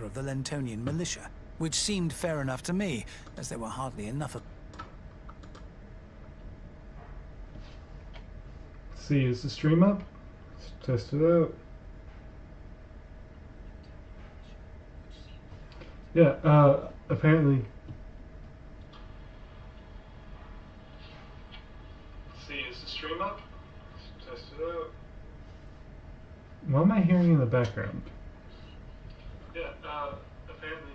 bunker of the Lentonian militia, which seemed fair enough to me, as there were hardly enough of... See, is the stream up? Let's test it out. Yeah, apparently. See, is the stream up? Let's test it out. What am I hearing in the background? Yeah, apparently.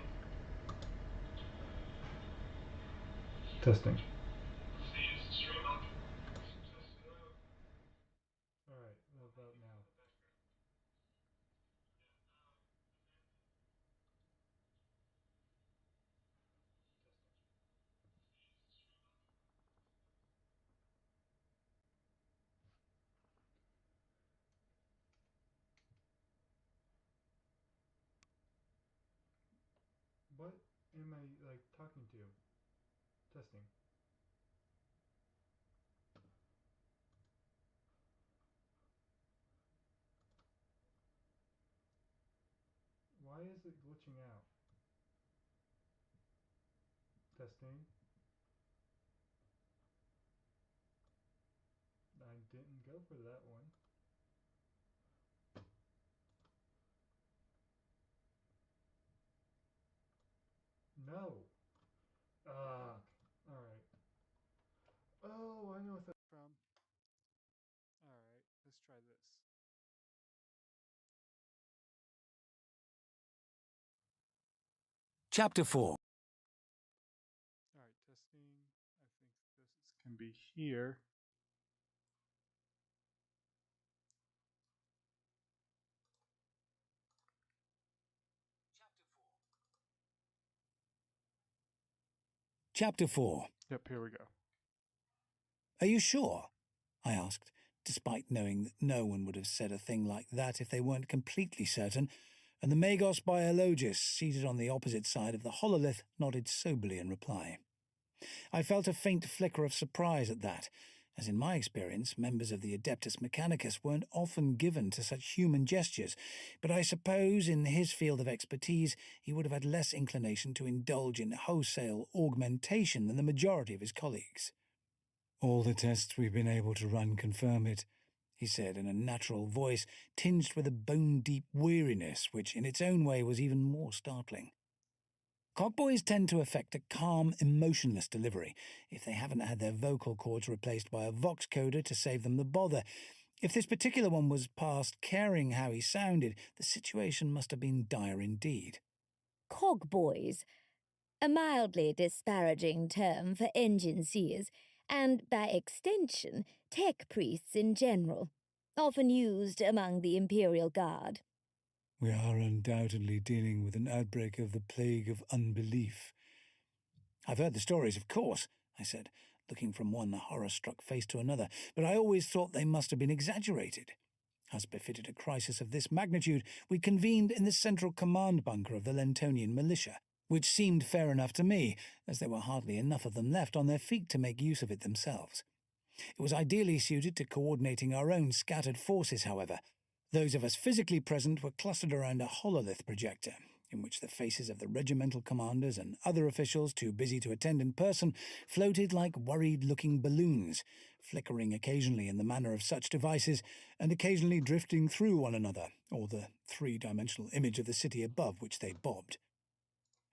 Testing. See, is the stream up? Test it out. Alright, what about now? What am I, like, talking to? Testing. Why is it glitching out? Testing. I didn't go for that one. No. Alright. Oh, I know what that's from. Alright, let's try this. Chapter 4. Alright, testing. I think this can be here. Chapter 4. Yep, here we go. Are you sure? I asked, despite knowing that no one would have said a thing like that if they weren't completely certain, and the Magos biologist, seated on the opposite side of the hololith, nodded soberly in reply. I felt a faint flicker of surprise at that, as in my experience members of the Adeptus Mechanicus weren't often given to such human gestures, but I suppose in his field of expertise he would have had less inclination to indulge in wholesale augmentation than the majority of his colleagues. "All the tests we've been able to run confirm it," he said in a natural voice tinged with a bone-deep weariness which in its own way was even more startling. Cockboys tend to affect a calm, emotionless delivery if they haven't had their vocal cords replaced by a voxcoder to save them the bother. If this particular one was past caring how he sounded, the situation must have been dire indeed. Cogboys, a mildly disparaging term for engine seers, and by extension, tech priests in general, often used among the Imperial Guard. "We are undoubtedly dealing with an outbreak of the plague of unbelief." "I've heard the stories, of course," I said, looking from one horror-struck face to another, "but I always thought they must have been exaggerated. As befitted a crisis of this magnitude, we convened in the central command bunker of the Lentonian militia, which seemed fair enough to me, as there were hardly enough of them left on their feet to make use of it themselves. It was ideally suited to coordinating our own scattered forces, however. Those of us physically present were clustered around a hololith projector, in which the faces of the regimental commanders and other officials too busy to attend in person floated like worried-looking balloons, flickering occasionally in the manner of such devices, and occasionally drifting through one another, or the three-dimensional image of the city above which they bobbed.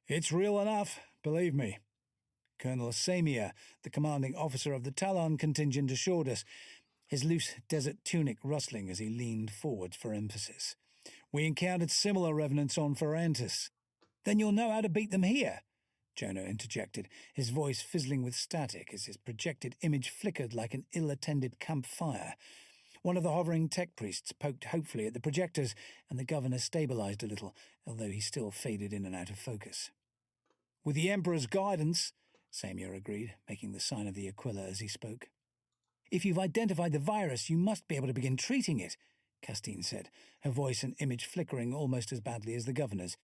It's real enough, believe me. Colonel Samir, the commanding officer of the Talon contingent, assured us, his loose desert tunic rustling as he leaned forwards for emphasis. "We encountered similar revenants on Ferrantis." "Then you'll know how to beat them here," Jonah interjected, his voice fizzling with static as his projected image flickered like an ill-attended campfire. One of the hovering tech priests poked hopefully at the projectors, and the governor stabilized a little, although he still faded in and out of focus. "With the Emperor's guidance," Samir agreed, making the sign of the Aquila as he spoke. "If you've identified the virus, you must be able to begin treating it," Castine said, her voice and image flickering almost as badly as the governor's.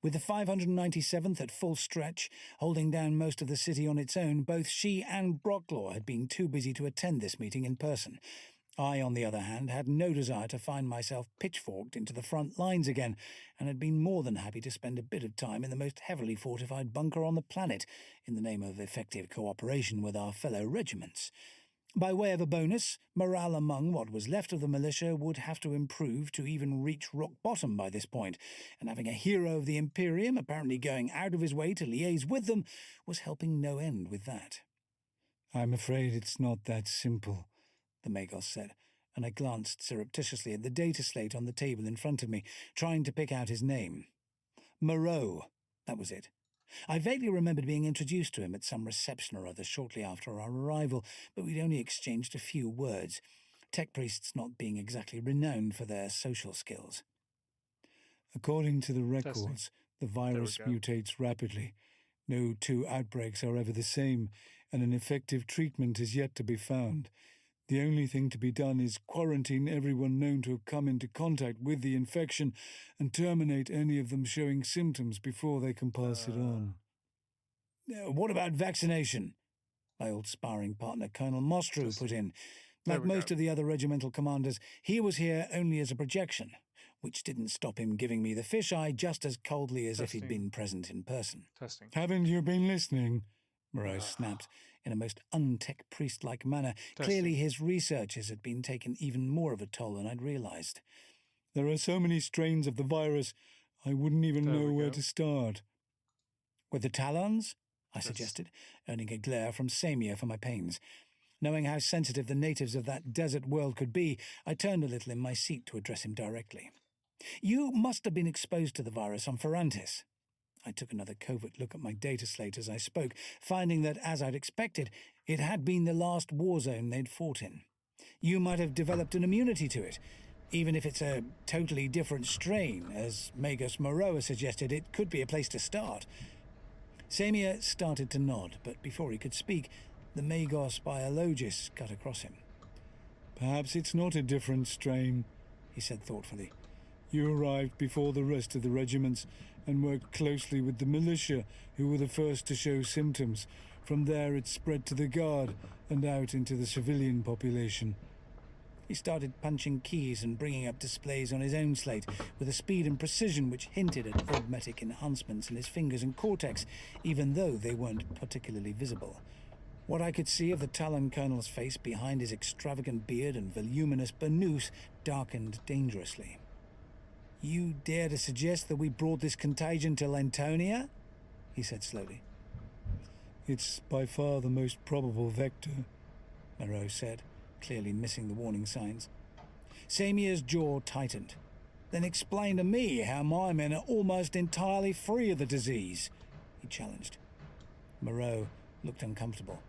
With the 597th at full stretch, holding down most of the city on its own, both she and Brocklaw had been too busy to attend this meeting in person. I, on the other hand, had no desire to find myself pitchforked into the front lines again, and had been more than happy to spend a bit of time in the most heavily fortified bunker on the planet, in the name of effective cooperation with our fellow regiments. By way of a bonus, morale among what was left of the militia would have to improve to even reach rock bottom by this point, and having a hero of the Imperium apparently going out of his way to liaise with them was helping no end with that. "I'm afraid it's not that simple," the Magos said, and I glanced surreptitiously at the data slate on the table in front of me, trying to pick out his name. Moreau, that was it. I vaguely remembered being introduced to him at some reception or other shortly after our arrival, but we'd only exchanged a few words, tech priests not being exactly renowned for their social skills. "According to the records, the virus mutates rapidly. No two outbreaks are ever the same, and an effective treatment is yet to be found. The only thing to be done is quarantine everyone known to have come into contact with the infection and terminate any of them showing symptoms before they can pass it on." "What about vaccination?" my old sparring partner, Colonel Mostrew, put in. Like most of the other regimental commanders, he was here only as a projection, which didn't stop him giving me the fisheye just as coldly as if he'd been present in person. "Haven't you been listening?" Moreau snapped, in a most untech priest-like manner. Clearly his researches had been taking even more of a toll than I'd realized. "There are so many strains of the virus, I wouldn't even know where to start." "With the Talons?" I suggested, earning a glare from Samir for my pains. Knowing how sensitive the natives of that desert world could be, I turned a little in my seat to address him directly. "You must have been exposed to the virus on Ferrantis." I took another covert look at my data slate as I spoke, finding that, as I'd expected, it had been the last war zone they'd fought in. "You might have developed an immunity to it. Even if it's a totally different strain, as Magos Moreau suggested, it could be a place to start." Samir started to nod, but before he could speak, the Magos biologist cut across him. "Perhaps it's not a different strain," he said thoughtfully. "You arrived before the rest of the regiments and worked closely with the militia, who were the first to show symptoms. From there it spread to the guard and out into the civilian population." He started punching keys and bringing up displays on his own slate with a speed and precision which hinted at augmetic enhancements in his fingers and cortex, even though they weren't particularly visible. What I could see of the Talon Colonel's face behind his extravagant beard and voluminous burnous darkened dangerously. "You dare to suggest that we brought this contagion to Lantonia?" he said slowly. "It's by far the most probable vector," Moreau said, clearly missing the warning signs. Samir's jaw tightened. "Then explain to me how my men are almost entirely free of the disease," he challenged. Moreau looked uncomfortable.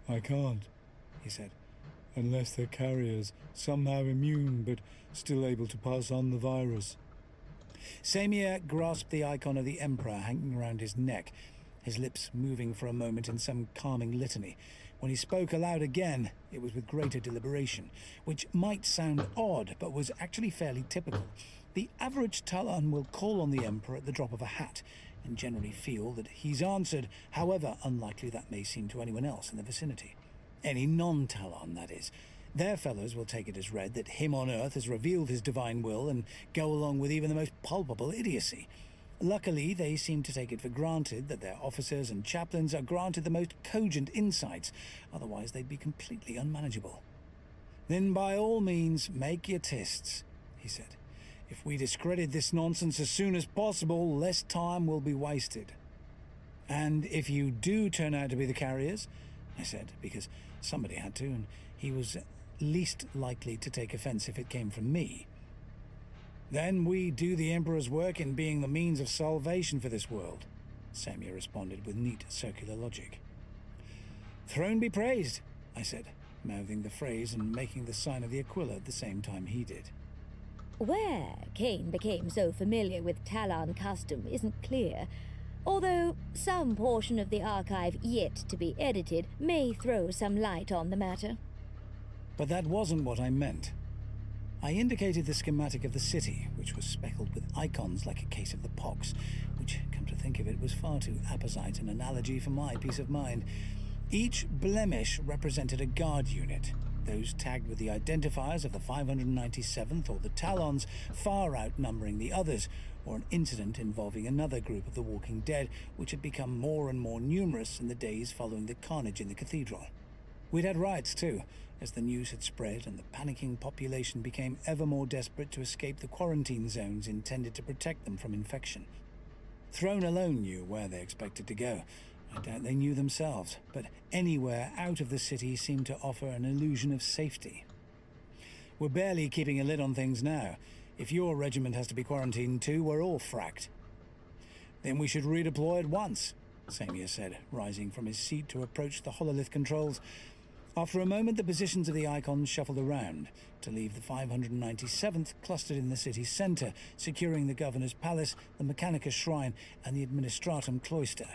"I can't," he said, "unless they're carriers, somehow immune but still able to pass on the virus." Samir grasped the icon of the Emperor hanging around his neck, his lips moving for a moment in some calming litany. When he spoke aloud again, it was with greater deliberation, which might sound odd, but was actually fairly typical. The average Talon will call on the Emperor at the drop of a hat, and generally feel that he's answered, however unlikely that may seem to anyone else in the vicinity. Any non-Talon, that is. Their fellows will take it as read that him on Earth has revealed his divine will and go along with even the most palpable idiocy. Luckily, they seem to take it for granted that their officers and chaplains are granted the most cogent insights, otherwise they'd be completely unmanageable. "Then by all means, make your tests," he said. "If we discredit this nonsense as soon as possible, less time will be wasted." "And if you do turn out to be the carriers," I said, because somebody had to, and he was least likely to take offense if it came from me. "Then we do the Emperor's work in being the means of salvation for this world," Samir responded with neat circular logic. "Throne be praised," I said, mouthing the phrase and making the sign of the Aquila at the same time he did. Where Kane became so familiar with Talon custom isn't clear, although some portion of the archive yet to be edited may throw some light on the matter. But that wasn't what I meant. I indicated the schematic of the city, which was speckled with icons like a case of the pox, which, come to think of it, was far too apposite an analogy for my peace of mind. Each blemish represented a guard unit, those tagged with the identifiers of the 597th or the Talons far outnumbering the others, or an incident involving another group of the Walking Dead which had become more and more numerous in the days following the carnage in the cathedral. We'd had riots too, as the news had spread and the panicking population became ever more desperate to escape the quarantine zones intended to protect them from infection. Throne alone knew where they expected to go. I doubt they knew themselves, but anywhere out of the city seemed to offer an illusion of safety. We're barely keeping a lid on things now. If your regiment has to be quarantined too, we're all fracked. Then we should redeploy at once, Samir said, rising from his seat to approach the hololith controls. After a moment, the positions of the icons shuffled around, to leave the 597th clustered in the city's centre, securing the Governor's Palace, the Mechanicus Shrine, and the Administratum Cloister.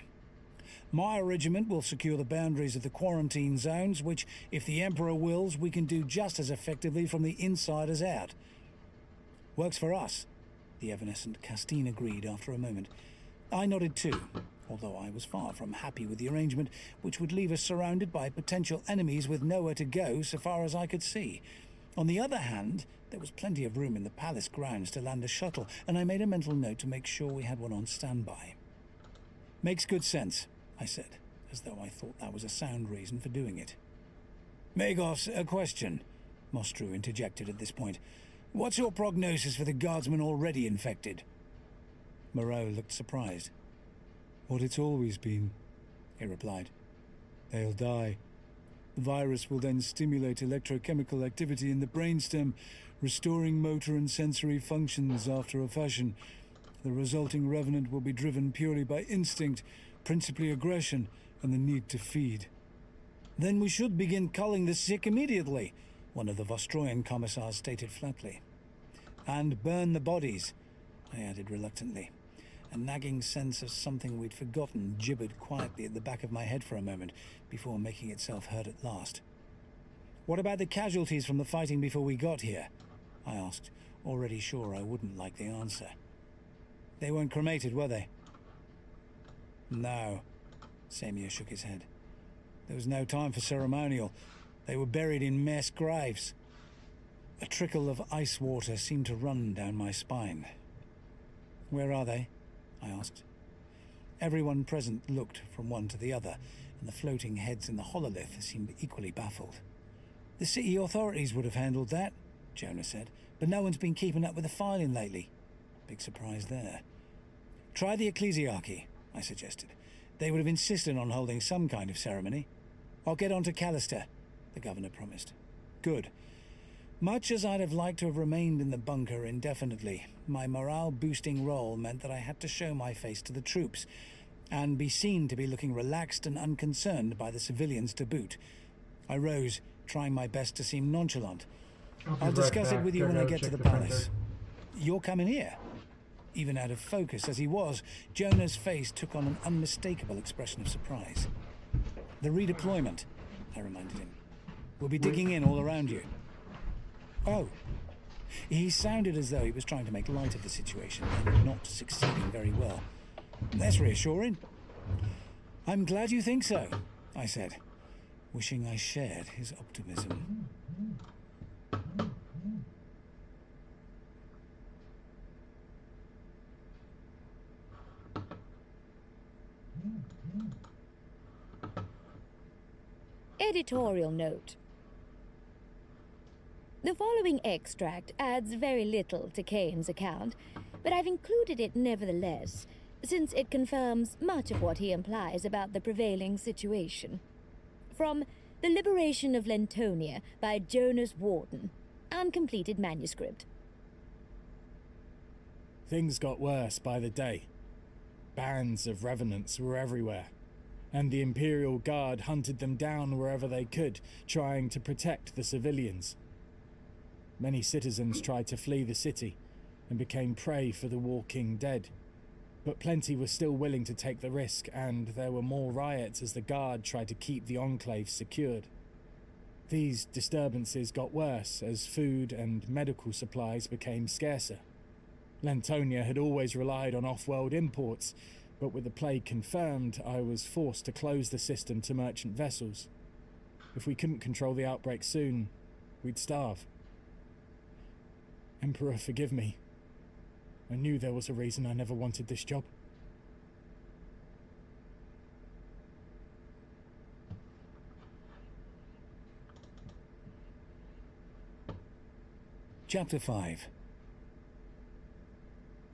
My regiment will secure the boundaries of the quarantine zones, which, if the Emperor wills, we can do just as effectively from the inside as out. Works for us, the evanescent Castine agreed after a moment. I nodded too, although I was far from happy with the arrangement, which would leave us surrounded by potential enemies with nowhere to go so far as I could see. On the other hand, there was plenty of room in the palace grounds to land a shuttle, and I made a mental note to make sure we had one on standby. Makes good sense, I said, as though I thought that was a sound reason for doing it. Magos, a question, Mostru interjected at this point. What's your prognosis for the guardsmen already infected? Moreau looked surprised. What it's always been, he replied. They'll die. The virus will then stimulate electrochemical activity in the brainstem, restoring motor and sensory functions after a fashion. The resulting revenant will be driven purely by instinct, principally aggression, and the need to feed. Then we should begin culling the sick immediately, one of the Vostroyan commissars stated flatly. And burn the bodies, I added reluctantly. A nagging sense of something we'd forgotten gibbered quietly at the back of my head for a moment, before making itself heard at last. What about the casualties from the fighting before we got here? I asked, already sure I wouldn't like the answer. They weren't cremated, were they? No, Samir shook his head. There was no time for ceremonial. They were buried in mass graves. A trickle of ice water seemed to run down my spine. Where are they? I asked. Everyone present looked from one to the other, and the floating heads in the hololith seemed equally baffled. The city authorities would have handled that, Jonah said, but no one's been keeping up with the filing lately. Big surprise there. Try the ecclesiarchy, I suggested. They would have insisted on holding some kind of ceremony. I'll get on to Callister, the governor promised. Good. Much as I'd have liked to have remained in the bunker indefinitely, my morale-boosting role meant that I had to show my face to the troops, and be seen to be looking relaxed and unconcerned by the civilians to boot. I rose, trying my best to seem nonchalant. I'll discuss it with you when I get to the palace. You're coming here? Even out of focus as he was, Jonah's face took on an unmistakable expression of surprise. The redeployment, I reminded him. We'll be digging in all around you. Oh. He sounded as though he was trying to make light of the situation and not succeeding very well. That's reassuring. I'm glad you think so, I said, wishing I shared his optimism. Editorial note. The following extract adds very little to Kane's account, but I've included it nevertheless, since it confirms much of what he implies about the prevailing situation. From The Liberation of Lentonia by Jonas Warden, uncompleted manuscript. Things got worse by the day. Bands of revenants were everywhere, and the Imperial Guard hunted them down wherever they could, trying to protect the civilians. Many citizens tried to flee the city and became prey for the Walking Dead, but plenty were still willing to take the risk, and there were more riots as the Guard tried to keep the Enclave secured. These disturbances got worse as food and medical supplies became scarcer. Lentonia had always relied on off-world imports, but with the plague confirmed, I was forced to close the system to merchant vessels. If we couldn't control the outbreak soon, we'd starve. Emperor, forgive me. I knew there was a reason I never wanted this job. Chapter 5.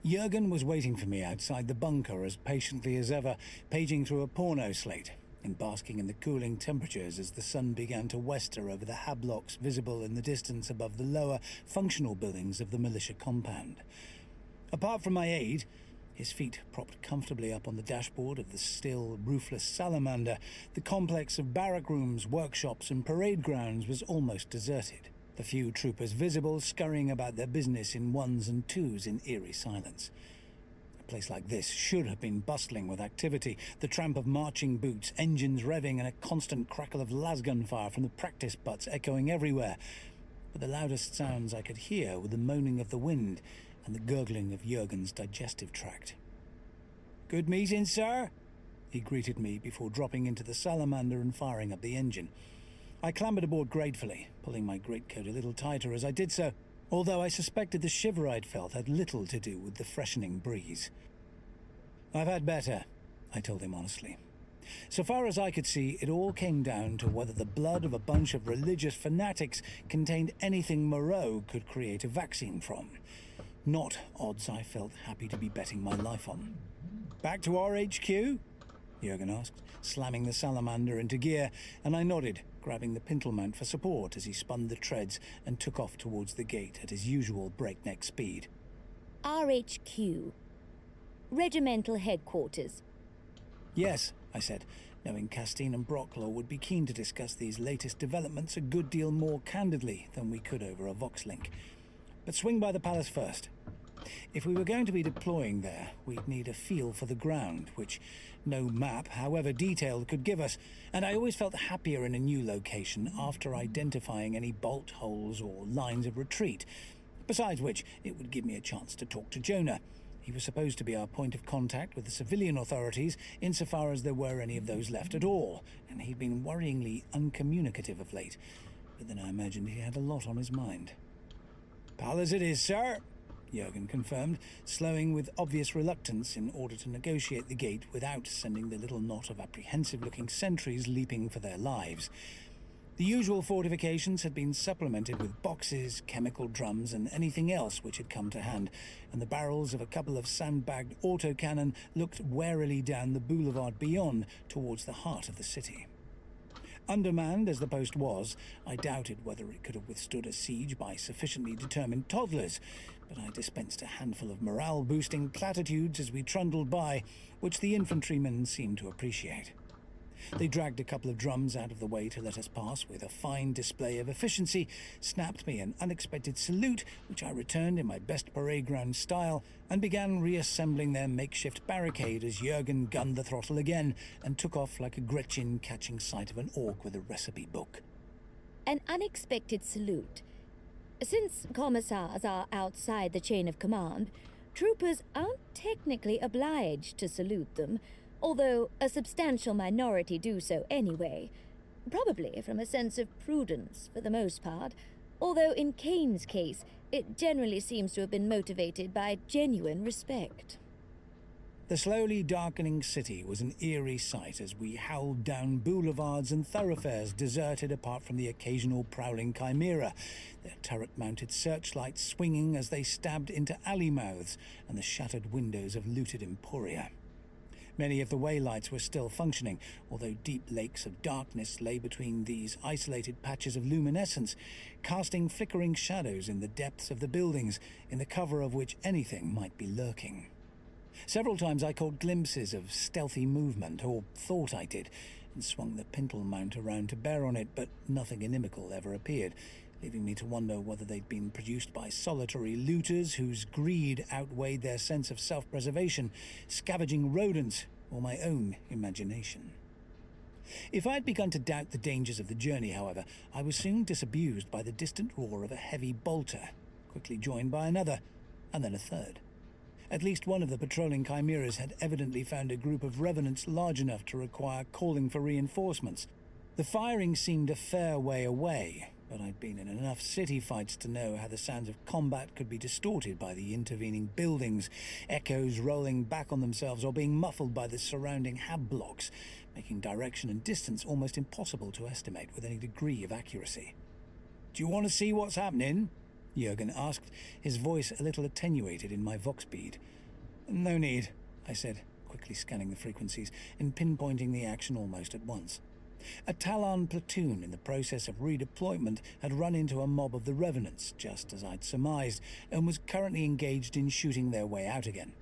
Jurgen was waiting for me outside the bunker as patiently as ever, paging through a porno slate and basking in the cooling temperatures as the sun began to wester over the hablocks visible in the distance above the lower, functional buildings of the militia compound. Apart from my aide, his feet propped comfortably up on the dashboard of the still, roofless salamander, the complex of barrack rooms, workshops, and parade grounds was almost deserted. The few troopers visible scurrying about their business in ones and twos in eerie silence. A place like this should have been bustling with activity, the tramp of marching boots, engines revving, and a constant crackle of lasgun fire from the practice butts echoing everywhere. But the loudest sounds I could hear were the moaning of the wind and the gurgling of Jurgen's digestive tract. "Good meeting, sir?" he greeted me before dropping into the salamander and firing up the engine. I clambered aboard gratefully, pulling my greatcoat a little tighter as I did so, although I suspected the shiver I'd felt had little to do with the freshening breeze. "I've had better," I told him honestly. So far as I could see, it all came down to whether the blood of a bunch of religious fanatics contained anything Moreau could create a vaccine from. Not odds I felt happy to be betting my life on. "Back to RHQ?" Jurgen asked, slamming the salamander into gear, and I nodded, grabbing the pintle mount for support as he spun the treads and took off towards the gate at his usual breakneck speed. RHQ. Regimental Headquarters. "Yes," I said, knowing Castine and Brocklaw would be keen to discuss these latest developments a good deal more candidly than we could over a Vox link. "But swing by the palace first. If we were going to be deploying there, we'd need a feel for the ground, which no map, however detailed, could give us, and I always felt happier in a new location after identifying any bolt holes or lines of retreat. Besides which, it would give me a chance to talk to Jonah. He was supposed to be our point of contact with the civilian authorities, insofar as there were any of those left at all, and he'd been worryingly uncommunicative of late. But then I imagined he had a lot on his mind. "Palace it is, sir," Jurgen confirmed, slowing with obvious reluctance in order to negotiate the gate without sending the little knot of apprehensive-looking sentries leaping for their lives. The usual fortifications had been supplemented with boxes, chemical drums, and anything else which had come to hand, and the barrels of a couple of sandbagged autocannon looked warily down the boulevard beyond towards the heart of the city. Undermanned as the post was, I doubted whether it could have withstood a siege by sufficiently determined toddlers, but I dispensed a handful of morale-boosting platitudes as we trundled by, which the infantrymen seemed to appreciate. They dragged a couple of drums out of the way to let us pass with a fine display of efficiency, snapped me an unexpected salute, which I returned in my best parade ground style, and began reassembling their makeshift barricade as Jurgen gunned the throttle again and took off like a Gretchen catching sight of an orc with a recipe book. An unexpected salute. Since commissars are outside the chain of command, troopers aren't technically obliged to salute them, although a substantial minority do so anyway, probably from a sense of prudence for the most part, although in Kane's case, it generally seems to have been motivated by genuine respect. The slowly darkening city was an eerie sight as we howled down boulevards and thoroughfares deserted apart from the occasional prowling chimera, their turret-mounted searchlights swinging as they stabbed into alley mouths and the shattered windows of looted emporia. Many of the waylights were still functioning, although deep lakes of darkness lay between these isolated patches of luminescence, casting flickering shadows in the depths of the buildings, in the cover of which anything might be lurking. Several times I caught glimpses of stealthy movement, or thought I did, and swung the pintle mount around to bear on it, but nothing inimical ever appeared, leaving me to wonder whether they'd been produced by solitary looters whose greed outweighed their sense of self-preservation, scavenging rodents, or my own imagination. If I'd begun to doubt the dangers of the journey, however, I was soon disabused by the distant roar of a heavy bolter, quickly joined by another, and then a third. At least one of the patrolling chimeras had evidently found a group of revenants large enough to require calling for reinforcements. The firing seemed a fair way away, but I'd been in enough city fights to know how the sounds of combat could be distorted by the intervening buildings, echoes rolling back on themselves or being muffled by the surrounding hab blocks, making direction and distance almost impossible to estimate with any degree of accuracy. "Do you want to see what's happening?" Jurgen asked, his voice a little attenuated in my vox bead. "No need," I said, quickly scanning the frequencies and pinpointing the action almost at once. A Talon platoon in the process of redeployment had run into a mob of the Revenants, just as I'd surmised, and was currently engaged in shooting their way out again.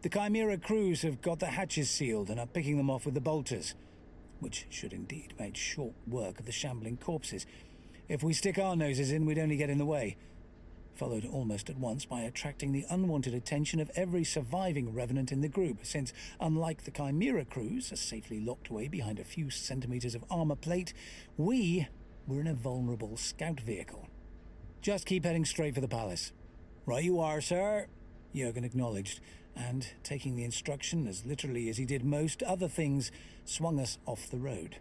The Chimera crews have got the hatches sealed and are picking them off with the bolters, which should indeed make short work of the shambling corpses. If we stick our noses in, we'd only get in the way, followed almost at once by attracting the unwanted attention of every surviving Revenant in the group, since, unlike the Chimera crews, safely locked away behind a few centimeters of armor plate, we were in a vulnerable scout vehicle. "Just keep heading straight for the palace." "Right you are, sir," Jurgen acknowledged, and, taking the instruction as literally as he did most other things, swung us off the road.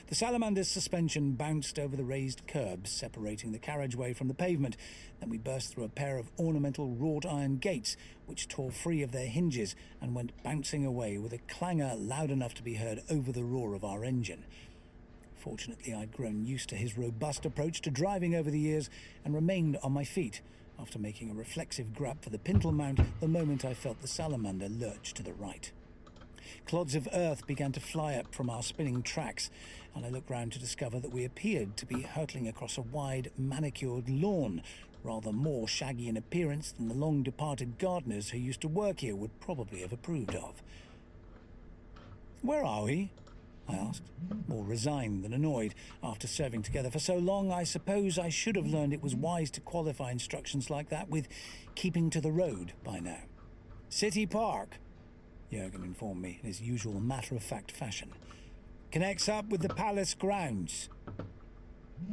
The Salamander's suspension bounced over the raised curbs, separating the carriageway from the pavement. Then we burst through a pair of ornamental wrought iron gates, which tore free of their hinges and went bouncing away with a clangor loud enough to be heard over the roar of our engine. Fortunately, I'd grown used to his robust approach to driving over the years and remained on my feet, after making a reflexive grab for the pintle mount the moment I felt the Salamander lurch to the right. Clods of earth began to fly up from our spinning tracks, and I looked round to discover that we appeared to be hurtling across a wide, manicured lawn, rather more shaggy in appearance than the long-departed gardeners who used to work here would probably have approved of. "Where are we?" I asked, more resigned than annoyed. After serving together for so long, I suppose I should have learned it was wise to qualify instructions like that with "keeping to the road" by now. "City Park," Jurgen informed me in his usual matter-of-fact fashion. "Connects up with the palace grounds."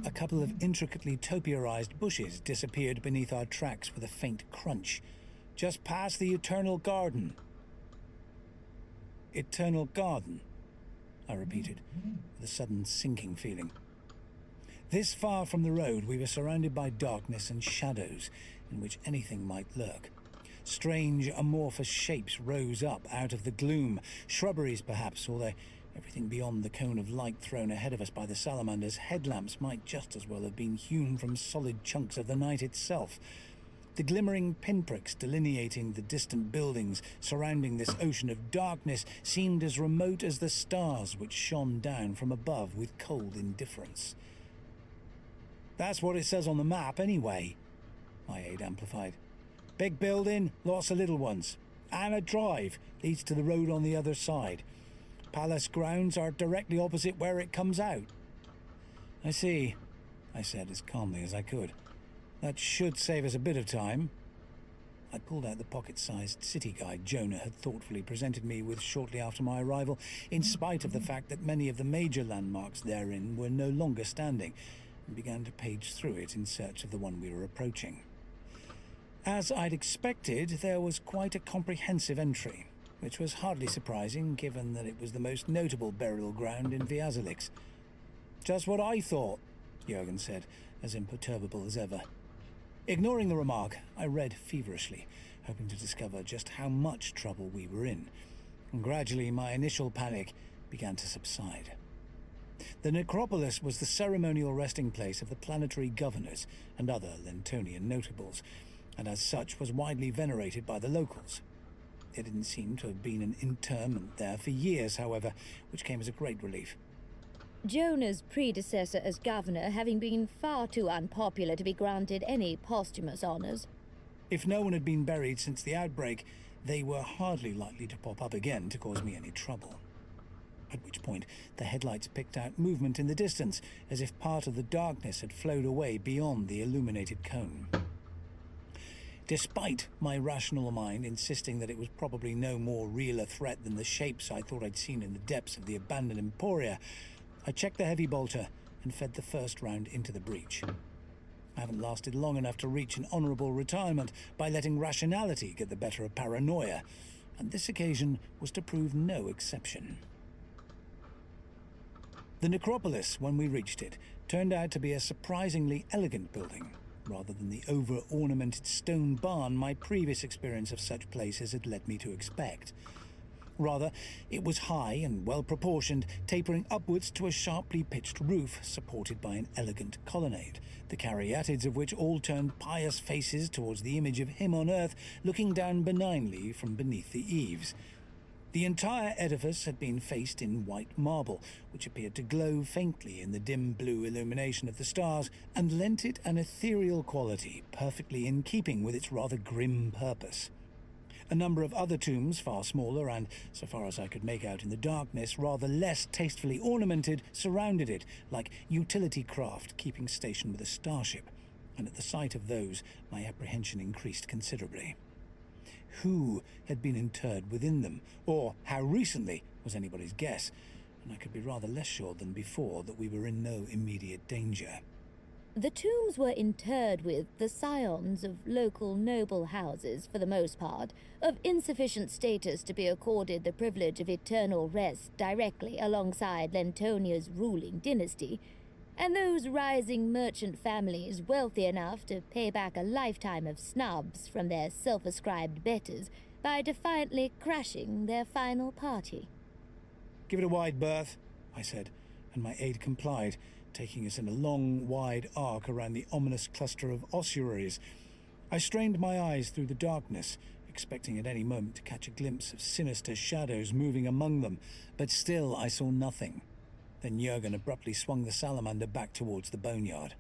A couple of intricately topiarized bushes disappeared beneath our tracks with a faint crunch. "Just past the Eternal Garden." "Eternal Garden," I repeated, with a sudden sinking feeling. This far from the road, we were surrounded by darkness and shadows, in which anything might lurk. Strange, amorphous shapes rose up out of the gloom, shrubberies perhaps, although everything beyond the cone of light thrown ahead of us by the Salamander's headlamps might just as well have been hewn from solid chunks of the night itself. The glimmering pinpricks delineating the distant buildings surrounding this ocean of darkness seemed as remote as the stars which shone down from above with cold indifference. "That's what it says on the map, anyway," my aide amplified. "Big building, lots of little ones, and a drive leads to the road on the other side. Palace grounds are directly opposite where it comes out." "I see," I said as calmly as I could. "That should save us a bit of time." I pulled out the pocket-sized city guide Jonah had thoughtfully presented me with shortly after my arrival, in spite of the fact that many of the major landmarks therein were no longer standing, and began to page through it in search of the one we were approaching. As I'd expected, there was quite a comprehensive entry, which was hardly surprising given that it was the most notable burial ground in Viazalix. "Just what I thought," Jurgen said, as imperturbable as ever. Ignoring the remark, I read feverishly, hoping to discover just how much trouble we were in, and gradually my initial panic began to subside. The necropolis was the ceremonial resting place of the planetary governors and other Lentonian notables, and as such was widely venerated by the locals. There didn't seem to have been an interment there for years, however, which came as a great relief. Jonah's predecessor as governor having been far too unpopular to be granted any posthumous honors. If no one had been buried since the outbreak, they were hardly likely to pop up again to cause me any trouble. At which point, the headlights picked out movement in the distance, as if part of the darkness had flowed away beyond the illuminated cone. Despite my rational mind insisting that it was probably no more real a threat than the shapes I thought I'd seen in the depths of the abandoned Emporia, I checked the heavy bolter and fed the first round into the breach. I haven't lasted long enough to reach an honourable retirement by letting rationality get the better of paranoia, and this occasion was to prove no exception. The necropolis, when we reached it, turned out to be a surprisingly elegant building, rather than the over-ornamented stone barn my previous experience of such places had led me to expect. Rather, it was high and well-proportioned, tapering upwards to a sharply pitched roof supported by an elegant colonnade, the caryatids of which all turned pious faces towards the image of him on earth looking down benignly from beneath the eaves. The entire edifice had been faced in white marble, which appeared to glow faintly in the dim blue illumination of the stars, and lent it an ethereal quality perfectly in keeping with its rather grim purpose. A number of other tombs, far smaller and, so far as I could make out in the darkness, rather less tastefully ornamented, surrounded it, like utility craft keeping station with a starship, and at the sight of those my apprehension increased considerably. Who had been interred within them, or how recently, was anybody's guess, and I could be rather less sure than before that we were in no immediate danger. The tombs were interred with the scions of local noble houses, for the most part, of insufficient status to be accorded the privilege of eternal rest directly alongside Lentonia's ruling dynasty, and those rising merchant families wealthy enough to pay back a lifetime of snubs from their self-ascribed betters by defiantly crashing their final party. "Give it a wide berth," I said, and my aide complied, taking us in a long, wide arc around the ominous cluster of ossuaries. I strained my eyes through the darkness, expecting at any moment to catch a glimpse of sinister shadows moving among them, but still I saw nothing. Then Jurgen abruptly swung the salamander back towards the boneyard.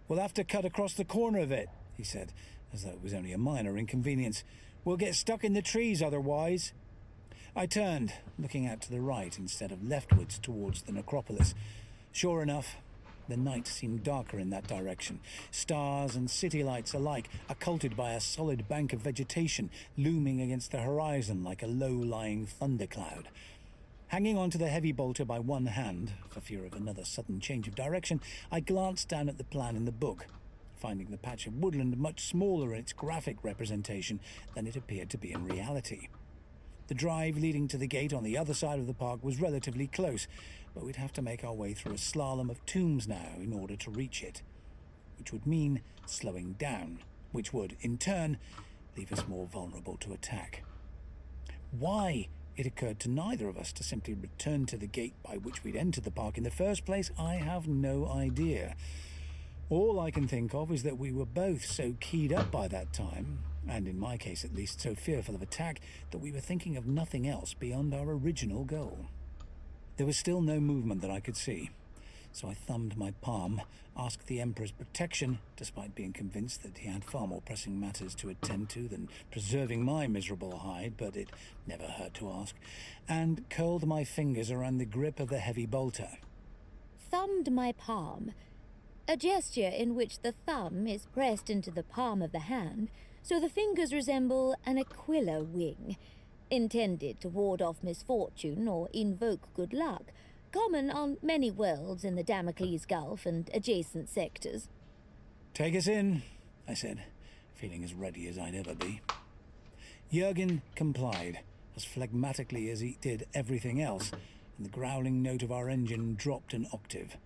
"We'll have to cut across the corner of it," he said, as though it was only a minor inconvenience. "We'll get stuck in the trees otherwise." I turned, looking out to the right instead of leftwards towards the necropolis. Sure enough, the night seemed darker in that direction. Stars and city lights alike occulted by a solid bank of vegetation looming against the horizon like a low-lying thundercloud. Hanging onto the heavy bolter by one hand, for fear of another sudden change of direction, I glanced down at the plan in the book, finding the patch of woodland much smaller in its graphic representation than it appeared to be in reality. The drive leading to the gate on the other side of the park was relatively close, but we'd have to make our way through a slalom of tombs now in order to reach it, which would mean slowing down, which would, in turn, leave us more vulnerable to attack. Why it occurred to neither of us to simply return to the gate by which we'd entered the park in the first place, I have no idea. All I can think of is that we were both so keyed up by that time, and in my case at least so fearful of attack, that we were thinking of nothing else beyond our original goal. There was still no movement that I could see, so I thumbed my palm, asked the Emperor's protection, despite being convinced that he had far more pressing matters to attend to than preserving my miserable hide, but it never hurt to ask, and curled my fingers around the grip of the heavy bolter. Thumbed my palm, a gesture in which the thumb is pressed into the palm of the hand, so the fingers resemble an aquila wing, intended to ward off misfortune or invoke good luck, common on many worlds in the Damocles Gulf and adjacent sectors. "Take us in," I said, feeling as ready as I'd ever be. Jurgen complied, as phlegmatically as he did everything else, and the growling note of our engine dropped an octave.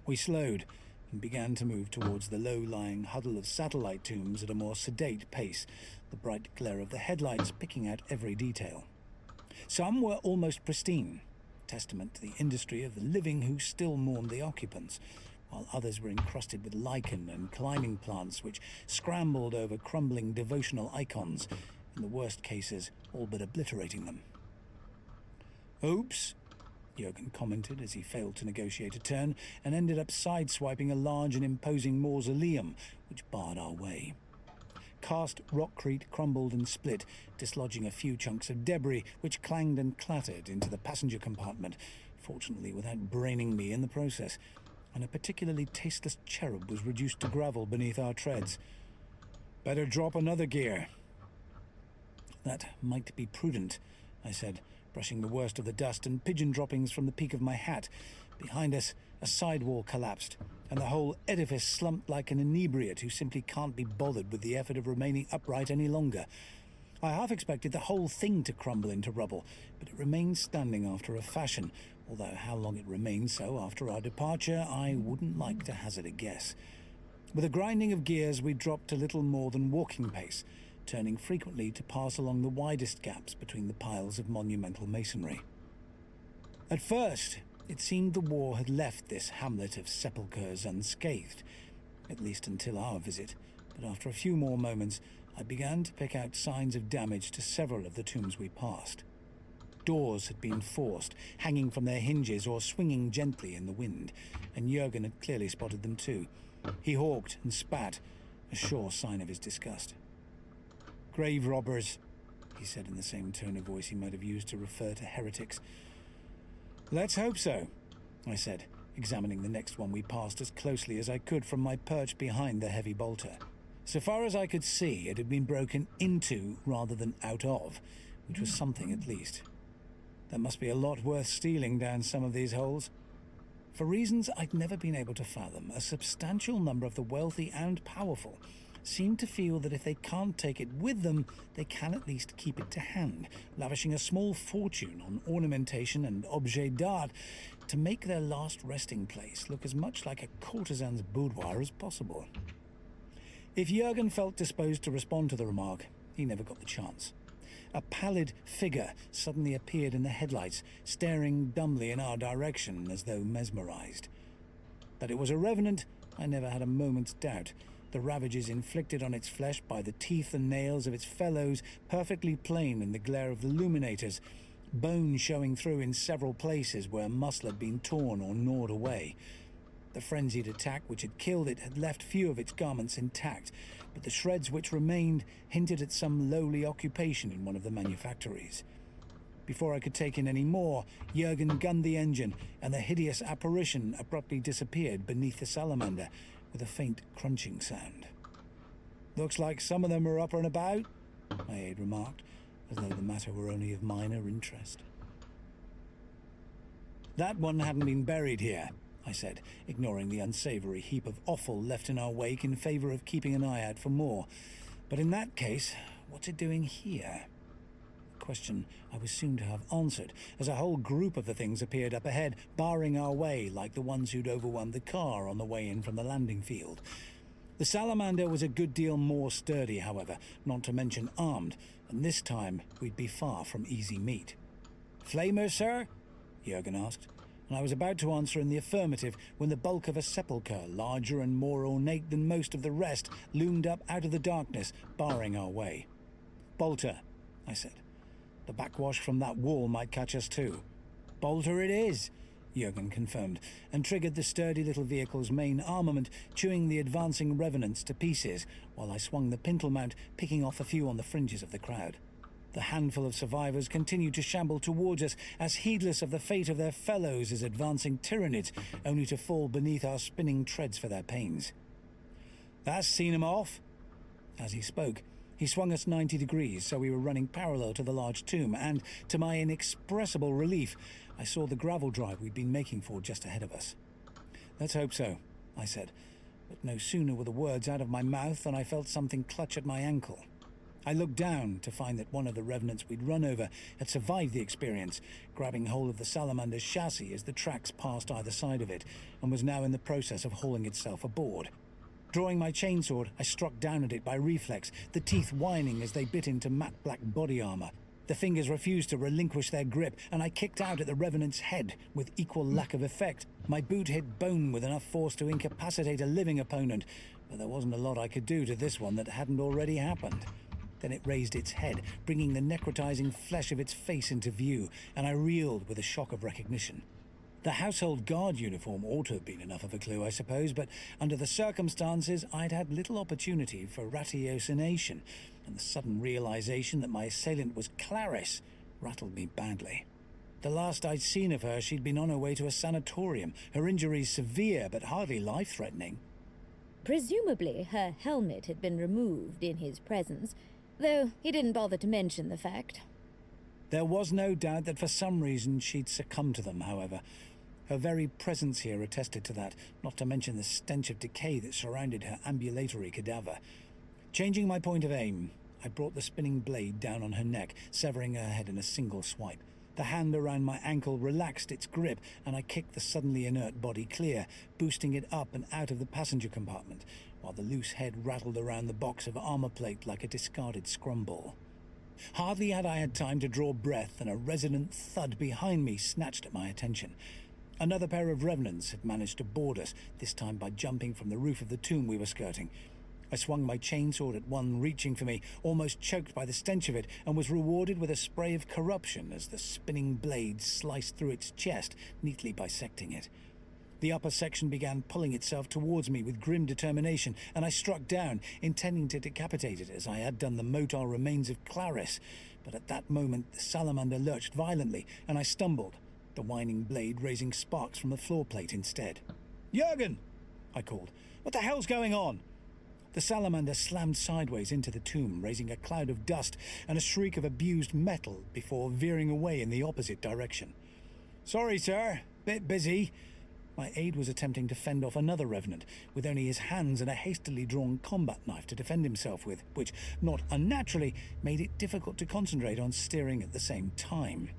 We slowed and began to move towards the low-lying huddle of satellite tombs at a more sedate pace, the bright glare of the headlights picking out every detail. Some were almost pristine, testament to the industry of the living who still mourned the occupants, while others were encrusted with lichen and climbing plants which scrambled over crumbling devotional icons, in the worst cases all but obliterating them. "Oops," Jurgen commented as he failed to negotiate a turn and ended up sideswiping a large and imposing mausoleum which barred our way. Cast rockcrete crumbled and split, dislodging a few chunks of debris which clanged and clattered into the passenger compartment, fortunately without braining me in the process, and a particularly tasteless cherub was reduced to gravel beneath our treads. "Better drop another gear." "That might be prudent," I said, brushing the worst of the dust and pigeon droppings from the peak of my hat. Behind us, a sidewall collapsed, and the whole edifice slumped like an inebriate who simply can't be bothered with the effort of remaining upright any longer. I half expected the whole thing to crumble into rubble, but it remained standing after a fashion, although how long it remained so after our departure I wouldn't like to hazard a guess. With a grinding of gears we dropped to little more than walking pace, turning frequently to pass along the widest gaps between the piles of monumental masonry. At first, it seemed the war had left this hamlet of sepulchres unscathed, at least until our visit, but after a few more moments I began to pick out signs of damage to several of the tombs we passed. Doors had been forced, hanging from their hinges or swinging gently in the wind, and Jurgen had clearly spotted them too. He hawked and spat, a sure sign of his disgust. "Grave robbers," he said in the same tone of voice he might have used to refer to heretics. "Let's hope so," I said, examining the next one we passed as closely as I could from my perch behind the heavy bolter. So far as I could see, it had been broken into rather than out of, which was something at least. There must be a lot worth stealing down some of these holes. For reasons I'd never been able to fathom, a substantial number of the wealthy and powerful seem to feel that if they can't take it with them, they can at least keep it to hand, lavishing a small fortune on ornamentation and objets d'art to make their last resting place look as much like a courtesan's boudoir as possible. If Jurgen felt disposed to respond to the remark, he never got the chance. A pallid figure suddenly appeared in the headlights, staring dumbly in our direction as though mesmerized. That it was a revenant, I never had a moment's doubt. The ravages inflicted on its flesh by the teeth and nails of its fellows perfectly plain in the glare of the illuminators, bone showing through in several places where muscle had been torn or gnawed away. The frenzied attack which had killed it had left few of its garments intact, but the shreds which remained hinted at some lowly occupation in one of the manufactories. Before I could take in any more, Jurgen gunned the engine, and the hideous apparition abruptly disappeared beneath the salamander with a faint crunching sound. "Looks like some of them are up and about," my aide remarked, as though the matter were only of minor interest. "That one hadn't been buried here," I said, ignoring the unsavory heap of offal left in our wake in favor of keeping an eye out for more. "But in that case, what's it doing here?" A question I was soon to have answered, as a whole group of the things appeared up ahead, barring our way like the ones who'd overwhelmed the car on the way in from the landing field. The salamander was a good deal more sturdy, however, not to mention armed, and this time we'd be far from easy meat. "Flamers, sir?" Jurgen asked, and I was about to answer in the affirmative when the bulk of a sepulchre, larger and more ornate than most of the rest, loomed up out of the darkness, barring our way. "Bolter," I said. "The backwash from that wall might catch us too." "Bolter it is," Jurgen confirmed, and triggered the sturdy little vehicle's main armament, chewing the advancing revenants to pieces, while I swung the pintle mount, picking off a few on the fringes of the crowd. The handful of survivors continued to shamble towards us, as heedless of the fate of their fellows as advancing tyrannids, only to fall beneath our spinning treads for their pains. "That's seen 'em off." As he spoke, he swung us 90 degrees, so we were running parallel to the large tomb, and, to my inexpressible relief, I saw the gravel drive we'd been making for just ahead of us. "Let's hope so," I said, but no sooner were the words out of my mouth than I felt something clutch at my ankle. I looked down to find that one of the revenants we'd run over had survived the experience, grabbing hold of the salamander's chassis as the tracks passed either side of it, and was now in the process of hauling itself aboard. Drawing my chainsword, I struck down at it by reflex, the teeth whining as they bit into matte black body armor. The fingers refused to relinquish their grip, and I kicked out at the revenant's head with equal lack of effect. My boot hit bone with enough force to incapacitate a living opponent, but there wasn't a lot I could do to this one that hadn't already happened. Then it raised its head, bringing the necrotizing flesh of its face into view, and I reeled with a shock of recognition. The household guard uniform ought to have been enough of a clue, I suppose, but under the circumstances I'd had little opportunity for ratiocination, and the sudden realization that my assailant was Clarice rattled me badly. The last I'd seen of her, she'd been on her way to a sanatorium, her injuries severe but hardly life-threatening. Presumably her helmet had been removed in his presence, though he didn't bother to mention the fact. There was no doubt that for some reason she'd succumbed to them, however. Her very presence here attested to that, not to mention the stench of decay that surrounded her ambulatory cadaver. Changing my point of aim, I brought the spinning blade down on her neck, severing her head in a single swipe. The hand around my ankle relaxed its grip, and I kicked the suddenly inert body clear, boosting it up and out of the passenger compartment, while the loose head rattled around the box of armor plate like a discarded scrum ball. Hardly had I had time to draw breath than a resonant thud behind me snatched at my attention. Another pair of revenants had managed to board us, this time by jumping from the roof of the tomb we were skirting. I swung my chainsword at one reaching for me, almost choked by the stench of it, and was rewarded with a spray of corruption as the spinning blade sliced through its chest, neatly bisecting it. The upper section began pulling itself towards me with grim determination, and I struck down, intending to decapitate it as I had done the motile remains of Clarice. But at that moment the salamander lurched violently, and I stumbled, the whining blade raising sparks from the floor plate instead. "Jurgen!" I called. "What the hell's going on?" The salamander slammed sideways into the tomb, raising a cloud of dust and a shriek of abused metal before veering away in the opposite direction. "Sorry, sir. Bit busy." My aide was attempting to fend off another revenant, with only his hands and a hastily drawn combat knife to defend himself with, which, not unnaturally, made it difficult to concentrate on steering at the same time.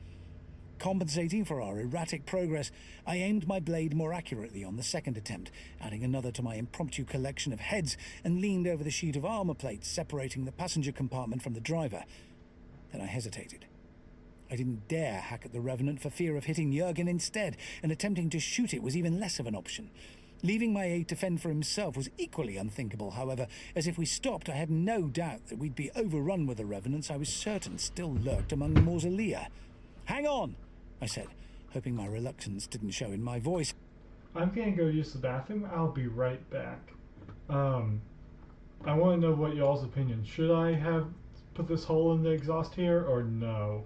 Compensating for our erratic progress, I aimed my blade more accurately on the second attempt, adding another to my impromptu collection of heads, and leaned over the sheet of armor plate separating the passenger compartment from the driver. Then I hesitated. I didn't dare hack at the Revenant for fear of hitting Jurgen instead, and attempting to shoot it was even less of an option. Leaving my aide to fend for himself was equally unthinkable, however, as if we stopped I had no doubt that we'd be overrun with the Revenants I was certain still lurked among the mausolea. "Hang on!" I said, hoping my reluctance didn't show in my voice. I'm gonna go use the bathroom. I'll be right back. I want to know what y'all's opinion. Should I have put this hole in the exhaust here or no?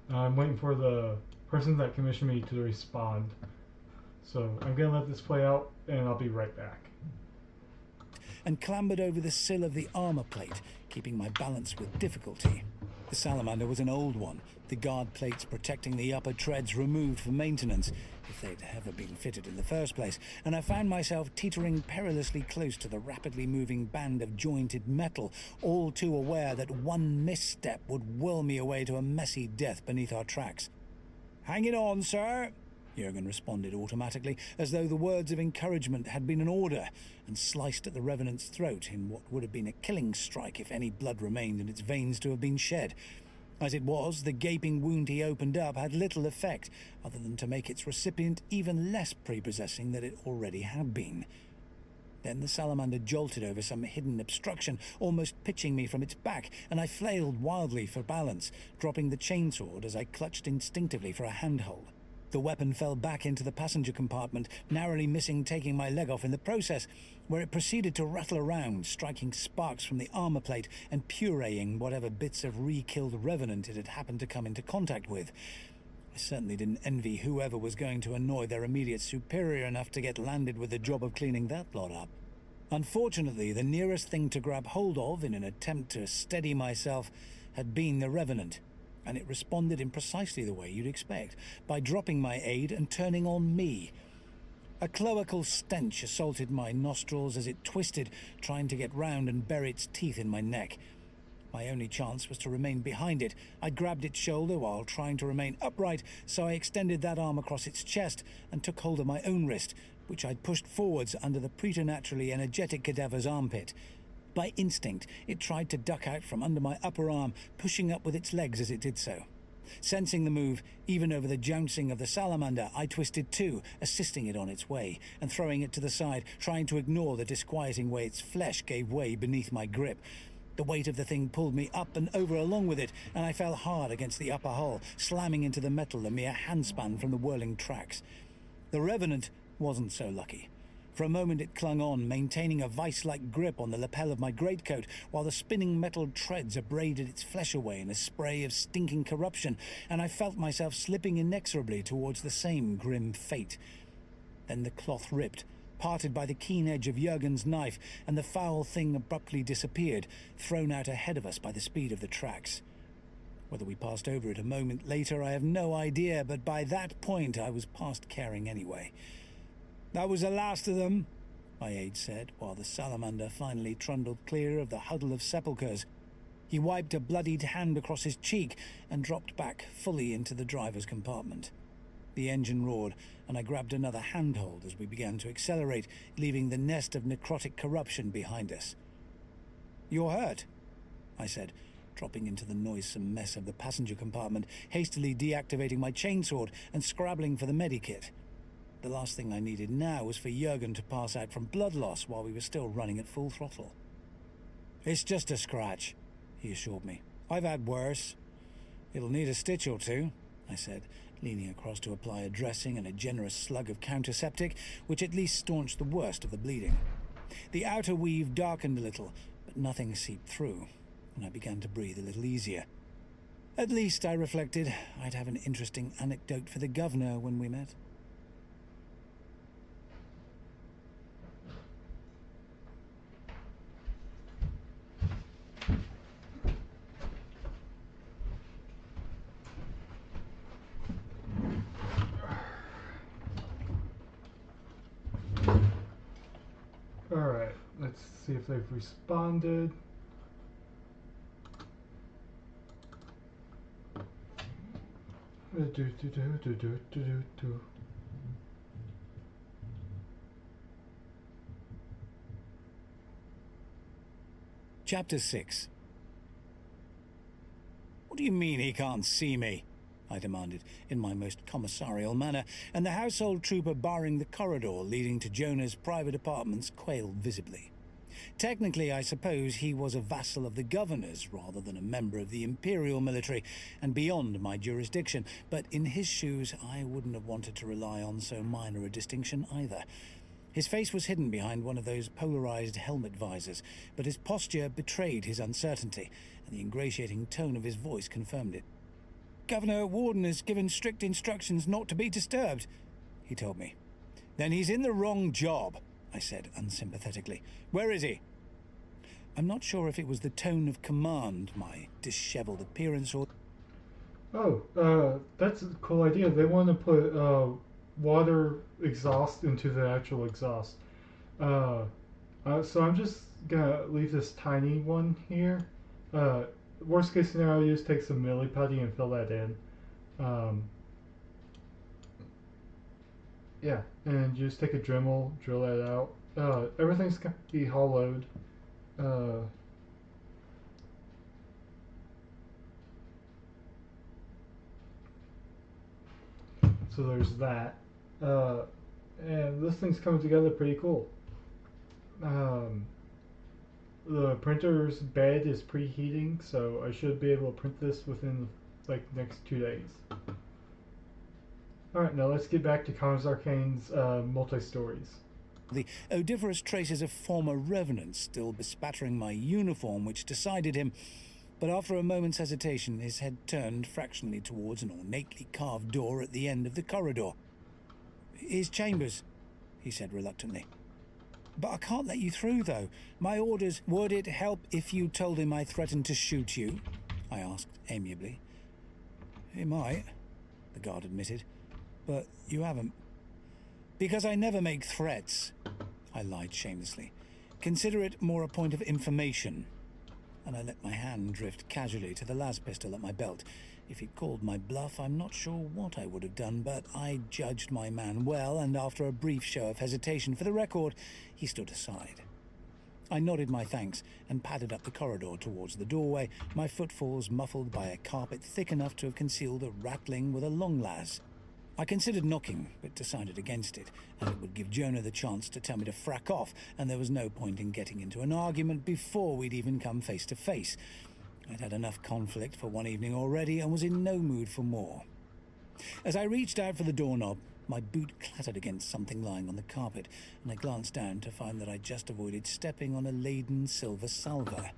I'm waiting for the person that commissioned me to respond. So I'm gonna let this play out and I'll be right back. And clambered over the sill of the armor plate, keeping my balance with difficulty. The salamander was an old one, the guard plates protecting the upper treads removed for maintenance, if they'd ever been fitted in the first place, and I found myself teetering perilously close to the rapidly moving band of jointed metal, all too aware that one misstep would whirl me away to a messy death beneath our tracks. "Hang it on, sir," Jurgen responded automatically, as though the words of encouragement had been an order, and sliced at the Revenant's throat in what would have been a killing strike if any blood remained in its veins to have been shed. As it was, the gaping wound he opened up had little effect, other than to make its recipient even less prepossessing than it already had been. Then the salamander jolted over some hidden obstruction, almost pitching me from its back, and I flailed wildly for balance, dropping the chainsword as I clutched instinctively for a handhold. The weapon fell back into the passenger compartment, narrowly missing taking my leg off in the process, where it proceeded to rattle around, striking sparks from the armor plate and pureeing whatever bits of re-killed revenant it had happened to come into contact with. I certainly didn't envy whoever was going to annoy their immediate superior enough to get landed with the job of cleaning that lot up. Unfortunately, the nearest thing to grab hold of in an attempt to steady myself had been the revenant, and it responded in precisely the way you'd expect, by dropping my aid and turning on me. A cloacal stench assaulted my nostrils as it twisted, trying to get round and bury its teeth in my neck. My only chance was to remain behind it. I grabbed its shoulder while trying to remain upright, so I extended that arm across its chest and took hold of my own wrist, which I'd pushed forwards under the preternaturally energetic cadaver's armpit. By instinct, it tried to duck out from under my upper arm, pushing up with its legs as it did so. Sensing the move, even over the jouncing of the salamander, I twisted too, assisting it on its way, and throwing it to the side, trying to ignore the disquieting way its flesh gave way beneath my grip. The weight of the thing pulled me up and over along with it, and I fell hard against the upper hull, slamming into the metal a mere handspan from the whirling tracks. The Revenant wasn't so lucky. For a moment it clung on, maintaining a vice-like grip on the lapel of my greatcoat, while the spinning metal treads abraded its flesh away in a spray of stinking corruption, and I felt myself slipping inexorably towards the same grim fate. Then the cloth ripped, parted by the keen edge of Jurgen's knife, and the foul thing abruptly disappeared, thrown out ahead of us by the speed of the tracks. Whether we passed over it a moment later, I have no idea, but by that point I was past caring anyway. "That was the last of them," my aide said, while the salamander finally trundled clear of the huddle of sepulchres. He wiped a bloodied hand across his cheek and dropped back fully into the driver's compartment. The engine roared, and I grabbed another handhold as we began to accelerate, leaving the nest of necrotic corruption behind us. "You're hurt," I said, dropping into the noisome mess of the passenger compartment, hastily deactivating my chainsword and scrabbling for the medikit. The last thing I needed now was for Jurgen to pass out from blood loss while we were still running at full throttle. "It's just a scratch," he assured me. "I've had worse." "It'll need a stitch or two," I said, leaning across to apply a dressing and a generous slug of counterseptic, which at least staunched the worst of the bleeding. The outer weave darkened a little, but nothing seeped through, and I began to breathe a little easier. At least, I reflected, I'd have an interesting anecdote for the governor when we met. Alright, let's see if they've responded. Chapter 6. "What do you mean he can't see me?" I demanded in my most commissarial manner, and the household trooper barring the corridor leading to Jonah's private apartments quailed visibly. Technically, I suppose he was a vassal of the governor's rather than a member of the imperial military and beyond my jurisdiction, but in his shoes I wouldn't have wanted to rely on so minor a distinction either. His face was hidden behind one of those polarized helmet visors, but his posture betrayed his uncertainty, and the ingratiating tone of his voice confirmed it. "Governor Warden has given strict instructions not to be disturbed," he told me. "Then he's in the wrong job," I said unsympathetically. "Where is he?" I'm not sure if it was the tone of command, my disheveled appearance, or... That's a cool idea. They want to put water exhaust into the actual exhaust. So I'm just gonna leave this tiny one here. Worst case scenario, you just take some milli putty and fill that in. Yeah, and you just take a Dremel, drill that out. Everything's gonna be hollowed. So there's that. And this thing's coming together pretty cool. The printer's bed is preheating, so I should be able to print this within like the next 2 days. Alright, now let's get back to Connors Arcane's multi-stories. The odoriferous traces of former revenants still bespattering my uniform, which decided him, but after a moment's hesitation, his head turned fractionally towards an ornately carved door at the end of the corridor. "His chambers," he said reluctantly. "But I can't let you through, though. My orders..." "Would it help if you told him I threatened to shoot you?" I asked amiably. "It might," the guard admitted, "but you haven't." "Because I never make threats," I lied shamelessly. "Consider it more a point of information." And I let my hand drift casually to the las pistol at my belt. If he'd called my bluff, I'm not sure what I would have done, but I judged my man well, and after a brief show of hesitation for the record, he stood aside. I nodded my thanks and padded up the corridor towards the doorway, my footfalls muffled by a carpet thick enough to have concealed a rattling with a long las. I considered knocking, but decided against it, and it would give Jonah the chance to tell me to frack off, and there was no point in getting into an argument before we'd even come face to face. I'd had enough conflict for one evening already and was in no mood for more. As I reached out for the doorknob, my boot clattered against something lying on the carpet, and I glanced down to find that I'd just avoided stepping on a laden silver salver.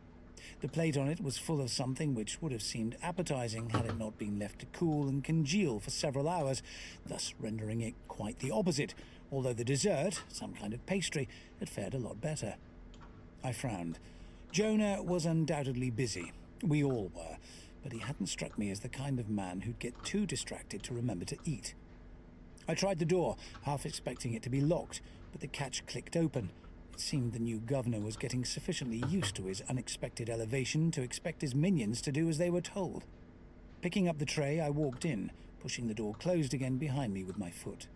The plate on it was full of something which would have seemed appetizing had it not been left to cool and congeal for several hours, thus rendering it quite the opposite, although the dessert, some kind of pastry, had fared a lot better. I frowned. Jonah was undoubtedly busy. We all were, but he hadn't struck me as the kind of man who'd get too distracted to remember to eat. I tried the door, half expecting it to be locked, but the catch clicked open. It seemed the new governor was getting sufficiently used to his unexpected elevation to expect his minions to do as they were told. Picking up the tray, I walked in, pushing the door closed again behind me with my foot.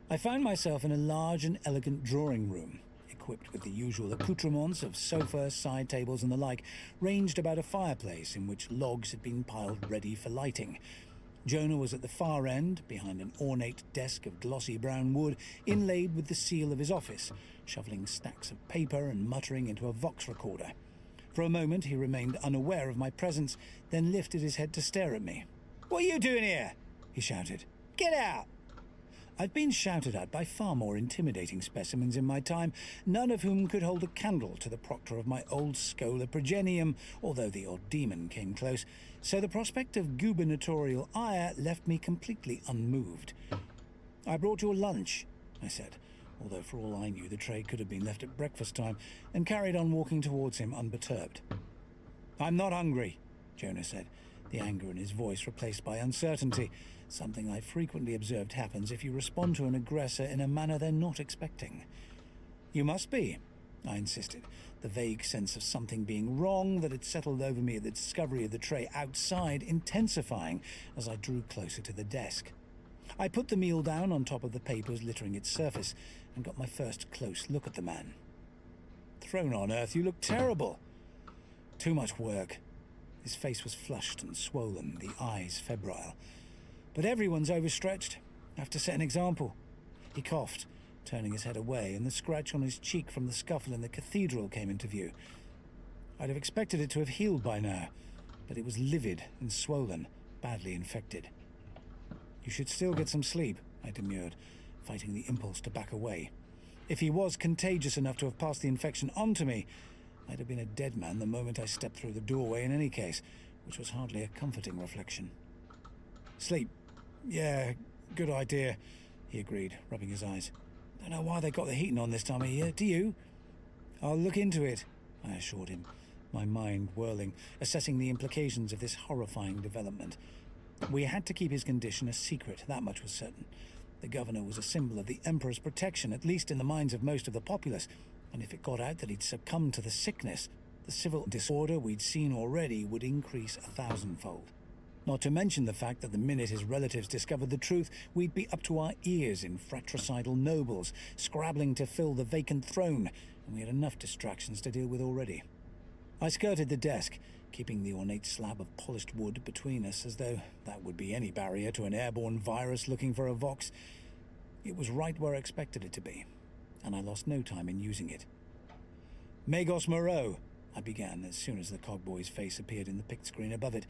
I found myself in a large and elegant drawing room, equipped with the usual accoutrements of sofa, side tables and the like, ranged about a fireplace in which logs had been piled ready for lighting. Jonah was at the far end, behind an ornate desk of glossy brown wood, inlaid with the seal of his office, shoveling stacks of paper and muttering into a Vox recorder. For a moment he remained unaware of my presence, then lifted his head to stare at me. "What are you doing here?" he shouted. "Get out!" I've been shouted at by far more intimidating specimens in my time, none of whom could hold a candle to the proctor of my old Schola Progenium, although the odd demon came close, so the prospect of gubernatorial ire left me completely unmoved. "I brought your lunch," I said, although for all I knew the tray could have been left at breakfast time, and carried on walking towards him unperturbed. "I'm not hungry," Jonah said, the anger in his voice replaced by uncertainty, something I frequently observed happens if you respond to an aggressor in a manner they're not expecting. "You must be," I insisted, the vague sense of something being wrong that had settled over me at the discovery of the tray outside intensifying as I drew closer to the desk. I put the meal down on top of the papers littering its surface and got my first close look at the man. "Throne on earth, you look terrible." "Too much work." His face was flushed and swollen, the eyes febrile. "But everyone's overstretched. I have to set an example." He coughed, turning his head away, and the scratch on his cheek from the scuffle in the cathedral came into view. I'd have expected it to have healed by now, but it was livid and swollen, badly infected. "You should still get some sleep," I demurred, fighting the impulse to back away. If he was contagious enough to have passed the infection on to me, I'd have been a dead man the moment I stepped through the doorway in any case, which was hardly a comforting reflection. "Sleep. Yeah, good idea," he agreed, rubbing his eyes. "Don't know why they got the heating on this time of year, do you?" "I'll look into it," I assured him, my mind whirling, assessing the implications of this horrifying development. We had to keep his condition a secret, that much was certain. The governor was a symbol of the Emperor's protection, at least in the minds of most of the populace, and if it got out that he'd succumbed to the sickness, the civil disorder we'd seen already would increase 1,000-fold. Not to mention the fact that the minute his relatives discovered the truth, we'd be up to our ears in fratricidal nobles, scrabbling to fill the vacant throne, and we had enough distractions to deal with already. I skirted the desk, keeping the ornate slab of polished wood between us, as though that would be any barrier to an airborne virus looking for a Vox. It was right where I expected it to be, and I lost no time in using it. "Magos Moreau," I began as soon as the cogboy's face appeared in the pict screen above it.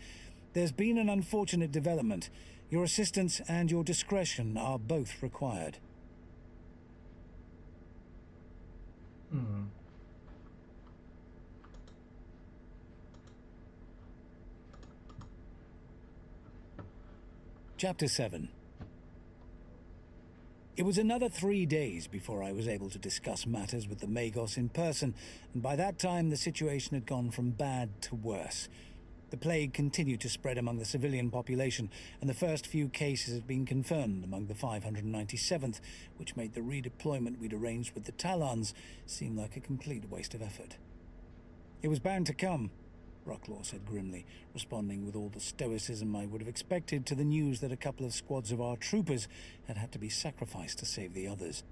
"There's been an unfortunate development. Your assistance and your discretion are both required." Chapter 7. It was another 3 days before I was able to discuss matters with the Magos in person, and by that time the situation had gone from bad to worse. The plague continued to spread among the civilian population, and the first few cases had been confirmed among the 597th, which made the redeployment we'd arranged with the Talons seem like a complete waste of effort. "It was bound to come," Rocklaw said grimly, responding with all the stoicism I would have expected to the news that a couple of squads of our troopers had had to be sacrificed to save the others.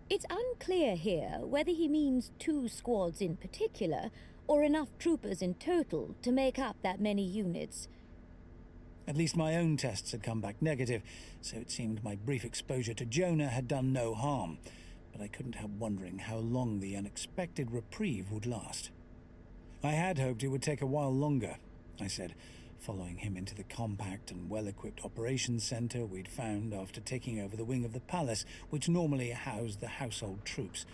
It's unclear here whether he means 2 squads in particular, or enough troopers in total to make up that many units. At least my own tests had come back negative, so it seemed my brief exposure to Jonah had done no harm, but I couldn't help wondering how long the unexpected reprieve would last. "I had hoped it would take a while longer," I said, following him into the compact and well-equipped operations centre we'd found after taking over the wing of the palace, which normally housed the household troops.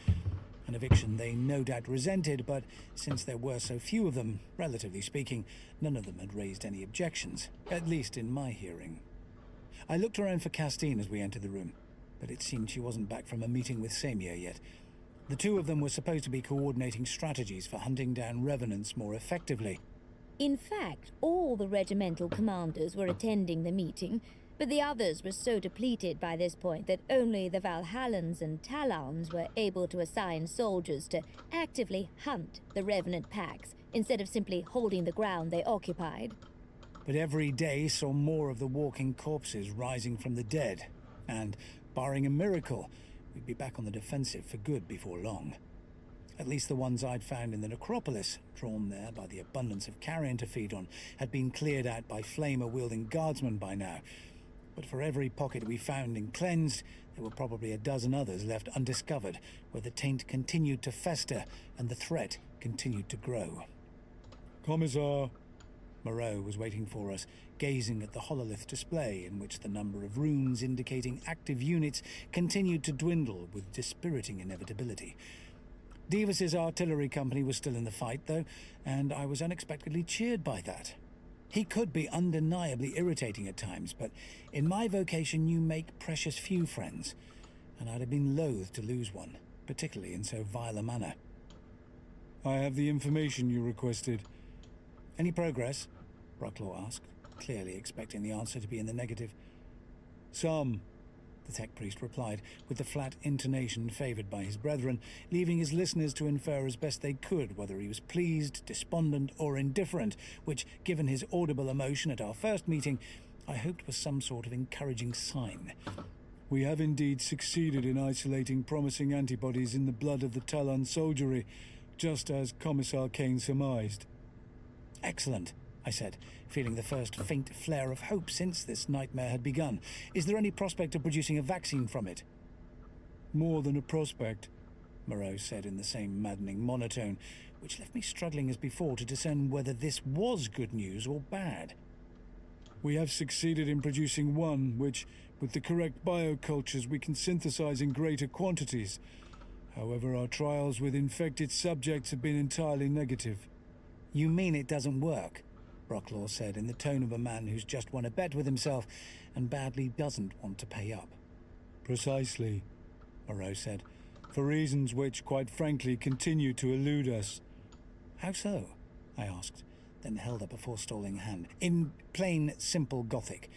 An eviction they no doubt resented, but since there were so few of them, relatively speaking, none of them had raised any objections, at least in my hearing. I looked around for Castine as we entered the room, but it seemed she wasn't back from a meeting with Samir yet. The two of them were supposed to be coordinating strategies for hunting down revenants more effectively. In fact, all the regimental commanders were attending the meeting, But the others were so depleted by this point that only the Valhallans and Talons were able to assign soldiers to actively hunt the Revenant packs instead of simply holding the ground they occupied. But every day saw more of the walking corpses rising from the dead, and, barring a miracle, we'd be back on the defensive for good before long. At least the ones I'd found in the necropolis, drawn there by the abundance of carrion to feed on, had been cleared out by flamer-wielding guardsmen by now. But for every pocket we found and cleansed, there were probably a dozen others left undiscovered, where the taint continued to fester and the threat continued to grow. Commissar, Moreau was waiting for us, gazing at the hololith display in which the number of runes indicating active units continued to dwindle with dispiriting inevitability. Davis's artillery company was still in the fight, though, and I was unexpectedly cheered by that. He could be undeniably irritating at times, but in my vocation you make precious few friends, and I'd have been loath to lose one, particularly in so vile a manner. I have the information you requested. Any progress? Brocklaw asked, clearly expecting the answer to be in the negative. Some, the tech priest replied, with the flat intonation favoured by his brethren, leaving his listeners to infer as best they could whether he was pleased, despondent, or indifferent, which, given his audible emotion at our first meeting, I hoped was some sort of encouraging sign. We have indeed succeeded in isolating promising antibodies in the blood of the Talon soldiery, just as Commissar Kane surmised. Excellent, I said, feeling the first faint flare of hope since this nightmare had begun. Is there any prospect of producing a vaccine from it? More than a prospect, Moreau said in the same maddening monotone, which left me struggling as before to discern whether this was good news or bad. We have succeeded in producing one which, with the correct biocultures, we can synthesize in greater quantities. However, our trials with infected subjects have been entirely negative. You mean it doesn't work? Brocklaw said in the tone of a man who's just won a bet with himself and badly doesn't want to pay up. Precisely, Moreau said, for reasons which, quite frankly, continue to elude us. How so? I asked, then held up a forestalling hand. In plain, simple Gothic.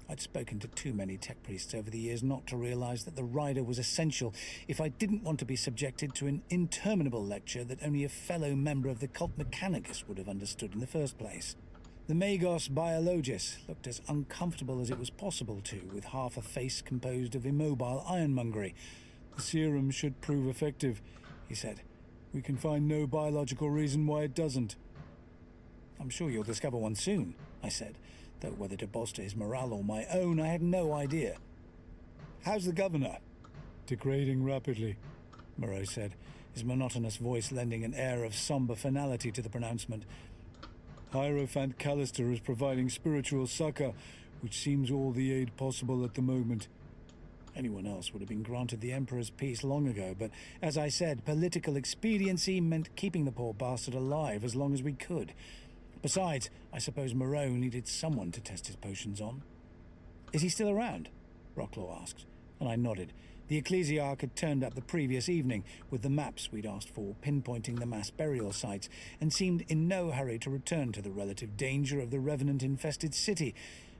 I'd spoken to too many tech priests over the years not to realize that the rider was essential if I didn't want to be subjected to an interminable lecture that only a fellow member of the cult Mechanicus would have understood in the first place. The Magos Biologis looked as uncomfortable as it was possible to, with half a face composed of immobile ironmongery. The serum should prove effective, he said. We can find no biological reason why it doesn't. I'm sure you'll discover one soon, I said, though whether to bolster his morale or my own, I had no idea. How's the governor? Degrading rapidly, Moreau said, his monotonous voice lending an air of somber finality to the pronouncement. Hierophant Callister is providing spiritual succor, which seems all the aid possible at the moment. Anyone else would have been granted the Emperor's peace long ago, but as I said, political expediency meant keeping the poor bastard alive as long as we could. Besides, I suppose Moreau needed someone to test his potions on. Is he still around? Brocklaw asked, and I nodded. The Ecclesiarch had turned up the previous evening with the maps we'd asked for, pinpointing the mass burial sites, and seemed in no hurry to return to the relative danger of the revenant-infested city,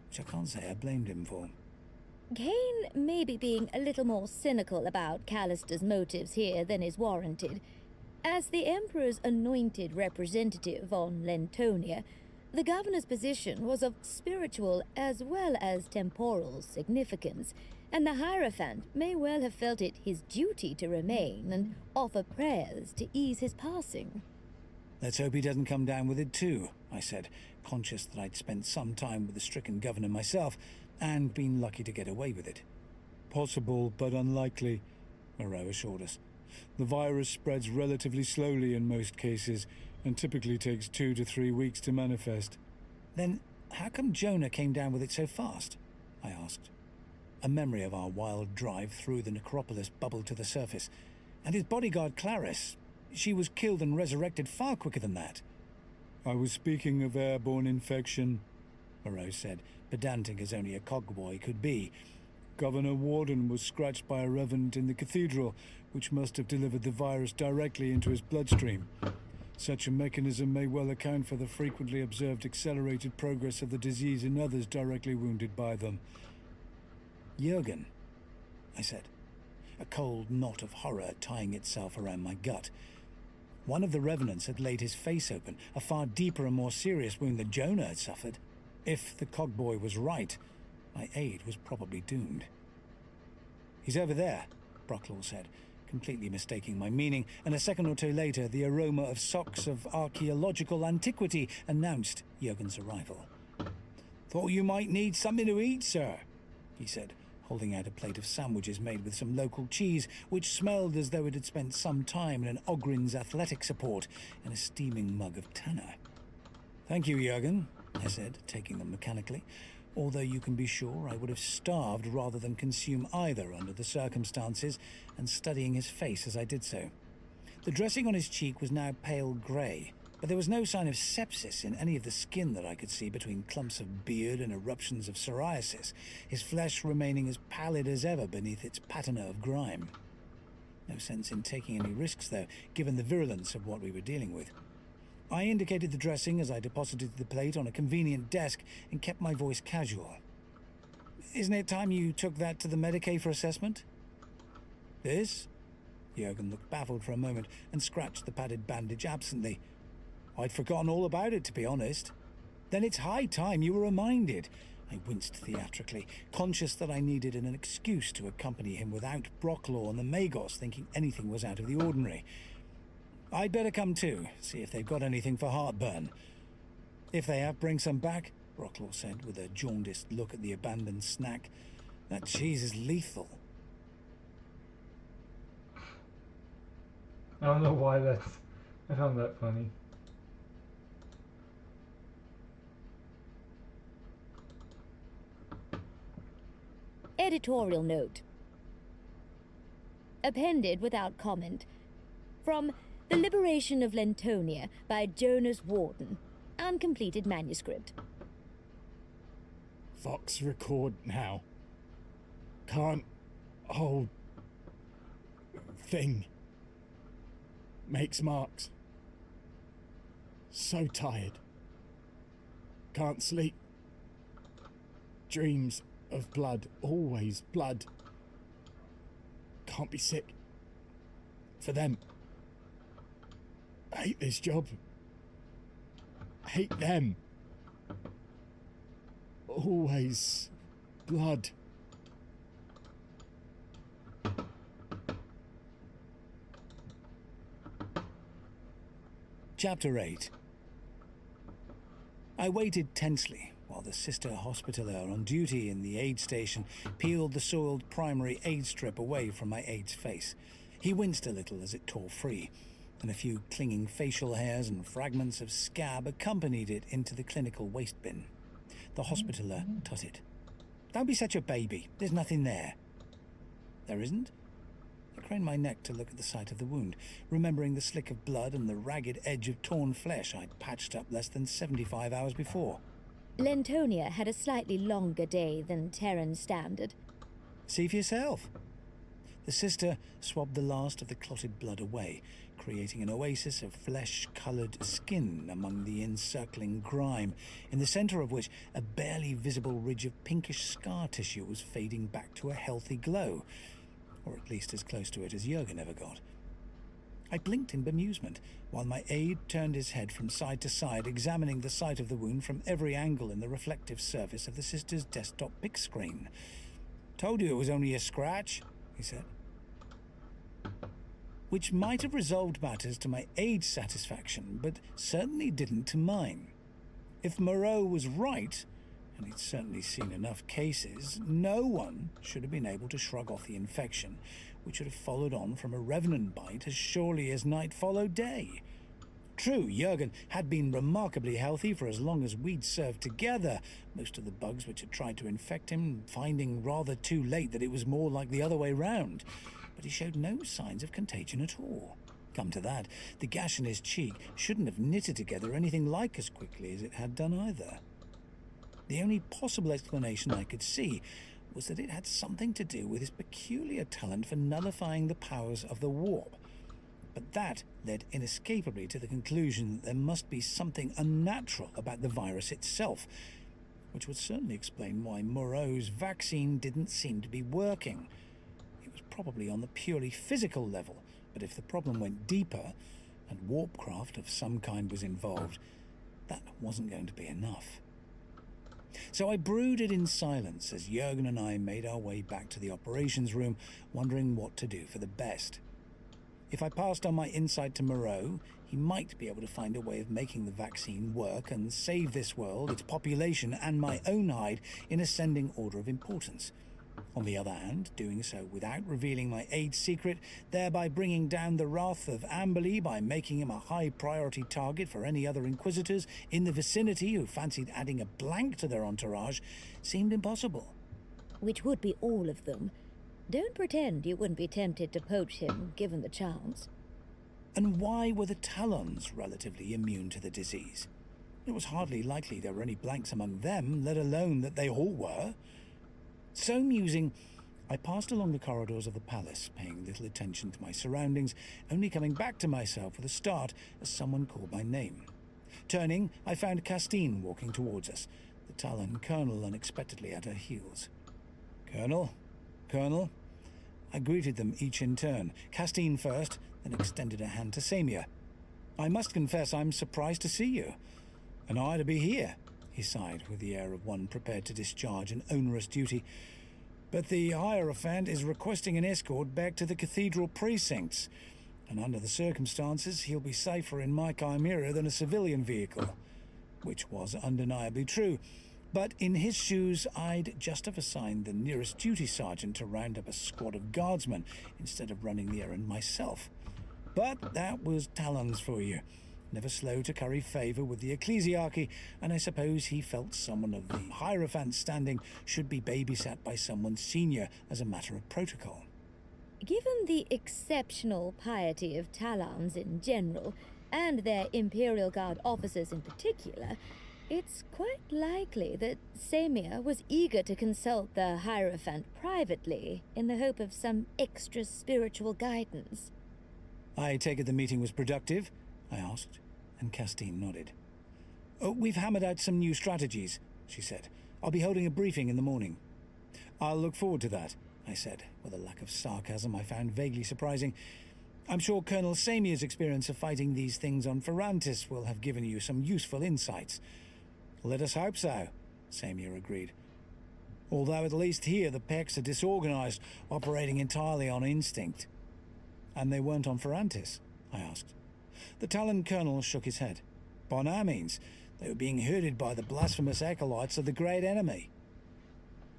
which I can't say I blamed him for. Kane may be being a little more cynical about Callister's motives here than is warranted. As the Emperor's anointed representative on Lentonia, the governor's position was of spiritual as well as temporal significance, and the Hierophant may well have felt it his duty to remain and offer prayers to ease his passing. Let's hope he doesn't come down with it too, I said, conscious that I'd spent some time with the stricken governor myself, and been lucky to get away with it. Possible, but unlikely, Moreau assured us. The virus spreads relatively slowly in most cases, and typically takes 2 to 3 weeks to manifest. Then how come Jonah came down with it so fast? I asked. A memory of our wild drive through the necropolis bubbled to the surface. And his bodyguard Clarice, she was killed and resurrected far quicker than that. I was speaking of airborne infection, Moreau said, pedantic as only a cogboy could be. Governor Warden was scratched by a revenant in the cathedral, which must have delivered the virus directly into his bloodstream. Such a mechanism may well account for the frequently observed accelerated progress of the disease in others directly wounded by them. Jurgen, I said, a cold knot of horror tying itself around my gut. One of the revenants had laid his face open, a far deeper and more serious wound than Jonah had suffered. If the cogboy was right, my aide was probably doomed. "He's over there," Brocklaw said, completely mistaking my meaning, and a second or two later the aroma of socks of archaeological antiquity announced Jurgen's arrival. "Thought you might need something to eat, sir," he said, holding out a plate of sandwiches made with some local cheese, which smelled as though it had spent some time in an Ogren's athletic support, and a steaming mug of Tanner. "Thank you, Jurgen," I said, taking them mechanically, although you can be sure I would have starved rather than consume either under the circumstances, and studying his face as I did so. The dressing on his cheek was now pale grey, but there was no sign of sepsis in any of the skin that I could see between clumps of beard and eruptions of psoriasis, his flesh remaining as pallid as ever beneath its patina of grime. No sense in taking any risks, though, given the virulence of what we were dealing with. I indicated the dressing as I deposited the plate on a convenient desk and kept my voice casual. "Isn't it time you took that to the Medicaid for assessment?" "This?" Jurgen looked baffled for a moment and scratched the padded bandage absently. "I'd forgotten all about it, to be honest." "Then it's high time you were reminded." I winced theatrically, conscious that I needed an excuse to accompany him without Brocklaw and the Magos thinking anything was out of the ordinary. "I'd better come too, see if they've got anything for heartburn." "If they have, bring some back," Brocklaw said with a jaundiced look at the abandoned snack. "That cheese is lethal." I don't know why I found that funny. Editorial note. Appended without comment. From The Liberation of Lentonia by Jonas Warden. Uncompleted manuscript. Vox record now. Can't hold thing. Makes marks. So tired. Can't sleep. Dreams of blood, always blood. Can't be sick. For them. Hate this job. Hate them. Always blood. Chapter 8. I waited tensely while the sister hospitaller on duty in the aid station peeled the soiled primary aid strip away from my aid's face. He winced a little as it tore free, and a few clinging facial hairs and fragments of scab accompanied it into the clinical waste bin. The hospitaller tutted. "Don't be such a baby. There's nothing there." "There isn't?" I craned my neck to look at the site of the wound, remembering the slick of blood and the ragged edge of torn flesh I'd patched up less than 75 hours before. Lentonia had a slightly longer day than Terran standard. "See for yourself." The sister swabbed the last of the clotted blood away, creating an oasis of flesh-coloured skin among the encircling grime, in the centre of which a barely visible ridge of pinkish scar tissue was fading back to a healthy glow, or at least as close to it as Jurgen ever got. I blinked in bemusement, while my aide turned his head from side to side, examining the site of the wound from every angle in the reflective surface of the sister's desktop big screen. "Told you it was only a scratch," he said. Which might have resolved matters to my aide's satisfaction, but certainly didn't to mine. If Moreau was right, and he'd certainly seen enough cases, no one should have been able to shrug off the infection, which would have followed on from a revenant bite as surely as night followed day. True, Jurgen had been remarkably healthy for as long as we'd served together, most of the bugs which had tried to infect him finding rather too late that it was more like the other way round, but he showed no signs of contagion at all. Come to that, the gash in his cheek shouldn't have knitted together anything like as quickly as it had done either. The only possible explanation I could see was that it had something to do with his peculiar talent for nullifying the powers of the warp. But that led inescapably to the conclusion that there must be something unnatural about the virus itself, which would certainly explain why Moreau's vaccine didn't seem to be working. It was probably on the purely physical level, but if the problem went deeper, and warpcraft of some kind was involved, that wasn't going to be enough. So I brooded in silence as Jurgen and I made our way back to the operations room, wondering what to do for the best. If I passed on my insight to Moreau, he might be able to find a way of making the vaccine work and save this world, its population, and my own hide in ascending order of importance. On the other hand, doing so without revealing my aide's secret, thereby bringing down the wrath of Amberley by making him a high-priority target for any other Inquisitors in the vicinity who fancied adding a blank to their entourage, seemed impossible. Which would be all of them. Don't pretend you wouldn't be tempted to poach him, given the chance. And why were the Talons relatively immune to the disease? It was hardly likely there were any blanks among them, let alone that they all were. So musing, I passed along the corridors of the palace, paying little attention to my surroundings, only coming back to myself with a start as someone called my name. Turning, I found Castine walking towards us, the Talon colonel unexpectedly at her heels. "Colonel? Colonel?" I greeted them each in turn, Castine first, then extended a hand to Samir. "I must confess I'm surprised to see you. And I to be here," he sighed with the air of one prepared to discharge an onerous duty. "But the Hierophant is requesting an escort back to the cathedral precincts, and under the circumstances he'll be safer in my chimera than a civilian vehicle." Which was undeniably true, but in his shoes I'd just have assigned the nearest duty sergeant to round up a squad of guardsmen instead of running the errand myself. But that was Talons for you. Never slow to curry favour with the ecclesiarchy, and I suppose he felt someone of the Hierophant's standing should be babysat by someone senior as a matter of protocol. Given the exceptional piety of Talons in general, and their Imperial Guard officers in particular, it's quite likely that Samir was eager to consult the Hierophant privately in the hope of some extra spiritual guidance. "I take it the meeting was productive?" I asked, and Castine nodded. "Oh, we've hammered out some new strategies," she said. "I'll be holding a briefing in the morning." "I'll look forward to that," I said, with a lack of sarcasm I found vaguely surprising. "I'm sure Colonel Samir's experience of fighting these things on Ferrantis will have given you some useful insights." "Let us hope so," Samir agreed. "Although at least here the Pecks are disorganized, operating entirely on instinct." "And they weren't on Ferrantis?" I asked. The Talon colonel shook his head. "By no means. They were being herded by the blasphemous acolytes of the great enemy."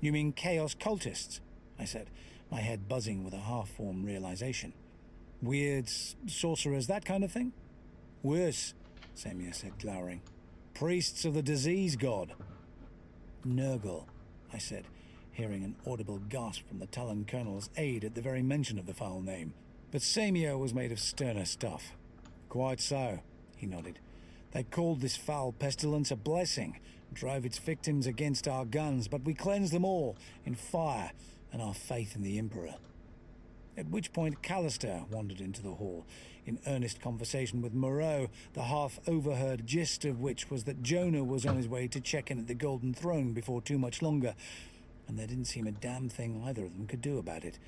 "You mean chaos cultists?" I said, my head buzzing with a half-formed realization. "Weird sorcerers, that kind of thing?" "Worse," Samir said, glowering. "Priests of the disease god." "Nurgle," I said, hearing an audible gasp from the Talon colonel's aide at the very mention of the foul name. But Samir was made of sterner stuff. "Quite so," he nodded. "They called this foul pestilence a blessing, drove its victims against our guns, but we cleansed them all in fire and our faith in the Emperor." At which point Callister wandered into the hall, in earnest conversation with Moreau, the half-overheard gist of which was that Jonah was on his way to check in at the Golden Throne before too much longer, and there didn't seem a damn thing either of them could do about it.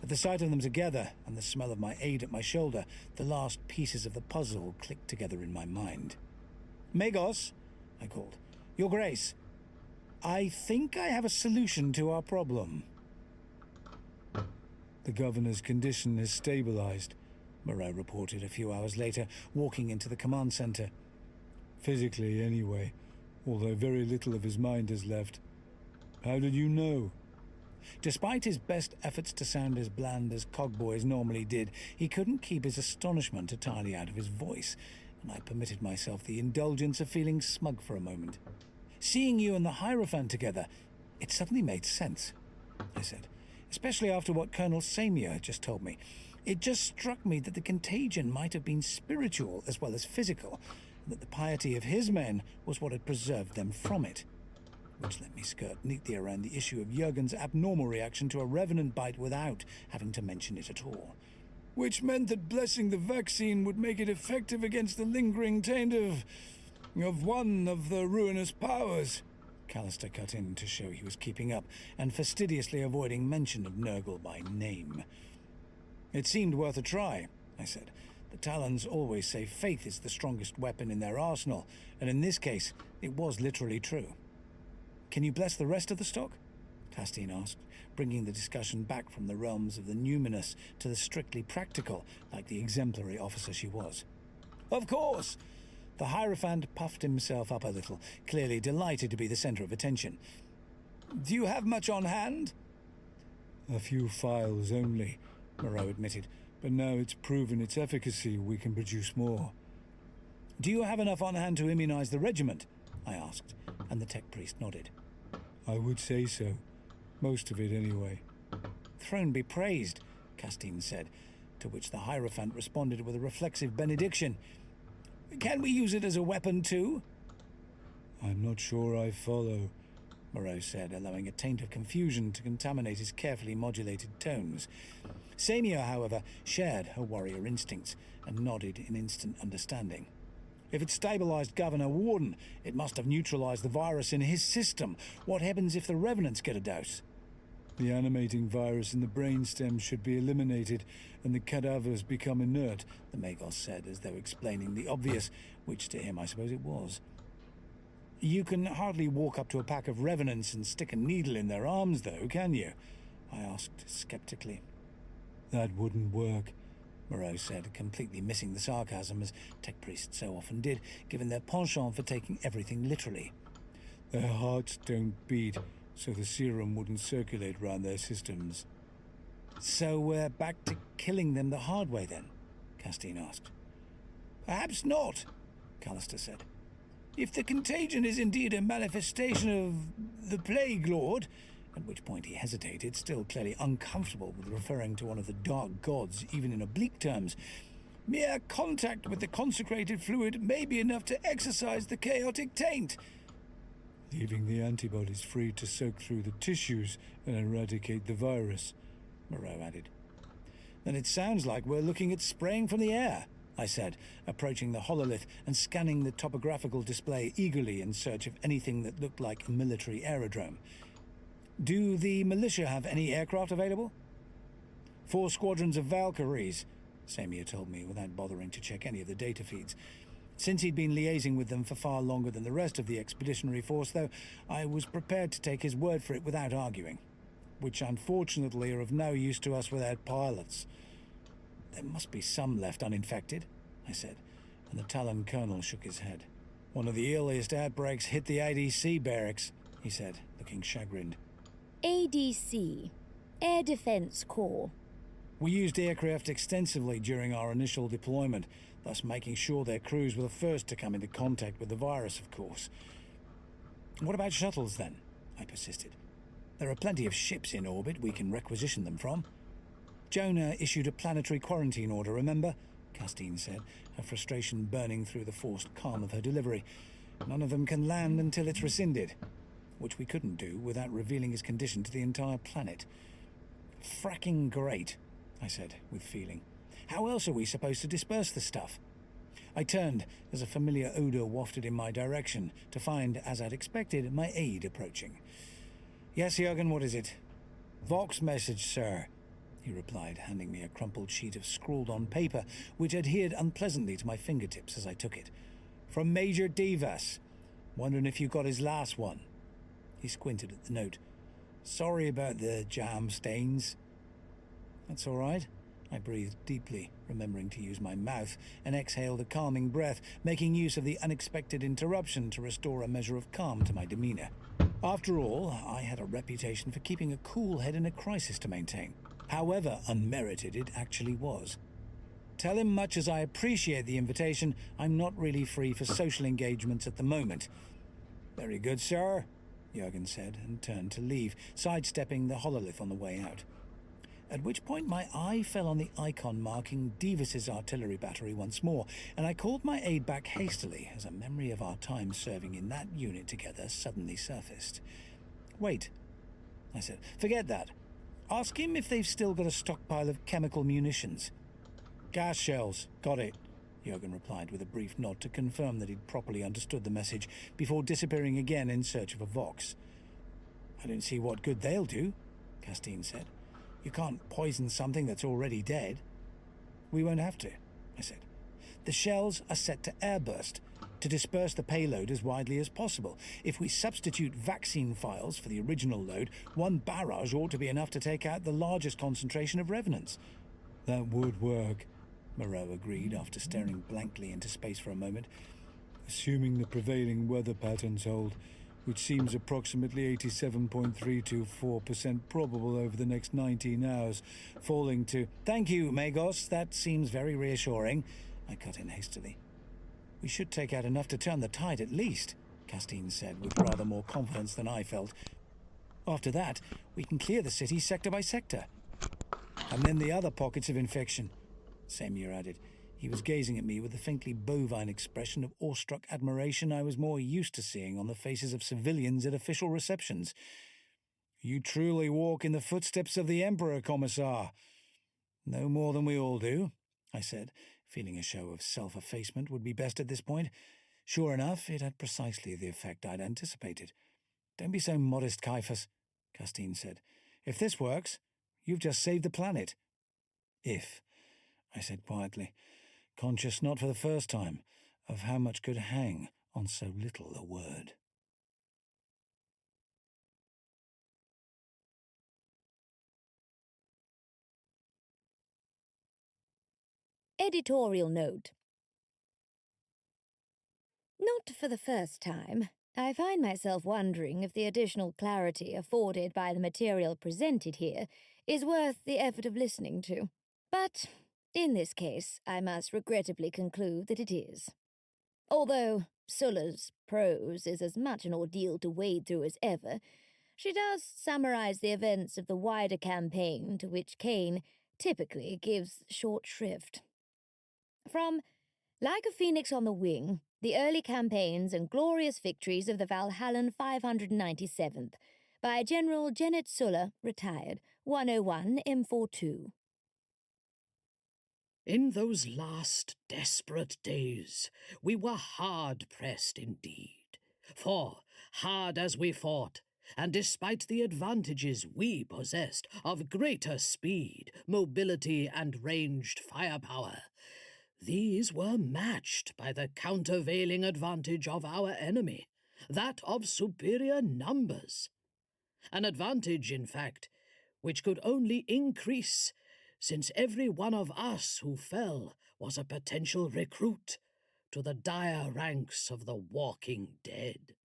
At the sight of them together, and the smell of my aide at my shoulder, the last pieces of the puzzle clicked together in my mind. "Magos," I called. "Your Grace, I think I have a solution to our problem." "The governor's condition has stabilized," Moreau reported a few hours later, walking into the command center. "Physically, anyway, although very little of his mind has left." "How did you know?" Despite his best efforts to sound as bland as cogboys normally did, he couldn't keep his astonishment entirely out of his voice, and I permitted myself the indulgence of feeling smug for a moment. "Seeing you and the Hierophant together, it suddenly made sense," I said, "especially after what Colonel Samir had just told me. It just struck me that the contagion might have been spiritual as well as physical, and that the piety of his men was what had preserved them from it." Which let me skirt neatly around the issue of Jurgen's abnormal reaction to a revenant bite without having to mention it at all. which meant that blessing the vaccine would make it effective against the lingering taint of one of the ruinous powers. Callister cut in to show he was keeping up, and fastidiously avoiding mention of Nurgle by name. It seemed worth a try, I said. The Talons always say faith is the strongest weapon in their arsenal, and in this case, it was literally true. Can you bless the rest of the stock? Castine asked, bringing the discussion back from the realms of the numinous to the strictly practical, like the exemplary officer she was. Of course! The Hierophant puffed himself up a little, clearly delighted to be the centre of attention. Do you have much on hand? A few files only, Moreau admitted, but now it's proven its efficacy, we can produce more. Do you have enough on hand to immunize the regiment? I asked, and the tech priest nodded. I would say so. Most of it, anyway. Throne be praised, Castine said, to which the Hierophant responded with a reflexive benediction. Can we use it as a weapon, too? I'm not sure I follow, Moreau said, allowing a taint of confusion to contaminate his carefully modulated tones. Samir, however, shared her warrior instincts and nodded in instant understanding. If it stabilized Governor Warden, it must have neutralized the virus in his system. What happens if the Revenants get a dose? The animating virus in the brainstem should be eliminated and the cadavers become inert, the Magos said, as though explaining the obvious, which to him I suppose it was. You can hardly walk up to a pack of Revenants and stick a needle in their arms, though, can you? I asked skeptically. That wouldn't work, Moreau said, completely missing the sarcasm, as tech priests so often did, given their penchant for taking everything literally. Their hearts don't beat, so the serum wouldn't circulate round their systems. So we're back to killing them the hard way, then? Castine asked. Perhaps not, Callister said. If the contagion is indeed a manifestation of the Plague Lord, at which point he hesitated, still clearly uncomfortable with referring to one of the dark gods, even in oblique terms, mere contact with the consecrated fluid may be enough to exorcise the chaotic taint, leaving the antibodies free to soak through the tissues and eradicate the virus, Moreau added. Then it sounds like we're looking at spraying from the air, I said, approaching the hololith and scanning the topographical display eagerly in search of anything that looked like a military aerodrome. Do the militia have any aircraft available? 4 squadrons of Valkyries, Samir told me without bothering to check any of the data feeds. Since he'd been liaising with them for far longer than the rest of the expeditionary force, though, I was prepared to take his word for it without arguing, which unfortunately are of no use to us without pilots. There must be some left uninfected, I said, and the Talon colonel shook his head. One of the earliest outbreaks hit the ADC barracks, he said, looking chagrined. ADC, Air Defense Corps. We used aircraft extensively during our initial deployment, thus making sure their crews were the first to come into contact with the virus, of course. What about shuttles, then? I persisted. There are plenty of ships in orbit we can requisition them from. Jonah issued a planetary quarantine order, remember? Castine said, her frustration burning through the forced calm of her delivery. None of them can land until it's rescinded, which we couldn't do without revealing his condition to the entire planet. Fracking great, I said, with feeling. How else are we supposed to disperse the stuff? I turned as a familiar odor wafted in my direction to find, as I'd expected, my aide approaching. Yes, Jurgen, what is it? Vox message, sir, he replied, handing me a crumpled sheet of scrawled-on paper, which adhered unpleasantly to my fingertips as I took it. From Major Devas. Wondering if you got his last one. He squinted at the note. Sorry about the jam stains. That's all right. I breathed deeply, remembering to use my mouth, and exhaled a calming breath, making use of the unexpected interruption to restore a measure of calm to my demeanor. After all, I had a reputation for keeping a cool head in a crisis to maintain, however unmerited it actually was. Tell him much as I appreciate the invitation, I'm not really free for social engagements at the moment. Very good, sir, Jurgen said, and turned to leave, sidestepping the hololith on the way out. At which point my eye fell on the icon marking Devas's artillery battery once more, and I called my aide back hastily as a memory of our time serving in that unit together suddenly surfaced. Wait, I said. Forget that. Ask him if they've still got a stockpile of chemical munitions. Gas shells. Got it, Jurgen replied with a brief nod to confirm that he'd properly understood the message before disappearing again in search of a Vox. I don't see what good they'll do, Castine said. You can't poison something that's already dead. We won't have to, I said. The shells are set to airburst, to disperse the payload as widely as possible. If we substitute vaccine files for the original load, one barrage ought to be enough to take out the largest concentration of revenants. That would work, Moreau agreed after staring blankly into space for a moment. Assuming the prevailing weather patterns hold, which seems approximately 87.324% probable over the next 19 hours, falling to... Thank you, Magos. That seems very reassuring, I cut in hastily. We should take out enough to turn the tide at least, Castine said with rather more confidence than I felt. After that, we can clear the city sector by sector. And then the other pockets of infection, Samir added. He was gazing at me with the faintly bovine expression of awestruck admiration I was more used to seeing on the faces of civilians at official receptions. You truly walk in the footsteps of the Emperor, Commissar. No more than we all do, I said, feeling a show of self-effacement would be best at this point. Sure enough, it had precisely the effect I'd anticipated. Don't be so modest, Caiaphas, Castine said. If this works, you've just saved the planet. If, I said quietly, conscious not for the first time of how much could hang on so little a word. Editorial note. Not for the first time, I find myself wondering if the additional clarity afforded by the material presented here is worth the effort of listening to. But, in this case, I must regrettably conclude that it is. Although Sulla's prose is as much an ordeal to wade through as ever, she does summarize the events of the wider campaign to which Kane typically gives short shrift. From Like a Phoenix on the Wing, the early campaigns and glorious victories of the Valhallan 597th, by General Janet Sulla, retired, 101 M42. In those last desperate days, we were hard-pressed indeed. For, hard as we fought, and despite the advantages we possessed of greater speed, mobility, and ranged firepower, these were matched by the countervailing advantage of our enemy, that of superior numbers. An advantage, in fact, which could only increase, since every one of us who fell was a potential recruit to the dire ranks of the walking dead.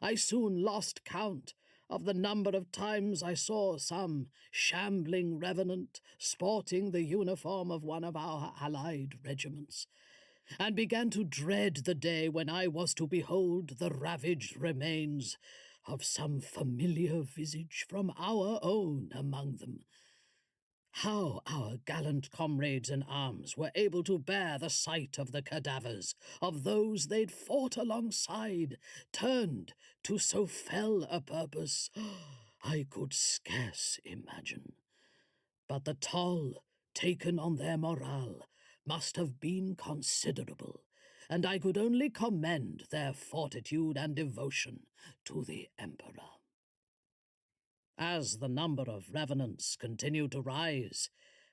I soon lost count of the number of times I saw some shambling revenant sporting the uniform of one of our allied regiments, and began to dread the day when I was to behold the ravaged remains of some familiar visage from our own among them. How our gallant comrades in arms were able to bear the sight of the cadavers of those they'd fought alongside, turned to so fell a purpose, I could scarce imagine. But the toll taken on their morale must have been considerable, and I could only commend their fortitude and devotion to the Emperor. As the number of revenants continued to rise,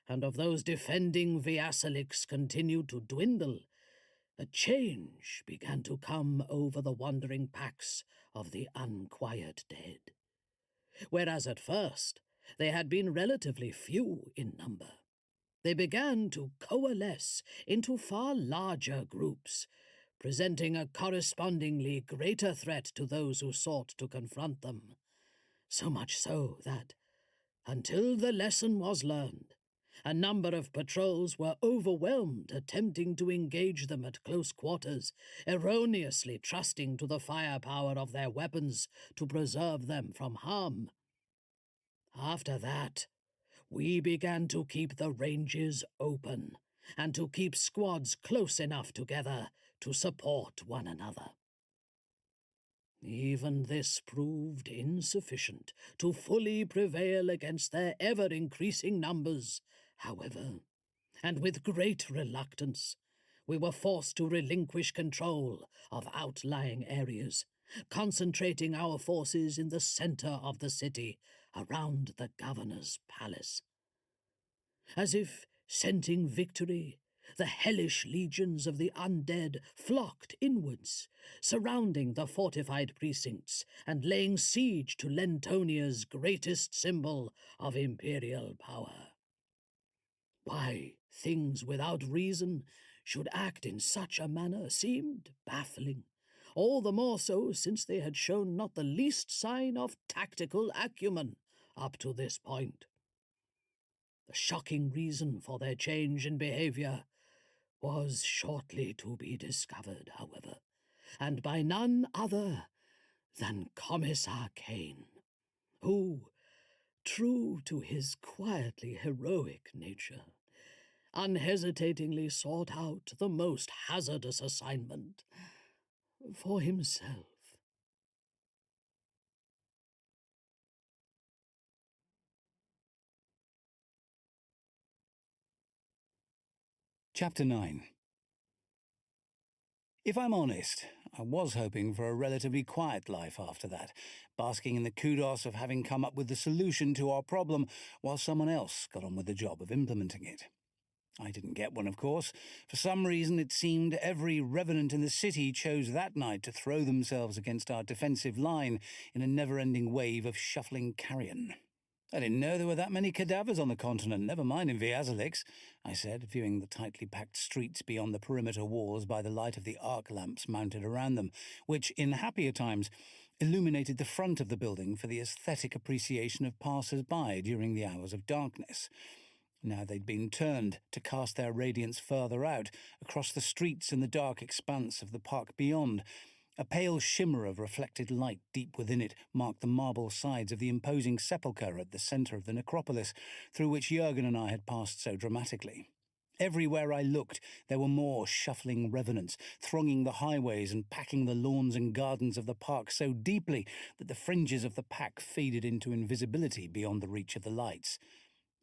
and of those defending Viasalix continued to dwindle, a change began to come over the wandering packs of the unquiet dead. Whereas at first they had been relatively few in number, they began to coalesce into far larger groups, presenting a correspondingly greater threat to those who sought to confront them. So much so that, until the lesson was learned, a number of patrols were overwhelmed attempting to engage them at close quarters, erroneously trusting to the firepower of their weapons to preserve them from harm. After that, we began to keep the ranges open, and to keep squads close enough together to support one another. Even this proved insufficient to fully prevail against their ever-increasing numbers, however, and with great reluctance, we were forced to relinquish control of outlying areas, concentrating our forces in the center of the city, around the governor's palace. As if scenting victory, the hellish legions of the undead flocked inwards, surrounding the fortified precincts and laying siege to Lentonia's greatest symbol of imperial power. Why things without reason should act in such a manner seemed baffling, all the more so since they had shown not the least sign of tactical acumen up to this point. The shocking reason for their change in behavior was shortly to be discovered, however, and by none other than Commissar Kane, who, true to his quietly heroic nature, unhesitatingly sought out the most hazardous assignment for himself. Chapter 9. If I'm honest, I was hoping for a relatively quiet life after that, basking in the kudos of having come up with the solution to our problem while someone else got on with the job of implementing it. I didn't get one, of course. For some reason, it seemed every revenant in the city chose that night to throw themselves against our defensive line in a never-ending wave of shuffling carrion. I didn't know there were that many cadavers on the continent, never mind in Viazalix, I said, viewing the tightly packed streets beyond the perimeter walls by the light of the arc lamps mounted around them, which, in happier times, illuminated the front of the building for the aesthetic appreciation of passers-by during the hours of darkness. Now they'd been turned to cast their radiance further out, across the streets and the dark expanse of the park beyond. A pale shimmer of reflected light deep within it marked the marble sides of the imposing sepulchre at the centre of the necropolis, through which Jurgen and I had passed so dramatically. Everywhere I looked, there were more shuffling revenants, thronging the highways and packing the lawns and gardens of the park so deeply that the fringes of the pack faded into invisibility beyond the reach of the lights.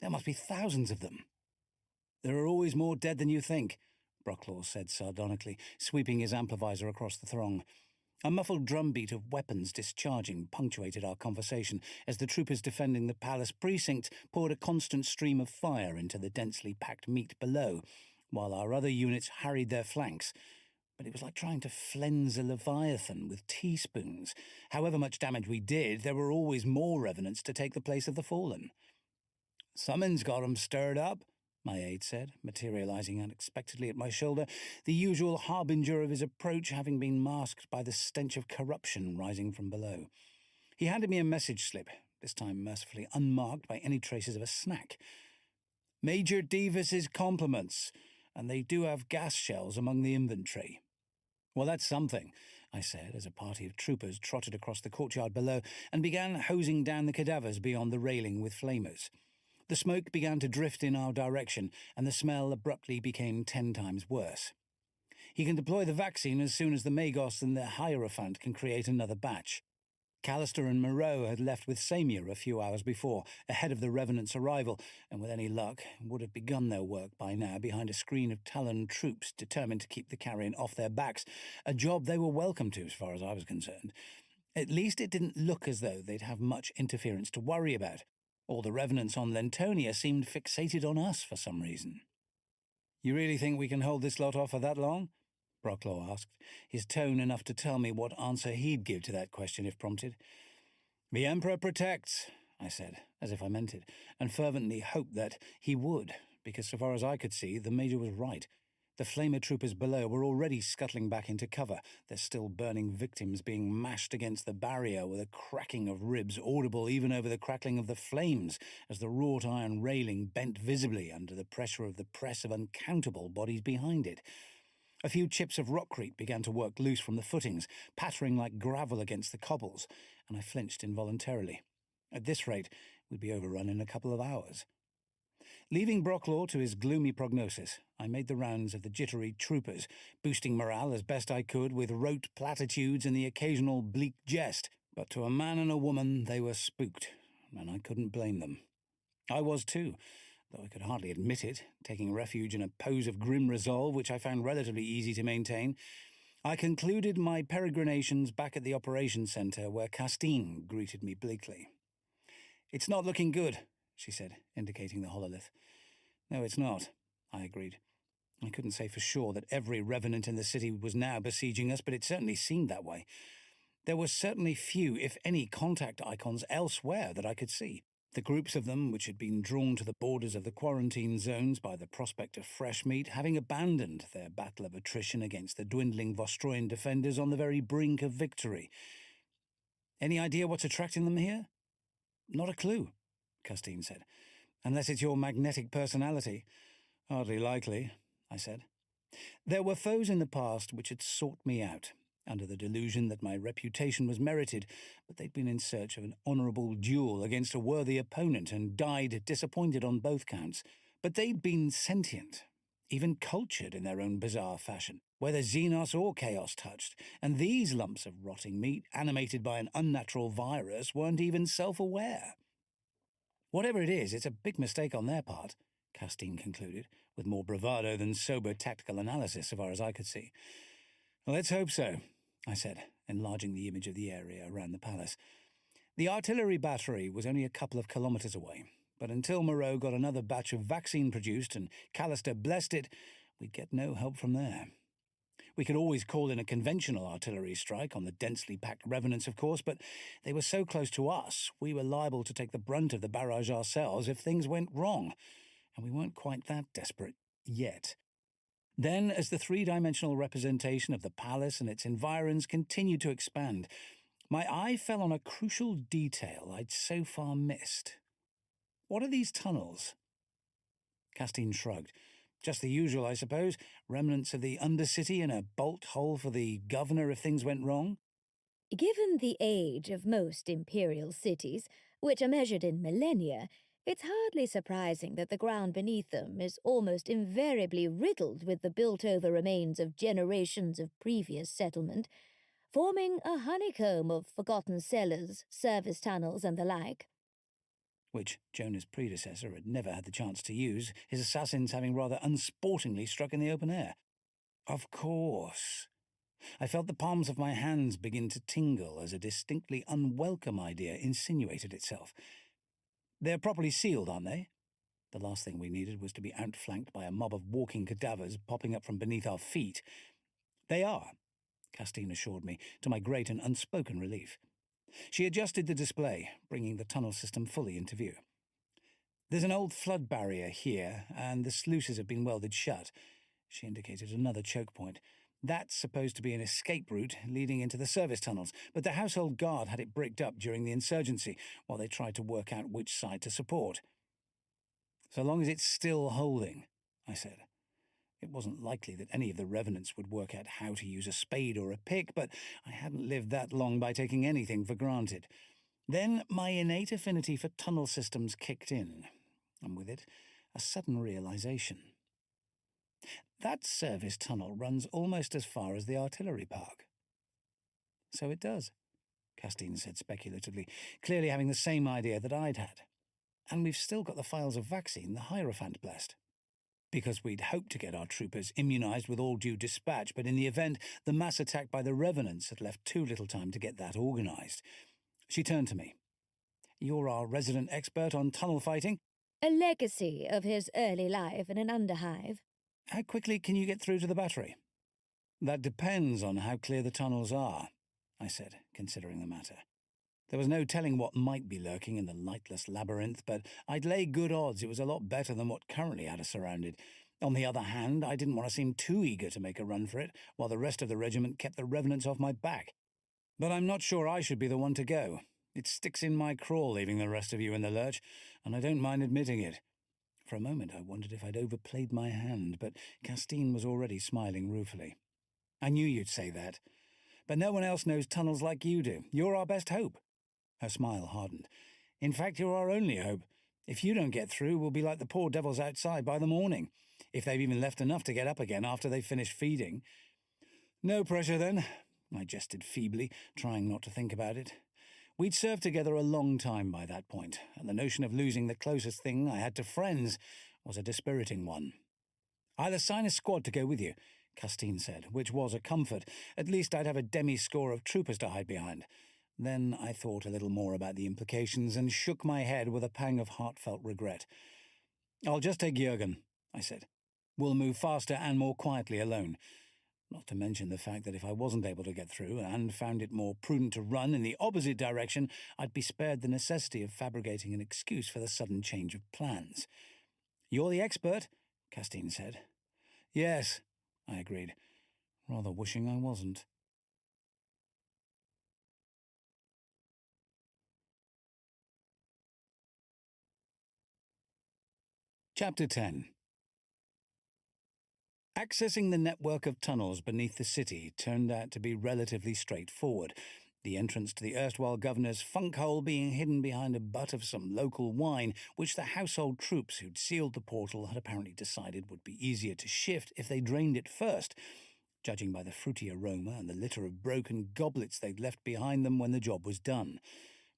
There must be thousands of them. There are always more dead than you think, Brocklaw said sardonically, sweeping his amplivisor across the throng. A muffled drumbeat of weapons discharging punctuated our conversation as the troopers defending the palace precinct poured a constant stream of fire into the densely packed meat below, while our other units harried their flanks. But it was like trying to flense a leviathan with teaspoons. However much damage we did, there were always more revenants to take the place of the fallen. "Someone's got 'em stirred up," my aide said, materializing unexpectedly at my shoulder, the usual harbinger of his approach having been masked by the stench of corruption rising from below. He handed me a message slip, this time mercifully unmarked by any traces of a snack. "Major Davis's compliments, and they do have gas shells among the inventory." "Well, that's something," I said, as a party of troopers trotted across the courtyard below and began hosing down the cadavers beyond the railing with flamers. The smoke began to drift in our direction, and the smell abruptly became 10 times worse. "He can deploy the vaccine as soon as the Magos and the Hierophant can create another batch." Callister and Moreau had left with Samir a few hours before, ahead of the Revenant's arrival, and with any luck would have begun their work by now behind a screen of Talon troops determined to keep the carrion off their backs, a job they were welcome to as far as I was concerned. At least it didn't look as though they'd have much interference to worry about. All the revenants on Lentonia seemed fixated on us for some reason. "You really think we can hold this lot off for that long?" Brocklaw asked, his tone enough to tell me what answer he'd give to that question if prompted. "The Emperor protects," I said, as if I meant it, and fervently hoped that he would, because so far as I could see, the Major was right. The flamer troopers below were already scuttling back into cover, their still burning victims being mashed against the barrier with a cracking of ribs audible even over the crackling of the flames as the wrought iron railing bent visibly under the pressure of the press of uncountable bodies behind it. A few chips of rockcrete began to work loose from the footings, pattering like gravel against the cobbles, and I flinched involuntarily. At this rate, we'd be overrun in a couple of hours. Leaving Brocklaw to his gloomy prognosis, I made the rounds of the jittery troopers, boosting morale as best I could with rote platitudes and the occasional bleak jest, but to a man and a woman they were spooked, and I couldn't blame them. I was too, though I could hardly admit it, taking refuge in a pose of grim resolve which I found relatively easy to maintain. I concluded my peregrinations back at the operations centre, where Castine greeted me bleakly. "It's not looking good," she said, indicating the hololith. "No, it's not," I agreed. I couldn't say for sure that every revenant in the city was now besieging us, but it certainly seemed that way. There were certainly few, if any, contact icons elsewhere that I could see. The groups of them, which had been drawn to the borders of the quarantine zones by the prospect of fresh meat, having abandoned their battle of attrition against the dwindling Vostroyan defenders on the very brink of victory. "Any idea what's attracting them here?" "Not a clue," Castine said. "Unless it's your magnetic personality." "Hardly likely," I said. "There were foes in the past which had sought me out, under the delusion that my reputation was merited, but they'd been in search of an honourable duel against a worthy opponent and died disappointed on both counts. But they'd been sentient, even cultured in their own bizarre fashion, whether Xenos or Chaos touched, and these lumps of rotting meat, animated by an unnatural virus, weren't even self-aware. Whatever it is, it's a big mistake on their part," Castine concluded, with more bravado than sober tactical analysis so far as I could see. "Let's hope so," I said, enlarging the image of the area around the palace. The artillery battery was only a couple of kilometres away, but until Moreau got another batch of vaccine produced and Callister blessed it, we'd get no help from there. We could always call in a conventional artillery strike on the densely packed revenants, of course, but they were so close to us, we were liable to take the brunt of the barrage ourselves if things went wrong, and we weren't quite that desperate yet. Then, as the three-dimensional representation of the palace and its environs continued to expand, my eye fell on a crucial detail I'd so far missed. "What are these tunnels?" Castine shrugged. "Just the usual, I suppose. Remnants of the Undercity and a bolt hole for the governor if things went wrong." Given the age of most imperial cities, which are measured in millennia, it's hardly surprising that the ground beneath them is almost invariably riddled with the built-over remains of generations of previous settlement, forming a honeycomb of forgotten cellars, service tunnels, and the like. Which Jonah's predecessor had never had the chance to use, his assassins having rather unsportingly struck in the open air. Of course. I felt the palms of my hands begin to tingle as a distinctly unwelcome idea insinuated itself. "They're properly sealed, aren't they?" The last thing we needed was to be outflanked by a mob of walking cadavers popping up from beneath our feet. "They are," Castine assured me, to my great and unspoken relief. She adjusted the display, bringing the tunnel system fully into view. "There's an old flood barrier here, and the sluices have been welded shut." She indicated another choke point. "That's supposed to be an escape route leading into the service tunnels, but the household guard had it bricked up during the insurgency while they tried to work out which side to support." "So long as it's still holding," I said. It wasn't likely that any of the revenants would work out how to use a spade or a pick, but I hadn't lived that long by taking anything for granted. Then my innate affinity for tunnel systems kicked in, and with it, a sudden realization. That service tunnel runs almost as far as the artillery park. "So it does," Castine said speculatively, clearly having the same idea that I'd had. "And we've still got the files of vaccine the Hierophant blessed." "Because we'd hoped to get our troopers immunized with all due dispatch, but in the event, the mass attack by the Revenants had left too little time to get that organized." She turned to me. "You're our resident expert on tunnel fighting." A legacy of his early life in an underhive. "How quickly can you get through to the battery?" "That depends on how clear the tunnels are," I said, considering the matter. There was no telling what might be lurking in the lightless labyrinth, but I'd lay good odds it was a lot better than what currently had us surrounded. On the other hand, I didn't want to seem too eager to make a run for it, while the rest of the regiment kept the revenants off my back. But I'm not sure I should be the one to go. It sticks in my craw leaving the rest of you in the lurch, and I don't mind admitting it. For a moment I wondered if I'd overplayed my hand, but Castine was already smiling ruefully. "I knew you'd say that. But no one else knows tunnels like you do. You're our best hope." Her smile hardened. "In fact, you're our only hope. If you don't get through, we'll be like the poor devils outside by the morning, if they've even left enough to get up again after they've finished feeding." "No pressure, then," I jested feebly, trying not to think about it. We'd served together a long time by that point, and the notion of losing the closest thing I had to friends was a dispiriting one. "I'll assign a squad to go with you," Castine said, which was a comfort. At least I'd have a demi-score of troopers to hide behind. Then I thought a little more about the implications and shook my head with a pang of heartfelt regret. "I'll just take Jurgen," I said. "We'll move faster and more quietly alone. Not to mention the fact that if I wasn't able to get through and found it more prudent to run in the opposite direction, I'd be spared the necessity of fabricating an excuse for the sudden change of plans." "You're the expert," Castine said. "Yes," I agreed, rather wishing I wasn't. Chapter 10. Accessing the network of tunnels beneath the city turned out to be relatively straightforward, the entrance to the erstwhile governor's funk hole being hidden behind a butt of some local wine, which the household troops who'd sealed the portal had apparently decided would be easier to shift if they drained it first, judging by the fruity aroma and the litter of broken goblets they'd left behind them when the job was done.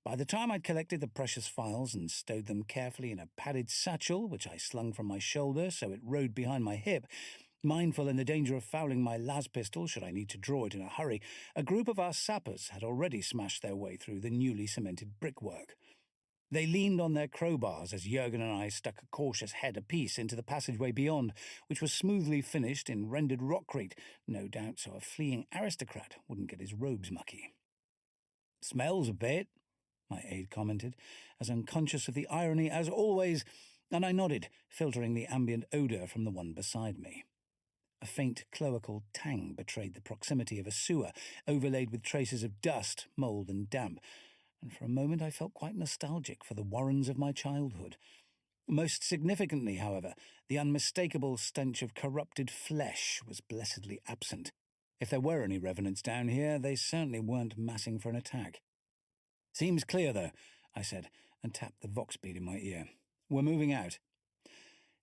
By the time I'd collected the precious files and stowed them carefully in a padded satchel, which I slung from my shoulder so it rode behind my hip, mindful in the danger of fouling my las pistol should I need to draw it in a hurry, a group of our sappers had already smashed their way through the newly cemented brickwork. They leaned on their crowbars as Jurgen and I stuck a cautious head apiece into the passageway beyond, which was smoothly finished in rendered rockcrete, no doubt so a fleeing aristocrat wouldn't get his robes mucky. "Smells a bit," my aide commented, as unconscious of the irony as always, and I nodded, filtering the ambient odour from the one beside me. A faint cloacal tang betrayed the proximity of a sewer, overlaid with traces of dust, mould and damp, and for a moment I felt quite nostalgic for the warrens of my childhood. Most significantly, however, the unmistakable stench of corrupted flesh was blessedly absent. If there were any revenants down here, they certainly weren't massing for an attack. "Seems clear, though," I said, and tapped the vox bead in my ear. "We're moving out."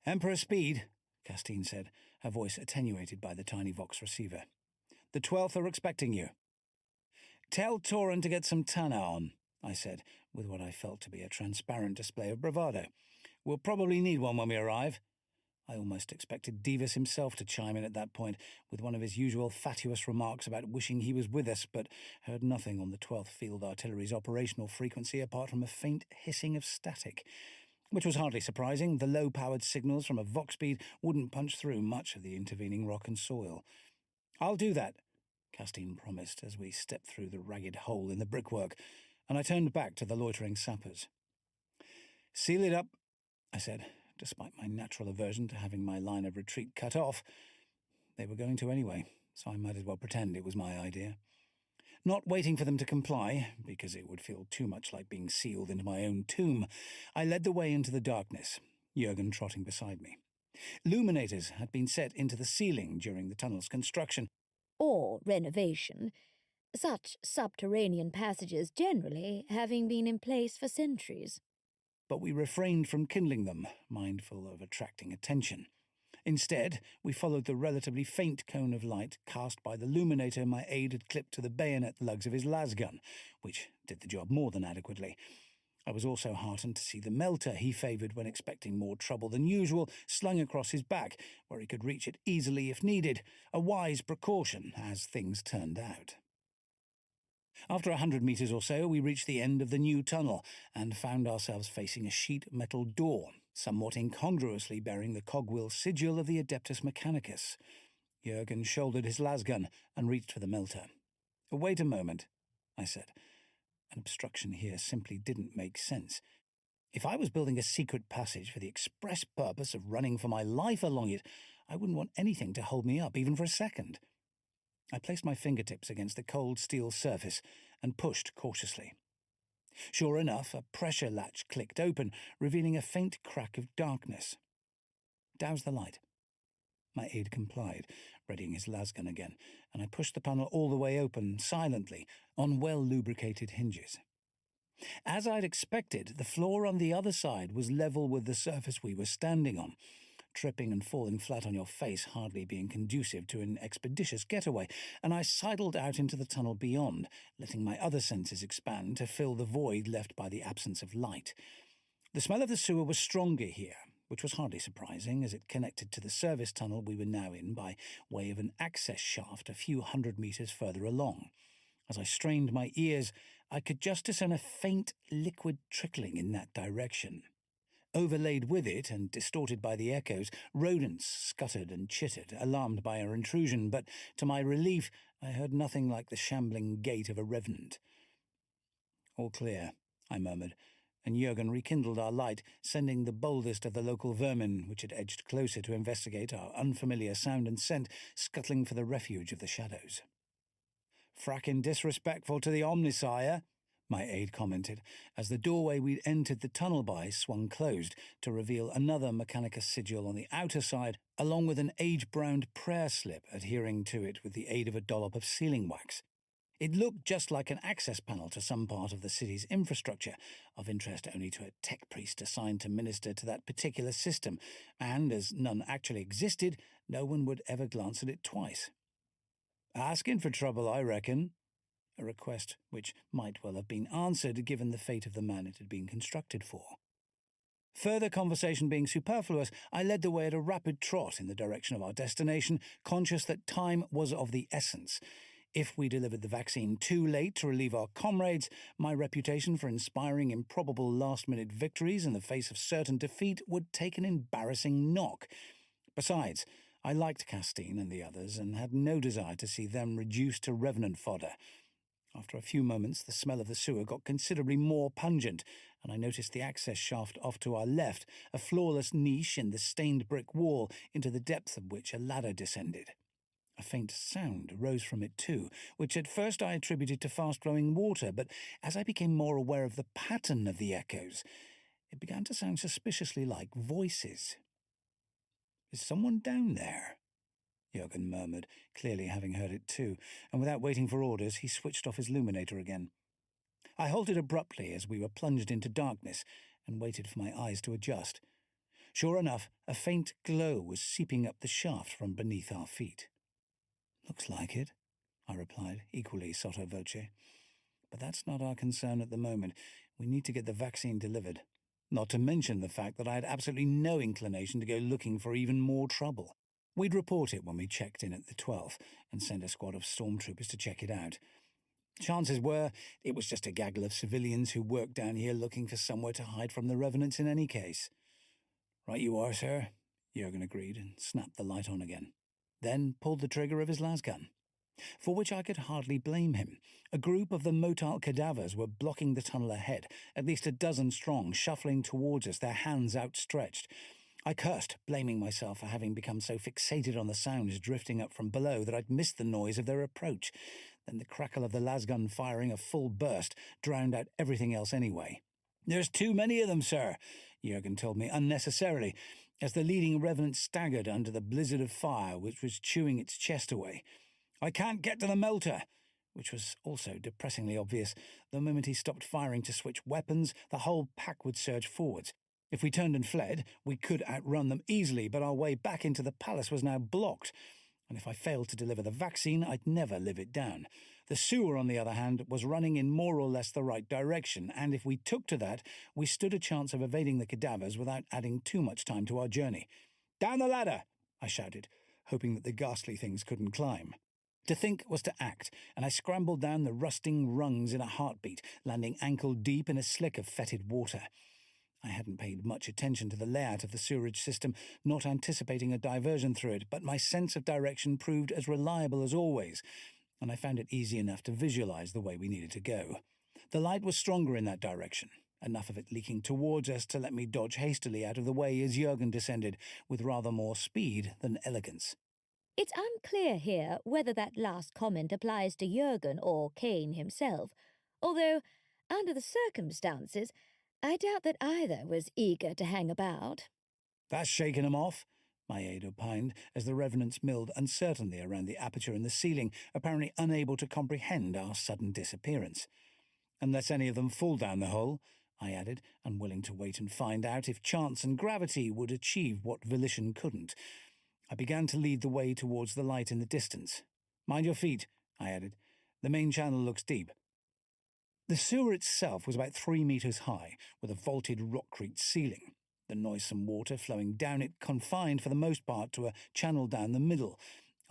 "Emperor speed," Castine said, her voice attenuated by the tiny vox receiver. "The 12th are expecting you." "Tell Torin to get some tanner on," I said, with what I felt to be a transparent display of bravado. "We'll probably need one when we arrive." I almost expected Divus himself to chime in at that point, with one of his usual fatuous remarks about wishing he was with us, but heard nothing on the 12th Field Artillery's operational frequency apart from a faint hissing of static. Which was hardly surprising. The low-powered signals from a vox bead wouldn't punch through much of the intervening rock and soil. "I'll do that," Castine promised as we stepped through the ragged hole in the brickwork, and I turned back to the loitering sappers. "Seal it up," I said, despite my natural aversion to having my line of retreat cut off. They were going to anyway, so I might as well pretend it was my idea. Not waiting for them to comply, because it would feel too much like being sealed into my own tomb, I led the way into the darkness, Jurgen trotting beside me. Luminators had been set into the ceiling during the tunnel's construction, or renovation, such subterranean passages generally having been in place for centuries. but we refrained from kindling them, mindful of attracting attention. Instead, we followed the relatively faint cone of light cast by the luminator my aide had clipped to the bayonet lugs of his lasgun, which did the job more than adequately. I was also heartened to see the melter he favoured when expecting more trouble than usual slung across his back, where he could reach it easily if needed, a wise precaution, as things turned out. After 100 metres or so, we reached the end of the new tunnel and found ourselves facing a sheet metal door, somewhat incongruously bearing the cogwheel sigil of the Adeptus Mechanicus. Jurgen shouldered his lasgun and reached for the melter. "Wait a moment," I said. An obstruction here simply didn't make sense. If I was building a secret passage for the express purpose of running for my life along it, I wouldn't want anything to hold me up, even for a second. I placed my fingertips against the cold steel surface and pushed cautiously. Sure enough, a pressure latch clicked open, revealing a faint crack of darkness. "Douse the light." My aide complied, readying his lasgun again, and I pushed the panel all the way open, silently, on well-lubricated hinges. As I'd expected, the floor on the other side was level with the surface we were standing on. tripping and falling flat on your face hardly being conducive to an expeditious getaway, and I sidled out into the tunnel beyond, letting my other senses expand to fill the void left by the absence of light. The smell of the sewer was stronger here, which was hardly surprising, as it connected to the service tunnel we were now in by way of an access shaft a few 100 meters further along. As I strained my ears, I could just discern a faint liquid trickling in that direction. Overlaid with it, and distorted by the echoes, rodents scuttered and chittered, alarmed by our intrusion, but to my relief I heard nothing like the shambling gait of a revenant. "All clear," I murmured, and Jurgen rekindled our light, sending the boldest of the local vermin, which had edged closer to investigate our unfamiliar sound and scent, scuttling for the refuge of the shadows. "Frackin' disrespectful to the Omnisire," my aide commented, as the doorway we'd entered the tunnel by swung closed to reveal another Mechanicus sigil on the outer side, along with an age-browned prayer slip adhering to it with the aid of a dollop of sealing wax. It looked just like an access panel to some part of the city's infrastructure, of interest only to a tech priest assigned to minister to that particular system, and as none actually existed, no one would ever glance at it twice. "Asking for trouble, I reckon," a request which might well have been answered given the fate of the man it had been constructed for. Further conversation being superfluous, I led the way at a rapid trot in the direction of our destination, conscious that time was of the essence. If we delivered the vaccine too late to relieve our comrades, my reputation for inspiring improbable last-minute victories in the face of certain defeat would take an embarrassing knock. Besides, I liked Castine and the others, and had no desire to see them reduced to revenant fodder. After a few moments, the smell of the sewer got considerably more pungent, and I noticed the access shaft off to our left, a flawless niche in the stained brick wall, into the depth of which a ladder descended. A faint sound rose from it too, which at first I attributed to fast-flowing water, but as I became more aware of the pattern of the echoes, it began to sound suspiciously like voices. "Is someone down there?" Jurgen murmured, clearly having heard it too, and without waiting for orders, he switched off his illuminator again. I halted abruptly as we were plunged into darkness, and waited for my eyes to adjust. Sure enough, a faint glow was seeping up the shaft from beneath our feet. "Looks like it," I replied, equally sotto voce. "But that's not our concern at the moment. We need to get the vaccine delivered. Not to mention the fact that I had absolutely no inclination to go looking for even more trouble. We'd report it when we checked in at the 12th, and send a squad of stormtroopers to check it out. Chances were it was just a gaggle of civilians who worked down here looking for somewhere to hide from the revenants in any case." "Right you are, sir," Jurgen agreed, and snapped the light on again. Then pulled the trigger of his lasgun. For which I could hardly blame him. A group of the motile cadavers were blocking the tunnel ahead, at least a dozen strong, shuffling towards us, their hands outstretched. I cursed, blaming myself for having become so fixated on the sounds drifting up from below that I'd missed the noise of their approach. Then the crackle of the lasgun firing a full burst drowned out everything else anyway. "There's too many of them, sir," Jurgen told me unnecessarily, as the leading revenant staggered under the blizzard of fire which was chewing its chest away. "I can't get to the melter," which was also depressingly obvious. The moment he stopped firing to switch weapons, the whole pack would surge forwards. If we turned and fled, we could outrun them easily, but our way back into the palace was now blocked, and if I failed to deliver the vaccine, I'd never live it down. The sewer, on the other hand, was running in more or less the right direction, and if we took to that, we stood a chance of evading the cadavers without adding too much time to our journey. "Down the ladder!" I shouted, hoping that the ghastly things couldn't climb. To think was to act, and I scrambled down the rusting rungs in a heartbeat, landing ankle-deep in a slick of fetid water. I hadn't paid much attention to the layout of the sewerage system, not anticipating a diversion through it, but my sense of direction proved as reliable as always, and I found it easy enough to visualize the way we needed to go. The light was stronger in that direction, enough of it leaking towards us to let me dodge hastily out of the way as Jurgen descended, with rather more speed than elegance. It's unclear here whether that last comment applies to Jurgen or Kane himself, although, under the circumstances, I doubt that either was eager to hang about. "That's shaking 'em off," my aide opined, as the revenants milled uncertainly around the aperture in the ceiling, apparently unable to comprehend our sudden disappearance. "Unless any of them fall down the hole," I added, unwilling to wait and find out if chance and gravity would achieve what volition couldn't. I began to lead the way towards the light in the distance. "Mind your feet," I added. "The main channel looks deep." The sewer itself was about 3 meters high, with a vaulted rockcrete ceiling. The noisome water flowing down it confined for the most part to a channel down the middle.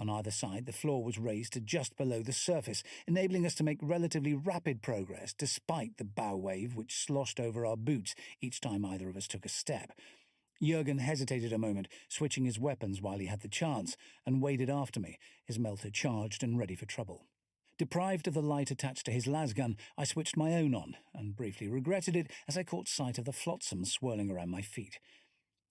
On either side, the floor was raised to just below the surface, enabling us to make relatively rapid progress despite the bow wave which sloshed over our boots each time either of us took a step. Jurgen hesitated a moment, switching his weapons while he had the chance, and waded after me, his melter charged and ready for trouble. Deprived of the light attached to his lasgun, I switched my own on, and briefly regretted it as I caught sight of the flotsam swirling around my feet.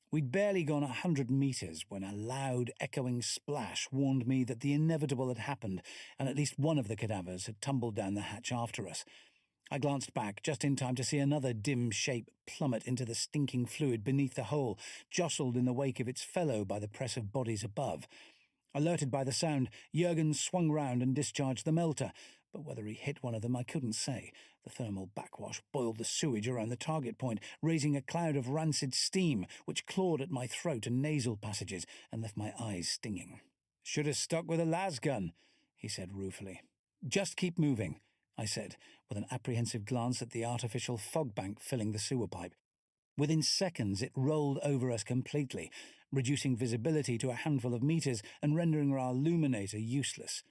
We'd barely gone 100 meters when a loud, echoing splash warned me that the inevitable had happened, and at least one of the cadavers had tumbled down the hatch after us. I glanced back just in time to see another dim shape plummet into the stinking fluid beneath the hole, jostled in the wake of its fellow by the press of bodies above. Alerted by the sound, Jurgen swung round and discharged the melter, but whether he hit one of them I couldn't say. The thermal backwash boiled the sewage around the target point, raising a cloud of rancid steam which clawed at my throat and nasal passages and left my eyes stinging. "Should have stuck with a lasgun," he said ruefully. "Just keep moving," I said, with an apprehensive glance at the artificial fog bank filling the sewer pipe. Within seconds it rolled over us completely, reducing visibility to a handful of meters and rendering our illuminator useless,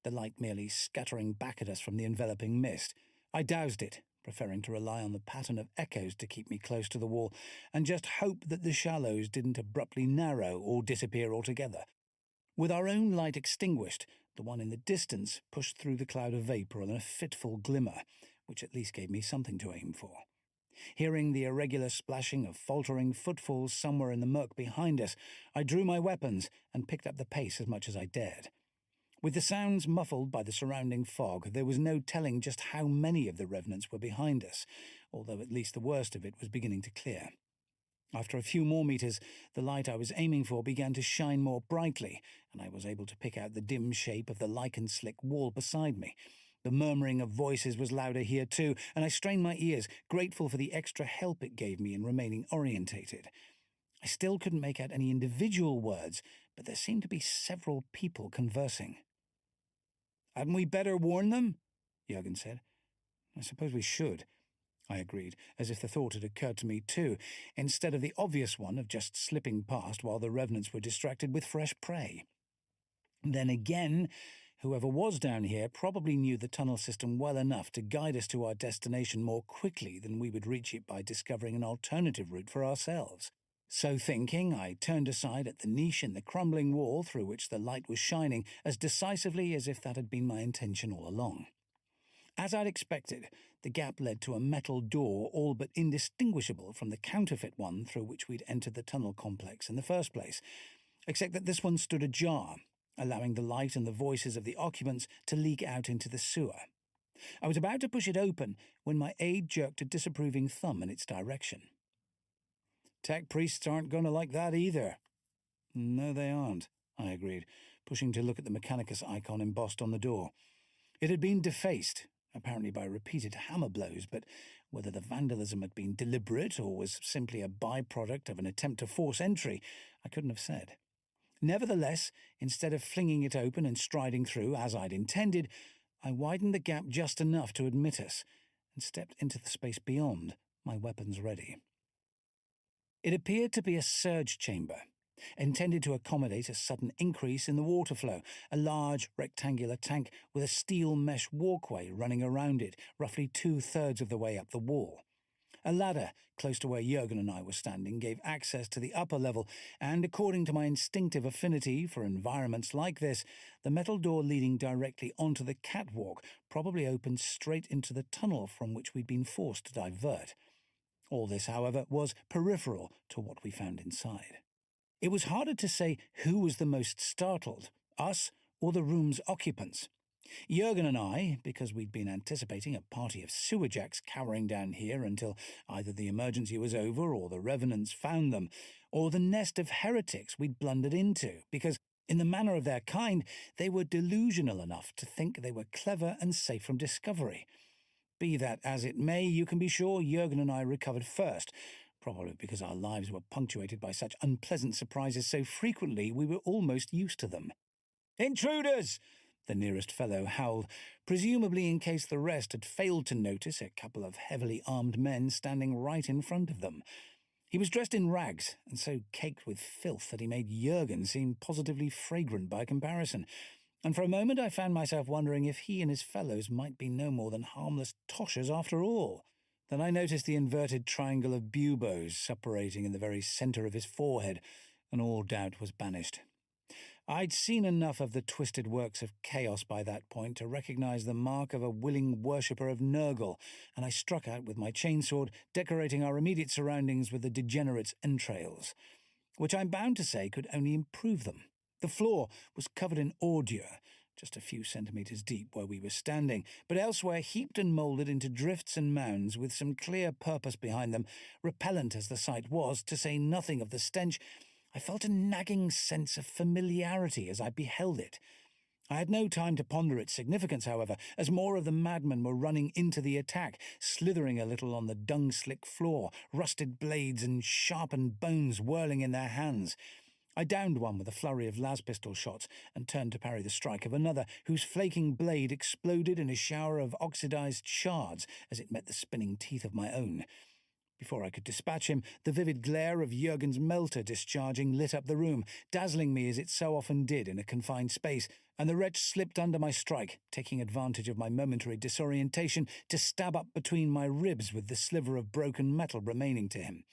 the light merely scattering back at us from the enveloping mist. I doused it, preferring to rely on the pattern of echoes to keep me close to the wall, and just hope that the shallows didn't abruptly narrow or disappear altogether. With our own light extinguished, the one in the distance pushed through the cloud of vapour in a fitful glimmer, which at least gave me something to aim for. Hearing the irregular splashing of faltering footfalls somewhere in the murk behind us, I drew my weapons and picked up the pace as much as I dared. With the sounds muffled by the surrounding fog, there was no telling just how many of the revenants were behind us, although at least the worst of it was beginning to clear. After a few more meters, the light I was aiming for began to shine more brightly, and I was able to pick out the dim shape of the lichen-slick wall beside me. The murmuring of voices was louder here too, and I strained my ears, grateful for the extra help it gave me in remaining orientated. I still couldn't make out any individual words, but there seemed to be several people conversing. "Hadn't we better warn them?" Jurgen said. "I suppose we should," I agreed, as if the thought had occurred to me too, instead of the obvious one of just slipping past while the revenants were distracted with fresh prey. Then again, whoever was down here probably knew the tunnel system well enough to guide us to our destination more quickly than we would reach it by discovering an alternative route for ourselves. So thinking, I turned aside at the niche in the crumbling wall through which the light was shining as decisively as if that had been my intention all along. As I'd expected, the gap led to a metal door all but indistinguishable from the counterfeit one through which we'd entered the tunnel complex in the first place, except that this one stood ajar, allowing the light and the voices of the occupants to leak out into the sewer. I was about to push it open when my aide jerked a disapproving thumb in its direction. "Tech priests aren't going to like that either." "No, they aren't," I agreed, pushing to look at the Mechanicus icon embossed on the door. It had been defaced, apparently by repeated hammer blows, but whether the vandalism had been deliberate or was simply a byproduct of an attempt to force entry, I couldn't have said. Nevertheless, instead of flinging it open and striding through, as I'd intended, I widened the gap just enough to admit us, and stepped into the space beyond, my weapons ready. It appeared to be a surge chamber, intended to accommodate a sudden increase in the water flow, a large rectangular tank with a steel mesh walkway running around it, roughly 2/3 of the way up the wall. A ladder, close to where Jurgen and I were standing, gave access to the upper level, and according to my instinctive affinity for environments like this, the metal door leading directly onto the catwalk probably opened straight into the tunnel from which we'd been forced to divert. All this, however, was peripheral to what we found inside. It was harder to say who was the most startled, us or the room's occupants. Jurgen and I, because we'd been anticipating a party of sewerjacks cowering down here until either the emergency was over or the revenants found them, or the nest of heretics we'd blundered into, because, in the manner of their kind, they were delusional enough to think they were clever and safe from discovery. Be that as it may, you can be sure Jurgen and I recovered first, probably because our lives were punctuated by such unpleasant surprises so frequently we were almost used to them. "Intruders!" the nearest fellow howled, presumably in case the rest had failed to notice a couple of heavily armed men standing right in front of them. He was dressed in rags, and so caked with filth that he made Jurgen seem positively fragrant by comparison, and for a moment I found myself wondering if he and his fellows might be no more than harmless toshers after all. Then I noticed the inverted triangle of buboes separating in the very centre of his forehead, and all doubt was banished. I'd seen enough of the twisted works of chaos by that point to recognize the mark of a willing worshipper of Nurgle, and I struck out with my chainsword, decorating our immediate surroundings with the degenerate's entrails, which I'm bound to say could only improve them. The floor was covered in ordure, just a few centimetres deep where we were standing, but elsewhere heaped and moulded into drifts and mounds with some clear purpose behind them. Repellent as the sight was, to say nothing of the stench, I felt a nagging sense of familiarity as I beheld it. I had no time to ponder its significance, however, as more of the madmen were running into the attack, slithering a little on the dung-slick floor, rusted blades and sharpened bones whirling in their hands. I downed one with a flurry of las pistol shots and turned to parry the strike of another, whose flaking blade exploded in a shower of oxidized shards as it met the spinning teeth of my own. Before I could dispatch him, the vivid glare of Jurgen's melter discharging lit up the room, dazzling me as it so often did in a confined space, and the wretch slipped under my strike, taking advantage of my momentary disorientation to stab up between my ribs with the sliver of broken metal remaining to him.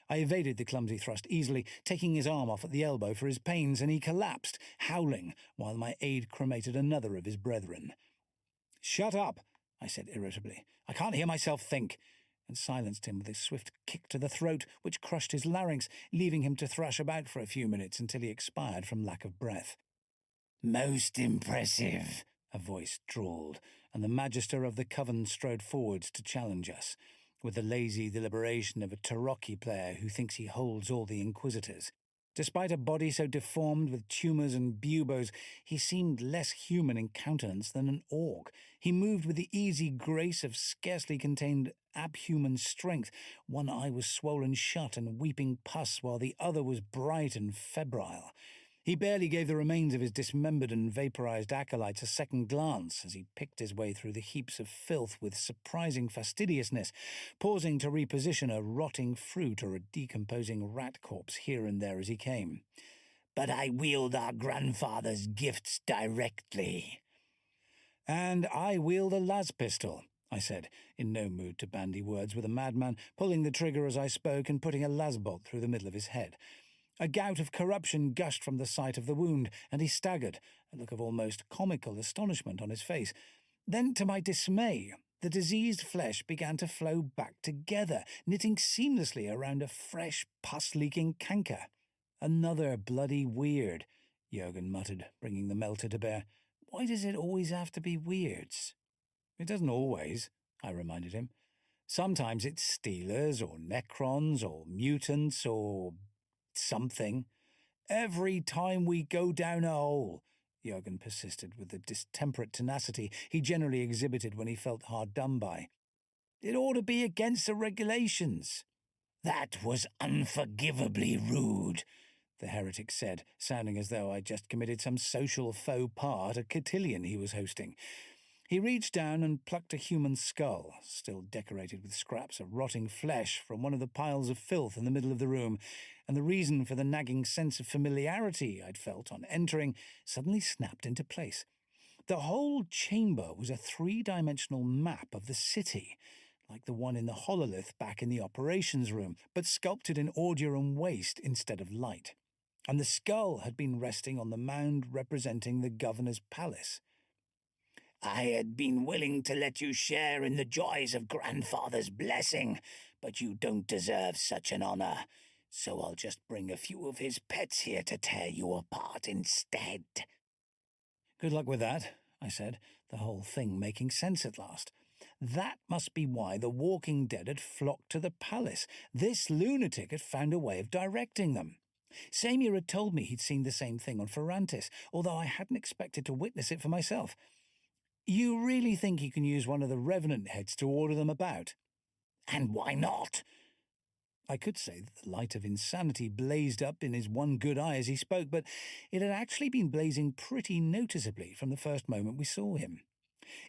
I evaded the clumsy thrust easily, taking his arm off at the elbow for his pains, and he collapsed, howling, while my aide cremated another of his brethren. "Shut up," I said irritably. "I can't hear myself think," and silenced him with a swift kick to the throat, which crushed his larynx, leaving him to thrash about for a few minutes until he expired from lack of breath. "Most impressive," a voice drawled, and the Magister of the Coven strode forwards to challenge us, with the lazy deliberation of a Tarocchi player who thinks he holds all the Inquisitors. Despite a body so deformed with tumours and buboes, he seemed less human in countenance than an orc. He moved with the easy grace of scarcely contained abhuman strength. One eye was swollen shut and weeping pus, while the other was bright and febrile. He barely gave the remains of his dismembered and vaporized acolytes a second glance as he picked his way through the heaps of filth with surprising fastidiousness, pausing to reposition a rotting fruit or a decomposing rat corpse here and there as he came. "But I wield our grandfather's gifts directly." "And I wield a las pistol," I said, in no mood to bandy words with a madman, pulling the trigger as I spoke and putting a las bolt through the middle of his head. A gout of corruption gushed from the site of the wound, and he staggered, a look of almost comical astonishment on his face. Then, to my dismay, the diseased flesh began to flow back together, knitting seamlessly around a fresh, pus-leaking canker. "Another bloody weird," Jurgen muttered, bringing the melter to bear. "Why does it always have to be weirds?" "It doesn't always," I reminded him. "Sometimes it's stealers, or necrons, or mutants, or something. Every time we go down a hole," Jurgen persisted with the distemperate tenacity he generally exhibited when he felt hard done by. "It ought to be against the regulations." "That was unforgivably rude," the heretic said, sounding as though I'd just committed some social faux pas at a cotillion he was hosting. He reached down and plucked a human skull, still decorated with scraps of rotting flesh, from one of the piles of filth in the middle of the room, and the reason for the nagging sense of familiarity I'd felt on entering suddenly snapped into place. The whole chamber was a three-dimensional map of the city, like the one in the hololith back in the operations room, but sculpted in ordure and waste instead of light. And the skull had been resting on the mound representing the governor's palace. "I had been willing to let you share in the joys of grandfather's blessing, but you don't deserve such an honor, so I'll just bring a few of his pets here to tear you apart instead." "Good luck with that," I said, the whole thing making sense at last. That must be why the Walking Dead had flocked to the palace. This lunatic had found a way of directing them. Samir had told me he'd seen the same thing on Ferrantis, although I hadn't expected to witness it for myself. You really think you can use one of the Revenant heads to order them about? And why not? I could say that the light of insanity blazed up in his one good eye as he spoke, but it had actually been blazing pretty noticeably from the first moment we saw him.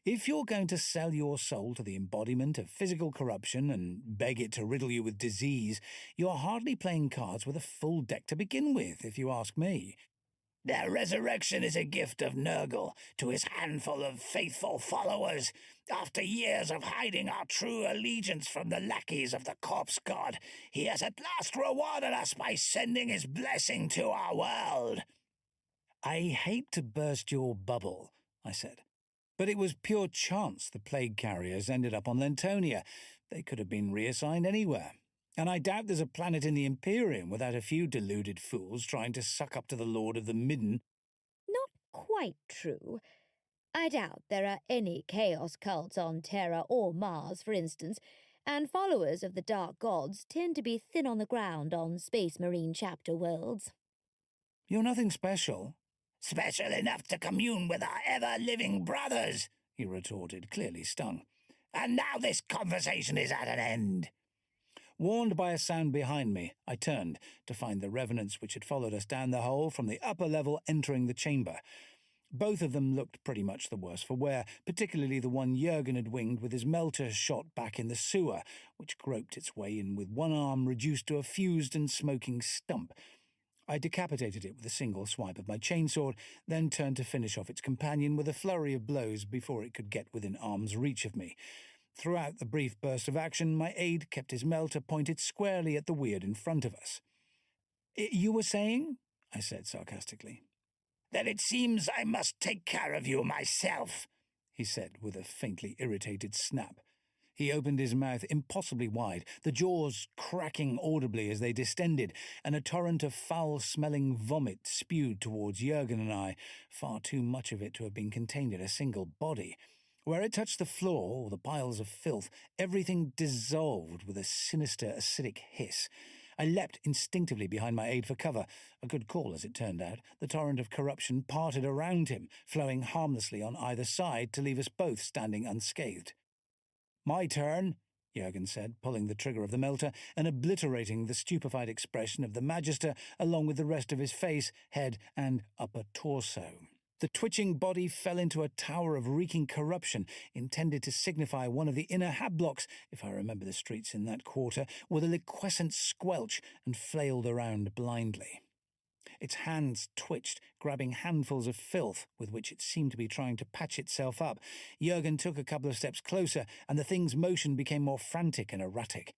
If you're going to sell your soul to the embodiment of physical corruption and beg it to riddle you with disease, you're hardly playing cards with a full deck to begin with, if you ask me. Their resurrection is a gift of Nurgle to his handful of faithful followers. After years of hiding our true allegiance from the lackeys of the corpse god, he has at last rewarded us by sending his blessing to our world. I hate to burst your bubble, I said, but it was pure chance the plague carriers ended up on Lentonia. They could have been reassigned anywhere. And I doubt there's a planet in the Imperium without a few deluded fools trying to suck up to the Lord of the Midden. Not quite true. I doubt there are any chaos cults on Terra or Mars, for instance, and followers of the Dark Gods tend to be thin on the ground on Space Marine chapter worlds. You're nothing special. Special enough to commune with our ever-living brothers, he retorted, clearly stung. And now this conversation is at an end. Warned by a sound behind me, I turned to find the revenants which had followed us down the hole from the upper level entering the chamber. Both of them looked pretty much the worse for wear, particularly the one Jurgen had winged with his melter shot back in the sewer, which groped its way in with one arm reduced to a fused and smoking stump. I decapitated it with a single swipe of my chainsword, then turned to finish off its companion with a flurry of blows before it could get within arm's reach of me. Throughout the brief burst of action, my aide kept his melter pointed squarely at the weird in front of us. You were saying? I said sarcastically. That it seems I must take care of you myself, he said with a faintly irritated snap. He opened his mouth impossibly wide, the jaws cracking audibly as they distended, and a torrent of foul-smelling vomit spewed towards Jurgen and I, far too much of it to have been contained in a single body. Where it touched the floor or the piles of filth, everything dissolved with a sinister acidic hiss. I leapt instinctively behind my aide for cover. A good call, as it turned out. The torrent of corruption parted around him, flowing harmlessly on either side to leave us both standing unscathed. My turn, Jurgen said, pulling the trigger of the melter and obliterating the stupefied expression of the Magister along with the rest of his face, head, and upper torso. The twitching body fell into a tower of reeking corruption, intended to signify one of the inner hablocks, if I remember the streets in that quarter, with a liquescent squelch, and flailed around blindly. Its hands twitched, grabbing handfuls of filth with which it seemed to be trying to patch itself up. Jurgen took a couple of steps closer, and the thing's motion became more frantic and erratic.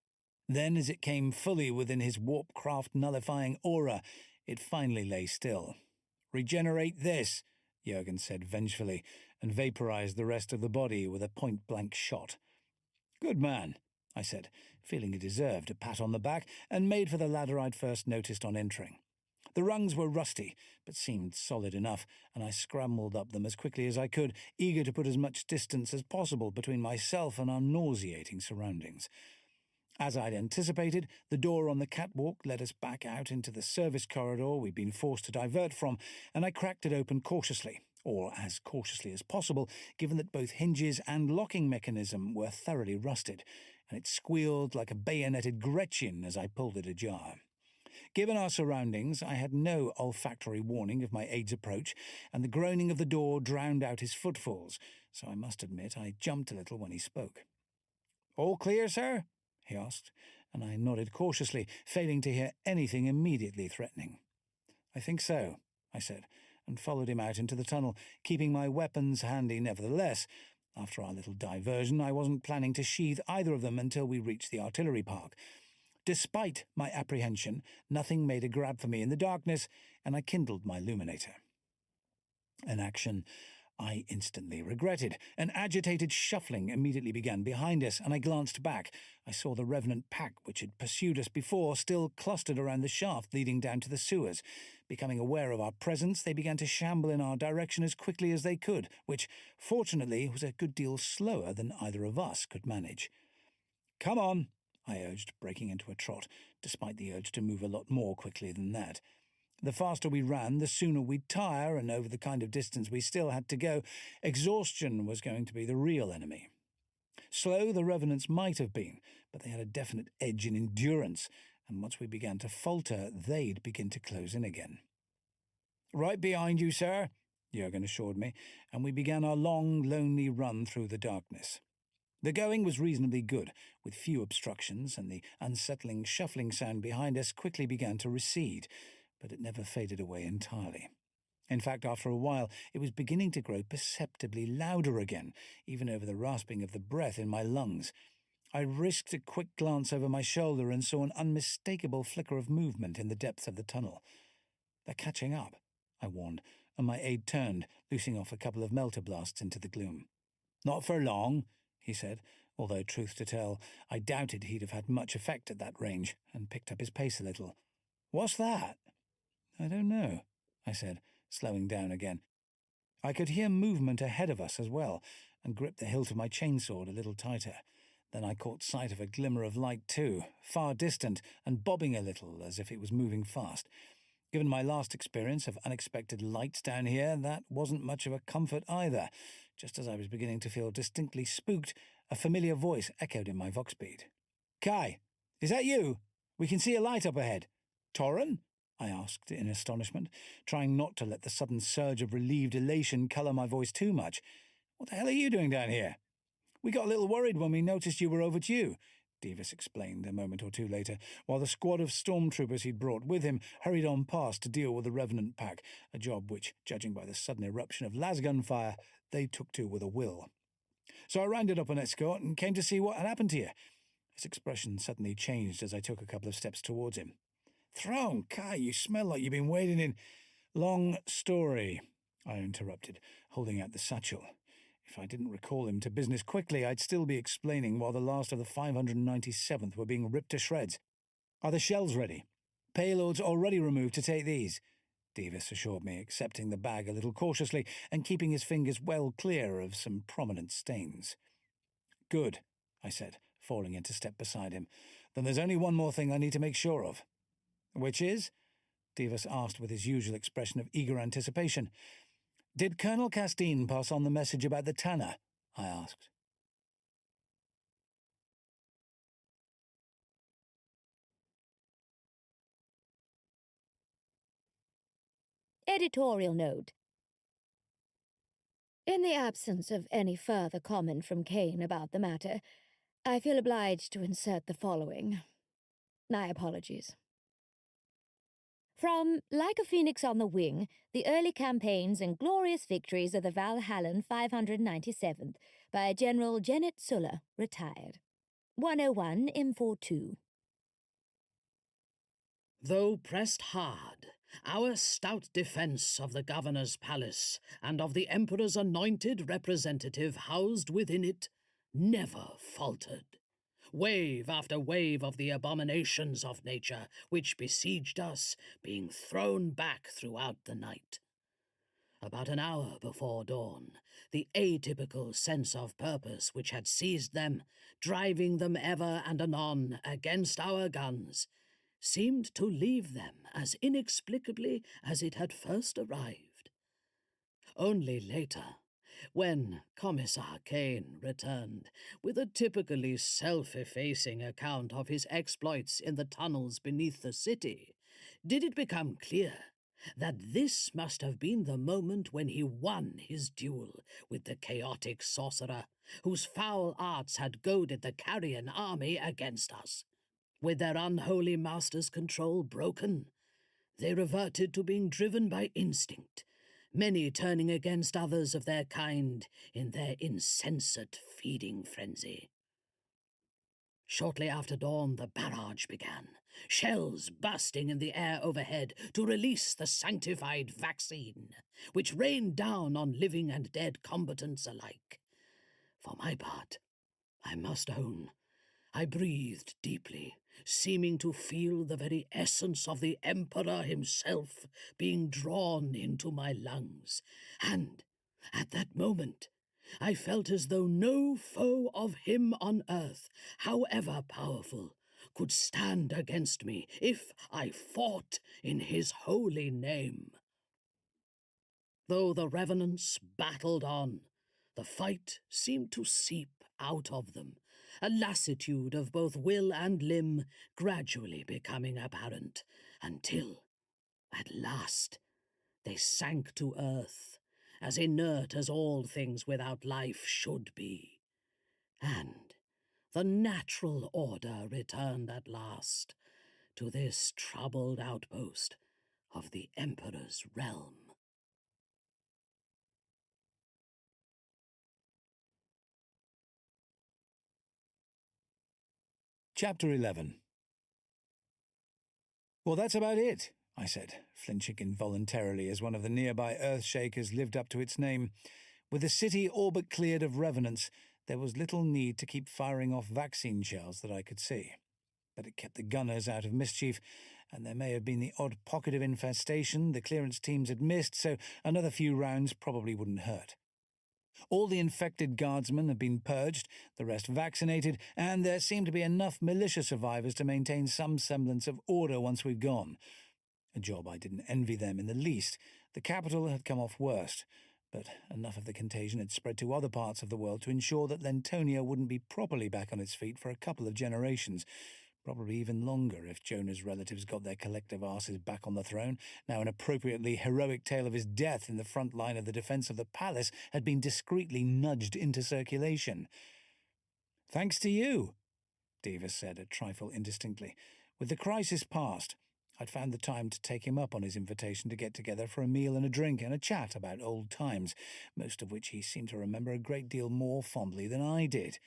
Then, as it came fully within his warp-craft nullifying aura, it finally lay still. Regenerate this, Jurgen said vengefully, and vaporized the rest of the body with a point-blank shot. Good man, I said, feeling he deserved a pat on the back, and made for the ladder I'd first noticed on entering. The rungs were rusty, but seemed solid enough, and I scrambled up them as quickly as I could, eager to put as much distance as possible between myself and our nauseating surroundings. As I'd anticipated, the door on the catwalk led us back out into the service corridor we'd been forced to divert from, and I cracked it open cautiously, or as cautiously as possible, given that both hinges and locking mechanism were thoroughly rusted, and it squealed like a bayoneted Gretchen as I pulled it ajar. Given our surroundings, I had no olfactory warning of my aide's approach, and the groaning of the door drowned out his footfalls, so I must admit I jumped a little when he spoke. "All clear, sir?" he asked, and I nodded cautiously, failing to hear anything immediately threatening. "I think so," I said, and followed him out into the tunnel, keeping my weapons handy nevertheless. After our little diversion, I wasn't planning to sheathe either of them until we reached the artillery park. Despite my apprehension, nothing made a grab for me in the darkness, and I kindled my illuminator. An action I instantly regretted. An agitated shuffling immediately began behind us, and I glanced back. I saw the revenant pack which had pursued us before still clustered around the shaft leading down to the sewers. Becoming aware of our presence, they began to shamble in our direction as quickly as they could, which, fortunately, was a good deal slower than either of us could manage. "Come on," I urged, breaking into a trot, despite the urge to move a lot more quickly than that. The faster we ran, the sooner we'd tire, and over the kind of distance we still had to go, exhaustion was going to be the real enemy. Slow the revenants might have been, but they had a definite edge in endurance, and once we began to falter, they'd begin to close in again. "Right behind you, sir," Jurgen assured me, and we began our long, lonely run through the darkness. The going was reasonably good, with few obstructions, and the unsettling shuffling sound behind us quickly began to recede, but it never faded away entirely. In fact, after a while, it was beginning to grow perceptibly louder again, even over the rasping of the breath in my lungs. I risked a quick glance over my shoulder and saw an unmistakable flicker of movement in the depths of the tunnel. "They're catching up," I warned, and my aide turned, loosing off a couple of melter blasts into the gloom. "Not for long," he said, although, truth to tell, I doubted he'd have had much effect at that range, and picked up his pace a little. "What's that?" "I don't know," I said, slowing down again. I could hear movement ahead of us as well, and gripped the hilt of my chainsword a little tighter. Then I caught sight of a glimmer of light too, far distant, and bobbing a little, as if it was moving fast. Given my last experience of unexpected lights down here, that wasn't much of a comfort either. Just as I was beginning to feel distinctly spooked, a familiar voice echoed in my vox bead. "Kai, is that you? We can see a light up ahead." "Torren?" I asked in astonishment, trying not to let the sudden surge of relieved elation colour my voice too much. "What the hell are you doing down here?" "We got a little worried when we noticed you were overdue," Davis explained a moment or two later, while the squad of stormtroopers he'd brought with him hurried on past to deal with the Revenant pack, a job which, judging by the sudden eruption of lasgun fire, they took to with a will. "So I rounded up an escort and came to see what had happened to you." His expression suddenly changed as I took a couple of steps towards him. "Throne, Kai, you smell like you've been wading in—" "Long story," I interrupted, holding out the satchel. If I didn't recall him to business quickly, I'd still be explaining while the last of the 597th were being ripped to shreds. "Are the shells ready?" "Payloads already removed to take these," Davis assured me, accepting the bag a little cautiously and keeping his fingers well clear of some prominent stains. "Good," I said, falling into step beside him. "Then there's only one more thing I need to make sure of." "Which is?" Davis asked with his usual expression of eager anticipation. "Did Colonel Castine pass on the message about the Tanner?" I asked. Editorial note. In the absence of any further comment from Kane about the matter, I feel obliged to insert the following. My apologies. From Like a Phoenix on the Wing, the early campaigns and glorious victories of the Valhallan 597th by General Janet Sulla, retired. 101 M42. Though pressed hard, our stout defense of the governor's palace and of the emperor's anointed representative housed within it never faltered. Wave after wave of the abominations of nature which besieged us being thrown back throughout the night. About an hour before dawn, the atypical sense of purpose which had seized them, driving them ever and anon against our guns, seemed to leave them as inexplicably as it had first arrived. Only later, when Commissar Kane returned with a typically self-effacing account of his exploits in the tunnels beneath the city, did it become clear that this must have been the moment when he won his duel with the chaotic sorcerer, whose foul arts had goaded the Carrion army against us. With their unholy master's control broken, they reverted to being driven by instinct, many turning against others of their kind in their insensate feeding frenzy. Shortly after dawn, the barrage began, shells bursting in the air overhead to release the sanctified vaccine, which rained down on living and dead combatants alike. For my part, I must own, I breathed deeply, seeming to feel the very essence of the Emperor himself being drawn into my lungs, and, at that moment, I felt as though no foe of him on earth, however powerful, could stand against me if I fought in his holy name. Though the revenants battled on, the fight seemed to seep out of them, a lassitude of both will and limb gradually becoming apparent, until, at last, they sank to earth, as inert as all things without life should be. And the natural order returned at last to this troubled outpost of the Emperor's realm. Chapter 11. Well, that's about it, I said, flinching involuntarily as one of the nearby earthshakers lived up to its name. With the city all but cleared of revenants, there was little need to keep firing off vaccine shells that I could see. But it kept the gunners out of mischief, and there may have been the odd pocket of infestation the clearance teams had missed, so another few rounds probably wouldn't hurt. All the infected guardsmen had been purged, the rest vaccinated, and there seemed to be enough militia survivors to maintain some semblance of order once we'd gone. A job I didn't envy them in the least. The capital had come off worst, but enough of the contagion had spread to other parts of the world to ensure that Lentonia wouldn't be properly back on its feet for a couple of generations, probably even longer if Jonah's relatives got their collective asses back on the throne. Now an appropriately heroic tale of his death in the front line of the defence of the palace had been discreetly nudged into circulation. "Thanks to you," Davis said, a trifle indistinctly. With the crisis past, I'd found the time to take him up on his invitation to get together for a meal and a drink and a chat about old times, most of which he seemed to remember a great deal more fondly than I did.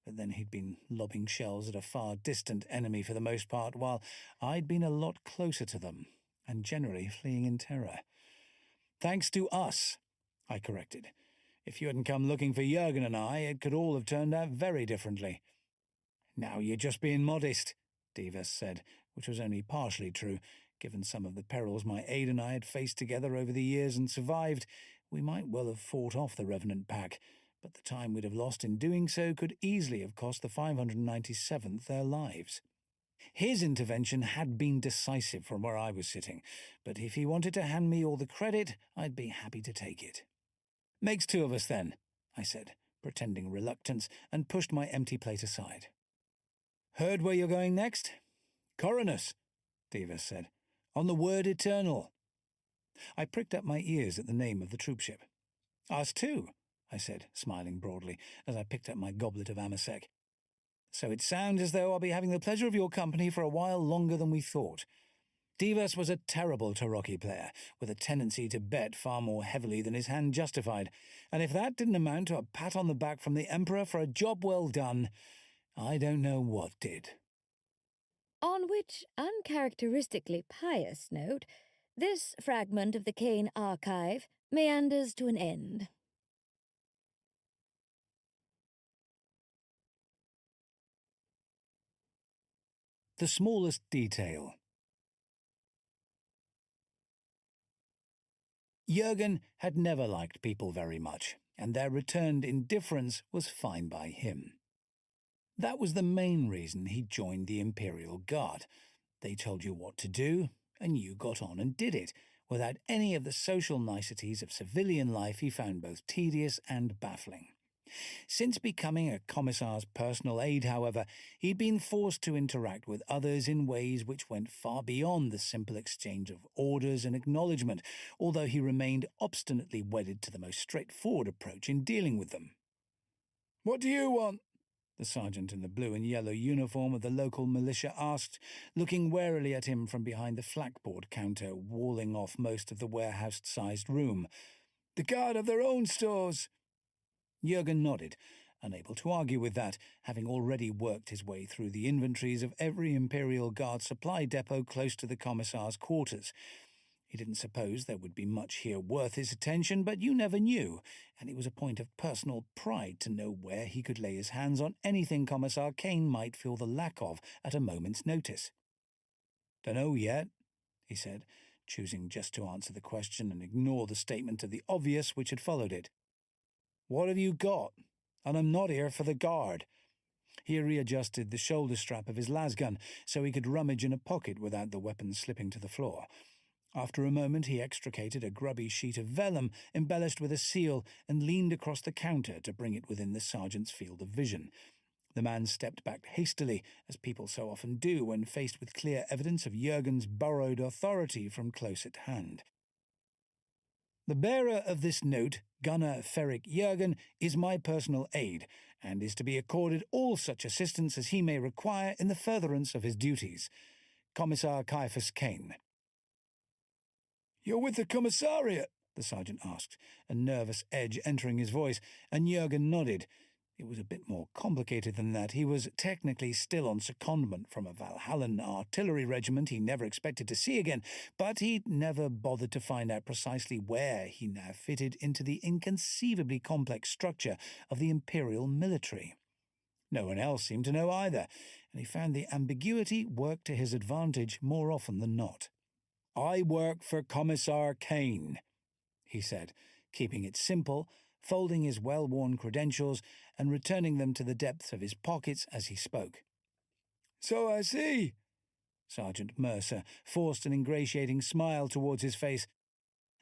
But then he'd been lobbing shells at a far distant enemy for the most part, while I'd been a lot closer to them, and generally fleeing in terror. "Thanks to us," I corrected. "If you hadn't come looking for Jurgen and I, it could all have turned out very differently." "Now you're just being modest," Davis said, which was only partially true. Given some of the perils my aide and I had faced together over the years and survived, we might well have fought off the Revenant pack, but the time we'd have lost in doing so could easily have cost the 597th their lives. His intervention had been decisive from where I was sitting, but if he wanted to hand me all the credit, I'd be happy to take it. "Makes two of us, then," I said, pretending reluctance, and pushed my empty plate aside. "Heard where you're going next?" "Coronus," Davis said. "On the Word Eternal." I pricked up my ears at the name of the troopship. "Us too," I said, smiling broadly, as I picked up my goblet of Amasec. "So it sounds as though I'll be having the pleasure of your company for a while longer than we thought." Divas was a terrible Tarocchi player, with a tendency to bet far more heavily than his hand justified, and if that didn't amount to a pat on the back from the Emperor for a job well done, I don't know what did. On which uncharacteristically pious note, this fragment of the Kane archive meanders to an end. The smallest detail. Jurgen had never liked people very much, and their returned indifference was fine by him. That was the main reason he joined the Imperial Guard. They told you what to do, and you got on and did it, without any of the social niceties of civilian life he found both tedious and baffling. Since becoming a commissar's personal aide, however, he'd been forced to interact with others in ways which went far beyond the simple exchange of orders and acknowledgement, although he remained obstinately wedded to the most straightforward approach in dealing with them. "What do you want?" the sergeant in the blue and yellow uniform of the local militia asked, looking warily at him from behind the flakboard counter walling off most of the warehouse-sized room. "The guard of their own stores." Jurgen nodded, unable to argue with that, having already worked his way through the inventories of every Imperial Guard supply depot close to the Commissar's quarters. He didn't suppose there would be much here worth his attention, but you never knew, and it was a point of personal pride to know where he could lay his hands on anything Commissar Kane might feel the lack of at a moment's notice. "Dunno yet," he said, choosing just to answer the question and ignore the statement of the obvious which had followed it. "What have you got? And I'm not here for the guard." He readjusted the shoulder strap of his lasgun so he could rummage in a pocket without the weapon slipping to the floor. After a moment, he extricated a grubby sheet of vellum embellished with a seal and leaned across the counter to bring it within the sergeant's field of vision. The man stepped back hastily, as people so often do when faced with clear evidence of Jurgen's borrowed authority from close at hand. The bearer of this note, Gunner Ferric Jurgen, is my personal aide, and is to be accorded all such assistance as he may require in the furtherance of his duties. Commissar Caiaphas Kane. "You're with the commissariat?" the sergeant asked, a nervous edge entering his voice, and Jurgen nodded. It was a bit more complicated than that. He was technically still on secondment from a Valhallan artillery regiment he never expected to see again, but he'd never bothered to find out precisely where he now fitted into the inconceivably complex structure of the Imperial military. No one else seemed to know either, and he found the ambiguity worked to his advantage more often than not. "I work for Commissar Kane," he said, keeping it simple, folding his well-worn credentials and returning them to the depths of his pockets as he spoke. "So I see." Sergeant Mercer forced an ingratiating smile towards his face.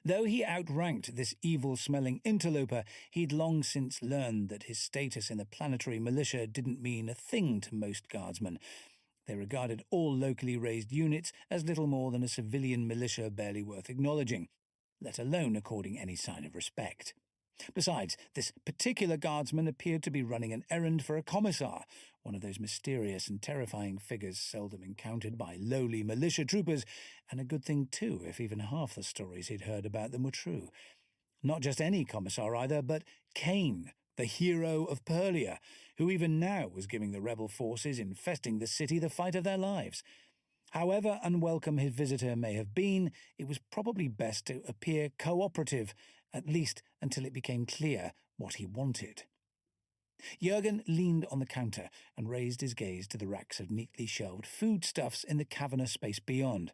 Though he outranked this evil-smelling interloper, he'd long since learned that his status in the planetary militia didn't mean a thing to most guardsmen. They regarded all locally raised units as little more than a civilian militia barely worth acknowledging, let alone according any sign of respect. Besides, this particular guardsman appeared to be running an errand for a commissar, one of those mysterious and terrifying figures seldom encountered by lowly militia troopers, and a good thing too if even half the stories he'd heard about them were true. Not just any commissar either, but Kane, the hero of Perlia, who even now was giving the rebel forces infesting the city the fight of their lives. However unwelcome his visitor may have been, it was probably best to appear cooperative, at least until it became clear what he wanted. Jurgen leaned on the counter and raised his gaze to the racks of neatly shelved foodstuffs in the cavernous space beyond.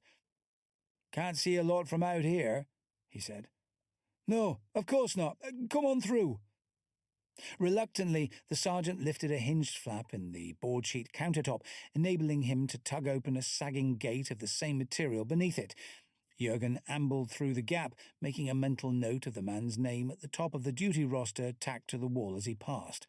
"Can't see a lot from out here," he said. "No, of course not. Come on through." Reluctantly, the sergeant lifted a hinged flap in the board-sheet countertop, enabling him to tug open a sagging gate of the same material beneath it. Jurgen ambled through the gap, making a mental note of the man's name at the top of the duty roster tacked to the wall as he passed.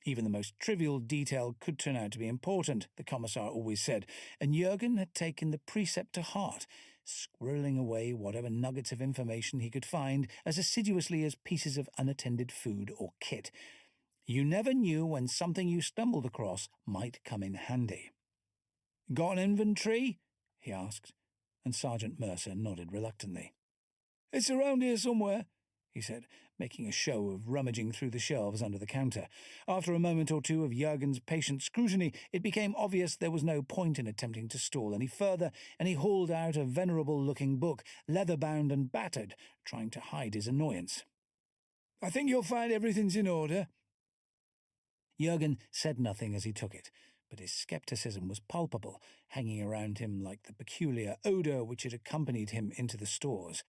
Even the most trivial detail could turn out to be important, the commissar always said, and Jurgen had taken the precept to heart, squirreling away whatever nuggets of information he could find as assiduously as pieces of unattended food or kit. You never knew when something you stumbled across might come in handy. "Got an inventory?" he asked, and Sergeant Mercer nodded reluctantly. "It's around here somewhere," he said, making a show of rummaging through the shelves under the counter. After a moment or two of Jurgen's patient scrutiny, it became obvious there was no point in attempting to stall any further, and he hauled out a venerable-looking book, leather-bound and battered, trying to hide his annoyance. "I think you'll find everything's in order." Jurgen said nothing as he took it, but his scepticism was palpable, hanging around him like the peculiar odour which had accompanied him into the stores.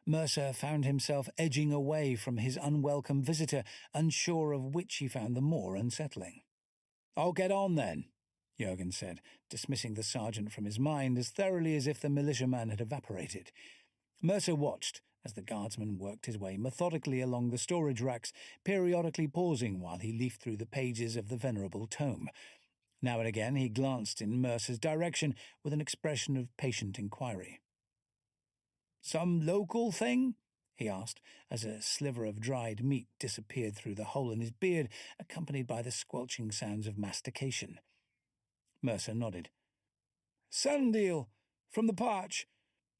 Mercer found himself edging away from his unwelcome visitor, unsure of which he found the more unsettling. "I'll get on, then," Jurgen said, dismissing the sergeant from his mind as thoroughly as if the militiaman had evaporated. Mercer watched as the guardsman worked his way methodically along the storage racks, periodically pausing while he leafed through the pages of the venerable tome. Now and again he glanced in Mercer's direction with an expression of patient inquiry. "Some local thing?" he asked, as a sliver of dried meat disappeared through the hole in his beard, accompanied by the squelching sounds of mastication. Mercer nodded. "Sand deal, from the parch.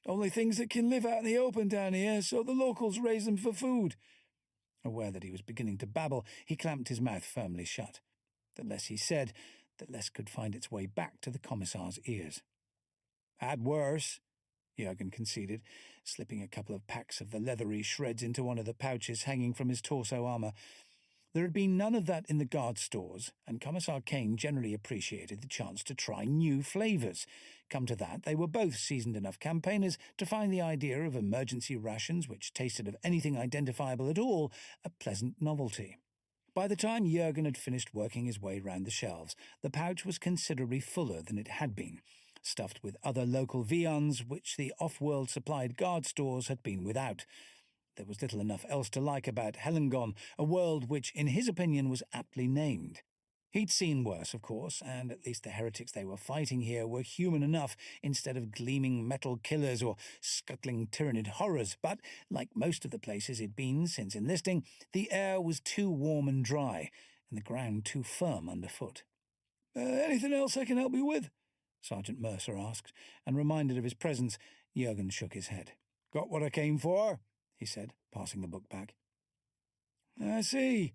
Only things that can live out in the open down here, so the locals raise them for food." Aware that he was beginning to babble, he clamped his mouth firmly shut. The less he said, the less could find its way back to the commissar's ears. "Had worse," Jurgen conceded, slipping a couple of packs of the leathery shreds into one of the pouches hanging from his torso armour. There had been none of that in the guard stores, and Commissar Kane generally appreciated the chance to try new flavours. Come to that, they were both seasoned enough campaigners to find the idea of emergency rations which tasted of anything identifiable at all a pleasant novelty. By the time Jurgen had finished working his way round the shelves, the pouch was considerably fuller than it had been, stuffed with other local viands which the off-world supplied guard stores had been without. There was little enough else to like about Helengon, a world which, in his opinion, was aptly named. He'd seen worse, of course, and at least the heretics they were fighting here were human enough instead of gleaming metal killers or scuttling tyrannid horrors, but, like most of the places he'd been since enlisting, the air was too warm and dry, and the ground too firm underfoot. Anything else I can help you with?" Sergeant Mercer asked, and reminded of his presence, Jurgen shook his head. "Got what I came for?" he said, passing the book back. "I see."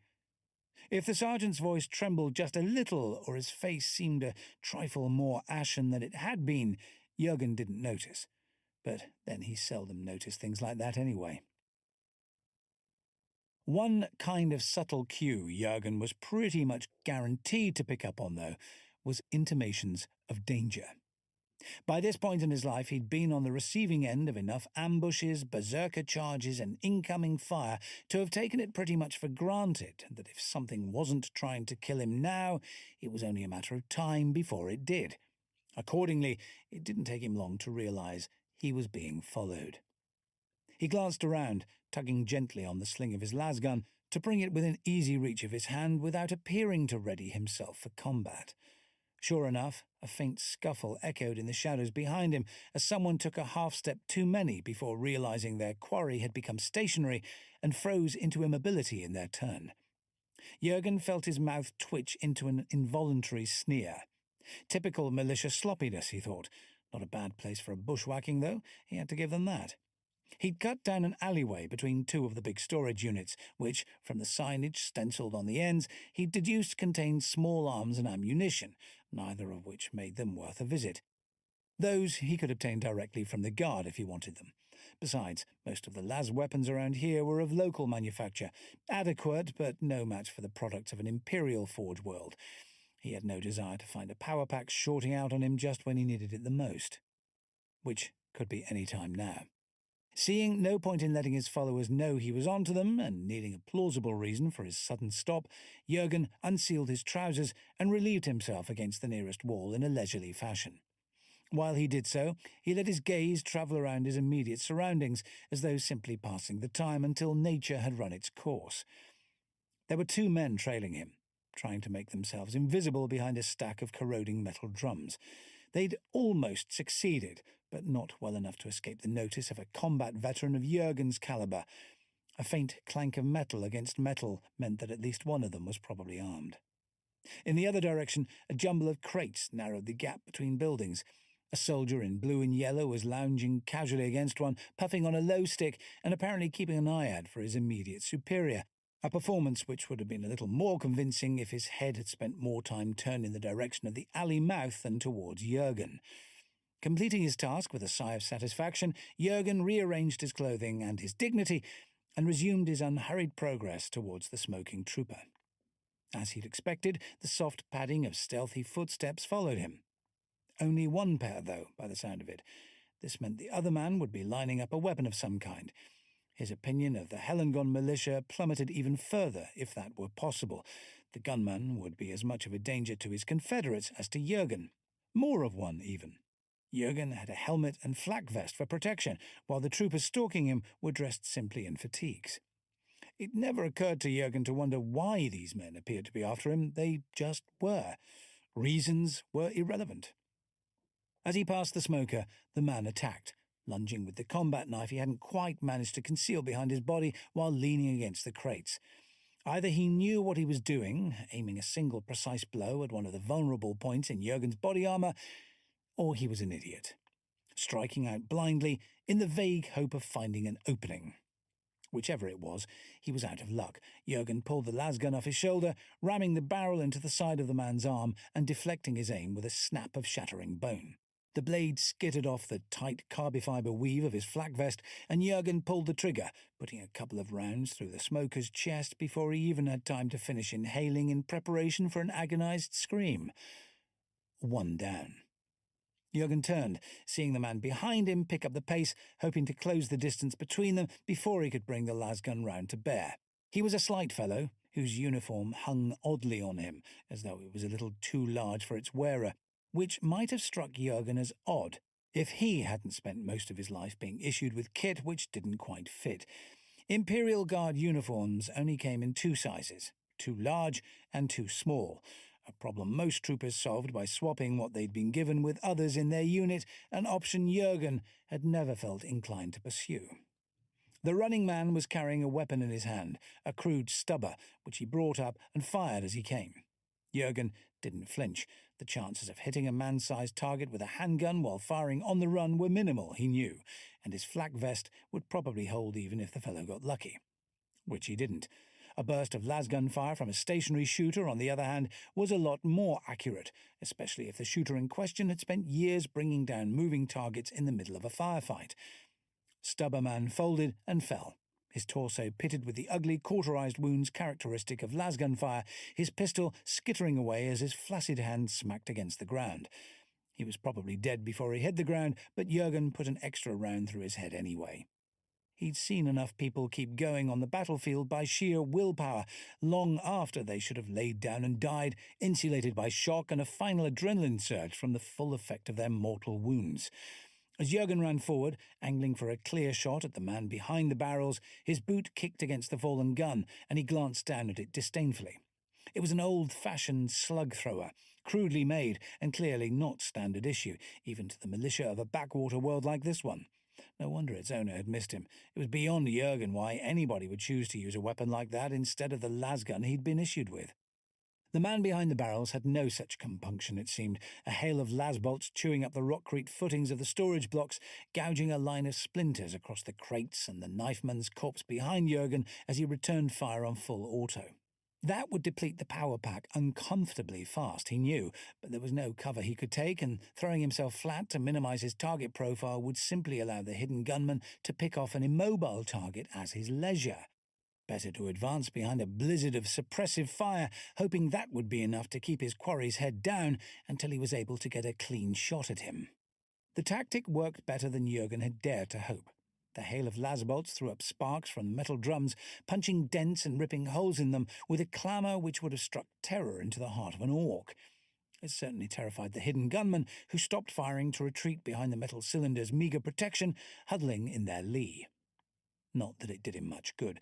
If the sergeant's voice trembled just a little, or his face seemed a trifle more ashen than it had been, Jurgen didn't notice. But then he seldom noticed things like that anyway. One kind of subtle cue Jurgen was pretty much guaranteed to pick up on, though, was intimations of danger. By this point in his life, he'd been on the receiving end of enough ambushes, berserker charges, and incoming fire to have taken it pretty much for granted that if something wasn't trying to kill him now, it was only a matter of time before it did. Accordingly, it didn't take him long to realize he was being followed. He glanced around, tugging gently on the sling of his lasgun to bring it within easy reach of his hand without appearing to ready himself for combat. Sure enough, a faint scuffle echoed in the shadows behind him as someone took a half-step too many before realizing their quarry had become stationary and froze into immobility in their turn. Jurgen felt his mouth twitch into an involuntary sneer. Typical militia sloppiness, he thought. Not a bad place for a bushwhacking, though. He had to give them that. He'd cut down an alleyway between two of the big storage units, which, from the signage stenciled on the ends, he'd deduced contained small arms and ammunition, neither of which made them worth a visit. Those he could obtain directly from the guard if he wanted them. Besides, most of the las weapons around here were of local manufacture, adequate but no match for the products of an Imperial Forge world. He had no desire to find a power pack shorting out on him just when he needed it the most. Which could be any time now. Seeing no point in letting his followers know he was onto them, and needing a plausible reason for his sudden stop, Jurgen unsealed his trousers and relieved himself against the nearest wall in a leisurely fashion. While he did so, he let his gaze travel around his immediate surroundings, as though simply passing the time until nature had run its course. There were two men trailing him, trying to make themselves invisible behind a stack of corroding metal drums. They'd almost succeeded, but not well enough to escape the notice of a combat veteran of Jurgen's caliber. A faint clank of metal against metal meant that at least one of them was probably armed. In the other direction, a jumble of crates narrowed the gap between buildings. A soldier in blue and yellow was lounging casually against one, puffing on a low stick and apparently keeping an eye out for his immediate superior, a performance which would have been a little more convincing if his head had spent more time turned in the direction of the alley mouth than towards Jurgen. Completing his task with a sigh of satisfaction, Jurgen rearranged his clothing and his dignity and resumed his unhurried progress towards the smoking trooper. As he'd expected, the soft padding of stealthy footsteps followed him. Only one pair, though, by the sound of it. This meant the other man would be lining up a weapon of some kind. His opinion of the Helengon militia plummeted even further, if that were possible. The gunman would be as much of a danger to his confederates as to Jurgen. More of one, even. Jurgen had a helmet and flak vest for protection, while the troopers stalking him were dressed simply in fatigues. It never occurred to Jurgen to wonder why these men appeared to be after him. They just were. Reasons were irrelevant. As he passed the smoker, the man attacked, lunging with the combat knife he hadn't quite managed to conceal behind his body while leaning against the crates. Either he knew what he was doing, aiming a single precise blow at one of the vulnerable points in Jurgen's body armor, or he was an idiot, striking out blindly in the vague hope of finding an opening. Whichever it was, he was out of luck. Jurgen pulled the lasgun off his shoulder, ramming the barrel into the side of the man's arm and deflecting his aim with a snap of shattering bone. The blade skittered off the tight carbifiber weave of his flak vest, and Jurgen pulled the trigger, putting a couple of rounds through the smoker's chest before he even had time to finish inhaling in preparation for an agonized scream. One down. Jurgen turned, seeing the man behind him pick up the pace, hoping to close the distance between them before he could bring the lasgun round to bear. He was a slight fellow, whose uniform hung oddly on him, as though it was a little too large for its wearer, which might have struck Jurgen as odd if he hadn't spent most of his life being issued with kit which didn't quite fit. Imperial Guard uniforms only came in two sizes, too large and too small, a problem most troopers solved by swapping what they'd been given with others in their unit, an option Jurgen had never felt inclined to pursue. The running man was carrying a weapon in his hand, a crude stubber, which he brought up and fired as he came. Jurgen didn't flinch. The chances of hitting a man-sized target with a handgun while firing on the run were minimal, he knew, and his flak vest would probably hold even if the fellow got lucky. Which he didn't. A burst of lasgun fire from a stationary shooter, on the other hand, was a lot more accurate, especially if the shooter in question had spent years bringing down moving targets in the middle of a firefight. Stubberman folded and fell, his torso pitted with the ugly cauterized wounds characteristic of lasgun fire, his pistol skittering away as his flaccid hand smacked against the ground. He was probably dead before he hit the ground, but Jurgen put an extra round through his head anyway. He'd seen enough people keep going on the battlefield by sheer willpower, long after they should have laid down and died, insulated by shock and a final adrenaline surge from the full effect of their mortal wounds. As Jurgen ran forward, angling for a clear shot at the man behind the barrels, his boot kicked against the fallen gun, and he glanced down at it disdainfully. It was an old-fashioned slug-thrower, crudely made and clearly not standard issue, even to the militia of a backwater world like this one. No wonder its owner had missed him. It was beyond Jurgen why anybody would choose to use a weapon like that instead of the lasgun he'd been issued with. The man behind the barrels had no such compunction, it seemed, a hail of las-bolts chewing up the rockcrete footings of the storage blocks, gouging a line of splinters across the crates and the knifeman's corpse behind Jurgen as he returned fire on full auto. That would deplete the power pack uncomfortably fast, he knew, but there was no cover he could take, and throwing himself flat to minimize his target profile would simply allow the hidden gunman to pick off an immobile target at his leisure. Better to advance behind a blizzard of suppressive fire, hoping that would be enough to keep his quarry's head down until he was able to get a clean shot at him. The tactic worked better than Jurgen had dared to hope. The hail of lasbolts threw up sparks from the metal drums, punching dents and ripping holes in them with a clamour which would have struck terror into the heart of an orc. It certainly terrified the hidden gunmen, who stopped firing to retreat behind the metal cylinder's meagre protection, huddling in their lee. Not that it did him much good.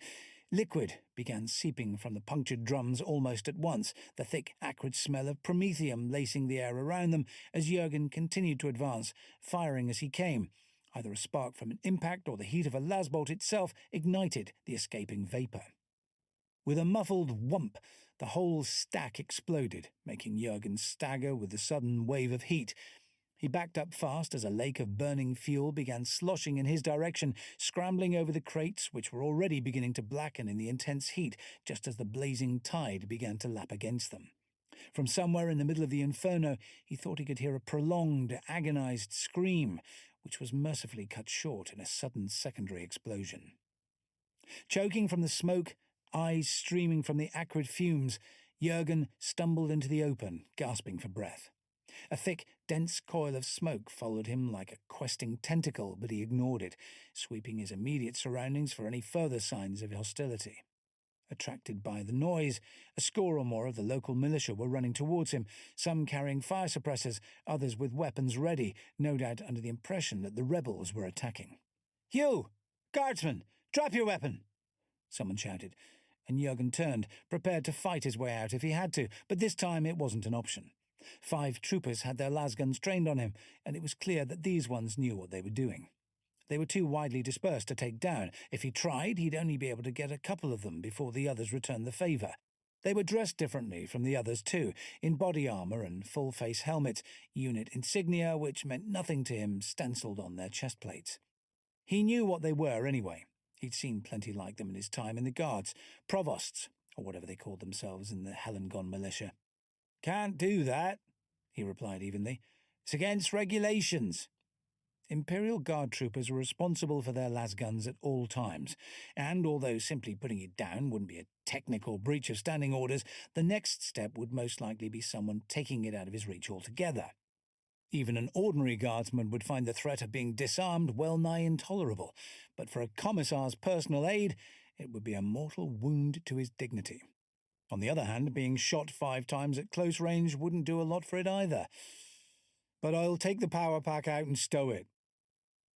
Liquid began seeping from the punctured drums almost at once, the thick, acrid smell of promethium lacing the air around them as Jurgen continued to advance, firing as he came. Either a spark from an impact or the heat of a lasbolt itself ignited the escaping vapour. With a muffled whump, the whole stack exploded, making Jurgen stagger with the sudden wave of heat. He backed up fast as a lake of burning fuel began sloshing in his direction, scrambling over the crates which were already beginning to blacken in the intense heat just as the blazing tide began to lap against them. From somewhere in the middle of the inferno, he thought he could hear a prolonged, agonized scream, which was mercifully cut short in a sudden secondary explosion. Choking from the smoke, eyes streaming from the acrid fumes, Jurgen stumbled into the open, gasping for breath. A thick, dense coil of smoke followed him like a questing tentacle, but he ignored it, sweeping his immediate surroundings for any further signs of hostility. Attracted by the noise, a score or more of the local militia were running towards him, some carrying fire suppressors, others with weapons ready, no doubt under the impression that the rebels were attacking. "You! Guardsman! Drop your weapon!" someone shouted, and Jurgen turned, prepared to fight his way out if he had to, but this time it wasn't an option. 5 troopers had their lasguns trained on him, and it was clear that these ones knew what they were doing. They were too widely dispersed to take down. If he tried, he'd only be able to get a couple of them before the others returned the favour. They were dressed differently from the others too, in body armour and full-face helmets, unit insignia which meant nothing to him stencilled on their chest plates. He knew what they were anyway. He'd seen plenty like them in his time in the Guards, provosts, or whatever they called themselves in the Hellengone militia. "Can't do that," he replied evenly. "It's against regulations." Imperial Guard troopers were responsible for their lasguns at all times, and although simply putting it down wouldn't be a technical breach of standing orders, the next step would most likely be someone taking it out of his reach altogether. Even an ordinary guardsman would find the threat of being disarmed well nigh intolerable, but for a commissar's personal aid, it would be a mortal wound to his dignity. On the other hand, being shot 5 times at close range wouldn't do a lot for it either. But I'll take the power pack out and stow it.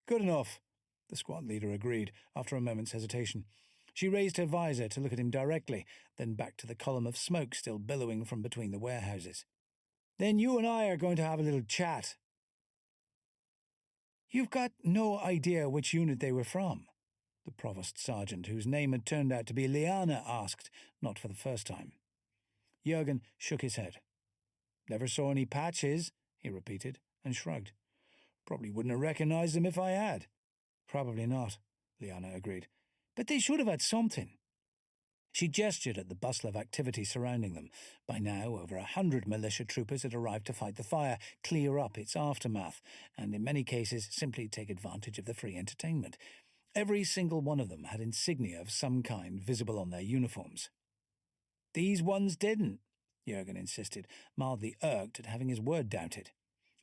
Good enough, the squad leader agreed, after a moment's hesitation. She raised her visor to look at him directly, then back to the column of smoke still billowing from between the warehouses. Then you and I are going to have a little chat. You've got no idea which unit they were from? The provost sergeant, whose name had turned out to be Liana, asked, not for the first time. Jurgen shook his head. Never saw any patches, he repeated, and shrugged. Probably wouldn't have recognized them if I had. Probably not, Liana agreed. But they should have had something. She gestured at the bustle of activity surrounding them. By now, over 100 militia troopers had arrived to fight the fire, clear up its aftermath, and in many cases simply take advantage of the free entertainment. Every single one of them had insignia of some kind visible on their uniforms. These ones didn't, Jurgen insisted, mildly irked at having his word doubted.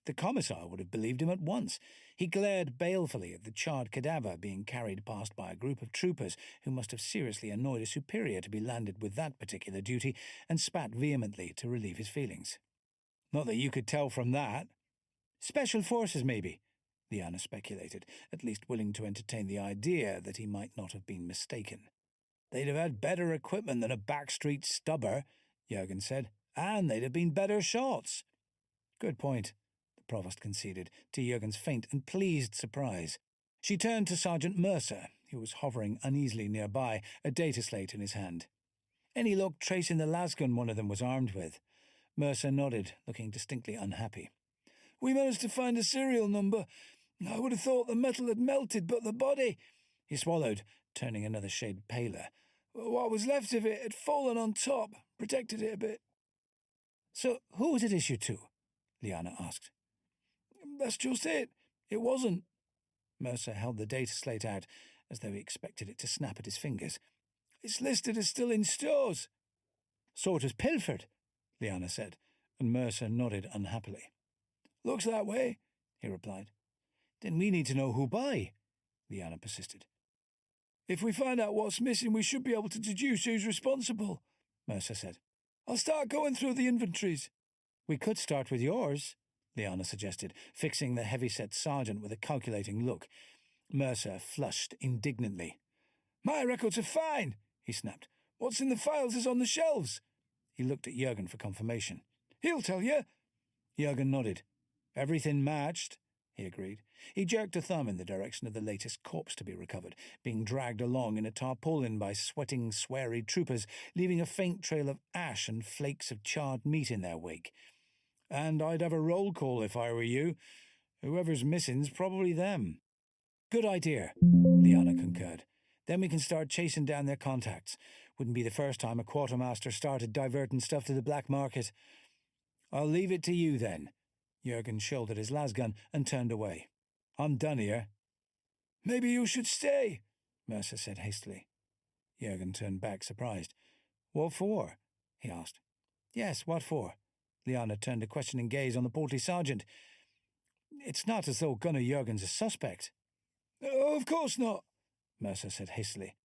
The commissar would have believed him at once. He glared balefully at the charred cadaver being carried past by a group of troopers who must have seriously annoyed a superior to be landed with that particular duty, and spat vehemently to relieve his feelings. Not that you could tell from that. Special forces, maybe, Liana speculated, at least willing to entertain the idea that he might not have been mistaken. They'd have had better equipment than a backstreet stubber, Jurgen said, and they'd have been better shots. Good point, the provost conceded, to Jurgen's faint and pleased surprise. She turned to Sergeant Mercer, who was hovering uneasily nearby, a data slate in his hand. Any luck tracing the lasgun one of them was armed with? Mercer nodded, looking distinctly unhappy. We managed to find a serial number. I would have thought the metal had melted, but the body... He swallowed, turning another shade paler. What was left of it had fallen on top, protected it a bit. So who was it issued to? Liana asked. That's just it. It wasn't. Mercer held the data slate out, as though he expected it to snap at his fingers. It's listed as still in stores. So it was pilfered, Liana said, and Mercer nodded unhappily. Looks that way, he replied. Then we need to know who by, Liana persisted. If we find out what's missing, we should be able to deduce who's responsible, Mercer said. I'll start going through the inventories. We could start with yours, Liana suggested, fixing the heavy-set sergeant with a calculating look. Mercer flushed indignantly. My records are fine, he snapped. What's in the files is on the shelves. He looked at Jurgen for confirmation. He'll tell you. Jurgen nodded. Everything matched, he agreed. He jerked a thumb in the direction of the latest corpse to be recovered, being dragged along in a tarpaulin by sweating, sweary troopers, leaving a faint trail of ash and flakes of charred meat in their wake. And I'd have a roll call if I were you. Whoever's missing's probably them. Good idea, Liana concurred. Then we can start chasing down their contacts. Wouldn't be the first time a quartermaster started diverting stuff to the black market. I'll leave it to you, then. Jurgen shouldered his lasgun and turned away. I'm done here. Maybe you should stay, Mercer said hastily. Jurgen turned back, surprised. What for? He asked. Yes, what for? Liana turned a questioning gaze on the portly sergeant. It's not as though Gunnar Jurgen's a suspect. Oh, of course not, Mercer said hastily.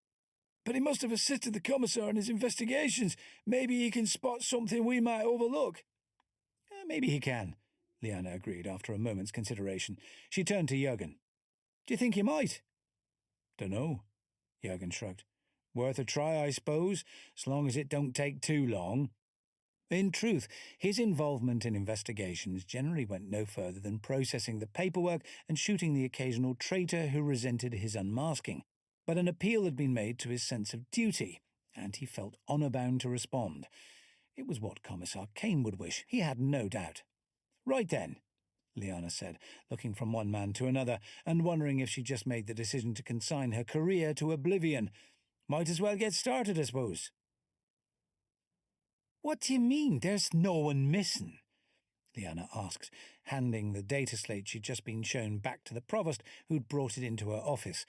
But he must have assisted the commissar in his investigations. Maybe he can spot something we might overlook. Maybe he can, Liana agreed after a moment's consideration. She turned to Jurgen. Do you think he might? Dunno, Jurgen shrugged. Worth a try, I suppose, as long as it don't take too long. In truth, his involvement in investigations generally went no further than processing the paperwork and shooting the occasional traitor who resented his unmasking. But an appeal had been made to his sense of duty, and he felt honour-bound to respond. It was what Commissar Kane would wish, he had no doubt. Right then, Liana said, looking from one man to another, and wondering if she just made the decision to consign her career to oblivion. Might as well get started, I suppose. What do you mean, there's no one missing? Liana asked, handing the data slate she'd just been shown back to the provost, who'd brought it into her office,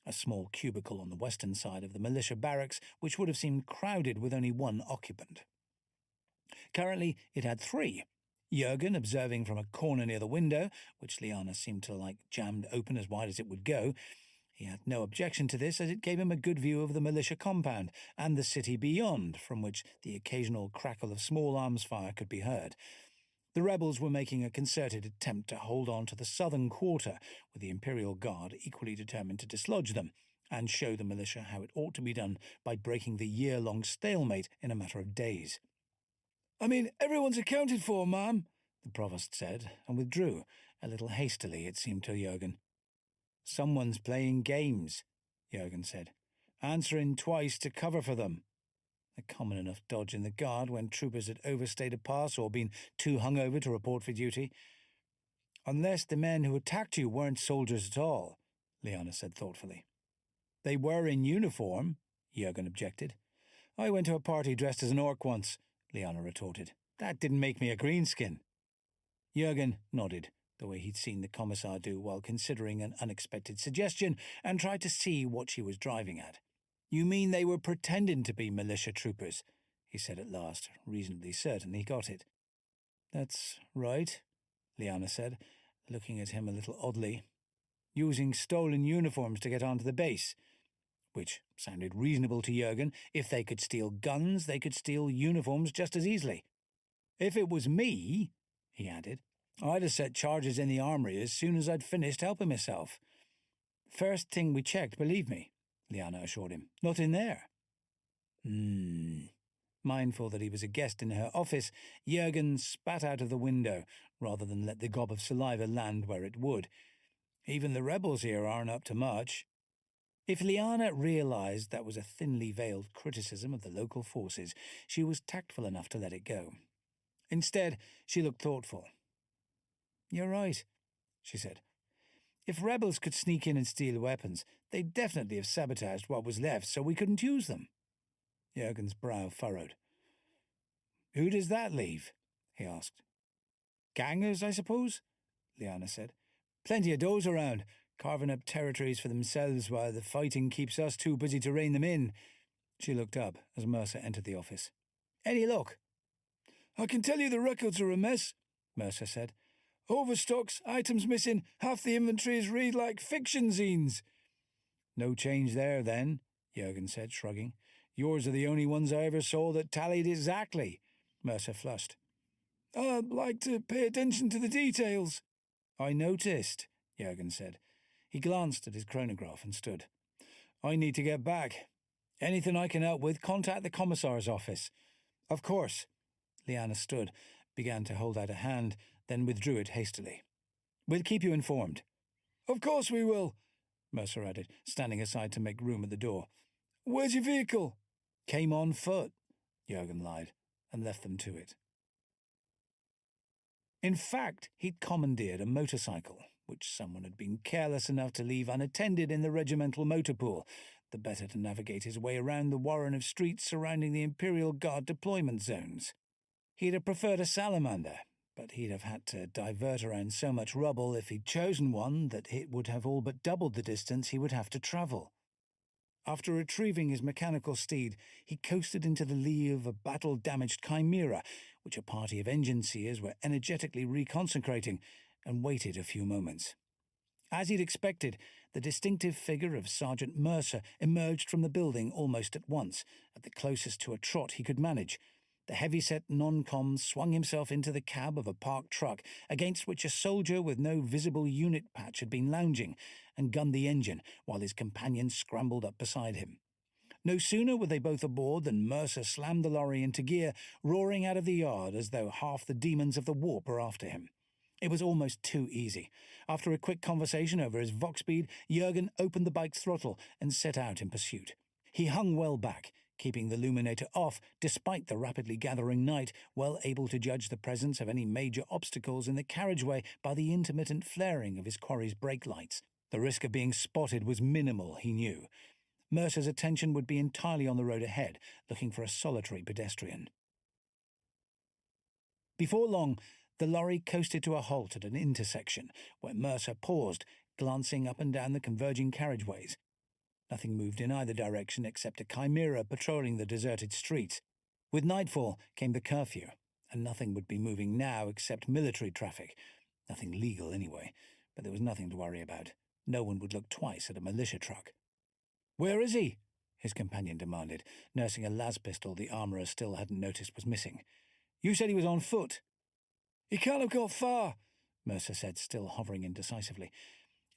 a small cubicle on the western side of the militia barracks, which would have seemed crowded with only one occupant. Currently, it had 3. Jurgen observing from a corner near the window, which Liana seemed to like jammed open as wide as it would go. He had no objection to this, as it gave him a good view of the militia compound and the city beyond, from which the occasional crackle of small arms fire could be heard. The rebels were making a concerted attempt to hold on to the southern quarter, with the Imperial Guard equally determined to dislodge them and show the militia how it ought to be done by breaking the year-long stalemate in a matter of days. "I mean, everyone's accounted for, ma'am," the provost said, and withdrew, a little hastily, it seemed to Jurgen. "Someone's playing games," Jurgen said, "answering twice to cover for them." A common enough dodge in the Guard when troopers had overstayed a pass or been too hungover to report for duty. "Unless the men who attacked you weren't soldiers at all," Liana said thoughtfully. "They were in uniform," Jurgen objected. "I went to a party dressed as an orc once," Liana retorted. "That didn't make me a greenskin." Jurgen nodded, the way he'd seen the commissar do while considering an unexpected suggestion, and tried to see what she was driving at. "You mean they were pretending to be militia troopers?" he said at last, reasonably certain he got it. "That's right," Liana said, looking at him a little oddly. "Using stolen uniforms to get onto the base." Which sounded reasonable to Jurgen. If they could steal guns, they could steal uniforms just as easily. "If it was me," he added, "I'd have set charges in the armory as soon as I'd finished helping myself." "First thing we checked, believe me," Liana assured him. "Not in there." Mindful that he was a guest in her office, Jurgen spat out of the window, rather than let the gob of saliva land where it would. "Even the rebels here aren't up to much." If Liana realized that was a thinly veiled criticism of the local forces, she was tactful enough to let it go. Instead, she looked thoughtful. "You're right," she said. "If rebels could sneak in and steal weapons, they'd definitely have sabotaged what was left so we couldn't use them." Jurgen's brow furrowed. "Who does that leave?" he asked. "Gangers, I suppose," Liana said. "Plenty of those around, carving up territories for themselves while the fighting keeps us too busy to rein them in." She looked up as Mercer entered the office. "Any luck?" "I can tell you the records are a mess," Mercer said. "Overstocks, items missing, half the inventories read like fiction zines." "No change there, then," Jurgen said, shrugging. "Yours are the only ones I ever saw that tallied exactly." Mercer flushed. "I'd like to pay attention to the details." "I noticed," Jurgen said. He glanced at his chronograph and stood. "I need to get back. Anything I can help with, contact the commissar's office." "Of course." Liana stood, began to hold out a hand, then withdrew it hastily. "We'll keep you informed." "Of course we will," Mercer added, standing aside to make room at the door. "Where's your vehicle?" "Came on foot," Jurgen lied, and left them to it. In fact, he'd commandeered a motorcycle, which someone had been careless enough to leave unattended in the regimental motor pool, the better to navigate his way around the warren of streets surrounding the Imperial Guard deployment zones. He'd have preferred a salamander, but he'd have had to divert around so much rubble if he'd chosen one that it would have all but doubled the distance he would have to travel. After retrieving his mechanical steed, he coasted into the lee of a battle-damaged chimera, which a party of engine seers were energetically reconsecrating, and waited a few moments. As he'd expected, the distinctive figure of Sergeant Mercer emerged from the building almost at once, at the closest to a trot he could manage. The heavy-set non-com swung himself into the cab of a parked truck, against which a soldier with no visible unit patch had been lounging, and gunned the engine, while his companion scrambled up beside him. No sooner were they both aboard than Mercer slammed the lorry into gear, roaring out of the yard as though half the demons of the warp were after him. It was almost too easy. After a quick conversation over his vox speed, Jurgen opened the bike's throttle and set out in pursuit. He hung well back, keeping the illuminator off despite the rapidly gathering night, well able to judge the presence of any major obstacles in the carriageway by the intermittent flaring of his quarry's brake lights. The risk of being spotted was minimal, he knew. Mercer's attention would be entirely on the road ahead, looking for a solitary pedestrian. Before long, the lorry coasted to a halt at an intersection, where Mercer paused, glancing up and down the converging carriageways. Nothing moved in either direction except a chimera patrolling the deserted streets. With nightfall came the curfew, and nothing would be moving now except military traffic. Nothing legal, anyway, but there was nothing to worry about. No one would look twice at a militia truck. "Where is he?" his companion demanded, nursing a las pistol the armourer still hadn't noticed was missing. "You said he was on foot." "He can't have got far," Mercer said, still hovering indecisively.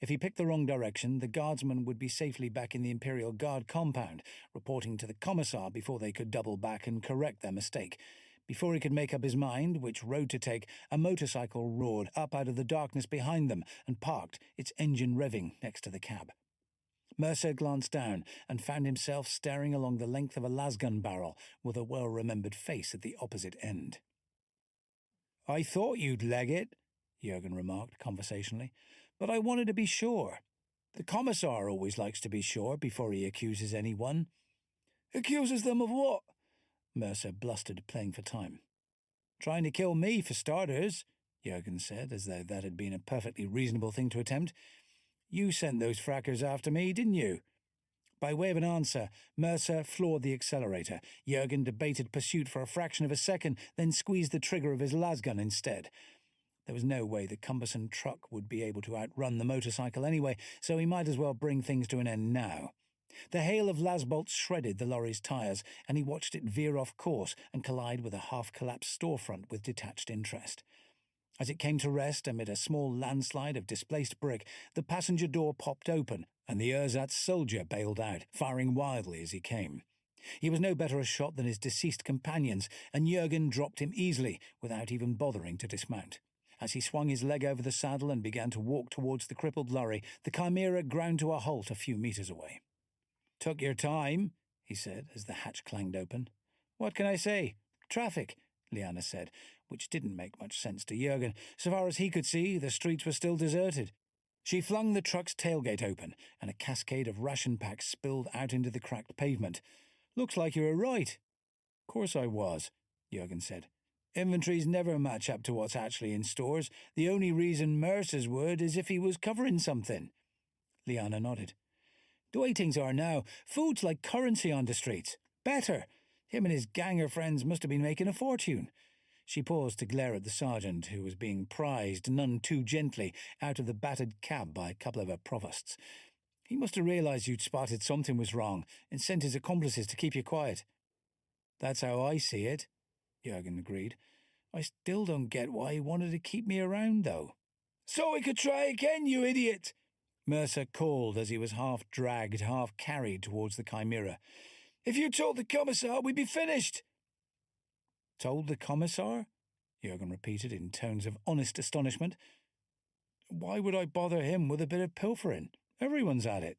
If he picked the wrong direction, the guardsmen would be safely back in the Imperial Guard compound, reporting to the Commissar before they could double back and correct their mistake. Before he could make up his mind which road to take, a motorcycle roared up out of the darkness behind them and parked, its engine revving next to the cab. Mercer glanced down and found himself staring along the length of a lasgun barrel with a well-remembered face at the opposite end. "I thought you'd leg it," Jurgen remarked conversationally, "but I wanted to be sure. The Commissar always likes to be sure before he accuses anyone." "Accuses them of what?" Mercer blustered, playing for time. "Trying to kill me, for starters," Jurgen said, as though that had been a perfectly reasonable thing to attempt. "You sent those frackers after me, didn't you?" By way of an answer, Mercer floored the accelerator. Jurgen debated pursuit for a fraction of a second, then squeezed the trigger of his lasgun instead. There was no way the cumbersome truck would be able to outrun the motorcycle anyway, so he might as well bring things to an end now. The hail of lasbolts shredded the lorry's tyres, and he watched it veer off course and collide with a half-collapsed storefront with detached interest. As it came to rest amid a small landslide of displaced brick, the passenger door popped open, and the ersatz soldier bailed out, firing wildly as he came. He was no better a shot than his deceased companions, and Jurgen dropped him easily, without even bothering to dismount. As he swung his leg over the saddle and began to walk towards the crippled lorry, the Chimera ground to a halt a few metres away. "Took your time," he said as the hatch clanged open. "What can I say? Traffic," Liana said, which didn't make much sense to Jurgen. So far as he could see, the streets were still deserted. She flung the truck's tailgate open, and a cascade of ration packs spilled out into the cracked pavement. "Looks like you were right." "Course I was," Jurgen said. "Inventories never match up to what's actually in stores. The only reason Mercer's would is if he was covering something." Liana nodded. "The way things are now, food's like currency on the streets. Better. Him and his gang of friends must have been making a fortune." She paused to glare at the sergeant, who was being prized none too gently out of the battered cab by a couple of her provosts. "He must have realised you'd spotted something was wrong and sent his accomplices to keep you quiet." "That's how I see it," Jurgen agreed. "I still don't get why he wanted to keep me around, though." "So we could try again, you idiot!" Mercer called as he was half dragged, half carried towards the Chimera. "If you told the Commissar, we'd be finished." "Told the Commissar?" Jurgen repeated in tones of honest astonishment. "Why would I bother him with a bit of pilfering? Everyone's at it."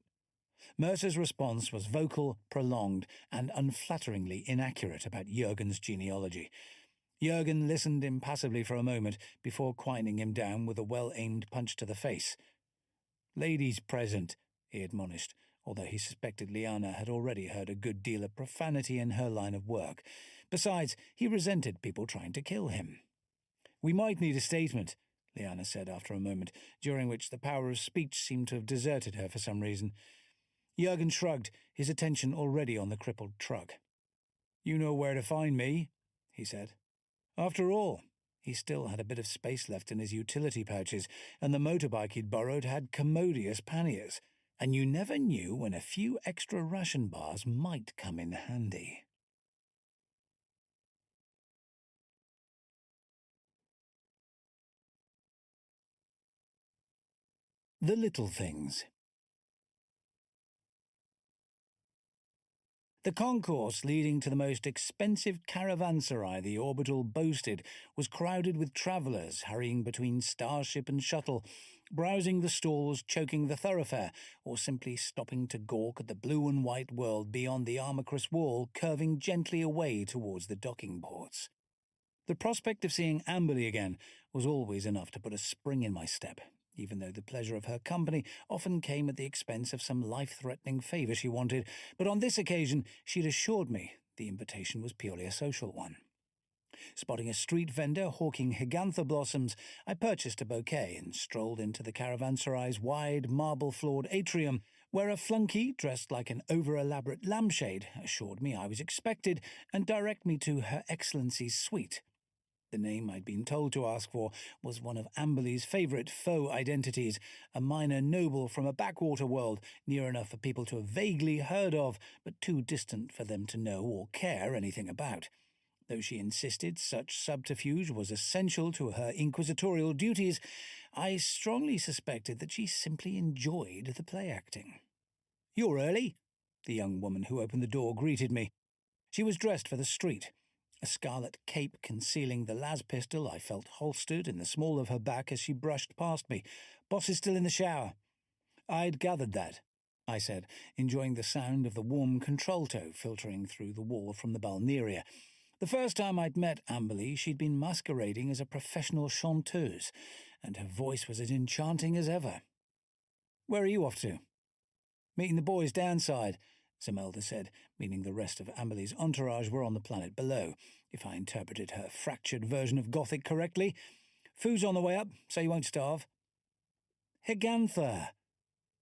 Mercer's response was vocal, prolonged, and unflatteringly inaccurate about Jurgen's genealogy. Jurgen listened impassively for a moment before quieting him down with a well-aimed punch to the face. "Ladies present," he admonished, although he suspected Liana had already heard a good deal of profanity in her line of work. Besides, he resented people trying to kill him. "We might need a statement," Liana said after a moment, during which the power of speech seemed to have deserted her for some reason. Jurgen shrugged, his attention already on the crippled truck. "You know where to find me," he said. After all, he still had a bit of space left in his utility pouches, and the motorbike he'd borrowed had commodious panniers, and you never knew when a few extra ration bars might come in handy. The Little Things. The concourse leading to the most expensive caravanserai the orbital boasted was crowded with travellers hurrying between starship and shuttle, browsing the stalls, choking the thoroughfare, or simply stopping to gawk at the blue and white world beyond the Armacrus wall curving gently away towards the docking ports. The prospect of seeing Amberley again was always enough to put a spring in my step, even though the pleasure of her company often came at the expense of some life-threatening favour she wanted, but on this occasion she'd assured me the invitation was purely a social one. Spotting a street vendor hawking higantha blossoms, I purchased a bouquet and strolled into the caravanserai's wide, marble-floored atrium, where a flunky, dressed like an over-elaborate lampshade, assured me I was expected and directed me to Her Excellency's suite. The name I'd been told to ask for was one of Amberley's favourite faux identities, a minor noble from a backwater world near enough for people to have vaguely heard of, but too distant for them to know or care anything about. Though she insisted such subterfuge was essential to her inquisitorial duties, I strongly suspected that she simply enjoyed the play-acting. "You're early," the young woman who opened the door greeted me. She was dressed for the street, a scarlet cape concealing the las pistol I felt holstered in the small of her back as she brushed past me. "Boss is still in the shower." "I'd gathered that," I said, enjoying the sound of the warm contralto filtering through the wall from the Balnearia. The first time I'd met Amberley, she'd been masquerading as a professional chanteuse, and her voice was as enchanting as ever. "Where are you off to?" "Meeting the boys downside," Zemelda said, meaning the rest of Amberley's entourage were on the planet below, if I interpreted her fractured version of Gothic correctly. "Food's on the way up, so you won't starve." "Hegantha,"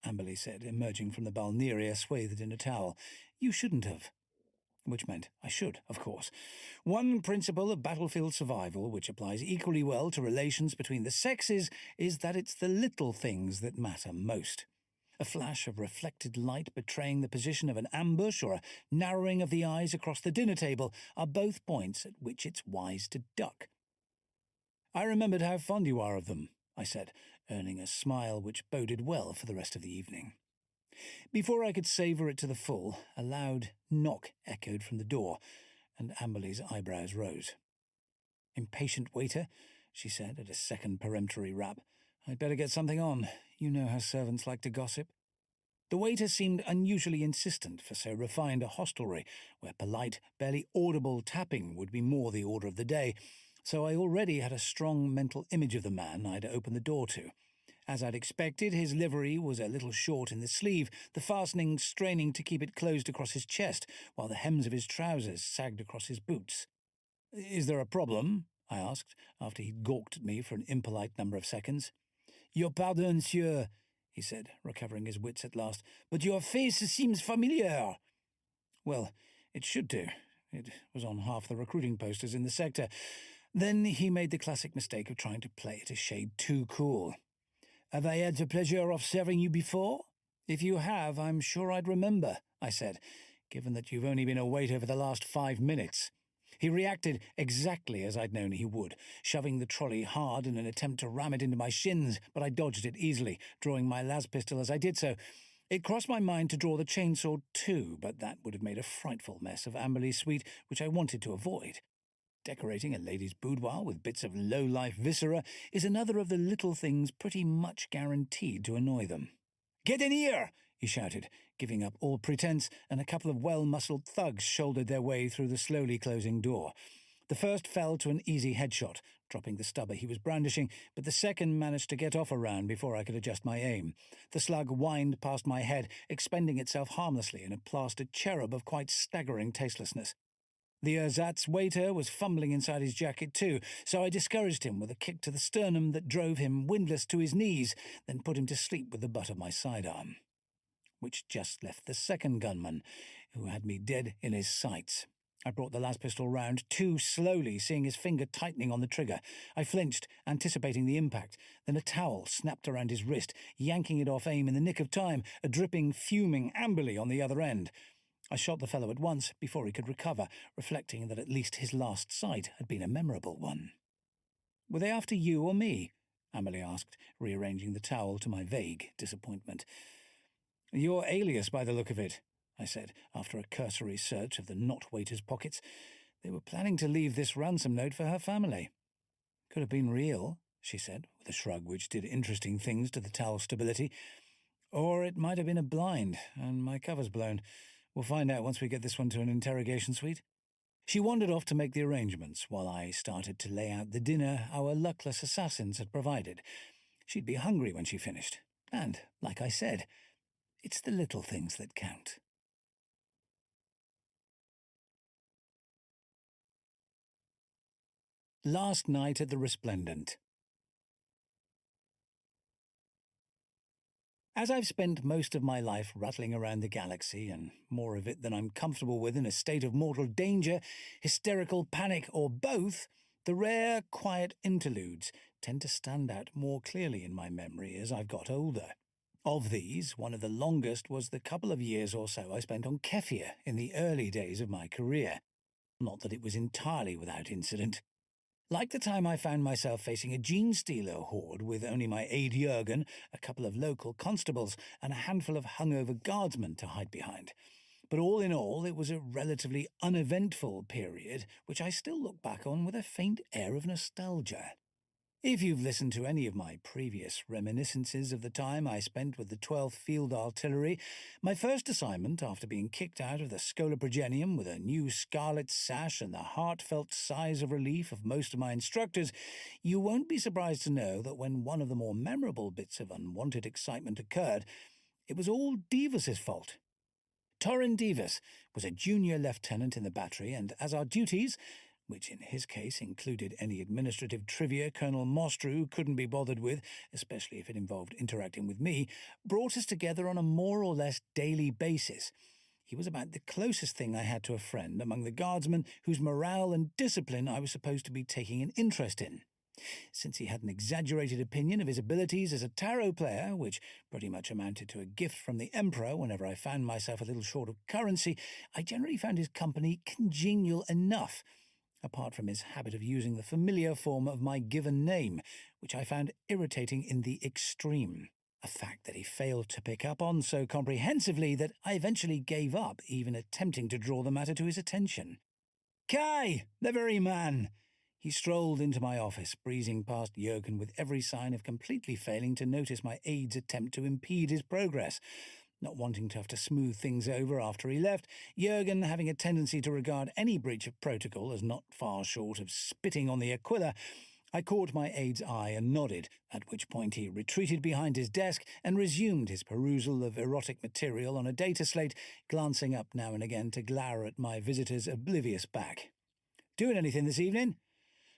Amberley said, emerging from the Balnearia swathed in a towel. "You shouldn't have." Which meant I should, of course. One principle of battlefield survival, which applies equally well to relations between the sexes, is that it's the little things that matter most. A flash of reflected light betraying the position of an ambush or a narrowing of the eyes across the dinner table are both points at which it's wise to duck. "I remembered how fond you are of them," I said, earning a smile which boded well for the rest of the evening. Before I could savour it to the full, a loud knock echoed from the door, and Amberley's eyebrows rose. "Impatient waiter," she said at a second peremptory rap. "I'd better get something on. You know how servants like to gossip." The waiter seemed unusually insistent for so refined a hostelry, where polite, barely audible tapping would be more the order of the day, so I already had a strong mental image of the man I'd opened the door to. As I'd expected, his livery was a little short in the sleeve, the fastening straining to keep it closed across his chest, while the hems of his trousers sagged across his boots. "Is there a problem?" I asked, after he'd gawked at me for an impolite number of seconds. "Your pardon, monsieur," he said, recovering his wits at last, "but your face seems familiar." Well, it should do. It was on half the recruiting posters in the sector. Then he made the classic mistake of trying to play it a shade too cool. "Have I had the pleasure of serving you before?" "If you have, I'm sure I'd remember," I said, "given that you've only been a waiter for the last 5 minutes." He reacted exactly as I'd known he would, shoving the trolley hard in an attempt to ram it into my shins, but I dodged it easily, drawing my las pistol as I did so. It crossed my mind to draw the chainsaw too, but that would have made a frightful mess of Amberley's suite, which I wanted to avoid. Decorating a lady's boudoir with bits of low-life viscera is another of the little things pretty much guaranteed to annoy them. "Get in here!" he shouted, giving up all pretense, and a couple of well-muscled thugs shouldered their way through the slowly closing door. The first fell to an easy headshot, dropping the stubber he was brandishing, but the second managed to get off a round before I could adjust my aim. The slug whined past my head, expending itself harmlessly in a plastered cherub of quite staggering tastelessness. The ersatz waiter was fumbling inside his jacket too, so I discouraged him with a kick to the sternum that drove him windlass to his knees, then put him to sleep with the butt of my sidearm. Which just left the second gunman, who had me dead in his sights. I brought the las pistol round too slowly, seeing his finger tightening on the trigger. I flinched, anticipating the impact. Then a towel snapped around his wrist, yanking it off aim in the nick of time, a dripping, fuming Amberley on the other end. I shot the fellow at once before he could recover, reflecting that at least his last sight had been a memorable one. "Were they after you or me?" Emily asked, rearranging the towel to my vague disappointment. "Your alias, by the look of it," I said, after a cursory search of the not-waiter's pockets. "They were planning to leave this ransom note for her family." "Could have been real," she said, with a shrug which did interesting things to the towel stability. "Or it might have been a blind, and my cover's blown. We'll find out once we get this one to an interrogation suite." She wandered off to make the arrangements, while I started to lay out the dinner our luckless assassins had provided. She'd be hungry when she finished. And, like I said, it's the little things that count. Last night at the Resplendent. As I've spent most of my life rattling around the galaxy, and more of it than I'm comfortable with in a state of mortal danger, hysterical panic, or both, The rare, quiet interludes tend to stand out more clearly in my memory as I've got older. Of these, one of the longest was the couple of years or so I spent on Kefir in the early days of my career. Not that it was entirely without incident. Like the time I found myself facing a gene-stealer horde with only my aide Jurgen, a couple of local constables, and a handful of hungover guardsmen to hide behind. But all in all, it was a relatively uneventful period, which I still look back on with a faint air of nostalgia. If you've listened to any of my previous reminiscences of the time I spent with the 12th Field Artillery, my first assignment after being kicked out of the Schola Progenium with a new scarlet sash and the heartfelt sighs of relief of most of my instructors, you won't be surprised to know that when one of the more memorable bits of unwanted excitement occurred, it was all Divas's fault. Torrin Divas was a junior lieutenant in the battery, and as our duties, which in his case included any administrative trivia Colonel Mostrew couldn't be bothered with, especially if it involved interacting with me, brought us together on a more or less daily basis. He was about the closest thing I had to a friend among the guardsmen whose morale and discipline I was supposed to be taking an interest in. Since he had an exaggerated opinion of his abilities as a tarot player, which pretty much amounted to a gift from the Emperor whenever I found myself a little short of currency, I generally found his company congenial enough, apart from his habit of using the familiar form of my given name, which I found irritating in the extreme, a fact that he failed to pick up on so comprehensively that I eventually gave up even attempting to draw the matter to his attention. "Kai, the very man!" He strolled into my office, breezing past Jurgen with every sign of completely failing to notice my aide's attempt to impede his progress. Not wanting to have to smooth things over after he left, Jurgen having a tendency to regard any breach of protocol as not far short of spitting on the Aquila, I caught my aide's eye and nodded, at which point he retreated behind his desk and resumed his perusal of erotic material on a data slate, glancing up now and again to glare at my visitor's oblivious back. "Doing anything this evening?"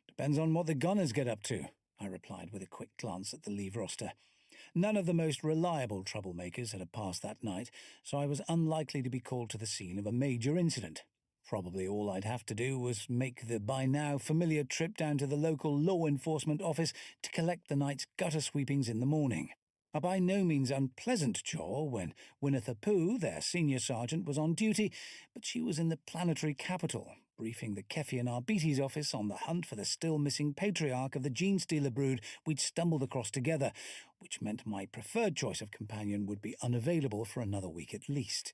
"Depends on what the gunners get up to," I replied with a quick glance at the leave roster. None of the most reliable troublemakers had passed that night, so I was unlikely to be called to the scene of a major incident. Probably all I'd have to do was make the by now familiar trip down to the local law enforcement office to collect the night's gutter sweepings in the morning. A by no means unpleasant chore when Winitha Pooh, their senior sergeant, was on duty, but she was in the planetary capital, briefing the Kefian Arbites office on the hunt for the still-missing patriarch of the gene-stealer brood we'd stumbled across together, which meant my preferred choice of companion would be unavailable for another week at least.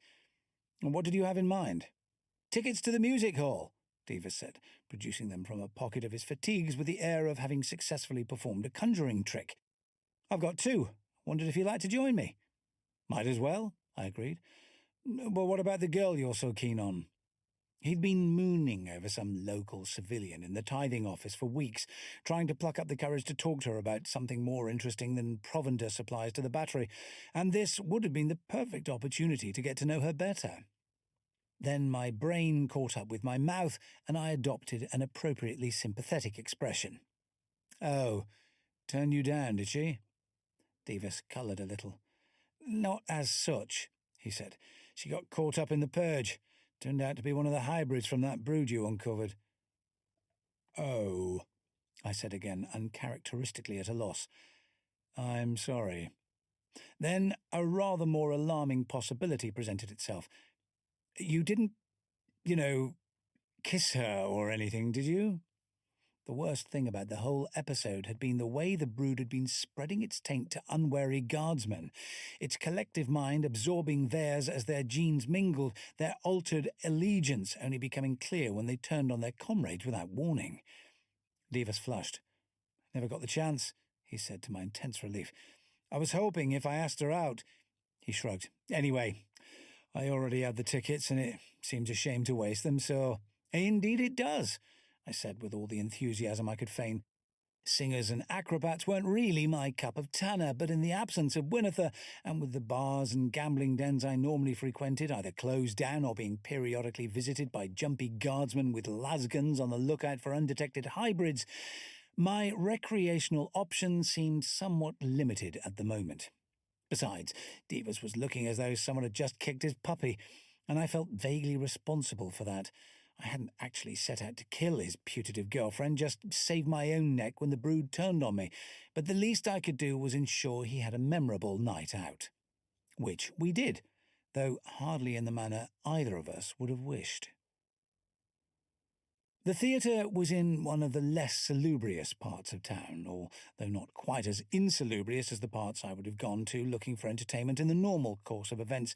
"And what did you have in mind?" "Tickets to the music hall," Divas said, producing them from a pocket of his fatigues with the air of having successfully performed a conjuring trick. "I've got two. Wondered if you'd like to join me." "Might as well," I agreed. "Well, what about the girl you're so keen on?" He'd been mooning over some local civilian in the tithing office for weeks, trying to pluck up the courage to talk to her about something more interesting than provender supplies to the battery, and this would have been the perfect opportunity to get to know her better. Then my brain caught up with my mouth, and I adopted an appropriately sympathetic expression. "Oh, turned you down, did she?" Divas coloured a little. "Not as such," he said. "She got caught up in the purge. Turned out to be one of the hybrids from that brood you uncovered." "Oh," I said again, uncharacteristically at a loss. "I'm sorry." Then a rather more alarming possibility presented itself. "You didn't, kiss her or anything, did you?" The worst thing about the whole episode had been the way the brood had been spreading its taint to unwary guardsmen, its collective mind absorbing theirs as their genes mingled, their altered allegiance only becoming clear when they turned on their comrades without warning. Divas flushed. "Never got the chance," he said to my intense relief. "I was hoping if I asked her out—" He shrugged. "Anyway, I already had the tickets and it seems a shame to waste them, so—" "Indeed it does," I said with all the enthusiasm I could feign. Singers and acrobats weren't really my cup of tanner, but in the absence of Winitha, and with the bars and gambling dens I normally frequented either closed down or being periodically visited by jumpy guardsmen with lasguns on the lookout for undetected hybrids, my recreational options seemed somewhat limited at the moment. Besides, Divas was looking as though someone had just kicked his puppy, and I felt vaguely responsible for that. I hadn't actually set out to kill his putative girlfriend, just saved my own neck when the brood turned on me, but the least I could do was ensure he had a memorable night out. Which we did, though hardly in the manner either of us would have wished. The theatre was in one of the less salubrious parts of town, although not quite as insalubrious as the parts I would have gone to looking for entertainment in the normal course of events,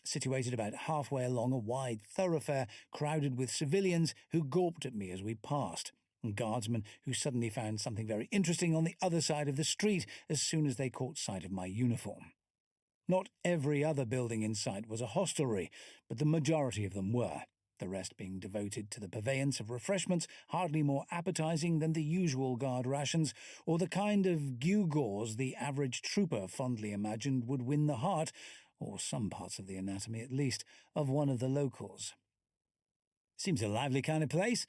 situated about halfway along a wide thoroughfare crowded with civilians who gawped at me as we passed, and guardsmen who suddenly found something very interesting on the other side of the street as soon as they caught sight of my uniform. Not every other building in sight was a hostelry, but the majority of them were, the rest being devoted to the purveyance of refreshments hardly more appetizing than the usual guard rations, or the kind of gewgaws the average trooper fondly imagined would win the heart, or some parts of the anatomy at least, of one of the locals. "Seems a lively kind of place,"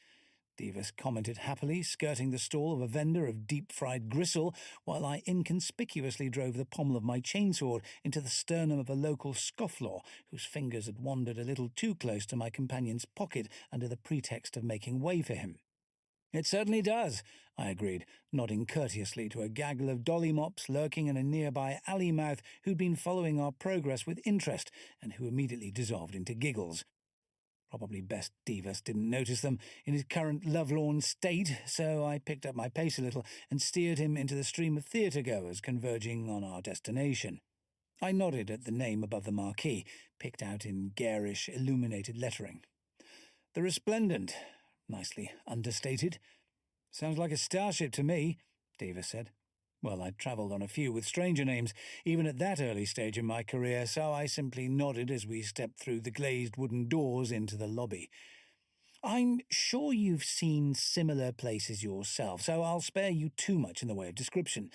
Davis commented happily, skirting the stall of a vendor of deep-fried gristle, while I inconspicuously drove the pommel of my chainsword into the sternum of a local scofflaw, whose fingers had wandered a little too close to my companion's pocket under the pretext of making way for him. "It certainly does," I agreed, nodding courteously to a gaggle of dolly-mops lurking in a nearby alley mouth who'd been following our progress with interest, and who immediately dissolved into giggles. Probably best Davis didn't notice them in his current lovelorn state, so I picked up my pace a little and steered him into the stream of theatre-goers converging on our destination. I nodded at the name above the marquee, picked out in garish, illuminated lettering. "The Resplendent," nicely understated. "Sounds like a starship to me," Davis said. Well, I'd travelled on a few with stranger names, even at that early stage in my career, so I simply nodded as we stepped through the glazed wooden doors into the lobby. "I'm sure you've seen similar places yourself, so I'll spare you too much in the way of description.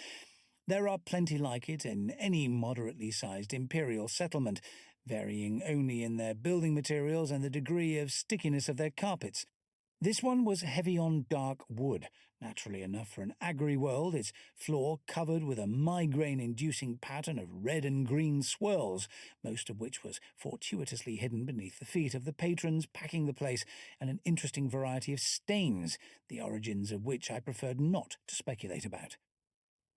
There are plenty like it in any moderately sized imperial settlement, varying only in their building materials and the degree of stickiness of their carpets. This one was heavy on dark wood, naturally enough for an agri-world, its floor covered with a migraine-inducing pattern of red and green swirls, most of which was fortuitously hidden beneath the feet of the patrons packing the place, and an interesting variety of stains, the origins of which I preferred not to speculate about.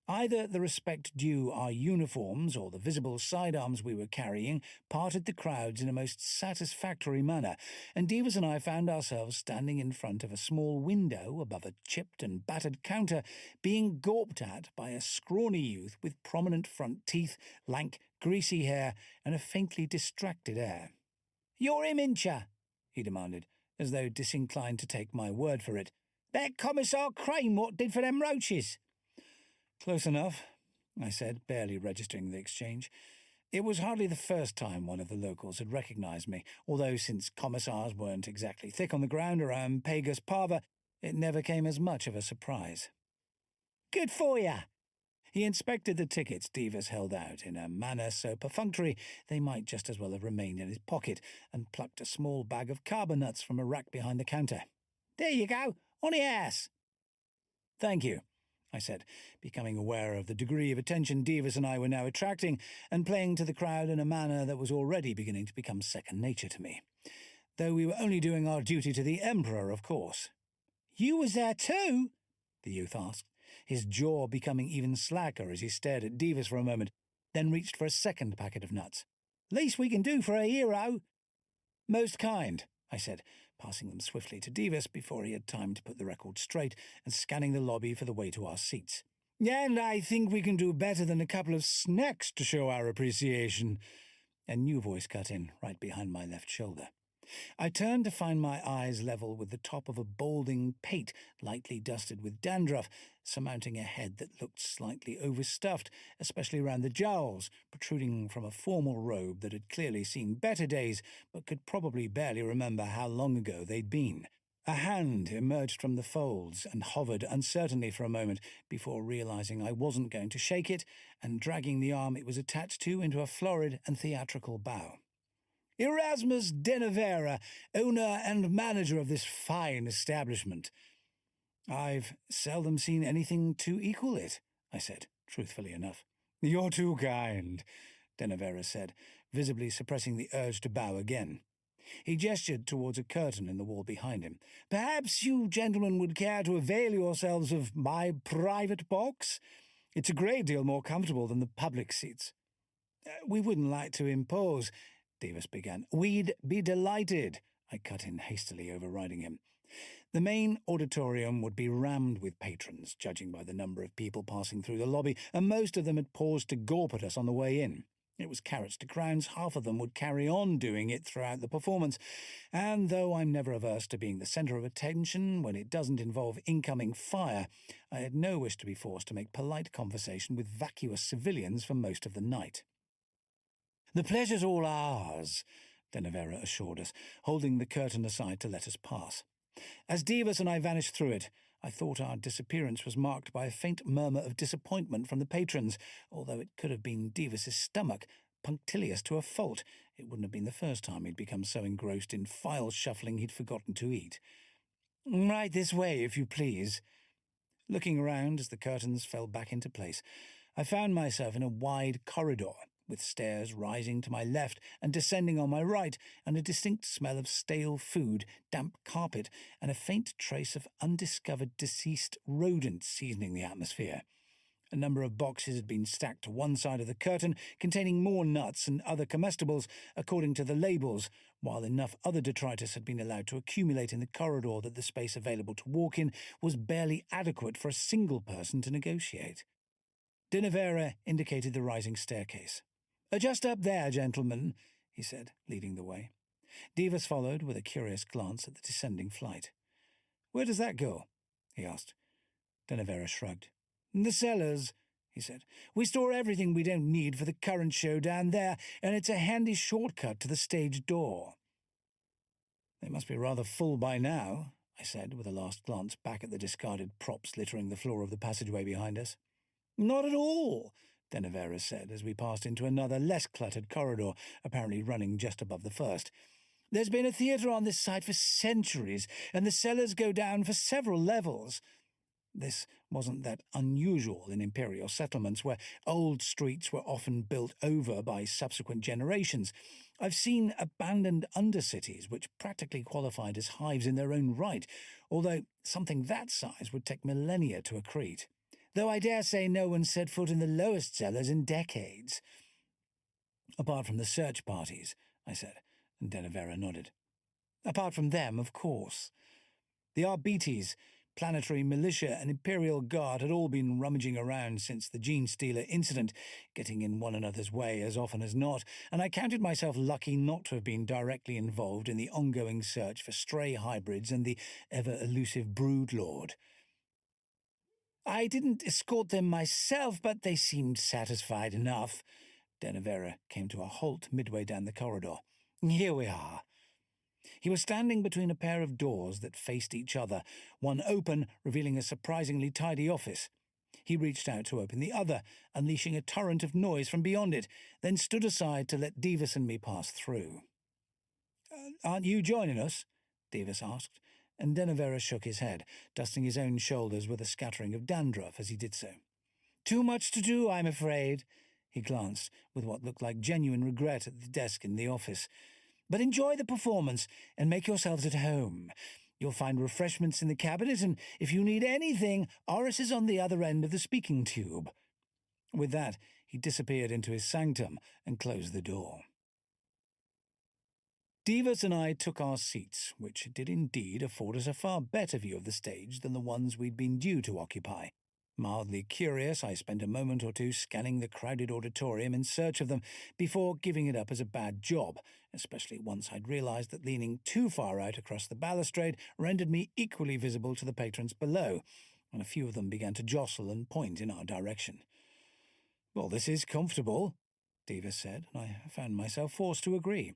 Either the respect due our uniforms or the visible sidearms we were carrying parted the crowds in a most satisfactory manner, and Davis and I found ourselves standing in front of a small window above a chipped and battered counter, being gawped at by a scrawny youth with prominent front teeth, lank, greasy hair, and a faintly distracted air. "You're him, incha?" he demanded, as though disinclined to take my word for it. "That Commissar Crane what did for them roaches?" "Close enough," I said, barely registering the exchange. It was hardly the first time one of the locals had recognised me, although since commissars weren't exactly thick on the ground around Pagus Parva, it never came as much of a surprise. "Good for ya!" He inspected the tickets Davis held out in a manner so perfunctory they might just as well have remained in his pocket, and plucked a small bag of carbonuts from a rack behind the counter. "There you go, on the ass." "Thank you," I said, becoming aware of the degree of attention Davis and I were now attracting, and playing to the crowd in a manner that was already beginning to become second nature to me. Though we were only doing our duty to the Emperor, of course. "You was there too?" the youth asked, his jaw becoming even slacker as he stared at Davis for a moment, then reached for a second packet of nuts. "Least we can do for a hero." "Most kind," I said, passing them swiftly to Davis before he had time to put the record straight and scanning the lobby for the way to our seats. "And I think we can do better than a couple of snacks to show our appreciation." A new voice cut in, right behind my left shoulder. I turned to find my eyes level with the top of a balding pate lightly dusted with dandruff, surmounting a head that looked slightly overstuffed, especially around the jowls, protruding from a formal robe that had clearly seen better days, but could probably barely remember how long ago they'd been. A hand emerged from the folds and hovered uncertainly for a moment before realizing I wasn't going to shake it, and dragging the arm it was attached to into a florid and theatrical bow. "Erasmus Denevera, owner and manager of this fine establishment." "I've seldom seen anything to equal it," I said, truthfully enough. "You're too kind," Denevera said, visibly suppressing the urge to bow again. He gestured towards a curtain in the wall behind him. "Perhaps you gentlemen would care to avail yourselves of my private box? It's a great deal more comfortable than the public seats." We wouldn't like to impose," Davis began. "We'd be delighted," I cut in hastily, overriding him. The main auditorium would be rammed with patrons, judging by the number of people passing through the lobby, and most of them had paused to gawp at us on the way in. It was carrots to crowns. Half of them would carry on doing it throughout the performance, and though I'm never averse to being the centre of attention when it doesn't involve incoming fire, I had no wish to be forced to make polite conversation with vacuous civilians for most of the night. "The pleasure's all ours," Denevera assured us, holding the curtain aside to let us pass. As Davis and I vanished through it, I thought our disappearance was marked by a faint murmur of disappointment from the patrons, although it could have been Davis's stomach, punctilious to a fault. It wouldn't have been the first time he'd become so engrossed in file shuffling he'd forgotten to eat. "Right this way, if you please." Looking around as the curtains fell back into place, I found myself in a wide corridor, with stairs rising to my left and descending on my right, and a distinct smell of stale food, damp carpet, and a faint trace of undiscovered deceased rodent seasoning the atmosphere. A number of boxes had been stacked to one side of the curtain, containing more nuts and other comestibles according to the labels, while enough other detritus had been allowed to accumulate in the corridor that the space available to walk in was barely adequate for a single person to negotiate. Denevera indicated the rising staircase. "Just up there, gentlemen," he said, leading the way. Davis followed with a curious glance at the descending flight. "Where does that go?" he asked. Denevera shrugged. "The cellars," he said. "We store everything we don't need for the current show down there, and it's a handy shortcut to the stage door." "They must be rather full by now," I said, with a last glance back at the discarded props littering the floor of the passageway behind us. "Not at all," Denevera said as we passed into another, less cluttered corridor, apparently running just above the first. "There's been a theatre on this site for centuries, and the cellars go down for several levels." This wasn't that unusual in imperial settlements, where old streets were often built over by subsequent generations. I've seen abandoned undercities which practically qualified as hives in their own right, although something that size would take millennia to accrete. Though I dare say no one set foot in the lowest cellars in decades. "Apart from the search parties," I said, and Denevera nodded. "Apart from them, of course. The Arbites, planetary militia, and Imperial Guard had all been rummaging around since the Gene Stealer incident, getting in one another's way as often as not, and I counted myself lucky not to have been directly involved in the ongoing search for stray hybrids and the ever-elusive Broodlord. I didn't escort them myself, but they seemed satisfied enough." Denevera came to a halt midway down the corridor. "Here we are." He was standing between a pair of doors that faced each other, one open, revealing a surprisingly tidy office. He reached out to open the other, unleashing a torrent of noise from beyond it, then stood aside to let Davis and me pass through. "Aren't you joining us?" Davis asked, and Denevera shook his head, dusting his own shoulders with a scattering of dandruff as he did so. "Too much to do, I'm afraid." He glanced with what looked like genuine regret at the desk in the office. "But enjoy the performance and make yourselves at home. You'll find refreshments in the cabinet, and if you need anything, Oris is on the other end of the speaking tube." With that, he disappeared into his sanctum and closed the door. Davis and I took our seats, which did indeed afford us a far better view of the stage than the ones we'd been due to occupy. Mildly curious, I spent a moment or two scanning the crowded auditorium in search of them before giving it up as a bad job, especially once I'd realised that leaning too far out across the balustrade rendered me equally visible to the patrons below, and a few of them began to jostle and point in our direction. "Well, this is comfortable," Davis said, and I found myself forced to agree.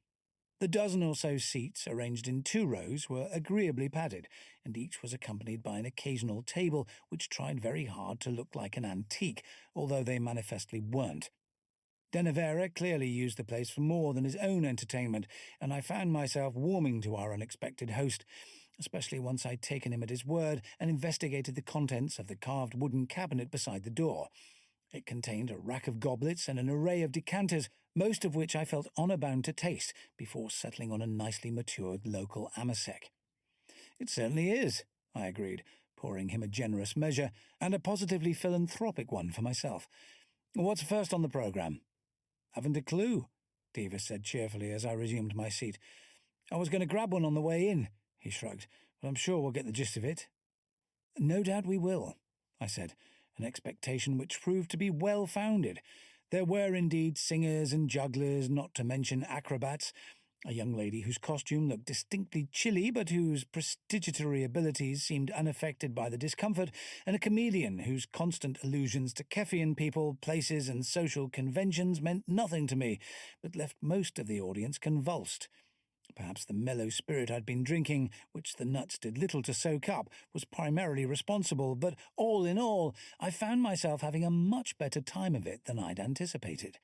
The dozen or so seats, arranged in 2 rows, were agreeably padded, and each was accompanied by an occasional table which tried very hard to look like an antique, although they manifestly weren't. Denevera clearly used the place for more than his own entertainment, and I found myself warming to our unexpected host, especially once I'd taken him at his word and investigated the contents of the carved wooden cabinet beside the door. It contained a rack of goblets and an array of decanters, most of which I felt honour-bound to taste before settling on a nicely matured local amasec. "It certainly is," I agreed, pouring him a generous measure, and a positively philanthropic one for myself. "What's first on the programme?" "Haven't a clue," Diva said cheerfully as I resumed my seat. "I was going to grab one on the way in," he shrugged, "but I'm sure we'll get the gist of it." "No doubt we will," I said, an expectation which proved to be well-founded. There were indeed singers and jugglers, not to mention acrobats, a young lady whose costume looked distinctly chilly but whose prestidigitatory abilities seemed unaffected by the discomfort, and a chameleon whose constant allusions to Keffian people, places and social conventions meant nothing to me, but left most of the audience convulsed. Perhaps the mellow spirit I'd been drinking, which the nuts did little to soak up, was primarily responsible, but all in all, I found myself having a much better time of it than I'd anticipated.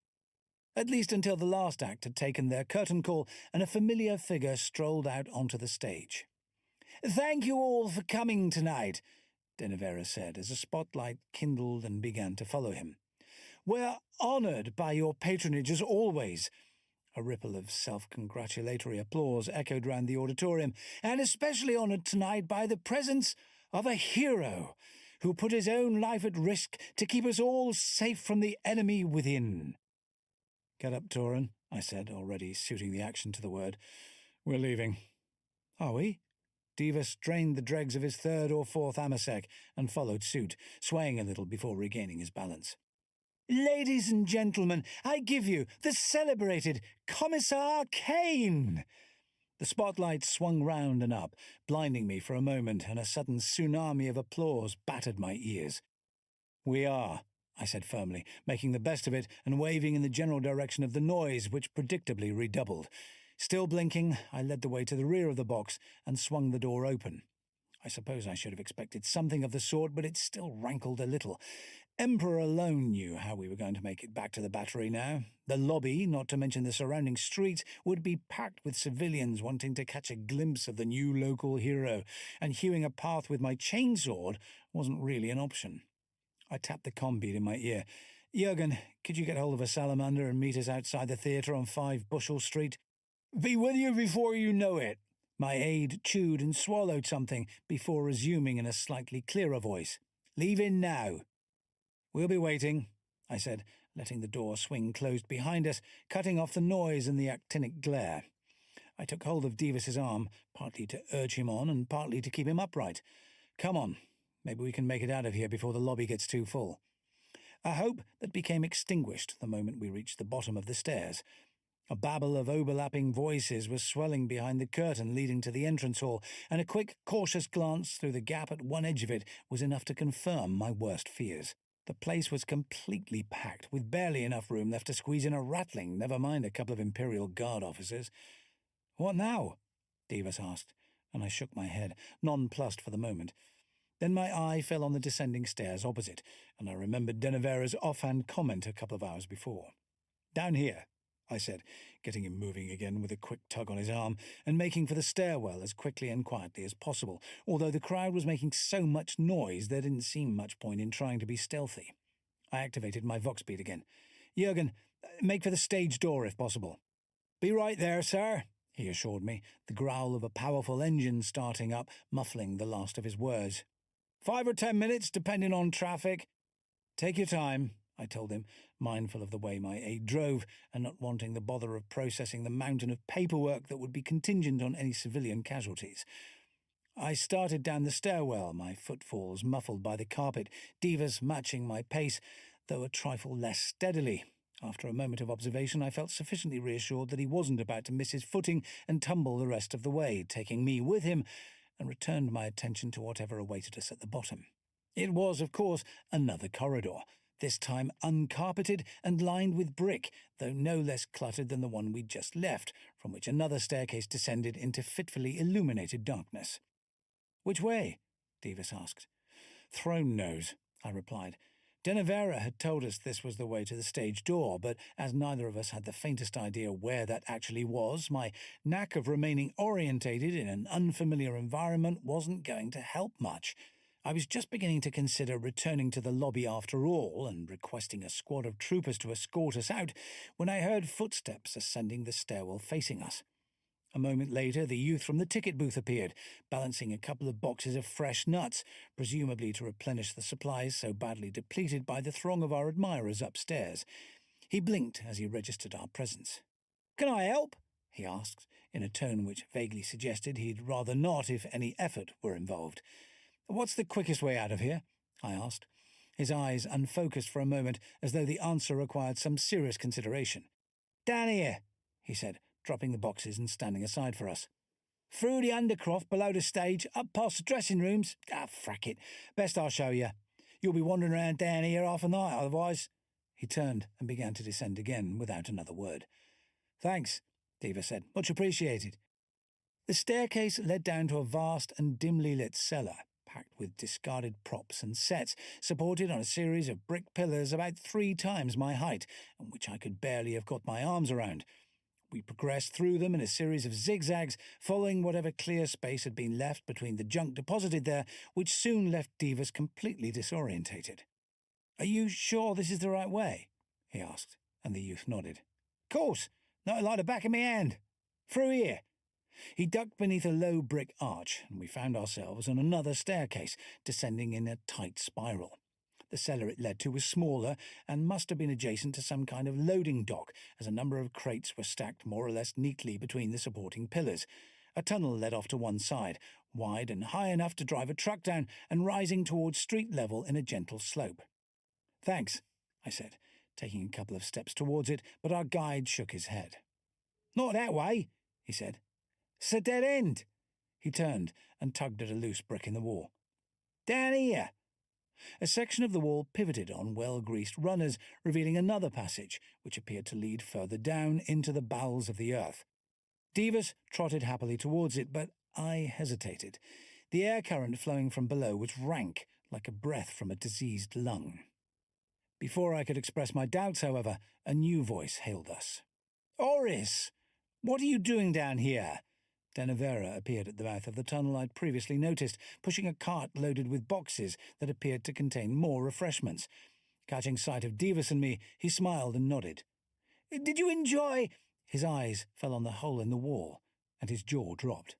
At least until the last act had taken their curtain call and a familiar figure strolled out onto the stage. "Thank you all for coming tonight," Denevera said as a spotlight kindled and began to follow him. "We're honoured by your patronage as always." A ripple of self-congratulatory applause echoed round the auditorium, "and especially honoured tonight by the presence of a hero who put his own life at risk to keep us all safe from the enemy within." "Get up, Torin," I said, already suiting the action to the word. "We're leaving." "Are we?" Diva strained the dregs of his third or fourth amasec and followed suit, swaying a little before regaining his balance. "Ladies and gentlemen, I give you the celebrated Commissar Kane!" The spotlight swung round and up, blinding me for a moment, and a sudden tsunami of applause battered my ears. "We are," I said firmly, making the best of it and waving in the general direction of the noise, which predictably redoubled. Still blinking, I led the way to the rear of the box and swung the door open. I suppose I should have expected something of the sort, but it still rankled a little. Emperor alone knew how we were going to make it back to the battery now. The lobby, not to mention the surrounding streets, would be packed with civilians wanting to catch a glimpse of the new local hero, and hewing a path with my chainsword wasn't really an option. I tapped the combeat in my ear. "Jurgen, could you get hold of a salamander and meet us outside the theatre on 5 Bushel Street?" "Be with you before you know it." My aide chewed and swallowed something before resuming in a slightly clearer voice. "Leaving now." "We'll be waiting," I said, letting the door swing closed behind us, cutting off the noise and the actinic glare. I took hold of Divis's arm, partly to urge him on and partly to keep him upright. "Come on. Maybe we can make it out of here before the lobby gets too full." A hope that became extinguished the moment we reached the bottom of the stairs. A babble of overlapping voices was swelling behind the curtain leading to the entrance hall, and a quick, cautious glance through the gap at one edge of it was enough to confirm my worst fears. The place was completely packed, with barely enough room left to squeeze in a rattling, never mind a couple of Imperial Guard officers. "What now?" Davis asked, and I shook my head, nonplussed for the moment. Then my eye fell on the descending stairs opposite, and I remembered Denevera's offhand comment a couple of hours before. "Down here," I said, getting him moving again with a quick tug on his arm, and making for the stairwell as quickly and quietly as possible, although the crowd was making so much noise there didn't seem much point in trying to be stealthy. I activated my vox beat again. "Jurgen, make for the stage door if possible." "Be right there, sir," he assured me, the growl of a powerful engine starting up, muffling the last of his words. 5 or 10 minutes, depending on traffic." "Take your time," I told him, mindful of the way my aide drove and not wanting the bother of processing the mountain of paperwork that would be contingent on any civilian casualties. I started down the stairwell, my footfalls muffled by the carpet, Divas matching my pace, though a trifle less steadily. After a moment of observation, I felt sufficiently reassured that he wasn't about to miss his footing and tumble the rest of the way, taking me with him, and returned my attention to whatever awaited us at the bottom. It was, of course, another corridor, this time uncarpeted and lined with brick, though no less cluttered than the one we'd just left, from which another staircase descended into fitfully illuminated darkness. "Which way?" Divis asked. "Throne knows," I replied. Denevera had told us this was the way to the stage door, but as neither of us had the faintest idea where that actually was, my knack of remaining orientated in an unfamiliar environment wasn't going to help much. I was just beginning to consider returning to the lobby after all and requesting a squad of troopers to escort us out when I heard footsteps ascending the stairwell facing us. A moment later, the youth from the ticket booth appeared, balancing a couple of boxes of fresh nuts, presumably to replenish the supplies so badly depleted by the throng of our admirers upstairs. He blinked as he registered our presence. "Can I help?" he asked, in a tone which vaguely suggested he'd rather not if any effort were involved. "What's the quickest way out of here?" I asked, his eyes unfocused for a moment, as though the answer required some serious consideration. "Down here," he said, dropping the boxes and standing aside for us. "Through the undercroft below the stage, up past the dressing rooms. Frack it. Best I'll show you. You'll be wandering around down here half a night otherwise." He turned and began to descend again without another word. "Thanks," Diva said. "Much appreciated." The staircase led down to a vast and dimly lit cellar, packed with discarded props and sets, supported on a series of brick pillars about 3 times my height, and which I could barely have got my arms around. We progressed through them in a series of zigzags, following whatever clear space had been left between the junk deposited there, which soon left Divas completely disorientated. "Are you sure this is the right way?" he asked, and the youth nodded. "Course, not like the back of my hand. Through here." He ducked beneath a low brick arch, and we found ourselves on another staircase, descending in a tight spiral. The cellar it led to was smaller and must have been adjacent to some kind of loading dock, as a number of crates were stacked more or less neatly between the supporting pillars. A tunnel led off to one side, wide and high enough to drive a truck down and rising towards street level in a gentle slope. "Thanks," I said, taking a couple of steps towards it, but our guide shook his head. "Not that way," he said. "It's a dead end." He turned and tugged at a loose brick in the wall. "Down here." A section of the wall pivoted on well-greased runners, revealing another passage, which appeared to lead further down into the bowels of the earth. Divas trotted happily towards it, but I hesitated. The air current flowing from below was rank, like a breath from a diseased lung. Before I could express my doubts, however, a new voice hailed us. "Oris! What are you doing down here?" Denevera appeared at the mouth of the tunnel I'd previously noticed, pushing a cart loaded with boxes that appeared to contain more refreshments. Catching sight of Divas and me, he smiled and nodded. "Did you enjoy—" His eyes fell on the hole in the wall, and his jaw dropped.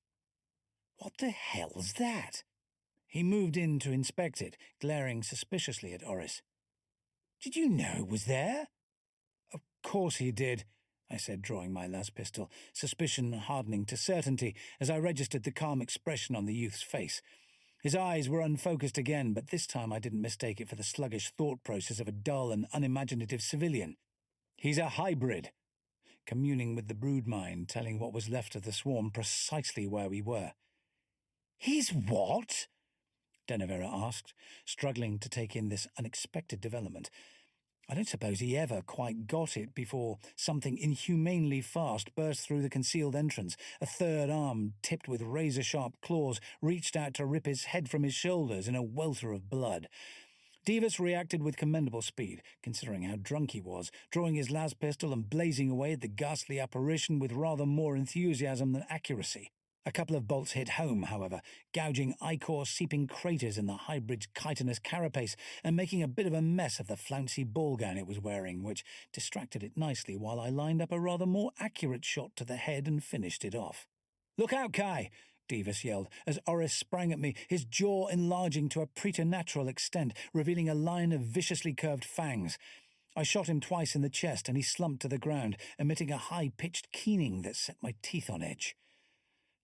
"What the hell's that?" He moved in to inspect it, glaring suspiciously at Oris. "Did you know it was there?" "Of course he did," I said, drawing my las pistol, suspicion hardening to certainty as I registered the calm expression on the youth's face. His eyes were unfocused again, but this time I didn't mistake it for the sluggish thought process of a dull and unimaginative civilian. "He's a hybrid," communing with the broodmind, telling what was left of the swarm precisely where we were. "He's what?" Denevera asked, struggling to take in this unexpected development. I don't suppose he ever quite got it before something inhumanely fast burst through the concealed entrance. A third arm, tipped with razor-sharp claws, reached out to rip his head from his shoulders in a welter of blood. Divas reacted with commendable speed, considering how drunk he was, drawing his las pistol and blazing away at the ghastly apparition with rather more enthusiasm than accuracy. A couple of bolts hit home, however, gouging ichor-seeping craters in the hybrid's chitinous carapace and making a bit of a mess of the flouncy ball gown it was wearing, which distracted it nicely while I lined up a rather more accurate shot to the head and finished it off. "Look out, Kai!" Divas yelled, as Oris sprang at me, his jaw enlarging to a preternatural extent, revealing a line of viciously curved fangs. I shot him twice in the chest, and he slumped to the ground, emitting a high-pitched keening that set my teeth on edge.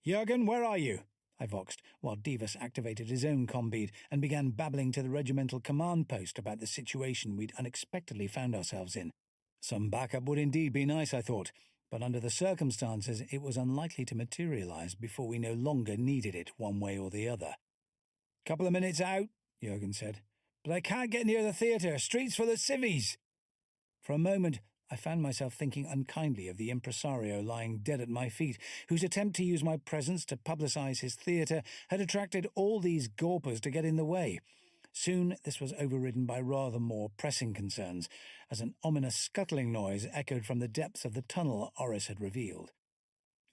"Jurgen, where are you?" I voxed, while Divas activated his own combead and began babbling to the regimental command post about the situation we'd unexpectedly found ourselves in. Some backup would indeed be nice, I thought, but under the circumstances it was unlikely to materialize before we no longer needed it one way or the other. "Couple of minutes out," Jurgen said. "But I can't get near the theatre. Streets full of civvies." For a moment, I found myself thinking unkindly of the impresario lying dead at my feet, whose attempt to use my presence to publicize his theatre had attracted all these gawpers to get in the way. Soon this was overridden by rather more pressing concerns, as an ominous scuttling noise echoed from the depths of the tunnel Oris had revealed.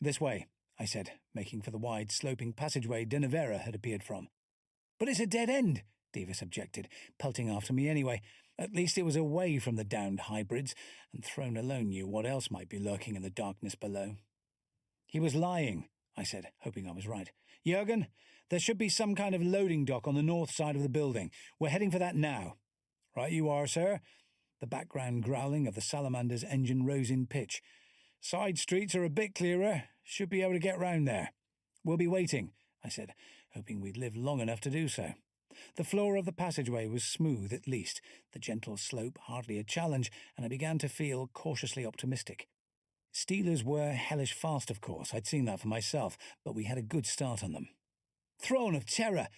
"This way," I said, making for the wide, sloping passageway Denevera had appeared from. But it's a dead end, Davis objected, pelting after me anyway. At least it was away from the downed hybrids, and Throne alone knew what else might be lurking in the darkness below. He was lying, I said, hoping I was right. Jurgen, there should be some kind of loading dock on the north side of the building. We're heading for that now. Right you are, sir. The background growling of the Salamander's engine rose in pitch. Side streets are a bit clearer. Should be able to get round there. We'll be waiting, I said, hoping we'd live long enough to do so. The floor of the passageway was smooth at least, the gentle slope hardly a challenge, and I began to feel cautiously optimistic. Stealers were hellish fast, of course. I'd seen that for myself, but we had a good start on them. Throne of terror!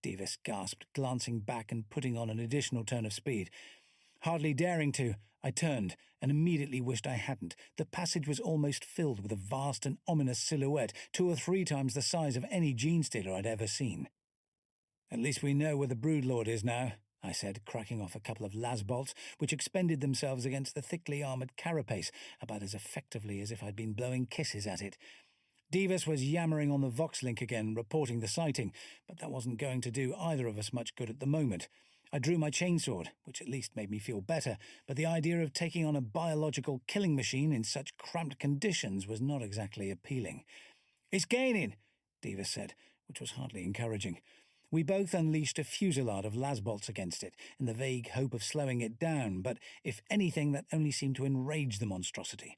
Davis gasped, glancing back and putting on an additional turn of speed. Hardly daring to, I turned and immediately wished I hadn't. The passage was almost filled with a vast and ominous silhouette, 2 or 3 times the size of any gene stealer I'd ever seen. At least we know where the Broodlord is now, I said, cracking off a couple of las-bolts, which expended themselves against the thickly armoured carapace, about as effectively as if I'd been blowing kisses at it. Davis was yammering on the Vox-link again, reporting the sighting, but that wasn't going to do either of us much good at the moment. I drew my chainsword, which at least made me feel better, but the idea of taking on a biological killing machine in such cramped conditions was not exactly appealing. "It's gaining," Davis said, which was hardly encouraging. We both unleashed a fusillade of lasbolts against it, in the vague hope of slowing it down, but if anything, that only seemed to enrage the monstrosity.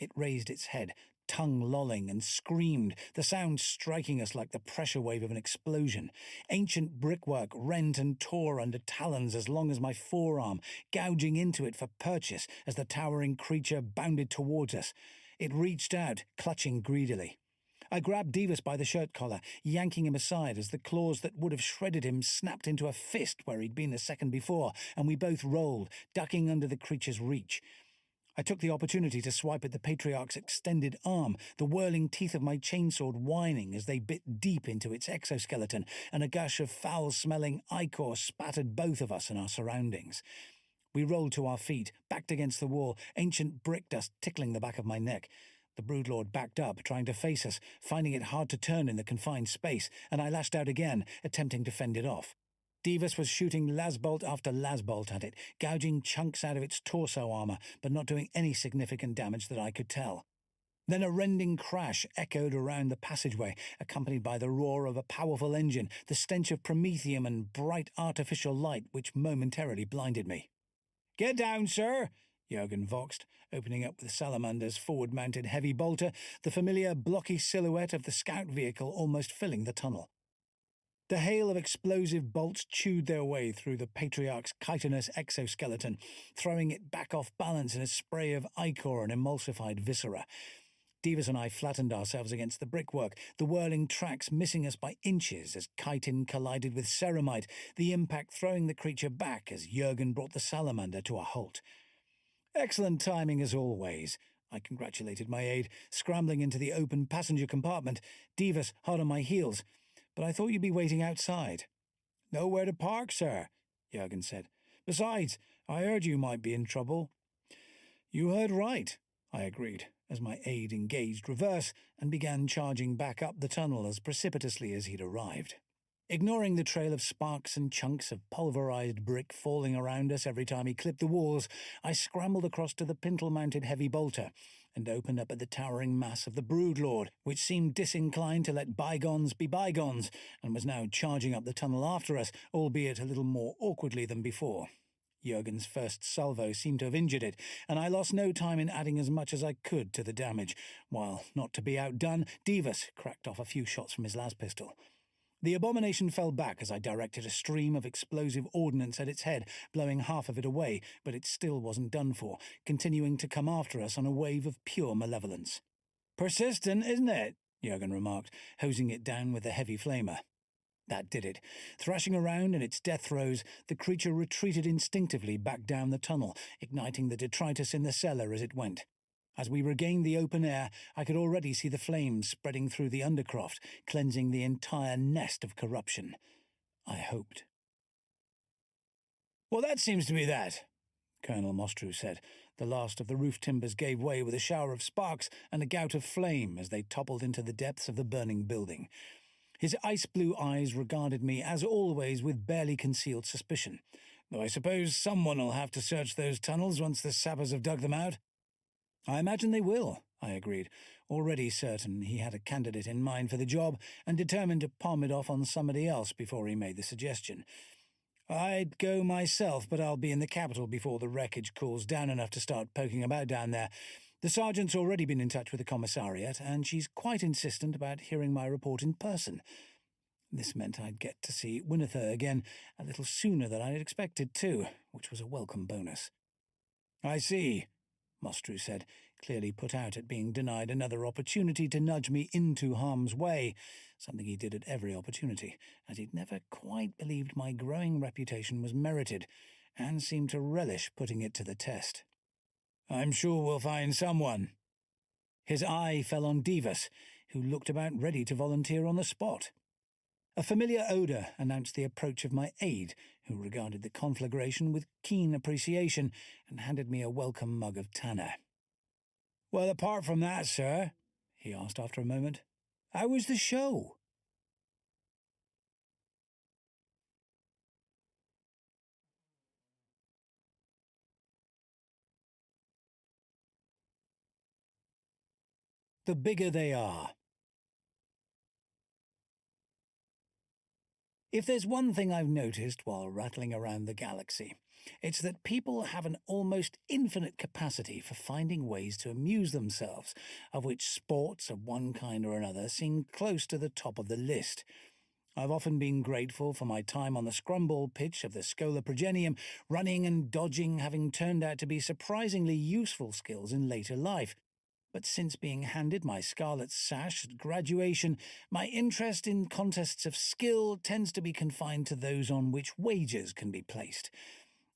It raised its head, tongue lolling, and screamed, the sound striking us like the pressure wave of an explosion. Ancient brickwork rent and tore under talons as long as my forearm, gouging into it for purchase as the towering creature bounded towards us. It reached out, clutching greedily. I grabbed Davis by the shirt collar, yanking him aside as the claws that would have shredded him snapped into a fist where he'd been a second before, and we both rolled, ducking under the creature's reach. I took the opportunity to swipe at the Patriarch's extended arm, the whirling teeth of my chainsword whining as they bit deep into its exoskeleton, and a gush of foul-smelling ichor spattered both of us and our surroundings. We rolled to our feet, backed against the wall, ancient brick dust tickling the back of my neck. The Broodlord backed up, trying to face us, finding it hard to turn in the confined space, and I lashed out again, attempting to fend it off. Davis was shooting lasbolt after lasbolt at it, gouging chunks out of its torso armour, but not doing any significant damage that I could tell. Then a rending crash echoed around the passageway, accompanied by the roar of a powerful engine, the stench of promethium and bright artificial light which momentarily blinded me. "Get down, sir!" Jurgen voxed, opening up with Salamander's forward-mounted heavy bolter, the familiar blocky silhouette of the scout vehicle almost filling the tunnel. The hail of explosive bolts chewed their way through the Patriarch's chitinous exoskeleton, throwing it back off balance in a spray of ichor and emulsified viscera. Davis and I flattened ourselves against the brickwork, the whirling tracks missing us by inches as chitin collided with ceramite, the impact throwing the creature back as Jurgen brought the salamander to a halt. "Excellent timing as always," I congratulated my aide, scrambling into the open passenger compartment, Davis hard on my heels. "But I thought you'd be waiting outside." "Nowhere to park, sir," Jurgen said. "Besides, I heard you might be in trouble." "You heard right," I agreed, as my aide engaged reverse and began charging back up the tunnel as precipitously as he'd arrived. Ignoring the trail of sparks and chunks of pulverized brick falling around us every time he clipped the walls, I scrambled across to the pintle-mounted heavy bolter and opened up at the towering mass of the Broodlord, which seemed disinclined to let bygones be bygones, and was now charging up the tunnel after us, albeit a little more awkwardly than before. Jurgen's first salvo seemed to have injured it, and I lost no time in adding as much as I could to the damage, while, not to be outdone, Davis cracked off a few shots from his las pistol. The abomination fell back as I directed a stream of explosive ordnance at its head, blowing half of it away, but it still wasn't done for, continuing to come after us on a wave of pure malevolence. "Persistent, isn't it?" Jurgen remarked, hosing it down with a heavy flamer. That did it. Thrashing around in its death throes, the creature retreated instinctively back down the tunnel, igniting the detritus in the cellar as it went. As we regained the open air, I could already see the flames spreading through the undercroft, cleansing the entire nest of corruption. I hoped. "Well, that seems to be that," Colonel Mostrew said. The last of the roof timbers gave way with a shower of sparks and a gout of flame as they toppled into the depths of the burning building. His ice-blue eyes regarded me, as always, with barely concealed suspicion. Though I suppose someone will have to search those tunnels once the sappers have dug them out. I imagine they will, I agreed, already certain he had a candidate in mind for the job and determined to palm it off on somebody else before he made the suggestion. I'd go myself, but I'll be in the capital before the wreckage cools down enough to start poking about down there. The sergeant's already been in touch with the commissariat, and she's quite insistent about hearing my report in person. This meant I'd get to see Winither again a little sooner than I'd expected, too, which was a welcome bonus. I see, Mostru said, clearly put out at being denied another opportunity to nudge me into harm's way, something he did at every opportunity, as he'd never quite believed my growing reputation was merited, and seemed to relish putting it to the test. I'm sure we'll find someone. His eye fell on Divas, who looked about ready to volunteer on the spot. A familiar odour announced the approach of my aide, who regarded the conflagration with keen appreciation and handed me a welcome mug of Tanner. Well, apart from that, sir, he asked after a moment, how was the show? The bigger they are. If there's one thing I've noticed while rattling around the galaxy, it's that people have an almost infinite capacity for finding ways to amuse themselves, of which sports of one kind or another seem close to the top of the list. I've often been grateful for my time on the scrumball pitch of the Scola Progenium, running and dodging having turned out to be surprisingly useful skills in later life. But since being handed my scarlet sash at graduation, my interest in contests of skill tends to be confined to those on which wagers can be placed.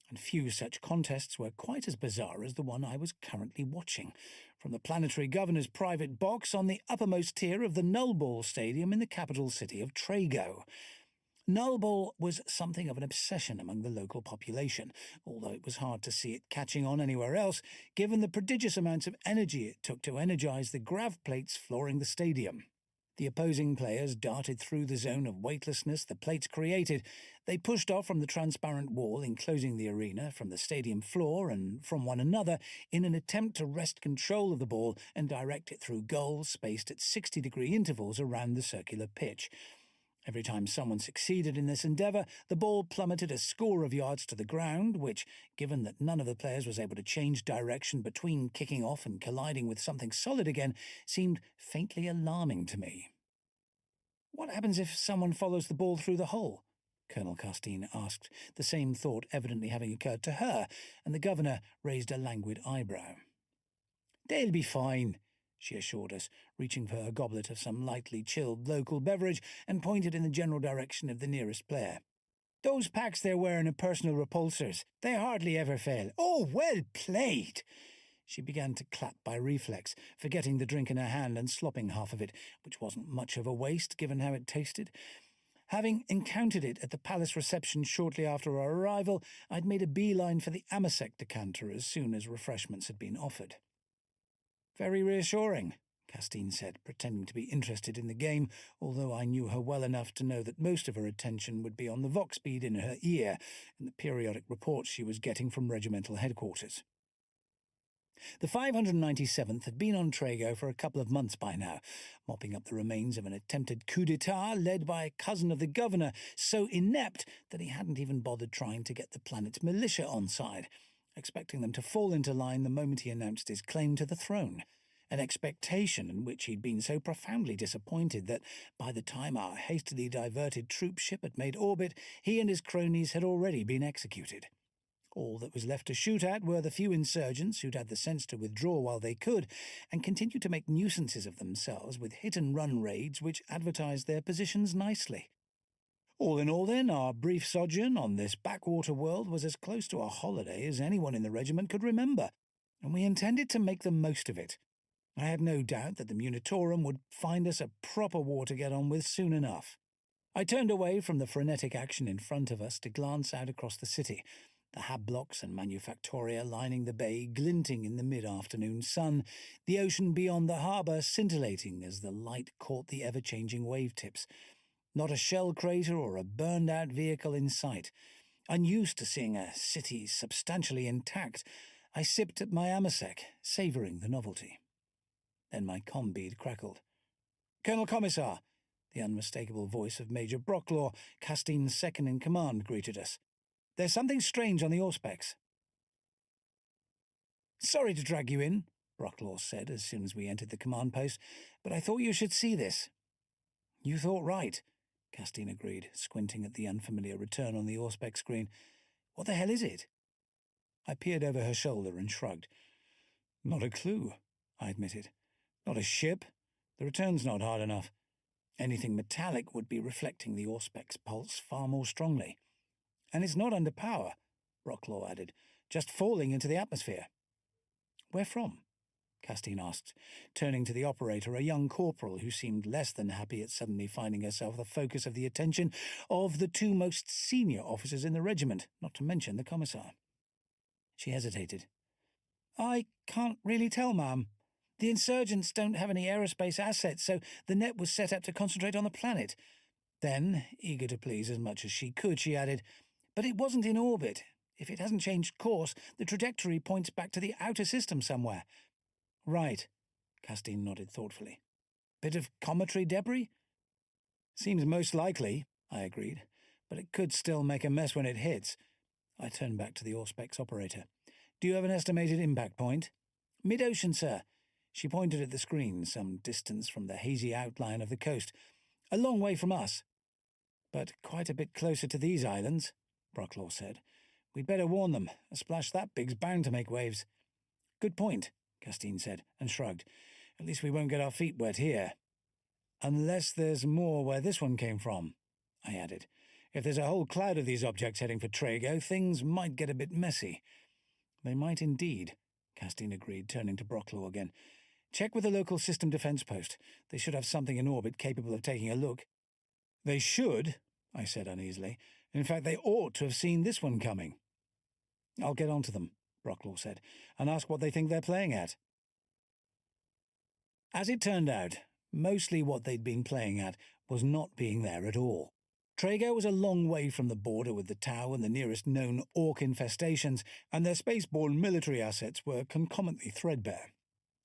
And few such contests were quite as bizarre as the one I was currently watching, from the planetary governor's private box on the uppermost tier of the Nullball Stadium in the capital city of Trago. Nullball was something of an obsession among the local population, although it was hard to see it catching on anywhere else, given the prodigious amounts of energy it took to energize the grav plates flooring the stadium. The opposing players darted through the zone of weightlessness the plates created. They pushed off from the transparent wall enclosing the arena, from the stadium floor, and from one another in an attempt to wrest control of the ball and direct it through goals spaced at 60-degree intervals around the circular pitch. Every time someone succeeded in this endeavour, the ball plummeted a score of yards to the ground, which, given that none of the players was able to change direction between kicking off and colliding with something solid again, seemed faintly alarming to me. What happens if someone follows the ball through the hole? Colonel Castine asked, the same thought evidently having occurred to her, and the governor raised a languid eyebrow. They'll be fine, she assured us, reaching for a goblet of some lightly chilled local beverage and pointed in the general direction of the nearest player. Those packs they're wearing are personal repulsors. They hardly ever fail. Oh, well played! She began to clap by reflex, forgetting the drink in her hand and slopping half of it, which wasn't much of a waste given how it tasted. Having encountered it at the palace reception shortly after our arrival, I'd made a beeline for the Amasec decanter as soon as refreshments had been offered. Very reassuring, Castine said, pretending to be interested in the game, although I knew her well enough to know that most of her attention would be on the vox bead in her ear and the periodic reports she was getting from regimental headquarters. The 597th had been on Trago for a couple of months by now, mopping up the remains of an attempted coup d'etat led by a cousin of the governor, so inept that he hadn't even bothered trying to get the planet's militia on side, expecting them to fall into line the moment he announced his claim to the throne, an expectation in which he'd been so profoundly disappointed that by the time our hastily diverted troop ship had made orbit, he and his cronies had already been executed. All that was left to shoot at were the few insurgents who'd had the sense to withdraw while they could, and continued to make nuisances of themselves with hit-and-run raids which advertised their positions nicely. All in all, then, our brief sojourn on this backwater world was as close to a holiday as anyone in the regiment could remember, and we intended to make the most of it. I had no doubt that the Munitorum would find us a proper war to get on with soon enough. I turned away from the frenetic action in front of us to glance out across the city, the hab blocks and manufactoria lining the bay glinting in the mid-afternoon sun, the ocean beyond the harbour scintillating as the light caught the ever-changing wave tips. Not a shell crater or a burned-out vehicle in sight. Unused to seeing a city substantially intact, I sipped at my Amasec, savouring the novelty. Then my combead crackled. "Colonel Commissar!" The unmistakable voice of Major Brocklaw, Castine's second-in-command, greeted us. "There's something strange on the Auspex." "Sorry to drag you in," Brocklaw said as soon as we entered the command post, "but I thought you should see this." "You thought right," Castine agreed, squinting at the unfamiliar return on the Auspex screen. "What the hell is it?" I peered over her shoulder and shrugged. "Not a clue," I admitted. "Not a ship. The return's not hard enough. Anything metallic would be reflecting the Auspex pulse far more strongly. And it's not under power," Brocklaw added, "just falling into the atmosphere." "Where from?" Castine asked, turning to the operator, a young corporal who seemed less than happy at suddenly finding herself the focus of the attention of the two most senior officers in the regiment, not to mention the commissar. She hesitated. "I can't really tell, ma'am. The insurgents don't have any aerospace assets, so the net was set up to concentrate on the planet." Then, eager to please as much as she could, she added, "But it wasn't in orbit. If it hasn't changed course, the trajectory points back to the outer system somewhere." "Right," Castine nodded thoughtfully. "Bit of cometary debris?" "Seems most likely," I agreed, "but it could still make a mess when it hits." I turned back to the Auspex operator. "Do you have an estimated impact point?" "Mid-ocean, sir." She pointed at the screen, some distance from the hazy outline of the coast. "A long way from us." "But quite a bit closer to these islands," Brocklaw said. "We'd better warn them. A splash that big's bound to make waves." "Good point," Castine said, and shrugged. "At least we won't get our feet wet here." "Unless there's more where this one came from," I added. "If there's a whole cloud of these objects heading for Trago, things might get a bit messy." "They might indeed," Castine agreed, turning to Brocklaw again. "Check with the local system defense post. They should have something in orbit capable of taking a look." "They should," I said uneasily. "In fact, they ought to have seen this one coming." "I'll get on to them," Brocklaw said, "and ask what they think they're playing at." As it turned out, mostly what they'd been playing at was not being there at all. Trago was a long way from the border with the Tau and the nearest known orc infestations, and their spaceborne military assets were concomitantly threadbare.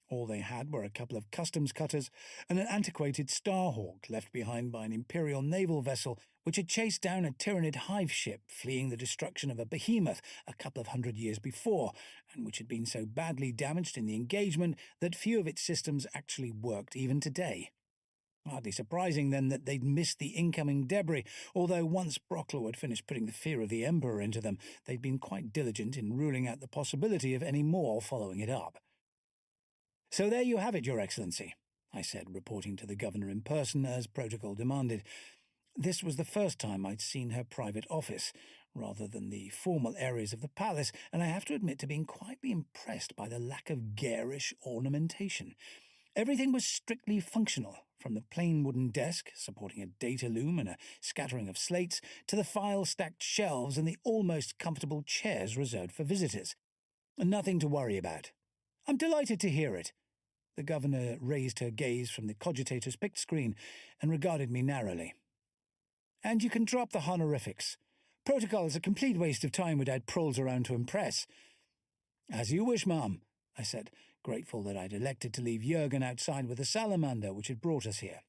All they had were a couple of customs cutters and an antiquated Starhawk left behind by an Imperial naval vessel which had chased down a Tyranid hive ship fleeing the destruction of a behemoth a couple of 100 years before, and which had been so badly damaged in the engagement that few of its systems actually worked even today. Hardly surprising, then, that they'd missed the incoming debris, although once Brocklaw had finished putting the fear of the Emperor into them, they'd been quite diligent in ruling out the possibility of any more following it up. "So there you have it, Your Excellency," I said, reporting to the governor in person as protocol demanded. This was the first time I'd seen her private office, rather than the formal areas of the palace, and I have to admit to being quietly impressed by the lack of garish ornamentation. Everything was strictly functional, from the plain wooden desk, supporting a data loom and a scattering of slates, to the file-stacked shelves and the almost comfortable chairs reserved for visitors. Nothing to worry about. "I'm delighted to hear it." The governor raised her gaze from the cogitator's picked screen and regarded me narrowly. "And you can drop the honorifics. Protocol is a complete waste of time without proles around to impress." "As you wish, ma'am," I said, grateful that I'd elected to leave Jurgen outside with the salamander which had brought us here.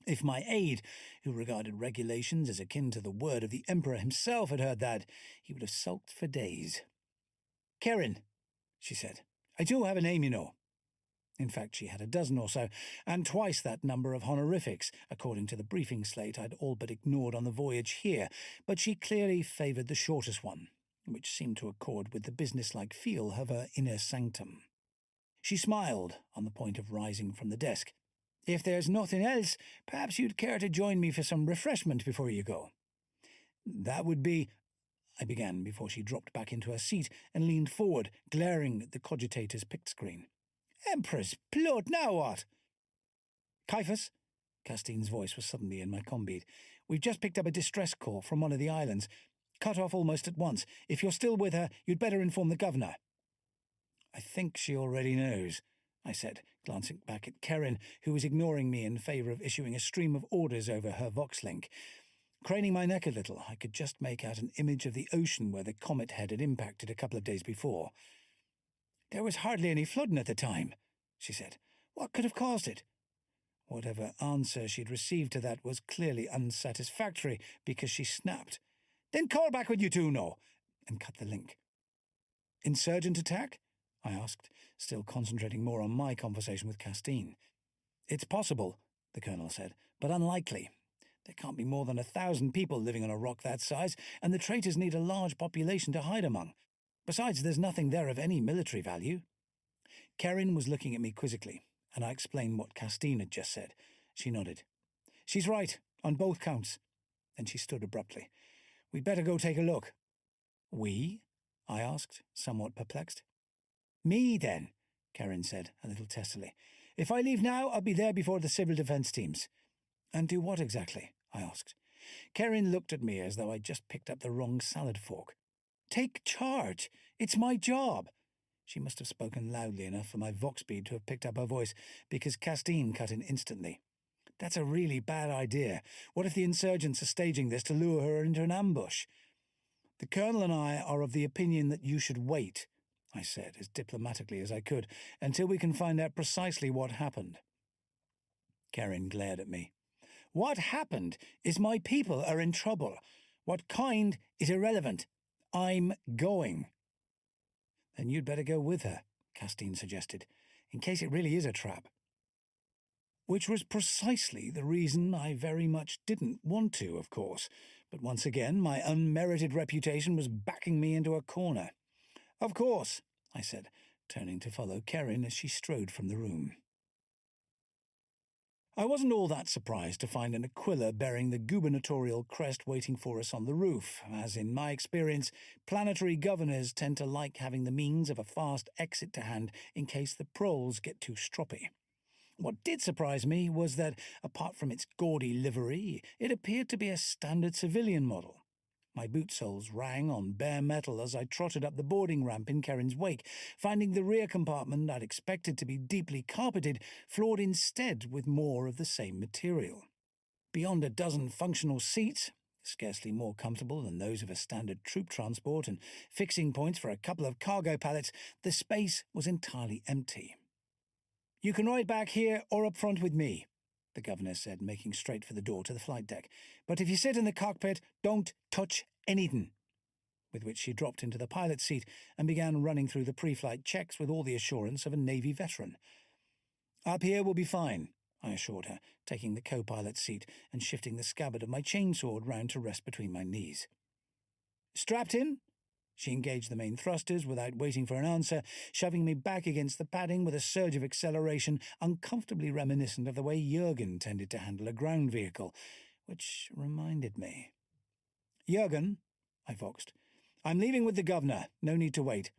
If my aide, who regarded regulations as akin to the word of the Emperor himself, had heard that, he would have sulked for days. "Karen," she said. "I do have a name, you know." In fact, she had a dozen or so, and twice that number of honorifics, according to the briefing slate I'd all but ignored on the voyage here, but she clearly favoured the shortest one, which seemed to accord with the businesslike feel of her inner sanctum. She smiled, on the point of rising from the desk. "If there's nothing else, perhaps you'd care to join me for some refreshment before you go." "That would be—" I began before she dropped back into her seat and leaned forward, glaring at the cogitator's picked screen. "Emperor's blood, now what?" "Caiaphas," Castine's voice was suddenly in my combead, "we've just picked up a distress call from one of the islands. Cut off almost at once. If you're still with her, you'd better inform the governor." "I think she already knows," I said, glancing back at Karen, who was ignoring me in favour of issuing a stream of orders over her Voxlink. Craning my neck a little, I could just make out an image of the ocean where the comet head had impacted a couple of days before. There was hardly any flooding at the time, she said. What could have caused it? Whatever answer she'd received to that was clearly unsatisfactory, because she snapped. Then call back when you do know, and cut the link. Insurgent attack? I asked, still concentrating more on my conversation with Castine. It's possible, the colonel said, but unlikely. There can't be more than 1,000 people living on a rock that size, and the traitors need a large population to hide among. Besides, there's nothing there of any military value. Karen was looking at me quizzically, and I explained what Castine had just said. She nodded. She's right, on both counts. Then she stood abruptly. We'd better go take a look. We? I asked, somewhat perplexed. Me, then, Karen said, a little testily. If I leave now, I'll be there before the civil defence teams. And do what exactly? I asked. Karen looked at me as though I'd just picked up the wrong salad fork. Take charge. It's my job. She must have spoken loudly enough for my vox bead to have picked up her voice, because Castine cut in instantly. That's a really bad idea. What if the insurgents are staging this to lure her into an ambush? The colonel and I are of the opinion that you should wait, I said, as diplomatically as I could, until we can find out precisely what happened. Karen glared at me. What happened is my people are in trouble. What kind is irrelevant. I'm going. Then you'd better go with her, Castine suggested, in case it really is a trap. Which was precisely the reason I very much didn't want to, of course, but once again my unmerited reputation was backing me into a corner. Of course, I said, turning to follow Karen as she strode from the room. I wasn't all that surprised to find an Aquila bearing the gubernatorial crest waiting for us on the roof, as in my experience, planetary governors tend to like having the means of a fast exit to hand in case the proles get too stroppy. What did surprise me was that, apart from its gaudy livery, it appeared to be a standard civilian model. My boot soles rang on bare metal as I trotted up the boarding ramp in Karen's wake, finding the rear compartment I'd expected to be deeply carpeted floored instead with more of the same material. Beyond a dozen functional seats, scarcely more comfortable than those of a standard troop transport, and fixing points for a couple of cargo pallets, the space was entirely empty. You can ride back here or up front with me, the governor said, making straight for the door to the flight deck. But if you sit in the cockpit, don't touch anything. With which she dropped into the pilot's seat and began running through the pre-flight checks with all the assurance of a Navy veteran. Up here will be fine, I assured her, taking the co-pilot's seat and shifting the scabbard of my chainsword round to rest between my knees. Strapped in? She engaged the main thrusters without waiting for an answer, shoving me back against the padding with a surge of acceleration uncomfortably reminiscent of the way Jurgen tended to handle a ground vehicle, which reminded me. Jurgen, I voxed, I'm leaving with the governor. No need to wait.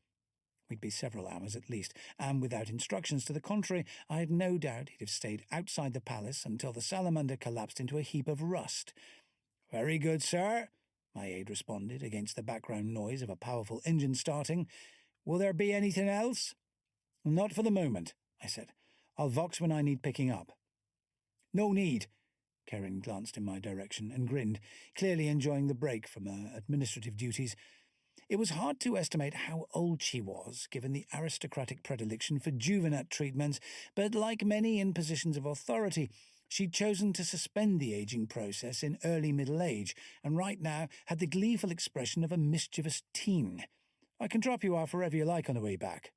We'd be several hours at least, and without instructions to the contrary, I had no doubt he'd have stayed outside the palace until the salamander collapsed into a heap of rust. Very good, sir, my aide responded against the background noise of a powerful engine starting. Will there be anything else? Not for the moment, I said. I'll vox when I need picking up. No need. Karen glanced in my direction and grinned, clearly enjoying the break from her administrative duties. It was hard to estimate how old she was, given the aristocratic predilection for juvenile treatments, but like many in positions of authority, she'd chosen to suspend the aging process in early middle age, and right now had the gleeful expression of a mischievous teen. I can drop you off wherever you like on the way back.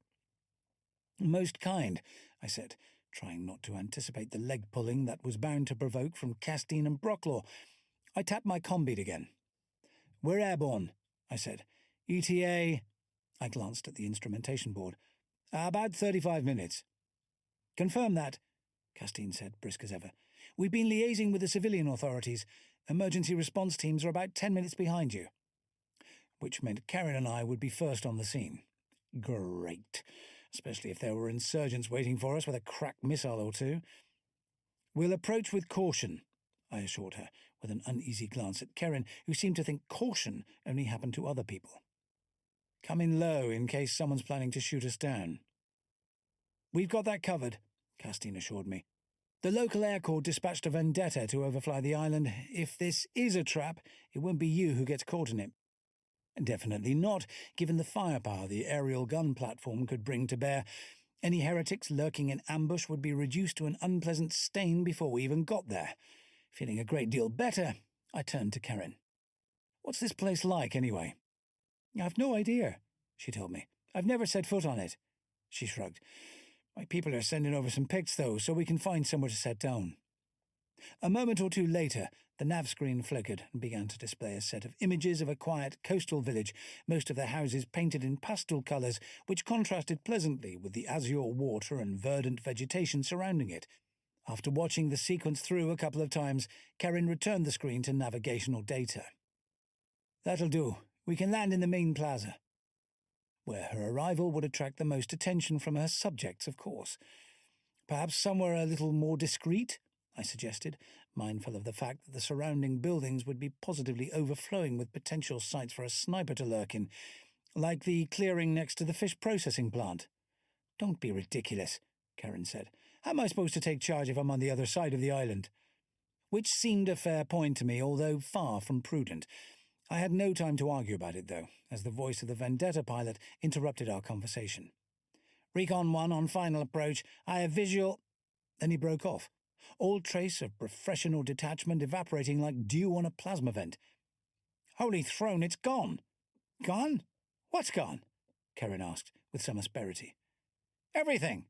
Most kind, I said, trying not to anticipate the leg-pulling that was bound to provoke from Castine and Brocklaw. I tapped my combeat again. We're airborne, I said. ETA, I glanced at the instrumentation board. About 35 minutes. Confirm that, Castine said, brisk as ever. We've been liaising with the civilian authorities. Emergency response teams are about 10 minutes behind you. Which meant Karen and I would be first on the scene. Great. Especially if there were insurgents waiting for us with a cracked missile or two. We'll approach with caution, I assured her, with an uneasy glance at Karen, who seemed to think caution only happened to other people. Come in low in case someone's planning to shoot us down. We've got that covered, Castine assured me. The local Air Corps dispatched a Vendetta to overfly the island. If this is a trap, it won't be you who gets caught in it. Definitely not, given the firepower the aerial gun platform could bring to bear. Any heretics lurking in ambush would be reduced to an unpleasant stain before we even got there. Feeling a great deal better, I turned to Karen. What's this place like, anyway? I've no idea, she told me. I've never set foot on it. She shrugged. My people are sending over some pics, though, so we can find somewhere to set down. A moment or two later, the nav screen flickered and began to display a set of images of a quiet coastal village, most of their houses painted in pastel colours, which contrasted pleasantly with the azure water and verdant vegetation surrounding it. After watching the sequence through a couple of times, Karen returned the screen to navigational data. That'll do. We can land in the main plaza. Where her arrival would attract the most attention from her subjects, of course. Perhaps somewhere a little more discreet, I suggested, mindful of the fact that the surrounding buildings would be positively overflowing with potential sites for a sniper to lurk in, like the clearing next to the fish processing plant. Don't be ridiculous, Karen said. How am I supposed to take charge if I'm on the other side of the island? Which seemed a fair point to me, although far from prudent. I had no time to argue about it, though, as the voice of the Vendetta pilot interrupted our conversation. Recon 1 on final approach. I have visual... Then he broke off, all trace of professional detachment evaporating like dew on a plasma vent. Holy throne, it's gone! Gone? What's gone? Karen asked, with some asperity. Everything!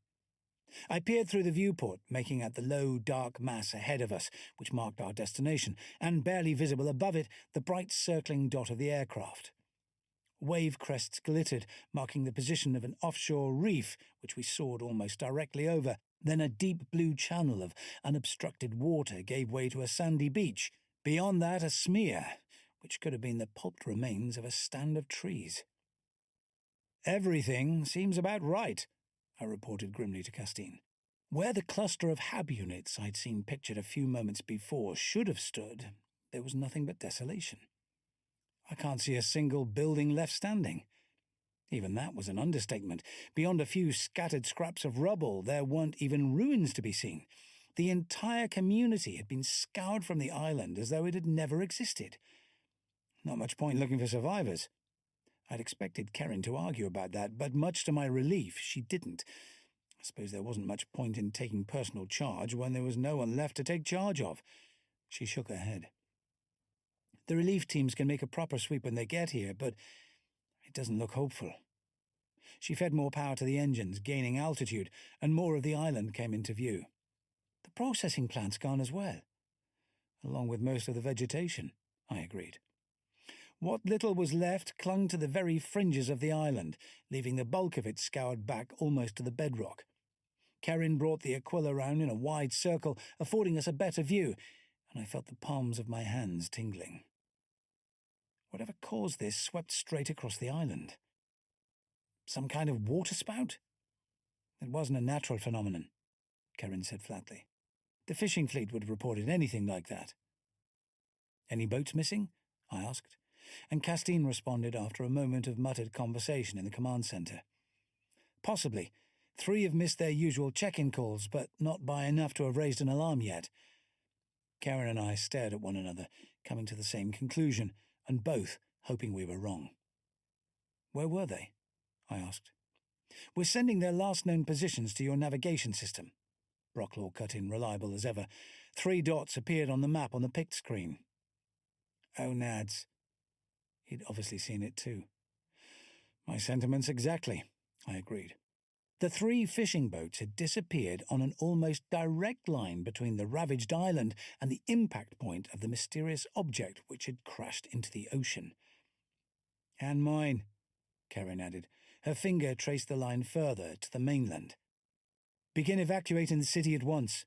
I peered through the viewport, making out the low, dark mass ahead of us, which marked our destination, and barely visible above it, the bright circling dot of the aircraft. Wave crests glittered, marking the position of an offshore reef, which we soared almost directly over. Then a deep blue channel of unobstructed water gave way to a sandy beach. Beyond that, a smear, which could have been the pulped remains of a stand of trees. Everything seems about right, I reported grimly to Castine. Where the cluster of hab units I'd seen pictured a few moments before should have stood, there was nothing but desolation. I can't see a single building left standing. Even that was an understatement. Beyond a few scattered scraps of rubble, there weren't even ruins to be seen. The entire community had been scoured from the island as though it had never existed. Not much point looking for survivors. I'd expected Karen to argue about that, but much to my relief, she didn't. I suppose there wasn't much point in taking personal charge when there was no one left to take charge of. She shook her head. The relief teams can make a proper sweep when they get here, but it doesn't look hopeful. She fed more power to the engines, gaining altitude, and more of the island came into view. The processing plant's gone as well, along with most of the vegetation, I agreed. What little was left clung to the very fringes of the island, leaving the bulk of it scoured back almost to the bedrock. Karen brought the Aquila round in a wide circle, affording us a better view, and I felt the palms of my hands tingling. Whatever caused this swept straight across the island. Some kind of waterspout? It wasn't a natural phenomenon, Karen said flatly. The fishing fleet would have reported anything like that. Any boats missing? I asked, and Castine responded after a moment of muttered conversation in the command centre. Possibly. 3 have missed their usual check-in calls, but not by enough to have raised an alarm yet. Karen and I stared at one another, coming to the same conclusion, and both hoping we were wrong. Where were they? I asked. We're sending their last known positions to your navigation system. Brocklaw cut in, reliable as ever. 3 dots appeared on the map on the picked screen. Oh, Nads. He'd obviously seen it too. My sentiments exactly, I agreed. The 3 fishing boats had disappeared on an almost direct line between the ravaged island and the impact point of the mysterious object which had crashed into the ocean. And mine, Karen added. Her finger traced the line further to the mainland. Begin evacuating the city at once.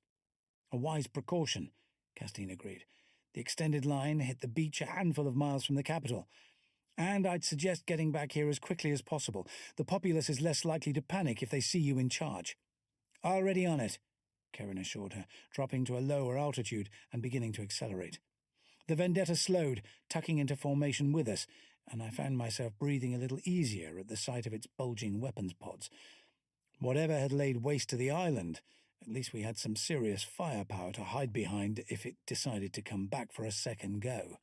A wise precaution, Castine agreed. The extended line hit the beach a handful of miles from the capital. And I'd suggest getting back here as quickly as possible. The populace is less likely to panic if they see you in charge. Already on it, Karen assured her, dropping to a lower altitude and beginning to accelerate. The Vendetta slowed, tucking into formation with us, and I found myself breathing a little easier at the sight of its bulging weapons pods. Whatever had laid waste to the island, at least we had some serious firepower to hide behind if it decided to come back for a second go.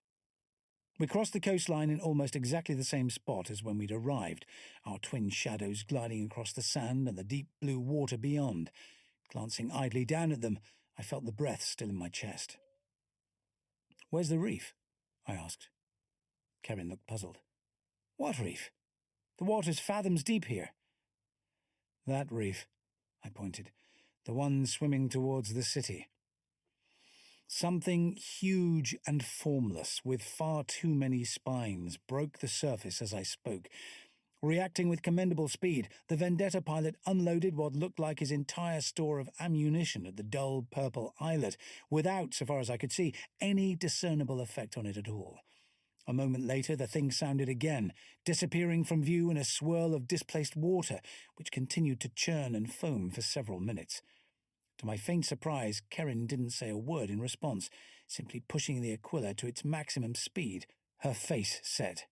We crossed the coastline in almost exactly the same spot as when we'd arrived, our twin shadows gliding across the sand and the deep blue water beyond. Glancing idly down at them, I felt the breath still in my chest. "Where's the reef?" I asked. Karen looked puzzled. "What reef? The water's fathoms deep here." "That reef," I pointed. "The one swimming towards the city." Something huge and formless, with far too many spines, broke the surface as I spoke. Reacting with commendable speed, the Vendetta pilot unloaded what looked like his entire store of ammunition at the dull purple islet, without, so far as I could see, any discernible effect on it at all. A moment later, the thing sounded again, disappearing from view in a swirl of displaced water, which continued to churn and foam for several minutes. To my faint surprise, Karen didn't say a word in response, simply pushing the Aquila to its maximum speed, her face set.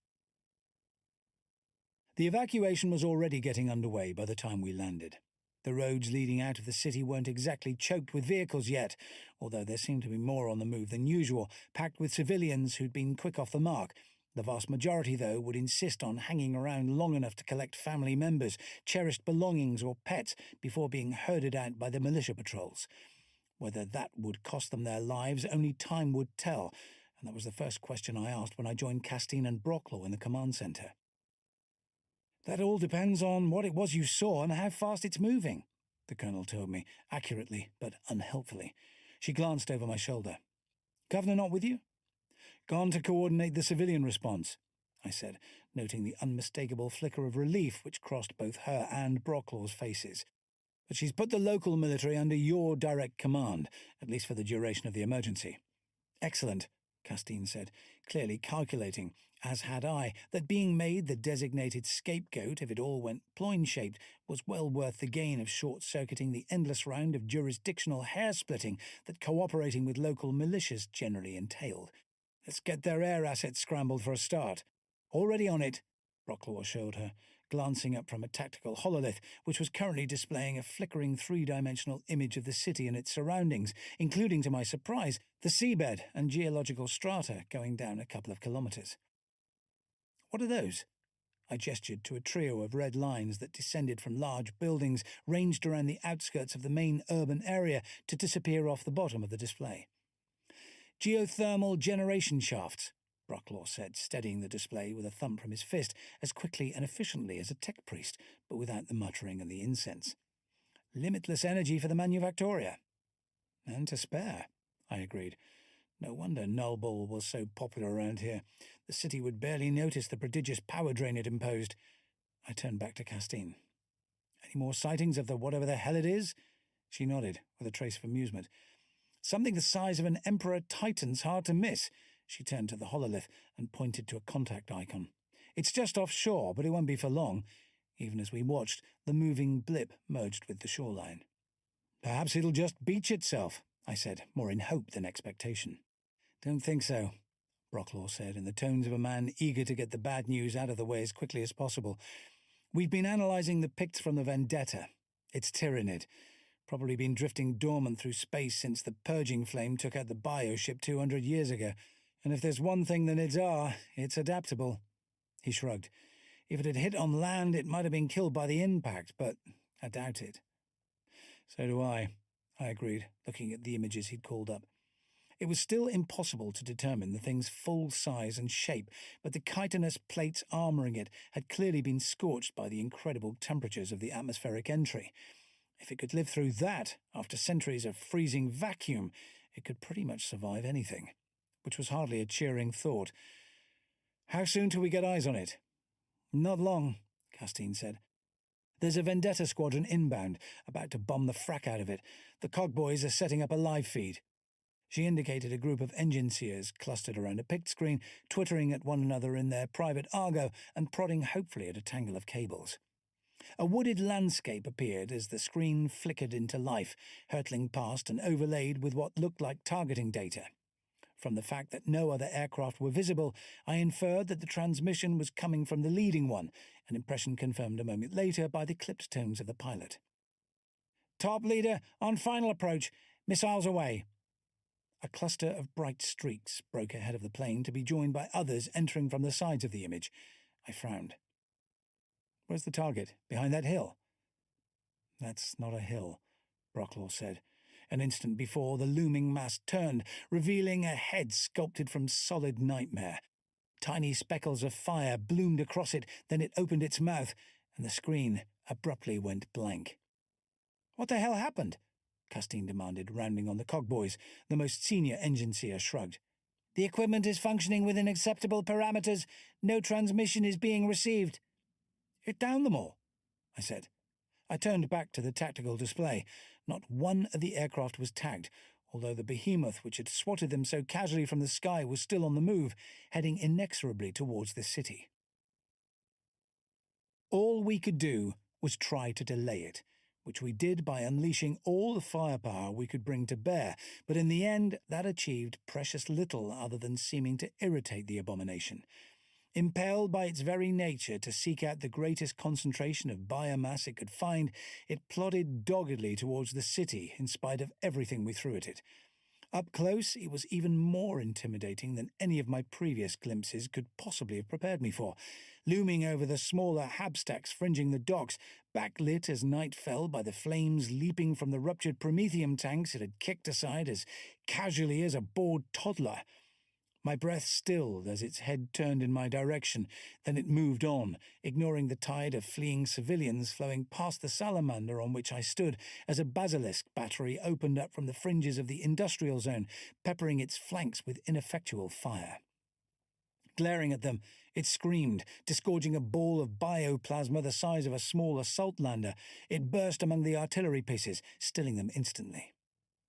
The evacuation was already getting underway by the time we landed. The roads leading out of the city weren't exactly choked with vehicles yet, although there seemed to be more on the move than usual, packed with civilians who'd been quick off the mark. The vast majority, though, would insist on hanging around long enough to collect family members, cherished belongings or pets before being herded out by the militia patrols. Whether that would cost them their lives, only time would tell, and that was the first question I asked when I joined Castine and Brocklaw in the command centre. "That all depends on what it was you saw and how fast it's moving," the colonel told me, accurately but unhelpfully. She glanced over my shoulder. "Governor not with you?" "Gone to coordinate the civilian response," I said, noting the unmistakable flicker of relief which crossed both her and Brocklaw's faces. "But she's put the local military under your direct command, at least for the duration of the emergency." "Excellent," Castine said, clearly calculating, as had I, that being made the designated scapegoat if it all went ploin-shaped was well worth the gain of short-circuiting the endless round of jurisdictional hair-splitting that cooperating with local militias generally entailed. "Let's get their air assets scrambled for a start." "Already on it," Brocklaw assured her, glancing up from a tactical hololith which was currently displaying a flickering three-dimensional image of the city and its surroundings, including, to my surprise, the seabed and geological strata going down a couple of kilometres. "What are those?" I gestured to a trio of red lines that descended from large buildings ranged around the outskirts of the main urban area to disappear off the bottom of the display. "Geothermal generation shafts," Brocklaw said, steadying the display with a thump from his fist as quickly and efficiently as a tech priest, but without the muttering and the incense. "Limitless energy for the manufactoria." "And to spare," I agreed. No wonder Nullball was so popular around here. The city would barely notice the prodigious power drain it imposed. I turned back to Castine. "Any more sightings of the whatever the hell it is?" She nodded, with a trace of amusement. "Something the size of an Emperor Titan's hard to miss." She turned to the hololith and pointed to a contact icon. "It's just offshore, but it won't be for long." Even as we watched, the moving blip merged with the shoreline. "Perhaps it'll just beach itself," I said, more in hope than expectation. "Don't think so," Brocklaw said, in the tones of a man eager to get the bad news out of the way as quickly as possible. "We've been analysing the pics from the Vendetta. It's Tyrannid. Probably been drifting dormant through space since the purging flame took out the bioship 200 years ago. And if there's one thing the Nids are, it's adaptable." He shrugged. "If it had hit on land, it might have been killed by the impact, but I doubt it." "So do I agreed, looking at the images he'd called up. It was still impossible to determine the thing's full size and shape, but the chitinous plates armouring it had clearly been scorched by the incredible temperatures of the atmospheric entry. If it could live through that, after centuries of freezing vacuum, it could pretty much survive anything, which was hardly a cheering thought. "How soon till we get eyes on it?" "Not long," Castine said. "There's a Vendetta squadron inbound, about to bomb the frack out of it. The cog boys are setting up a live feed." She indicated a group of engine seers clustered around a pict screen, twittering at one another in their private argot and prodding hopefully at a tangle of cables. A wooded landscape appeared as the screen flickered into life, hurtling past and overlaid with what looked like targeting data. From the fact that no other aircraft were visible, I inferred that the transmission was coming from the leading one, an impression confirmed a moment later by the clipped tones of the pilot. Top leader, on final approach. Missiles away. A cluster of bright streaks broke ahead of the plane to be joined by others entering from the sides of the image. I frowned. Where's the target? Behind that hill? That's not a hill, Brocklaw said. An instant before, the looming mass turned, revealing a head sculpted from solid nightmare. Tiny speckles of fire bloomed across it, then it opened its mouth, and the screen abruptly went blank. What the hell happened? Custine demanded, rounding on the cogboys. The most senior engine seer shrugged. The equipment is functioning within acceptable parameters. No transmission is being received. It downed them all, I said. I turned back to the tactical display. Not one of the aircraft was tagged, although the behemoth which had swatted them so casually from the sky was still on the move, heading inexorably towards the city. All we could do was try to delay it, which we did by unleashing all the firepower we could bring to bear, but in the end that achieved precious little other than seeming to irritate the abomination. Impelled by its very nature to seek out the greatest concentration of biomass it could find, it plodded doggedly towards the city in spite of everything we threw at it. Up close, it was even more intimidating than any of my previous glimpses could possibly have prepared me for. Looming over the smaller habstacks fringing the docks, backlit as night fell by the flames leaping from the ruptured promethium tanks it had kicked aside as casually as a bored toddler. My breath stilled as its head turned in my direction. Then it moved on, ignoring the tide of fleeing civilians flowing past the salamander on which I stood as a basilisk battery opened up from the fringes of the industrial zone, peppering its flanks with ineffectual fire. Glaring at them, it screamed, disgorging a ball of bioplasma the size of a small assault lander. It burst among the artillery pieces, stilling them instantly.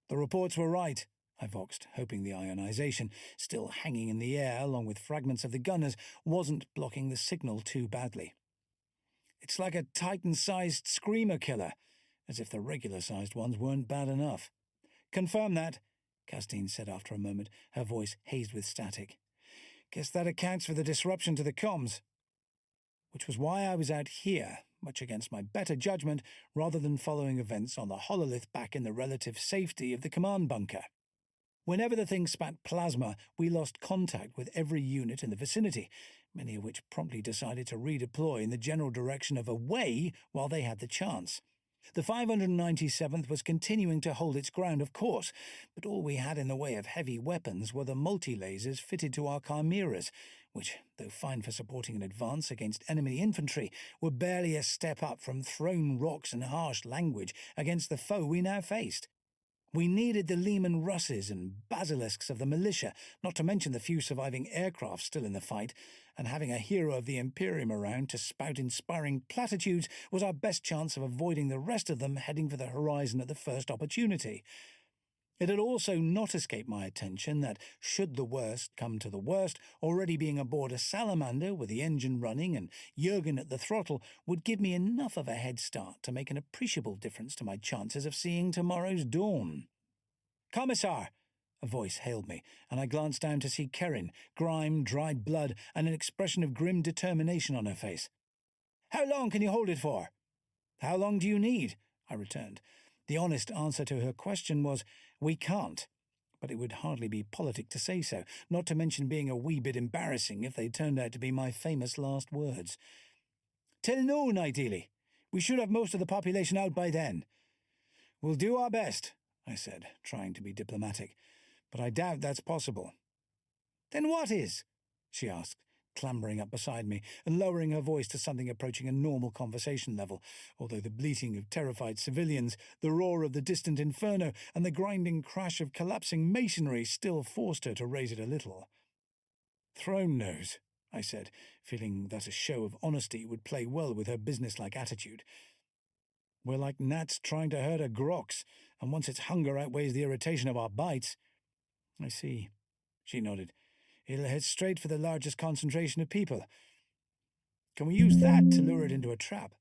The reports were right, I voxed, hoping the ionization, still hanging in the air along with fragments of the gunners, wasn't blocking the signal too badly. It's like a Titan-sized screamer killer, as if the regular-sized ones weren't bad enough. Confirm that, Castine said after a moment, her voice hazed with static. Guess that accounts for the disruption to the comms. Which was why I was out here, much against my better judgment, rather than following events on the hololith back in the relative safety of the command bunker. Whenever the thing spat plasma, we lost contact with every unit in the vicinity, many of which promptly decided to redeploy in the general direction of away while they had the chance. The 597th was continuing to hold its ground, of course, but all we had in the way of heavy weapons were the multi-lasers fitted to our chimeras, which, though fine for supporting an advance against enemy infantry, were barely a step up from thrown rocks and harsh language against the foe we now faced. We needed the Lehman Russes and basilisks of the militia, not to mention the few surviving aircraft still in the fight, and having a hero of the Imperium around to spout inspiring platitudes was our best chance of avoiding the rest of them heading for the horizon at the first opportunity. It had also not escaped my attention that, should the worst come to the worst, already being aboard a salamander with the engine running and Jurgen at the throttle would give me enough of a head start to make an appreciable difference to my chances of seeing tomorrow's dawn. "Commissar!" a voice hailed me, and I glanced down to see Kerrin, grime, dried blood, and an expression of grim determination on her face. "How long can you hold it for?" "How long do you need?" I returned. The honest answer to her question was, "We can't," but it would hardly be politic to say so, not to mention being a wee bit embarrassing if they turned out to be my famous last words. "Till noon, ideally. We should have most of the population out by then." "We'll do our best," I said, trying to be diplomatic, "but I doubt that's possible." "Then what is?" she asked, clambering up beside me and lowering her voice to something approaching a normal conversation level, although the bleating of terrified civilians, the roar of the distant inferno, and the grinding crash of collapsing masonry still forced her to raise it a little. "Throne knows," I said, feeling that a show of honesty would play well with her businesslike attitude. "We're like gnats trying to herd a grox, and once its hunger outweighs the irritation of our bites." "I see," she nodded. "It'll head straight for the largest concentration of people. Can we use that to lure it into a trap?"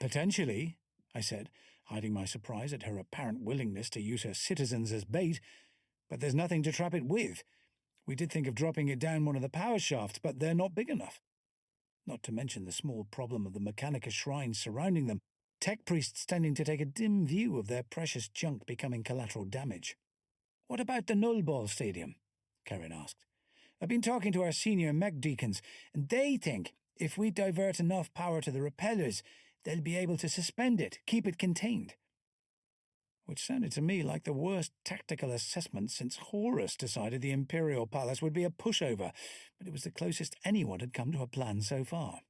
"Potentially," I said, hiding my surprise at her apparent willingness to use her citizens as bait. "But there's nothing to trap it with. We did think of dropping it down one of the power shafts, but they're not big enough. Not to mention the small problem of the Mechanica shrines surrounding them. Tech priests tending to take a dim view of their precious junk becoming collateral damage. What about the Null Ball Stadium? Karen asked. I've been talking to our senior mech deacons, and they think if we divert enough power to the repellers, they'll be able to suspend it, keep it contained. Which sounded to me like the worst tactical assessment since Horus decided the Imperial Palace would be a pushover, but it was the closest anyone had come to a plan so far.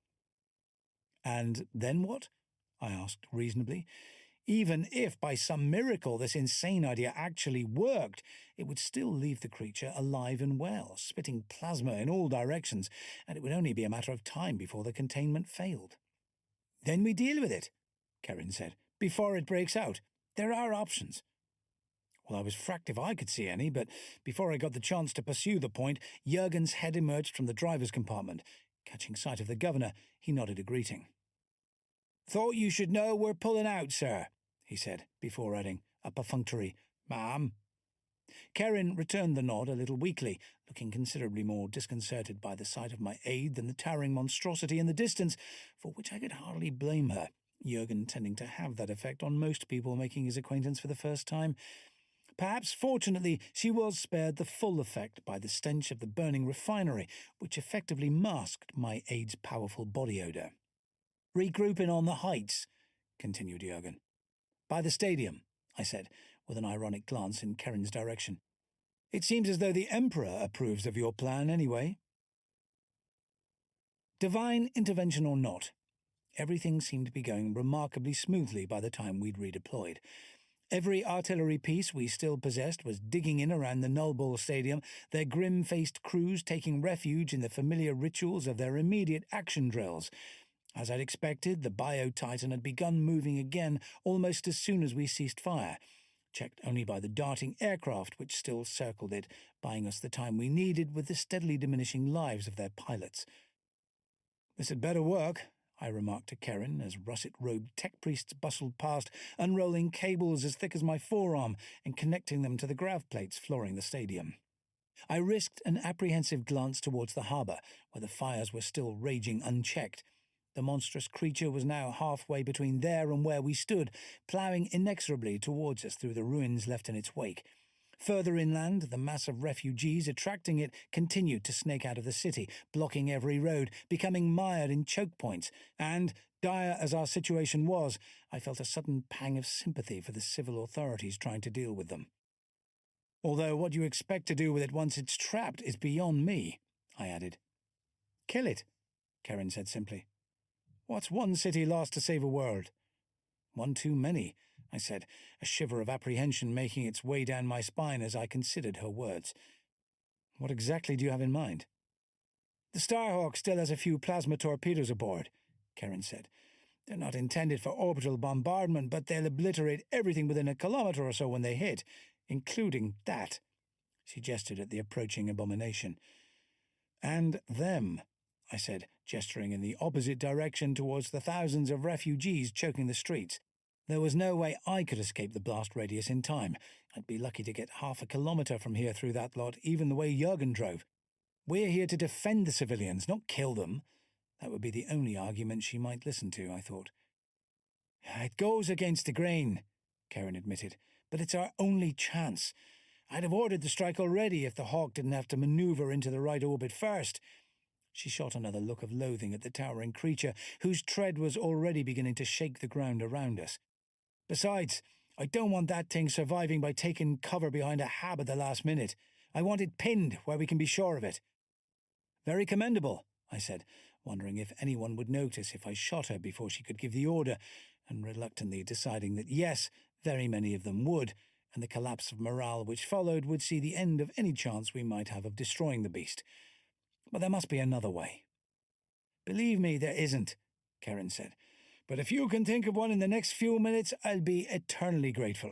And then what? I asked reasonably. Even if by some miracle this insane idea actually worked, it would still leave the creature alive and well, spitting plasma in all directions, and it would only be a matter of time before the containment failed. Then we deal with it, Karen said, before it breaks out. There are options. Well, I was fracked if I could see any, but before I got the chance to pursue the point, Jurgen's head emerged from the driver's compartment. Catching sight of the governor, he nodded a greeting. Thought you should know we're pulling out, sir, he said, before adding a perfunctory, ma'am. Karen returned the nod a little weakly, looking considerably more disconcerted by the sight of my aide than the towering monstrosity in the distance, for which I could hardly blame her, Jurgen tending to have that effect on most people making his acquaintance for the first time. Perhaps, fortunately, she was spared the full effect by the stench of the burning refinery, which effectively masked my aide's powerful body odour. Regrouping on the heights, continued Jurgen. By the stadium, I said, with an ironic glance in Karen's direction. It seems as though the Emperor approves of your plan anyway. Divine intervention or not, everything seemed to be going remarkably smoothly by the time we'd redeployed. Every artillery piece we still possessed was digging in around the Null Ball Stadium, their grim-faced crews taking refuge in the familiar rituals of their immediate action drills. As I'd expected, the Bio-Titan had begun moving again almost as soon as we ceased fire, checked only by the darting aircraft which still circled it, buying us the time we needed with the steadily diminishing lives of their pilots. This had better work, I remarked to Karen as russet-robed tech priests bustled past, unrolling cables as thick as my forearm and connecting them to the grav plates flooring the stadium. I risked an apprehensive glance towards the harbour, where the fires were still raging unchecked. The monstrous creature was now halfway between there and where we stood, ploughing inexorably towards us through the ruins left in its wake. Further inland, the mass of refugees attracting it continued to snake out of the city, blocking every road, becoming mired in choke points, and, dire as our situation was, I felt a sudden pang of sympathy for the civil authorities trying to deal with them. Although what you expect to do with it once it's trapped is beyond me, I added. Kill it, Karen said simply. What's one city lost to save a world? One too many, I said, a shiver of apprehension making its way down my spine as I considered her words. What exactly do you have in mind? The Starhawk still has a few plasma torpedoes aboard, Karen said. They're not intended for orbital bombardment, but they'll obliterate everything within a kilometre or so when they hit, including that. She gestured at the approaching abomination. And them, I said, gesturing in the opposite direction towards the thousands of refugees choking the streets. There was no way I could escape the blast radius in time. I'd be lucky to get half a kilometre from here through that lot, even the way Jurgen drove. We're here to defend the civilians, not kill them. That would be the only argument she might listen to, I thought. It goes against the grain, Karen admitted, but it's our only chance. I'd have ordered the strike already if the Hawk didn't have to manoeuvre into the right orbit first. She shot another look of loathing at the towering creature, whose tread was already beginning to shake the ground around us. Besides, I don't want that thing surviving by taking cover behind a hab at the last minute. I want it pinned where we can be sure of it. Very commendable, I said, wondering if anyone would notice if I shot her before she could give the order, and reluctantly deciding that yes, very many of them would, and the collapse of morale which followed would see the end of any chance we might have of destroying the beast. But there must be another way. Believe me, there isn't, Karen said. But if you can think of one in the next few minutes, I'll be eternally grateful.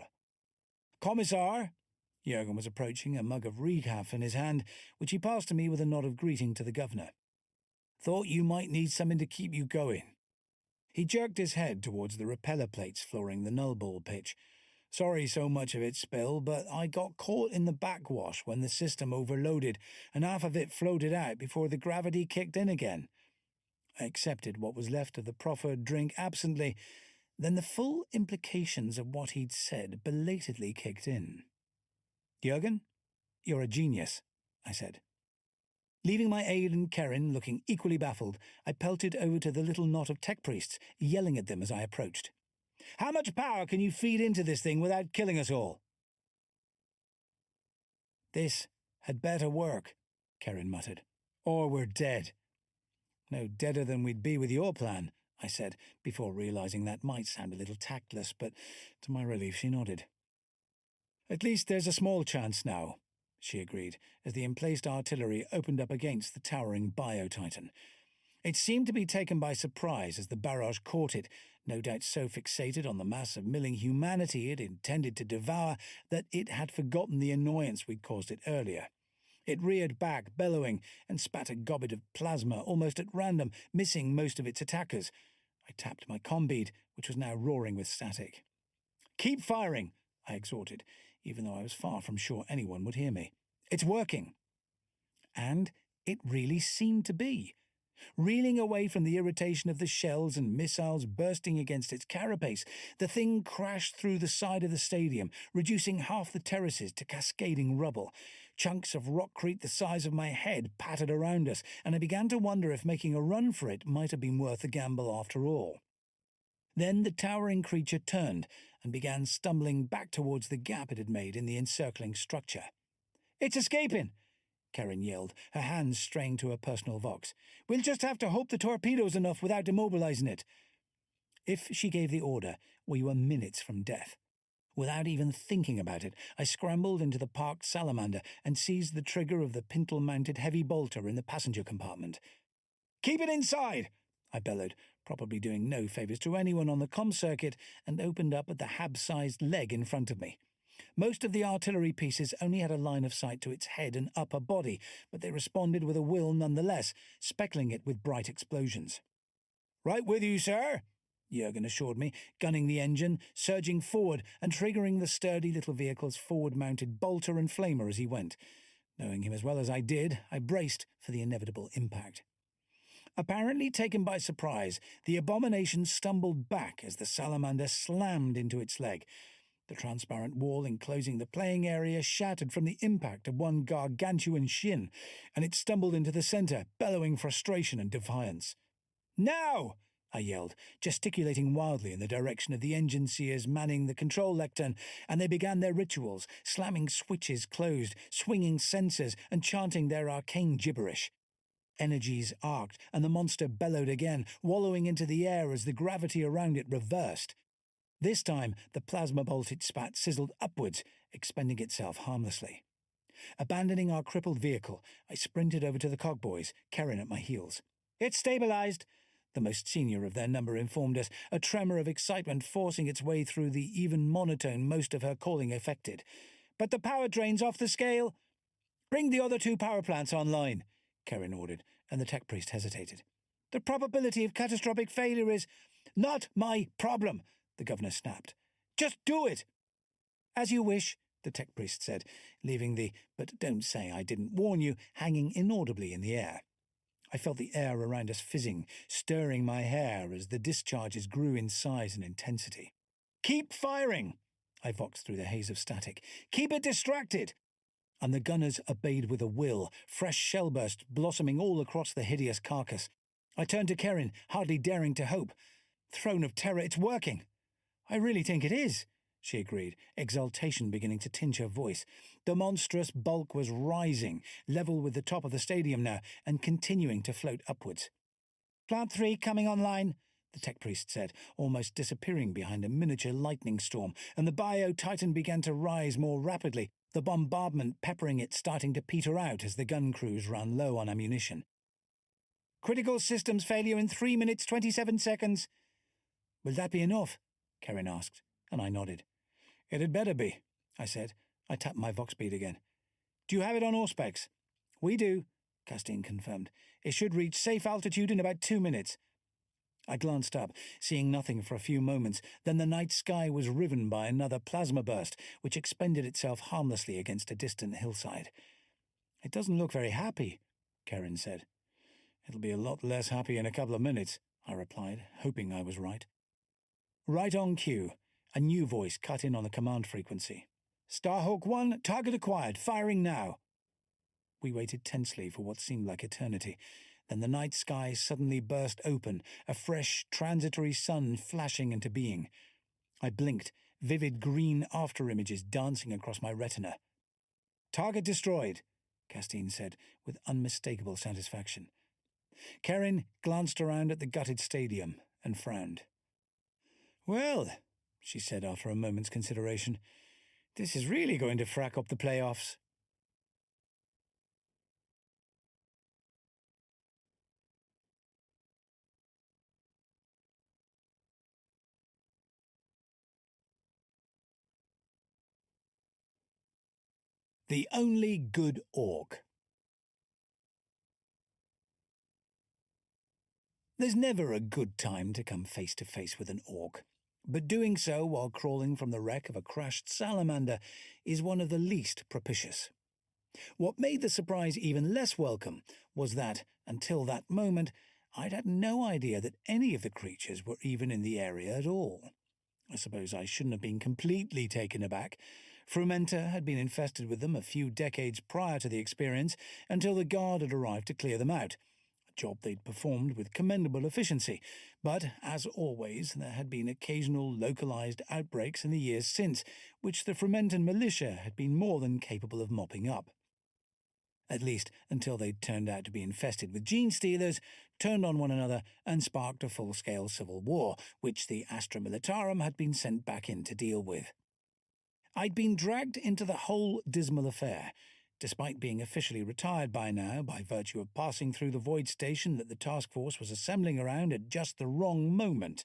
Commissar, Jurgen was approaching, a mug of recaf in his hand, which he passed to me with a nod of greeting to the governor. Thought you might need something to keep you going. He jerked his head towards the repeller plates flooring the Null Ball pitch. Sorry so much of it spilled, but I got caught in the backwash when the system overloaded, and half of it floated out before the gravity kicked in again. I accepted what was left of the proffered drink absently, Then the full implications of what he'd said belatedly kicked in. "Jürgen, you're a genius," I said. Leaving my aide and Karen looking equally baffled, I pelted over to the little knot of tech priests, yelling at them as I approached. "How much power can you feed into this thing without killing us all?" "This had better work," Karen muttered, "or we're dead." "No deader than we'd be with your plan," I said, before realizing that might sound a little tactless, but to my relief she nodded. "At least there's a small chance now," she agreed, as the emplaced artillery opened up against the towering Bio-Titan. It seemed to be taken by surprise as the barrage caught it, no doubt so fixated on the mass of milling humanity it intended to devour that it had forgotten the annoyance we'd caused it earlier. It reared back, bellowing, and spat a gobbet of plasma almost at random, missing most of its attackers. I tapped my comm bead, which was now roaring with static. "Keep firing," I exhorted, even though I was far from sure anyone would hear me. "It's working." And it really seemed to be. Reeling away from the irritation of the shells and missiles bursting against its carapace, the thing crashed through the side of the stadium, reducing half the terraces to cascading rubble. Chunks of rockcrete the size of my head pattered around us, and I began to wonder if making a run for it might have been worth the gamble after all. Then the towering creature turned and began stumbling back towards the gap it had made in the encircling structure. "It's escaping!" Karen yelled, her hands straying to her personal vox. "We'll just have to hope the torpedo's enough without immobilizing it." If she gave the order, we were minutes from death. Without even thinking about it, I scrambled into the parked salamander and seized the trigger of the pintle-mounted heavy bolter in the passenger compartment. "Keep it inside!" I bellowed, probably doing no favours to anyone on the comm circuit, and opened up at the hab-sized leg in front of me. Most of the artillery pieces only had a line of sight to its head and upper body, but they responded with a will nonetheless, speckling it with bright explosions. "Right with you, sir," Jürgen assured me, gunning the engine, surging forward and triggering the sturdy little vehicle's forward-mounted bolter and flamer as he went. Knowing him as well as I did, I braced for the inevitable impact. Apparently taken by surprise, the abomination stumbled back as the salamander slammed into its leg. The transparent wall enclosing the playing area shattered from the impact of one gargantuan shin, and it stumbled into the centre, bellowing frustration and defiance. "Now!" I yelled, gesticulating wildly in the direction of the engine seers manning the control lectern, and they began their rituals, slamming switches closed, swinging sensors, and chanting their arcane gibberish. Energies arced, and the monster bellowed again, wallowing into the air as the gravity around it reversed. This time, the plasma bolt it spat sizzled upwards, expending itself harmlessly. Abandoning our crippled vehicle, I sprinted over to the cogboys, Karen at my heels. "It's stabilized," the most senior of their number informed us, a tremor of excitement forcing its way through the even monotone most of her calling affected. "But the power drain's off the scale." "Bring the other 2 power plants online," Karen ordered, and the tech priest hesitated. "The probability of catastrophic failure is—" "Not my problem," the governor snapped. "Just do it." "As you wish," the tech priest said, leaving the "but don't say I didn't warn you" hanging inaudibly in the air. I felt the air around us fizzing, stirring my hair as the discharges grew in size and intensity. "Keep firing!" I voxed through the haze of static. "Keep it distracted!" And the gunners obeyed with a will, fresh shell bursts blossoming all across the hideous carcass. I turned to Karen, hardly daring to hope. "Throne of Terror, it's working!" "I really think it is," she agreed, exultation beginning to tinge her voice. The monstrous bulk was rising, level with the top of the stadium now, and continuing to float upwards. "Plant 3 coming online," the tech priest said, almost disappearing behind a miniature lightning storm, and the Bio-Titan began to rise more rapidly, the bombardment peppering it starting to peter out as the gun crews ran low on ammunition. "Critical systems failure in 3 minutes 27 seconds. "Will that be enough?" Karen asked, and I nodded. "It had better be," I said. I tapped my vox bead again. "Do you have it on Auspex?" "We do," Castine confirmed. "It should reach safe altitude in about 2 minutes." I glanced up, seeing nothing for a few moments. Then the night sky was riven by another plasma burst, which expended itself harmlessly against a distant hillside. "It doesn't look very happy," Karen said. "It'll be a lot less happy in a couple of minutes," I replied, hoping I was right. Right on cue, a new voice cut in on the command frequency. Starhawk 1, target acquired, firing now. We waited tensely for what seemed like eternity. Then the night sky suddenly burst open, a fresh, transitory sun flashing into being. I blinked, vivid green afterimages dancing across my retina. Target destroyed, Castine said, with unmistakable satisfaction. Karen glanced around at the gutted stadium and frowned. Well, she said after a moment's consideration, this is really going to frack up the playoffs. The only good orc. There's never a good time to come face to face with an orc, but doing so while crawling from the wreck of a crashed salamander is one of the least propitious. What made the surprise even less welcome was that, until that moment, I'd had no idea that any of the creatures were even in the area at all. I suppose I shouldn't have been completely taken aback. Frumenta had been infested with them a few decades prior to the experience, until the guard had arrived to clear them out, a job they'd performed with commendable efficiency. But, as always, there had been occasional localized outbreaks in the years since, which the Frumentan militia had been more than capable of mopping up. At least until they'd turned out to be infested with gene stealers, turned on one another, and sparked a full-scale civil war, which the Astra Militarum had been sent back in to deal with. I'd been dragged into the whole dismal affair, despite being officially retired by now by virtue of passing through the void station that the task force was assembling around at just the wrong moment.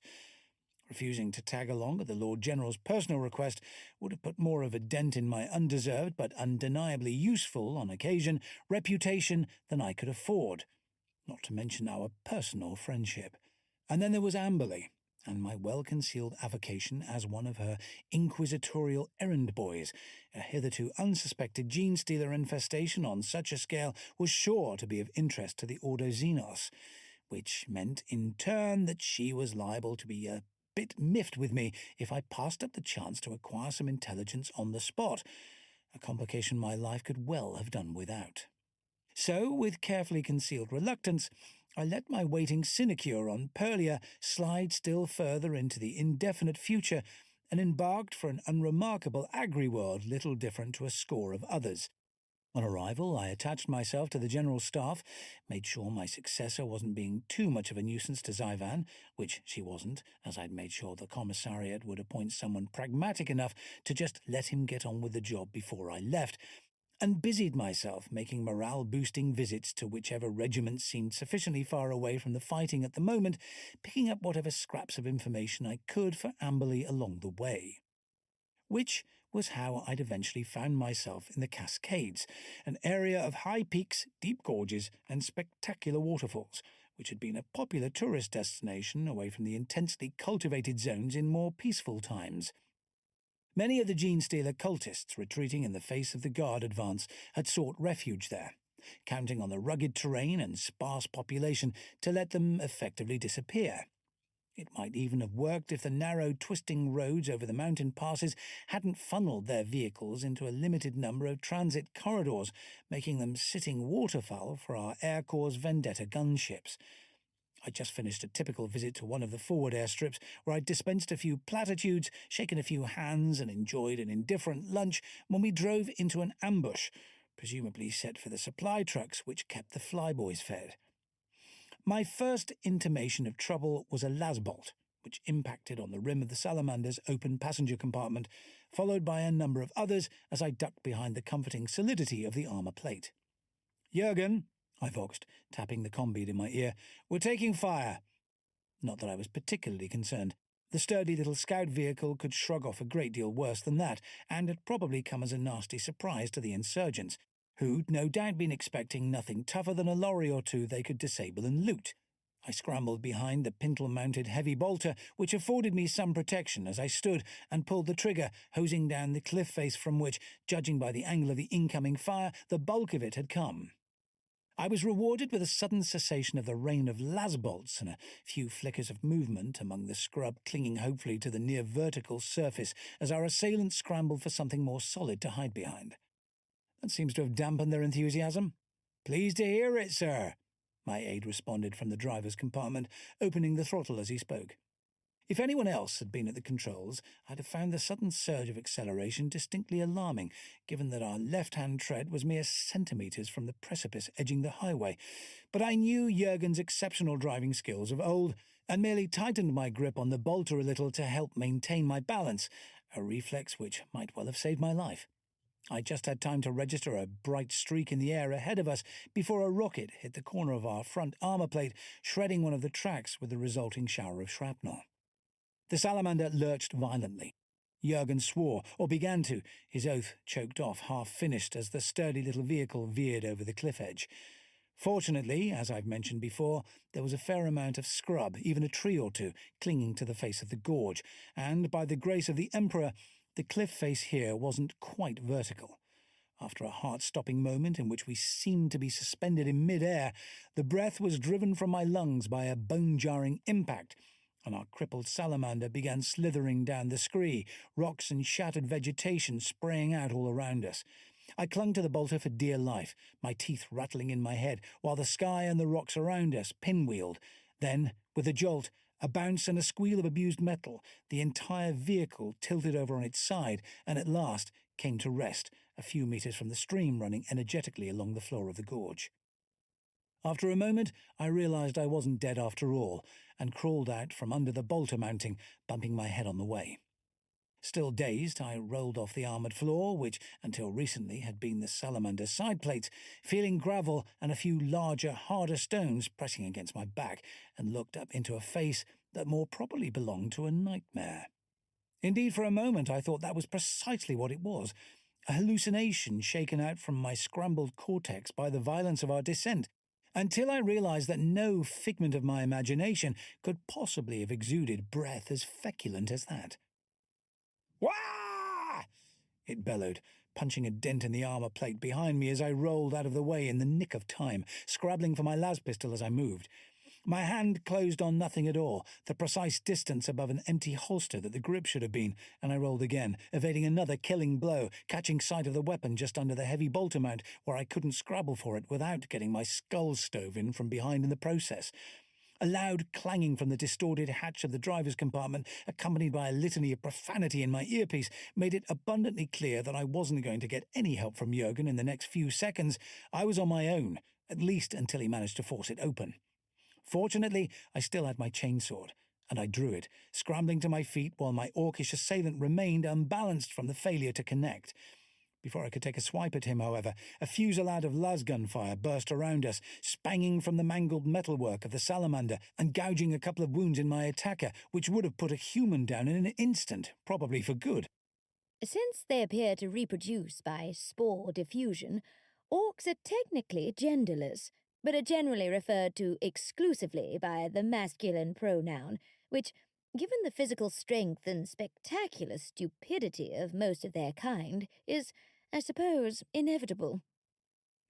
Refusing to tag along at the Lord General's personal request would have put more of a dent in my undeserved but undeniably useful, on occasion, reputation than I could afford, not to mention our personal friendship. And then there was Amberley, and my well-concealed avocation as one of her inquisitorial errand boys. A hitherto unsuspected gene-stealer infestation on such a scale was sure to be of interest to the Ordo Xenos, which meant in turn that she was liable to be a bit miffed with me if I passed up the chance to acquire some intelligence on the spot, a complication my life could well have done without. So, with carefully concealed reluctance, I let my waiting sinecure on Perlia slide still further into the indefinite future and embarked for an unremarkable agri-world little different to a score of others. On arrival, I attached myself to the general staff, made sure my successor wasn't being too much of a nuisance to Zyvan, which she wasn't, as I'd made sure the commissariat would appoint someone pragmatic enough to just let him get on with the job before I left, and busied myself making morale-boosting visits to whichever regiment seemed sufficiently far away from the fighting at the moment, picking up whatever scraps of information I could for Amberley along the way. Which was how I'd eventually found myself in the Cascades, an area of high peaks, deep gorges, and spectacular waterfalls, which had been a popular tourist destination away from the intensely cultivated zones in more peaceful times. Many of the gene-stealer cultists retreating in the face of the Guard advance had sought refuge there, counting on the rugged terrain and sparse population to let them effectively disappear. It might even have worked if the narrow, twisting roads over the mountain passes hadn't funneled their vehicles into a limited number of transit corridors, making them sitting waterfowl for our Air Corps' Vendetta gunships. I'd just finished a typical visit to one of the forward airstrips, where I'd dispensed a few platitudes, shaken a few hands, and enjoyed an indifferent lunch when we drove into an ambush, presumably set for the supply trucks which kept the flyboys fed. My first intimation of trouble was a lasbolt, which impacted on the rim of the Salamander's open passenger compartment, followed by a number of others as I ducked behind the comforting solidity of the armor plate. "Jurgen," I voxed, tapping the comm bead in my ear, "we're taking fire." Not that I was particularly concerned. The sturdy little scout vehicle could shrug off a great deal worse than that, and had probably come as a nasty surprise to the insurgents, who'd no doubt been expecting nothing tougher than a lorry or two they could disable and loot. I scrambled behind the pintle-mounted heavy bolter, which afforded me some protection as I stood and pulled the trigger, hosing down the cliff face from which, judging by the angle of the incoming fire, the bulk of it had come. I was rewarded with a sudden cessation of the rain of las-bolts and a few flickers of movement among the scrub clinging hopefully to the near vertical surface as our assailants scrambled for something more solid to hide behind. That seems to have dampened their enthusiasm. "Pleased to hear it, sir," my aide responded from the driver's compartment, opening the throttle as he spoke. If anyone else had been at the controls, I'd have found the sudden surge of acceleration distinctly alarming, given that our left-hand tread was mere centimetres from the precipice edging the highway. But I knew Jurgen's exceptional driving skills of old, and merely tightened my grip on the bolter a little to help maintain my balance, a reflex which might well have saved my life. I just had time to register a bright streak in the air ahead of us before a rocket hit the corner of our front armour plate, shredding one of the tracks with the resulting shower of shrapnel. The salamander lurched violently. Jurgen swore, or began to, his oath choked off, half-finished, as the sturdy little vehicle veered over the cliff edge. Fortunately, as I've mentioned before, there was a fair amount of scrub, even a tree or two, clinging to the face of the gorge, and by the grace of the Emperor, the cliff face here wasn't quite vertical. After a heart-stopping moment in which we seemed to be suspended in mid-air, the breath was driven from my lungs by a bone-jarring impact, and our crippled salamander began slithering down the scree, rocks and shattered vegetation spraying out all around us. I clung to the bolter for dear life, my teeth rattling in my head, while the sky and the rocks around us pinwheeled. Then, with a jolt, a bounce and a squeal of abused metal, the entire vehicle tilted over on its side and at last came to rest, a few metres from the stream running energetically along the floor of the gorge. After a moment, I realised I wasn't dead after all, and crawled out from under the bolter mounting, bumping my head on the way. Still dazed, I rolled off the armoured floor, which until recently had been the salamander's side plates, feeling gravel and a few larger, harder stones pressing against my back, and looked up into a face that more properly belonged to a nightmare. Indeed, for a moment I thought that was precisely what it was, a hallucination shaken out from my scrambled cortex by the violence of our descent, until I realised that no figment of my imagination could possibly have exuded breath as feculent as that. "Wah!" it bellowed, punching a dent in the armour plate behind me as I rolled out of the way in the nick of time, scrabbling for my las pistol as I moved. My hand closed on nothing at all, the precise distance above an empty holster that the grip should have been, and I rolled again, evading another killing blow, catching sight of the weapon just under the heavy bolter mount, where I couldn't scrabble for it without getting my skull stove in from behind in the process. A loud clanging from the distorted hatch of the driver's compartment, accompanied by a litany of profanity in my earpiece, made it abundantly clear that I wasn't going to get any help from Jurgen in the next few seconds. I was on my own, at least until he managed to force it open. Fortunately, I still had my chainsword, and I drew it, scrambling to my feet while my orcish assailant remained unbalanced from the failure to connect. Before I could take a swipe at him, however, a fusillade of lasgun fire burst around us, spanging from the mangled metalwork of the salamander and gouging a couple of wounds in my attacker, which would have put a human down in an instant, probably for good. Since they appear to reproduce by spore diffusion, orcs are technically genderless, but are generally referred to exclusively by the masculine pronoun, which, given the physical strength and spectacular stupidity of most of their kind, is, I suppose, inevitable.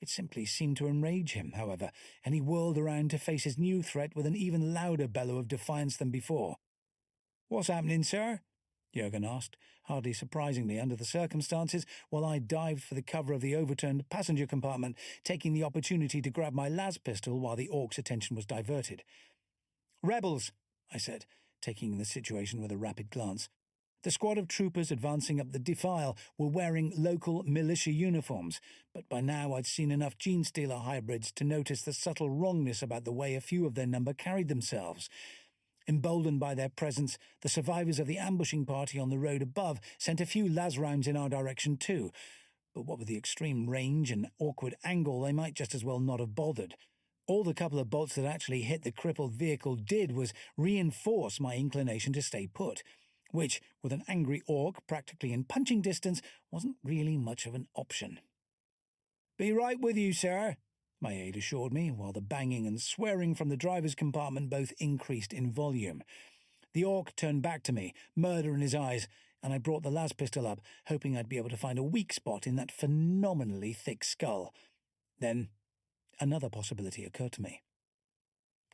It simply seemed to enrage him, however, and he whirled around to face his new threat with an even louder bellow of defiance than before. "What's happening, sir?" Jurgen asked, hardly surprisingly under the circumstances, while I dived for the cover of the overturned passenger compartment, taking the opportunity to grab my las pistol while the orc's attention was diverted. "Rebels," I said, taking in the situation with a rapid glance. The squad of troopers advancing up the defile were wearing local militia uniforms, but by now I'd seen enough Genestealer hybrids to notice the subtle wrongness about the way a few of their number carried themselves. Emboldened by their presence, the survivors of the ambushing party on the road above sent a few las rounds in our direction too, but what with the extreme range and awkward angle, they might just as well not have bothered. All the couple of bolts that actually hit the crippled vehicle did was reinforce my inclination to stay put, which, with an angry orc practically in punching distance, wasn't really much of an option. "Be right with you, sir," my aide assured me, while the banging and swearing from the driver's compartment both increased in volume. The orc turned back to me, murder in his eyes, and I brought the las pistol up, hoping I'd be able to find a weak spot in that phenomenally thick skull. Then another possibility occurred to me.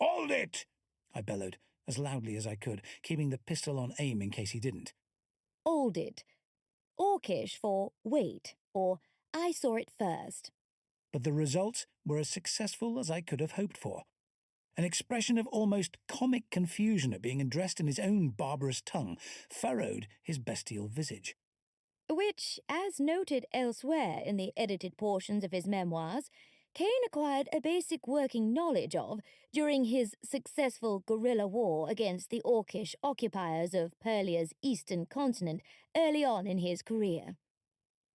"Hold it!" I bellowed, as loudly as I could, keeping the pistol on aim in case he didn't. Hold it. Orcish for wait, or I saw it first. But the results were as successful as I could have hoped for. An expression of almost comic confusion at being addressed in his own barbarous tongue furrowed his bestial visage. Which, as noted elsewhere in the edited portions of his memoirs, Kane acquired a basic working knowledge of during his successful guerrilla war against the Orcish occupiers of Perlia's eastern continent early on in his career.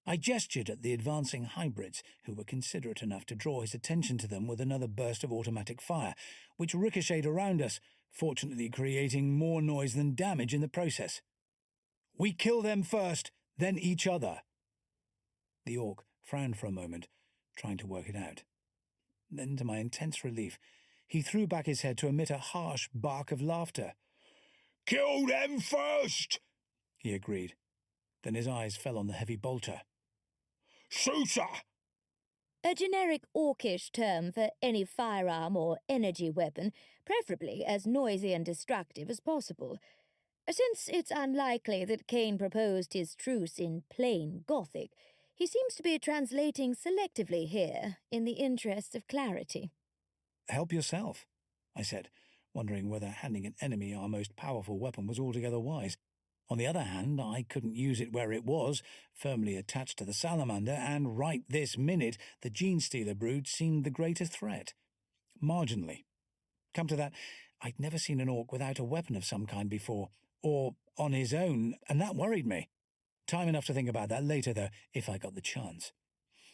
I gestured at the advancing hybrids, who were considerate enough to draw his attention to them with another burst of automatic fire, which ricocheted around us, fortunately creating more noise than damage in the process. "We kill them first, then each other." The orc frowned for a moment, trying to work it out. Then, to my intense relief, he threw back his head to emit a harsh bark of laughter. "Kill them first," he agreed. Then his eyes fell on the heavy bolter. "Shooter!" A generic Orcish term for any firearm or energy weapon, preferably as noisy and destructive as possible. Since it's unlikely that Kane proposed his truce in plain Gothic, he seems to be translating selectively here, in the interests of clarity. "Help yourself," I said, wondering whether handing an enemy our most powerful weapon was altogether wise. On the other hand, I couldn't use it where it was, firmly attached to the salamander, and right this minute the Gene-Stealer brood seemed the greater threat. Marginally. Come to that, I'd never seen an orc without a weapon of some kind before, or on his own, and that worried me. Time enough to think about that later, though, if I got the chance.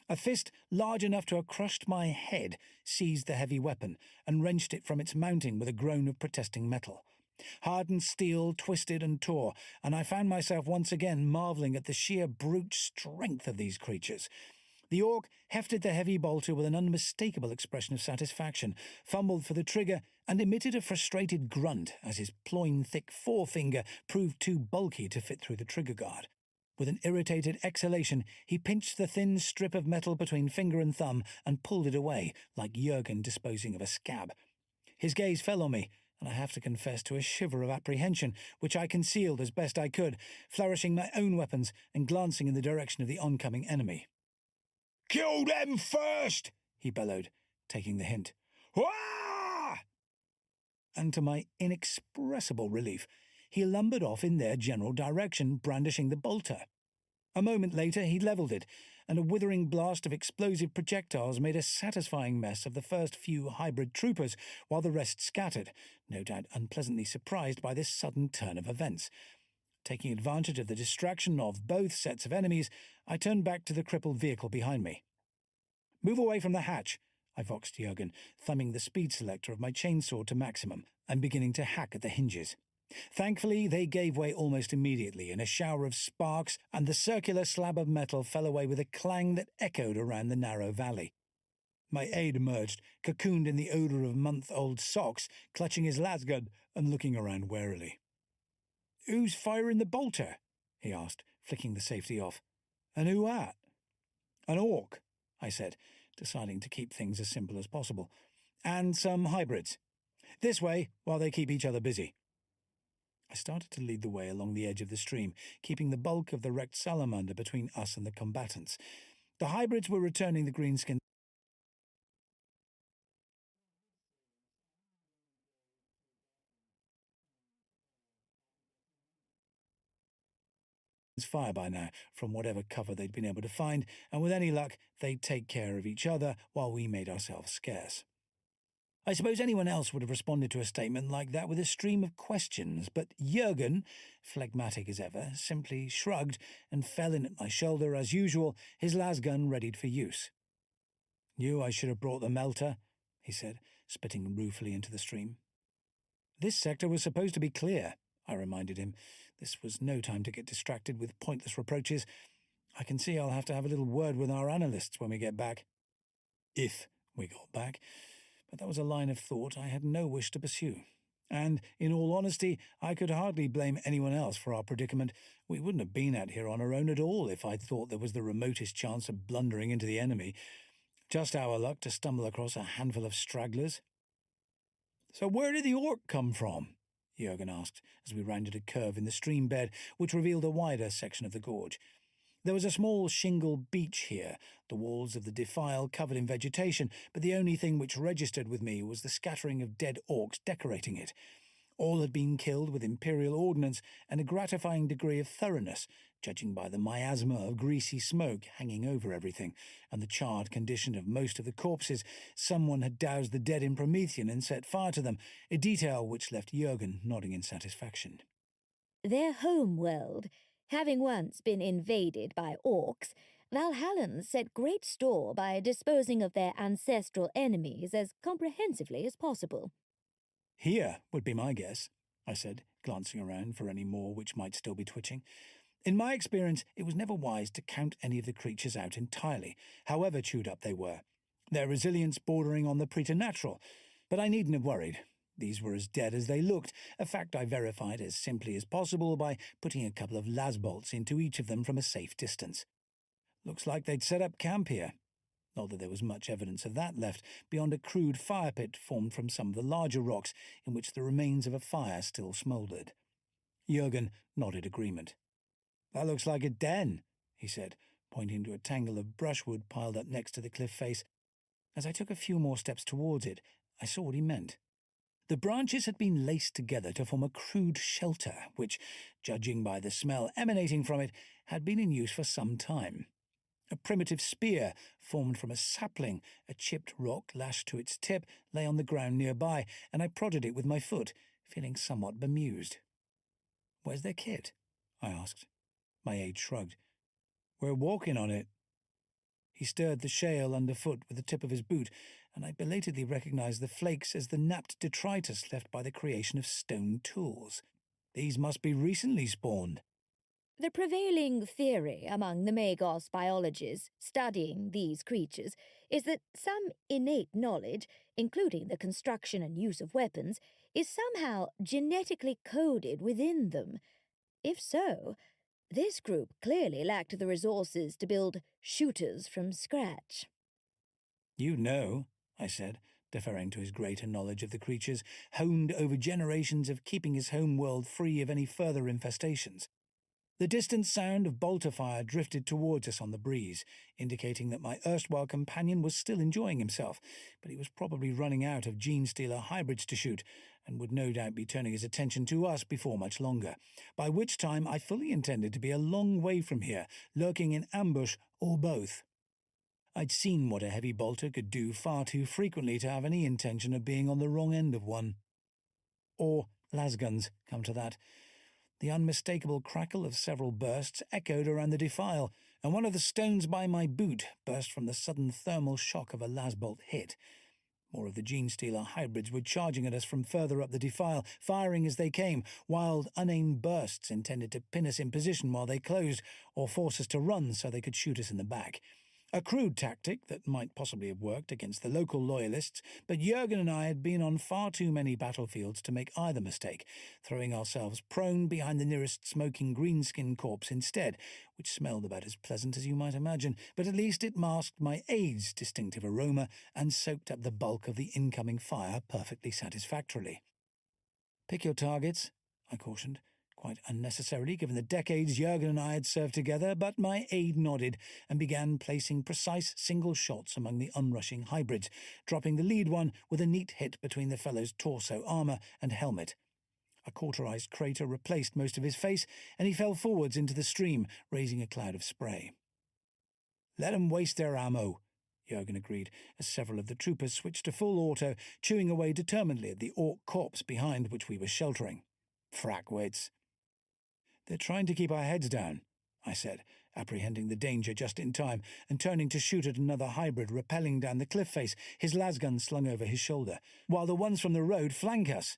A fist large enough to have crushed my head seized the heavy weapon and wrenched it from its mounting with a groan of protesting metal. Hardened steel twisted and tore, and I found myself once again marvelling at the sheer brute strength of these creatures. The orc hefted the heavy bolter with an unmistakable expression of satisfaction, fumbled for the trigger, and emitted a frustrated grunt as his ploin-thick forefinger proved too bulky to fit through the trigger guard. With an irritated exhalation, he pinched the thin strip of metal between finger and thumb and pulled it away, like Jurgen disposing of a scab. His gaze fell on me, and I have to confess to a shiver of apprehension, which I concealed as best I could, flourishing my own weapons and glancing in the direction of the oncoming enemy. "Kill them first!" he bellowed, taking the hint. "Wah!" And to my inexpressible relief, he lumbered off in their general direction, brandishing the bolter. A moment later he levelled it, and a withering blast of explosive projectiles made a satisfying mess of the first few hybrid troopers, while the rest scattered, no doubt unpleasantly surprised by this sudden turn of events. Taking advantage of the distraction of both sets of enemies, I turned back to the crippled vehicle behind me. "Move away from the hatch," I voxed Jurgen, thumbing the speed selector of my chainsaw to maximum and beginning to hack at the hinges. Thankfully, they gave way almost immediately in a shower of sparks, and the circular slab of metal fell away with a clang that echoed around the narrow valley. My aide emerged, cocooned in the odour of month-old socks, clutching his lasgun and looking around warily. "Who's firing the bolter?" he asked, flicking the safety off. "And who at?" "An orc," I said, deciding to keep things as simple as possible. "And some hybrids. This way, while they keep each other busy." I started to lead the way along the edge of the stream, keeping the bulk of the wrecked salamander between us and the combatants. The hybrids were returning the greenskin fire by now from whatever cover they'd been able to find, and with any luck they'd take care of each other while we made ourselves scarce. I suppose anyone else would have responded to a statement like that with a stream of questions, but Jurgen, phlegmatic as ever, simply shrugged and fell in at my shoulder as usual, his lasgun readied for use. "Knew I should have brought the melter," he said, spitting ruefully into the stream. "This sector was supposed to be clear," I reminded him. This was no time to get distracted with pointless reproaches. "I can see I'll have to have a little word with our analysts when we get back." If we got back. But that was a line of thought I had no wish to pursue. And, in all honesty, I could hardly blame anyone else for our predicament. We wouldn't have been out here on our own at all if I'd thought there was the remotest chance of blundering into the enemy. Just our luck to stumble across a handful of stragglers. So where did the orc come from? Jurgen asked as we rounded a curve in the stream bed which revealed a wider section of the gorge. There was a small shingle beach here, the walls of the defile covered in vegetation, but the only thing which registered with me was the scattering of dead orcs decorating it. All had been killed with imperial ordnance and a gratifying degree of thoroughness, judging by the miasma of greasy smoke hanging over everything, and the charred condition of most of the corpses. Someone had doused the dead in Promethean and set fire to them, a detail which left Jurgen nodding in satisfaction. Their home world, having once been invaded by orcs, Valhallans set great store by disposing of their ancestral enemies as comprehensively as possible. Here would be my guess, I said, glancing around for any more which might still be twitching. In my experience, it was never wise to count any of the creatures out entirely, however chewed up they were, their resilience bordering on the preternatural. But I needn't have worried. These were as dead as they looked, a fact I verified as simply as possible by putting a couple of lasbolts into each of them from a safe distance. Looks like they'd set up camp here. Not that there was much evidence of that left, beyond a crude fire pit formed from some of the larger rocks in which the remains of a fire still smouldered. Jurgen nodded agreement. That looks like a den, he said, pointing to a tangle of brushwood piled up next to the cliff face. As I took a few more steps towards it, I saw what he meant. The branches had been laced together to form a crude shelter, which, judging by the smell emanating from it, had been in use for some time. A primitive spear, formed from a sapling, a chipped rock lashed to its tip, lay on the ground nearby, and I prodded it with my foot, feeling somewhat bemused. "Where's their kit?" I asked. My aide shrugged. "We're walking on it." He stirred the shale underfoot with the tip of his boot, and I belatedly recognized the flakes as the napped detritus left by the creation of stone tools. These must be recently spawned. The prevailing theory among the Magos biologists studying these creatures is that some innate knowledge, including the construction and use of weapons, is somehow genetically coded within them. If so, this group clearly lacked the resources to build shooters from scratch. "You know," I said, deferring to his greater knowledge of the creatures, honed over generations of keeping his home world free of any further infestations. The distant sound of bolter fire drifted towards us on the breeze, indicating that my erstwhile companion was still enjoying himself, but he was probably running out of gene-stealer hybrids to shoot, and would no doubt be turning his attention to us before much longer, by which time I fully intended to be a long way from here, lurking in ambush or both. I'd seen what a heavy bolter could do far too frequently to have any intention of being on the wrong end of one. Or lasguns, come to that. The unmistakable crackle of several bursts echoed around the defile, and one of the stones by my boot burst from the sudden thermal shock of a lasbolt hit. More of the gene-stealer hybrids were charging at us from further up the defile, firing as they came, wild, unaimed bursts intended to pin us in position while they closed, or force us to run so they could shoot us in the back. A crude tactic that might possibly have worked against the local loyalists, but Jurgen and I had been on far too many battlefields to make either mistake, throwing ourselves prone behind the nearest smoking greenskin corpse instead, which smelled about as pleasant as you might imagine, but at least it masked my aide's distinctive aroma and soaked up the bulk of the incoming fire perfectly satisfactorily. "Pick your targets," I cautioned. Quite unnecessarily, given the decades Jurgen and I had served together, but my aide nodded and began placing precise single shots among the unrushing hybrids, dropping the lead one with a neat hit between the fellow's torso, armour and helmet. A cauterized crater replaced most of his face, and he fell forwards into the stream, raising a cloud of spray. "Let 'em waste their ammo," Jurgen agreed, as several of the troopers switched to full auto, chewing away determinedly at the orc corpse behind which we were sheltering. "Frackwits." "They're trying to keep our heads down," I said, apprehending the danger just in time, and turning to shoot at another hybrid rappelling down the cliff face, his lasgun slung over his shoulder, while the ones from the road flank us.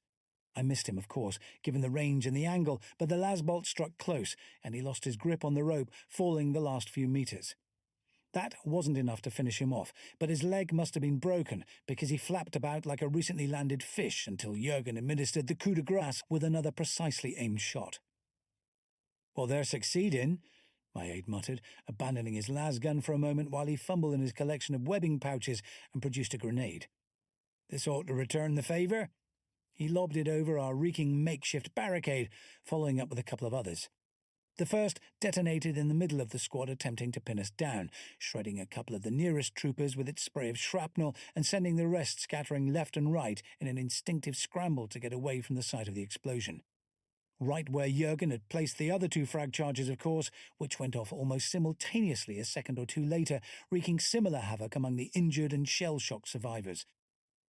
I missed him, of course, given the range and the angle, but the lasbolt struck close, and he lost his grip on the rope, falling the last few meters. That wasn't enough to finish him off, but his leg must have been broken, because he flapped about like a recently landed fish until Jurgen administered the coup de grace with another precisely aimed shot. "Well, they're succeeding," my aide muttered, abandoning his lasgun for a moment while he fumbled in his collection of webbing pouches and produced a grenade. This ought to return the favour. He lobbed it over our reeking makeshift barricade, following up with a couple of others. The first detonated in the middle of the squad, attempting to pin us down, shredding a couple of the nearest troopers with its spray of shrapnel and sending the rest scattering left and right in an instinctive scramble to get away from the site of the explosion. Right where Jurgen had placed the other two frag charges, of course, which went off almost simultaneously a second or two later, wreaking similar havoc among the injured and shell-shocked survivors.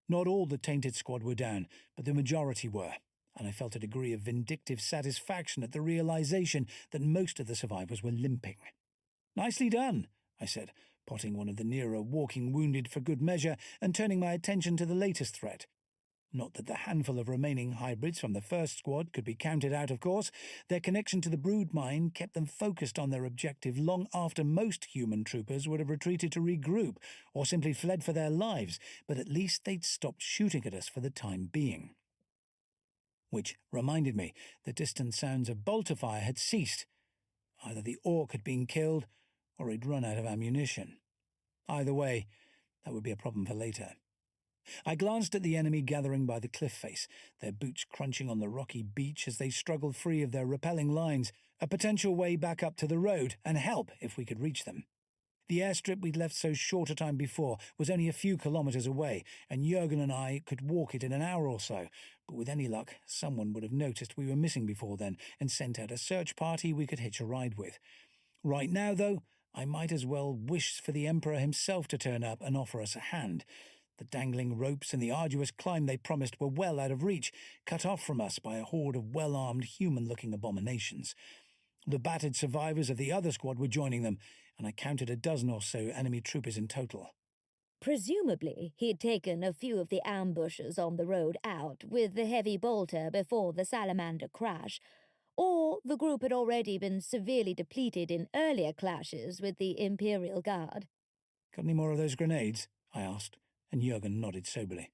Not all the tainted squad were down, but the majority were, and I felt a degree of vindictive satisfaction at the realization that most of the survivors were limping. "Nicely done," I said, potting one of the nearer walking wounded for good measure and turning my attention to the latest threat. Not that the handful of remaining hybrids from the first squad could be counted out, of course. Their connection to the brood mine kept them focused on their objective long after most human troopers would have retreated to regroup or simply fled for their lives, but at least they'd stopped shooting at us for the time being. Which reminded me the distant sounds of bolter fire had ceased. Either the orc had been killed or he'd run out of ammunition. Either way, that would be a problem for later. I glanced at the enemy gathering by the cliff face, their boots crunching on the rocky beach as they struggled free of their repelling lines, a potential way back up to the road, and help if we could reach them. The airstrip we'd left so short a time before was only a few kilometres away, and Jurgen and I could walk it in an hour or so, but with any luck, someone would have noticed we were missing before then and sent out a search party we could hitch a ride with. Right now, though, I might as well wish for the Emperor himself to turn up and offer us a hand. The dangling ropes and the arduous climb they promised were well out of reach, cut off from us by a horde of well-armed, human-looking abominations. The battered survivors of the other squad were joining them, and I counted a dozen or so enemy troopers in total. Presumably, he'd taken a few of the ambushes on the road out with the heavy bolter before the salamander crash, or the group had already been severely depleted in earlier clashes with the Imperial Guard. "Got any more of those grenades?" I asked, and Jurgen nodded soberly.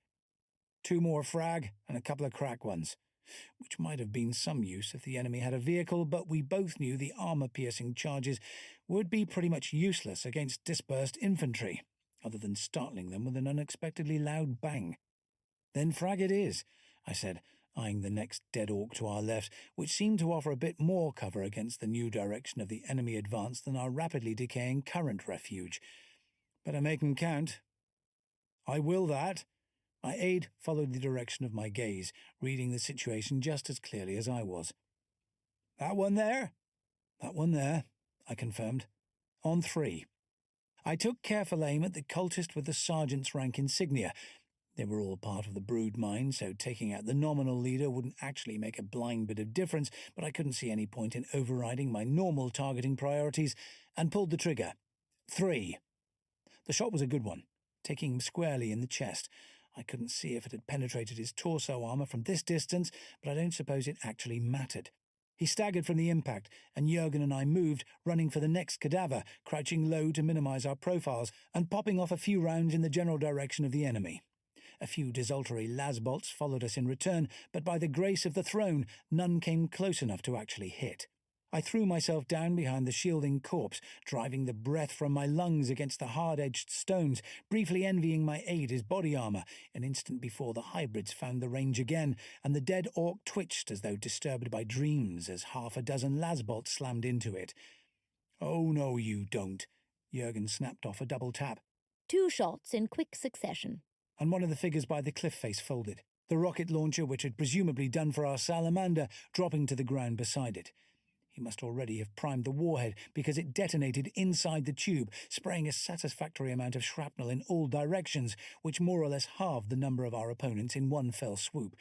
"2 more frag and a couple of crack ones, which might have been some use if the enemy had a vehicle, but we both knew the armour-piercing charges would be pretty much useless against dispersed infantry, other than startling them with an unexpectedly loud bang. "Then frag it is," I said, eyeing the next dead orc to our left, which seemed to offer a bit more cover against the new direction of the enemy advance than our rapidly decaying current refuge. "Better make 'em count." "I will that." My aide followed the direction of my gaze, reading the situation just as clearly as I was. "That one there?" "That one there," I confirmed. "On 3. I took careful aim at the cultist with the sergeant's rank insignia. They were all part of the brood mine, so taking out the nominal leader wouldn't actually make a blind bit of difference, but I couldn't see any point in overriding my normal targeting priorities, and pulled the trigger. 3. The shot was a good one, taking him squarely in the chest. I couldn't see if it had penetrated his torso armour from this distance, but I don't suppose it actually mattered. He staggered from the impact, and Jurgen and I moved, running for the next cadaver, crouching low to minimise our profiles, and popping off a few rounds in the general direction of the enemy. A few desultory lasbolts followed us in return, but by the grace of the throne, none came close enough to actually hit. I threw myself down behind the shielding corpse, driving the breath from my lungs against the hard-edged stones, briefly envying my aide his body armour, an instant before the hybrids found the range again, and the dead orc twitched as though disturbed by dreams as 6 lasbolts slammed into it. "Oh, no, you don't." Jurgen snapped off a double tap. 2 shots in quick succession. And one of the figures by the cliff face folded, the rocket launcher which had presumably done for our salamander dropping to the ground beside it. He must already have primed the warhead, because it detonated inside the tube, spraying a satisfactory amount of shrapnel in all directions, which more or less halved the number of our opponents in one fell swoop.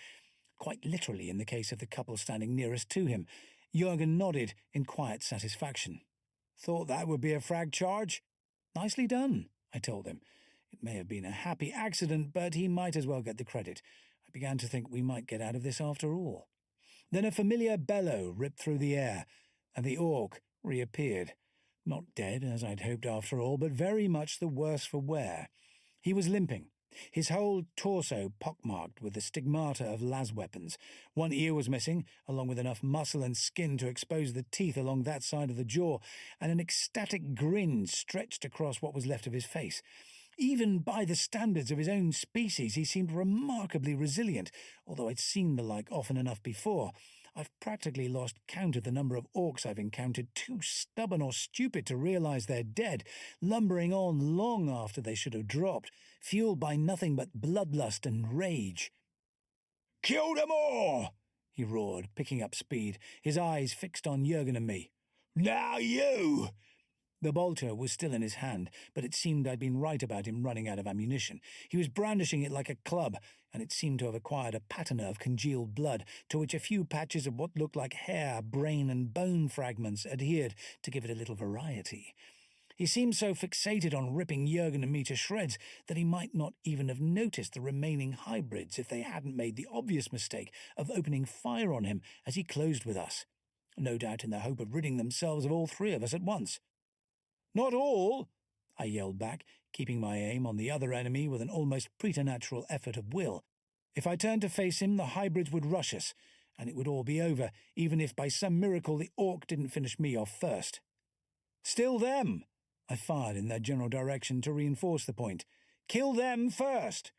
Quite literally in the case of the couple standing nearest to him. Jurgen nodded in quiet satisfaction. "Thought that would be a frag charge?" "Nicely done," I told him. It may have been a happy accident, but he might as well get the credit. I began to think we might get out of this after all. Then a familiar bellow ripped through the air, and the orc reappeared. Not dead, as I'd hoped after all, but very much the worse for wear. He was limping, his whole torso pockmarked with the stigmata of las weapons. One ear was missing, along with enough muscle and skin to expose the teeth along that side of the jaw, and an ecstatic grin stretched across what was left of his face. Even by the standards of his own species, he seemed remarkably resilient, although I'd seen the like often enough before. I've practically lost count of the number of orcs I've encountered, too stubborn or stupid to realize they're dead, lumbering on long after they should have dropped, fueled by nothing but bloodlust and rage. "Kill them all!" he roared, picking up speed, his eyes fixed on Jurgen and me. "Now you!" The bolter was still in his hand, but it seemed I'd been right about him running out of ammunition. He was brandishing it like a club, and it seemed to have acquired a patina of congealed blood, to which a few patches of what looked like hair, brain, and bone fragments adhered to give it a little variety. He seemed so fixated on ripping Jurgen and me to shreds that he might not even have noticed the remaining hybrids if they hadn't made the obvious mistake of opening fire on him as he closed with us, no doubt in the hope of ridding themselves of all three of us at once. "Not all!" I yelled back, keeping my aim on the other enemy with an almost preternatural effort of will. If I turned to face him, the hybrids would rush us, and it would all be over, even if by some miracle the orc didn't finish me off first. "Still them!" I fired in their general direction to reinforce the point. "Kill them first!"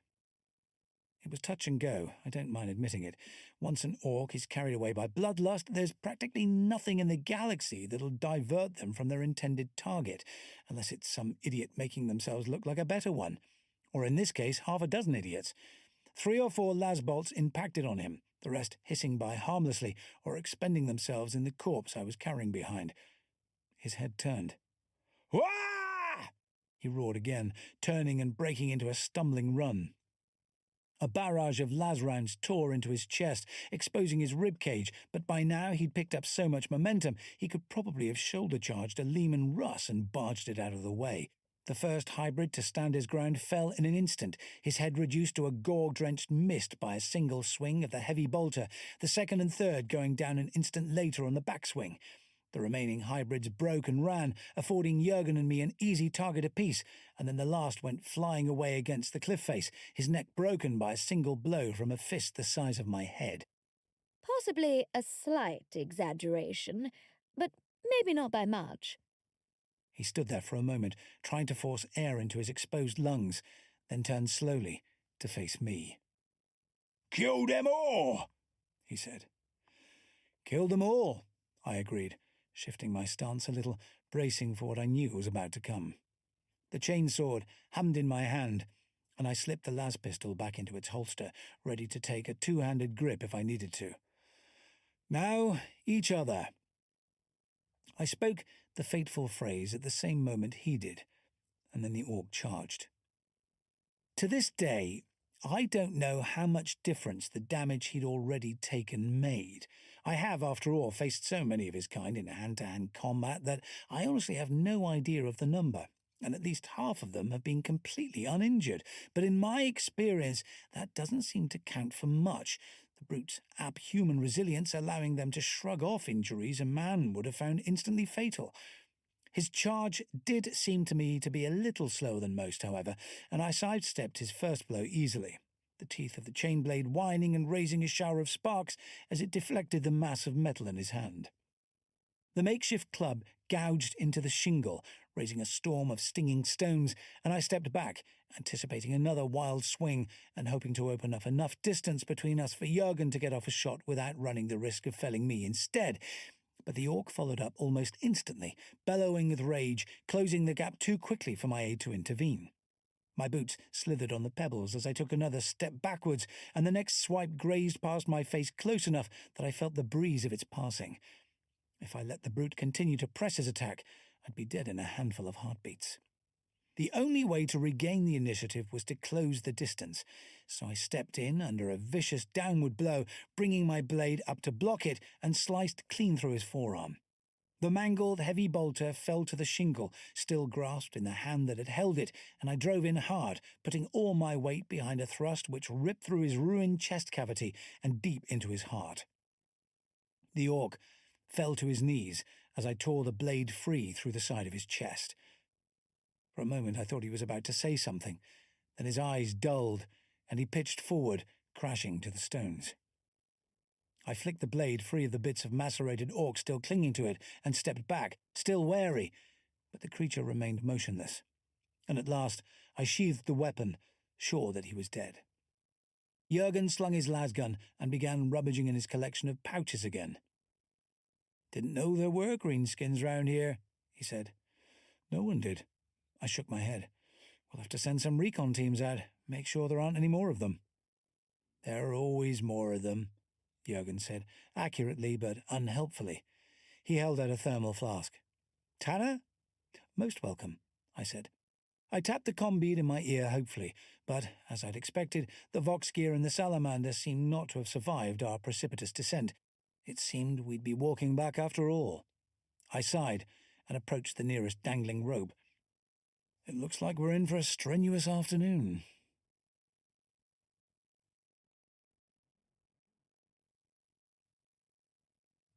It was touch and go, I don't mind admitting it. Once an orc is carried away by bloodlust, there's practically nothing in the galaxy that'll divert them from their intended target, unless it's some idiot making themselves look like a better one. Or in this case, half a dozen idiots. 3 or 4 las bolts impacted on him, the rest hissing by harmlessly or expending themselves in the corpse I was carrying behind. His head turned. "Wah!" he roared again, turning and breaking into a stumbling run. A barrage of las rounds tore into his chest, exposing his rib cage, but by now he'd picked up so much momentum he could probably have shoulder-charged a Lehman Russ and barged it out of the way. The first hybrid to stand his ground fell in an instant, his head reduced to a gore-drenched mist by a single swing of the heavy bolter, the second and third going down an instant later on the backswing. The remaining hybrids broke and ran, affording Jurgen and me an easy target apiece, and then the last went flying away against the cliff face, his neck broken by a single blow from a fist the size of my head. Possibly a slight exaggeration, but maybe not by much. He stood there for a moment, trying to force air into his exposed lungs, then turned slowly to face me. "Kill them all," he said. "Kill them all," I agreed, shifting my stance a little, bracing for what I knew was about to come. The chainsword hummed in my hand, and I slipped the las pistol back into its holster, ready to take a two-handed grip if I needed to. "Now, each other." I spoke the fateful phrase at the same moment he did, and then the orc charged. To this day, I don't know how much difference the damage he'd already taken made. I have, after all, faced so many of his kind in hand-to-hand combat that I honestly have no idea of the number, and at least half of them have been completely uninjured. But in my experience, that doesn't seem to count for much, the brute's abhuman resilience allowing them to shrug off injuries a man would have found instantly fatal. His charge did seem to me to be a little slower than most, however, and I sidestepped his first blow easily, the teeth of the chain blade whining and raising a shower of sparks as it deflected the mass of metal in his hand. The makeshift club gouged into the shingle, raising a storm of stinging stones, and I stepped back, anticipating another wild swing and hoping to open up enough distance between us for Jurgen to get off a shot without running the risk of felling me instead. But the orc followed up almost instantly, bellowing with rage, closing the gap too quickly for my aid to intervene. My boots slithered on the pebbles as I took another step backwards, and the next swipe grazed past my face close enough that I felt the breeze of its passing. If I let the brute continue to press his attack, I'd be dead in a handful of heartbeats. The only way to regain the initiative was to close the distance, so I stepped in under a vicious downward blow, bringing my blade up to block it and sliced clean through his forearm. The mangled, heavy bolter fell to the shingle, still grasped in the hand that had held it, and I drove in hard, putting all my weight behind a thrust which ripped through his ruined chest cavity and deep into his heart. The orc fell to his knees as I tore the blade free through the side of his chest. For a moment I thought he was about to say something, Then his eyes dulled, and he pitched forward, crashing to the stones. I flicked the blade free of the bits of macerated orc still clinging to it, and stepped back, still wary, but the creature remained motionless. And at last I sheathed the weapon, sure that he was dead. Jurgen slung his lasgun and began rummaging in his collection of pouches again. "Didn't know there were greenskins round here," he said. "No one did." I shook my head. "We'll have to send some recon teams out, make sure there aren't any more of them." "There are always more of them," Jurgen said, accurately but unhelpfully. He held out a thermal flask. "Tanner?" "Most welcome," I said. I tapped the comm bead in my ear hopefully, but, as I'd expected, the Vox gear and the salamander seemed not to have survived our precipitous descent. It seemed we'd be walking back after all. I sighed and approached the nearest dangling rope. "It looks like we're in for a strenuous afternoon."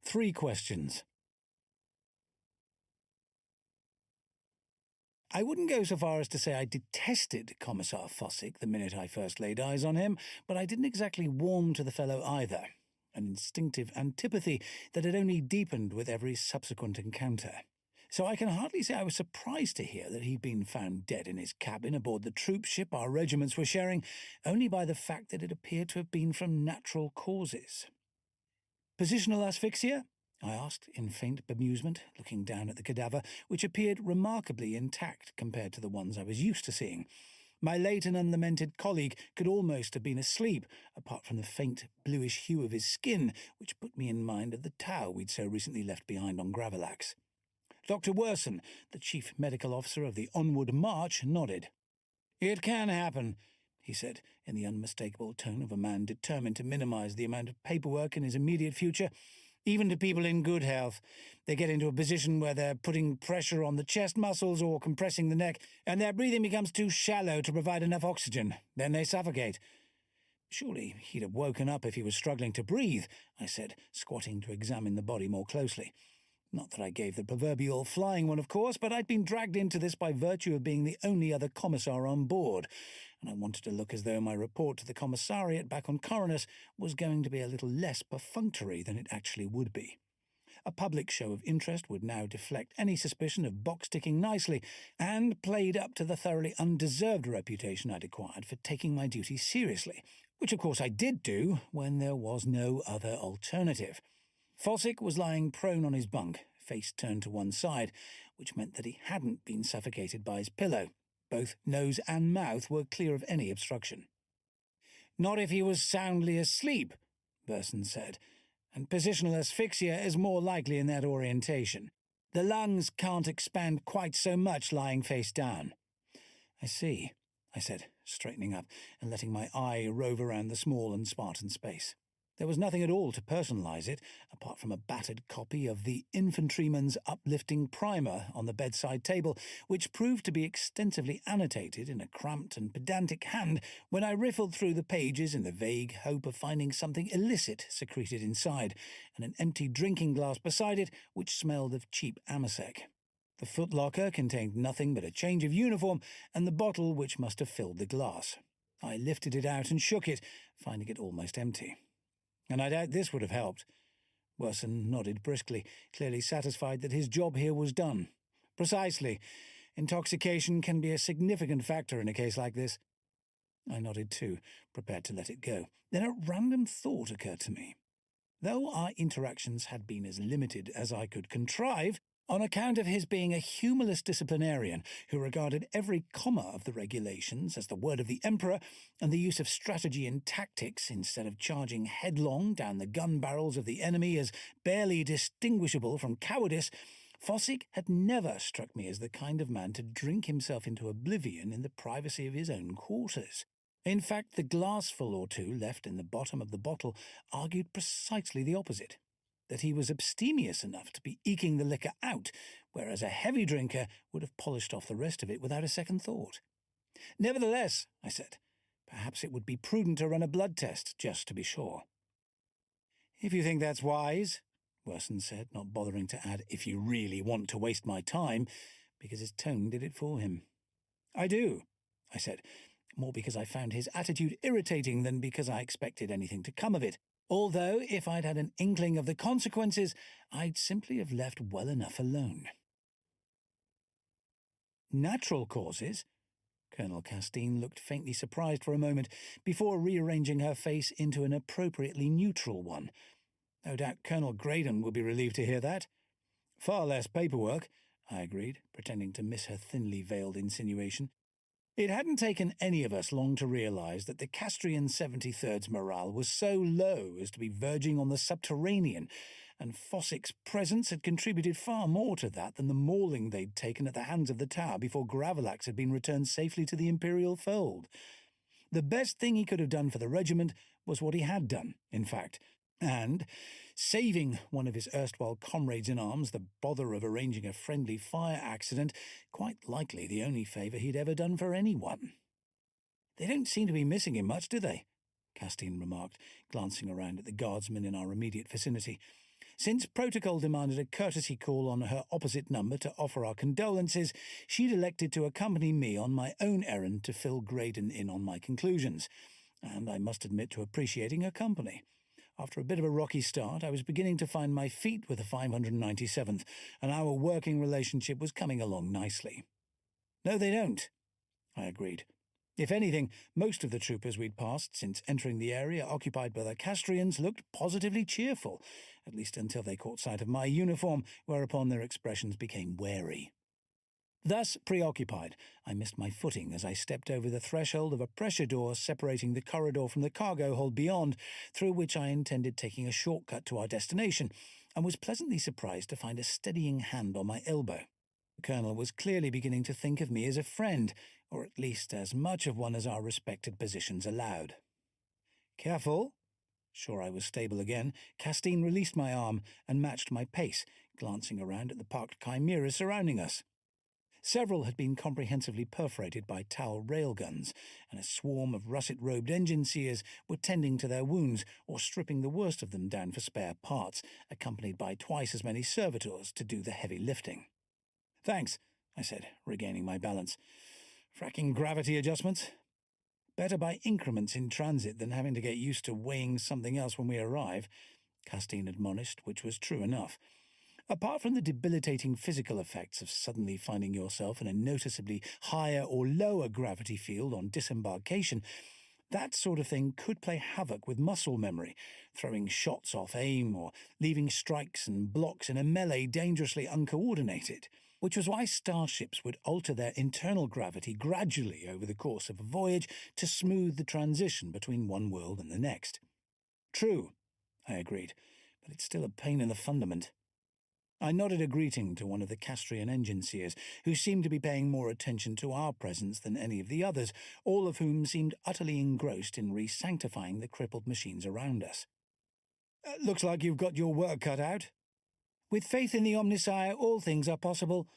Three questions. I wouldn't go so far as to say I detested Commissar Fossick the minute I first laid eyes on him, but I didn't exactly warm to the fellow either, an instinctive antipathy that had only deepened with every subsequent encounter. So I can hardly say I was surprised to hear that he'd been found dead in his cabin aboard the troop ship our regiments were sharing, only by the fact that it appeared to have been from natural causes. "Positional asphyxia?" I asked, in faint bemusement, looking down at the cadaver, which appeared remarkably intact compared to the ones I was used to seeing. My late and unlamented colleague could almost have been asleep, apart from the faint bluish hue of his skin, which put me in mind of the towel we'd so recently left behind on Gravilax. Dr. Werson, the chief medical officer of the Onward March, nodded. "It can happen," he said, in the unmistakable tone of a man determined to minimize the amount of paperwork in his immediate future. "Even to people in good health. They get into a position where they're putting pressure on the chest muscles or compressing the neck, and their breathing becomes too shallow to provide enough oxygen. Then they suffocate." "Surely he'd have woken up if he was struggling to breathe," I said, squatting to examine the body more closely. Not that I gave the proverbial flying one, of course, but I'd been dragged into this by virtue of being the only other commissar on board, and I wanted to look as though my report to the commissariat back on Coronus was going to be a little less perfunctory than it actually would be. A public show of interest would now deflect any suspicion of box-ticking nicely, and played up to the thoroughly undeserved reputation I'd acquired for taking my duty seriously, which of course I did do when there was no other alternative. Fossick was lying prone on his bunk, face turned to one side, which meant that he hadn't been suffocated by his pillow. Both nose and mouth were clear of any obstruction. "Not if he was soundly asleep," Burson said, "and positional asphyxia is more likely in that orientation. The lungs can't expand quite so much lying face down." "I see," I said, straightening up and letting my eye rove around the small and Spartan space. There was nothing at all to personalize it, apart from a battered copy of the Infantryman's Uplifting Primer on the bedside table, which proved to be extensively annotated in a cramped and pedantic hand when I riffled through the pages in the vague hope of finding something illicit secreted inside, and an empty drinking glass beside it which smelled of cheap amasec. The footlocker contained nothing but a change of uniform and the bottle which must have filled the glass. I lifted it out and shook it, finding it almost empty. "And I doubt this would have helped." Werson nodded briskly, clearly satisfied that his job here was done. "Precisely. Intoxication can be a significant factor in a case like this." I nodded too, prepared to let it go. Then a random thought occurred to me. Though our interactions had been as limited as I could contrive, on account of his being a humorless disciplinarian who regarded every comma of the regulations as the word of the Emperor and the use of strategy and tactics instead of charging headlong down the gun barrels of the enemy as barely distinguishable from cowardice, Fossick had never struck me as the kind of man to drink himself into oblivion in the privacy of his own quarters. In fact, the glassful or two left in the bottom of the bottle argued precisely the opposite, that he was abstemious enough to be eking the liquor out, whereas a heavy drinker would have polished off the rest of it without a second thought. "Nevertheless," I said, "perhaps it would be prudent to run a blood test, just to be sure." "If you think that's wise," Werson said, not bothering to add, "if you really want to waste my time," because his tone did it for him. "I do," I said, more because I found his attitude irritating than because I expected anything to come of it. Although, if I'd had an inkling of the consequences, I'd simply have left well enough alone. Natural causes? Colonel Castine looked faintly surprised for a moment before rearranging her face into an appropriately neutral one. No doubt Colonel Graydon will be relieved to hear that. Far less paperwork, I agreed, pretending to miss her thinly veiled insinuation. It hadn't taken any of us long to realize that the Castrian 73rd's morale was so low as to be verging on the subterranean, and Fossick's presence had contributed far more to that than the mauling they'd taken at the hands of the tower before Gravellax had been returned safely to the Imperial fold. The best thing he could have done for the regiment was what he had done, in fact, and, saving one of his erstwhile comrades in arms the bother of arranging a friendly fire accident, quite likely the only favour he'd ever done for anyone. "They don't seem to be missing him much, do they?" Castine remarked, glancing around at the guardsmen in our immediate vicinity. Since protocol demanded a courtesy call on her opposite number to offer our condolences, she'd elected to accompany me on my own errand to fill Graydon in on my conclusions, and I must admit to appreciating her company. After a bit of a rocky start, I was beginning to find my feet with the 597th, and our working relationship was coming along nicely. "No, they don't," I agreed. If anything, most of the troopers we'd passed since entering the area occupied by the Castrians looked positively cheerful, at least until they caught sight of my uniform, whereupon their expressions became wary. Thus preoccupied, I missed my footing as I stepped over the threshold of a pressure door separating the corridor from the cargo hold beyond, through which I intended taking a shortcut to our destination, and was pleasantly surprised to find a steadying hand on my elbow. The Colonel was clearly beginning to think of me as a friend, or at least as much of one as our respected positions allowed. "Careful." Sure I was stable again, Castine released my arm and matched my pace, glancing around at the parked chimeras surrounding us. Several had been comprehensively perforated by Tau railguns, and a swarm of russet-robed engine-seers were tending to their wounds or stripping the worst of them down for spare parts, accompanied by twice as many servitors to do the heavy lifting. "Thanks," I said, regaining my balance. "Fracking gravity adjustments? Better by increments in transit than having to get used to weighing something else when we arrive," Castine admonished, which was true enough. Apart from the debilitating physical effects of suddenly finding yourself in a noticeably higher or lower gravity field on disembarkation, that sort of thing could play havoc with muscle memory, throwing shots off aim or leaving strikes and blocks in a melee dangerously uncoordinated, which was why starships would alter their internal gravity gradually over the course of a voyage to smooth the transition between one world and the next. "True," I agreed, "but it's still a pain in the fundament." I nodded a greeting to one of the Castrian engine-seers, who seemed to be paying more attention to our presence than any of the others, all of whom seemed utterly engrossed in re-sanctifying the crippled machines around us. "Looks like you've got your work cut out." "With faith in the Omnissiah, all things are possible,"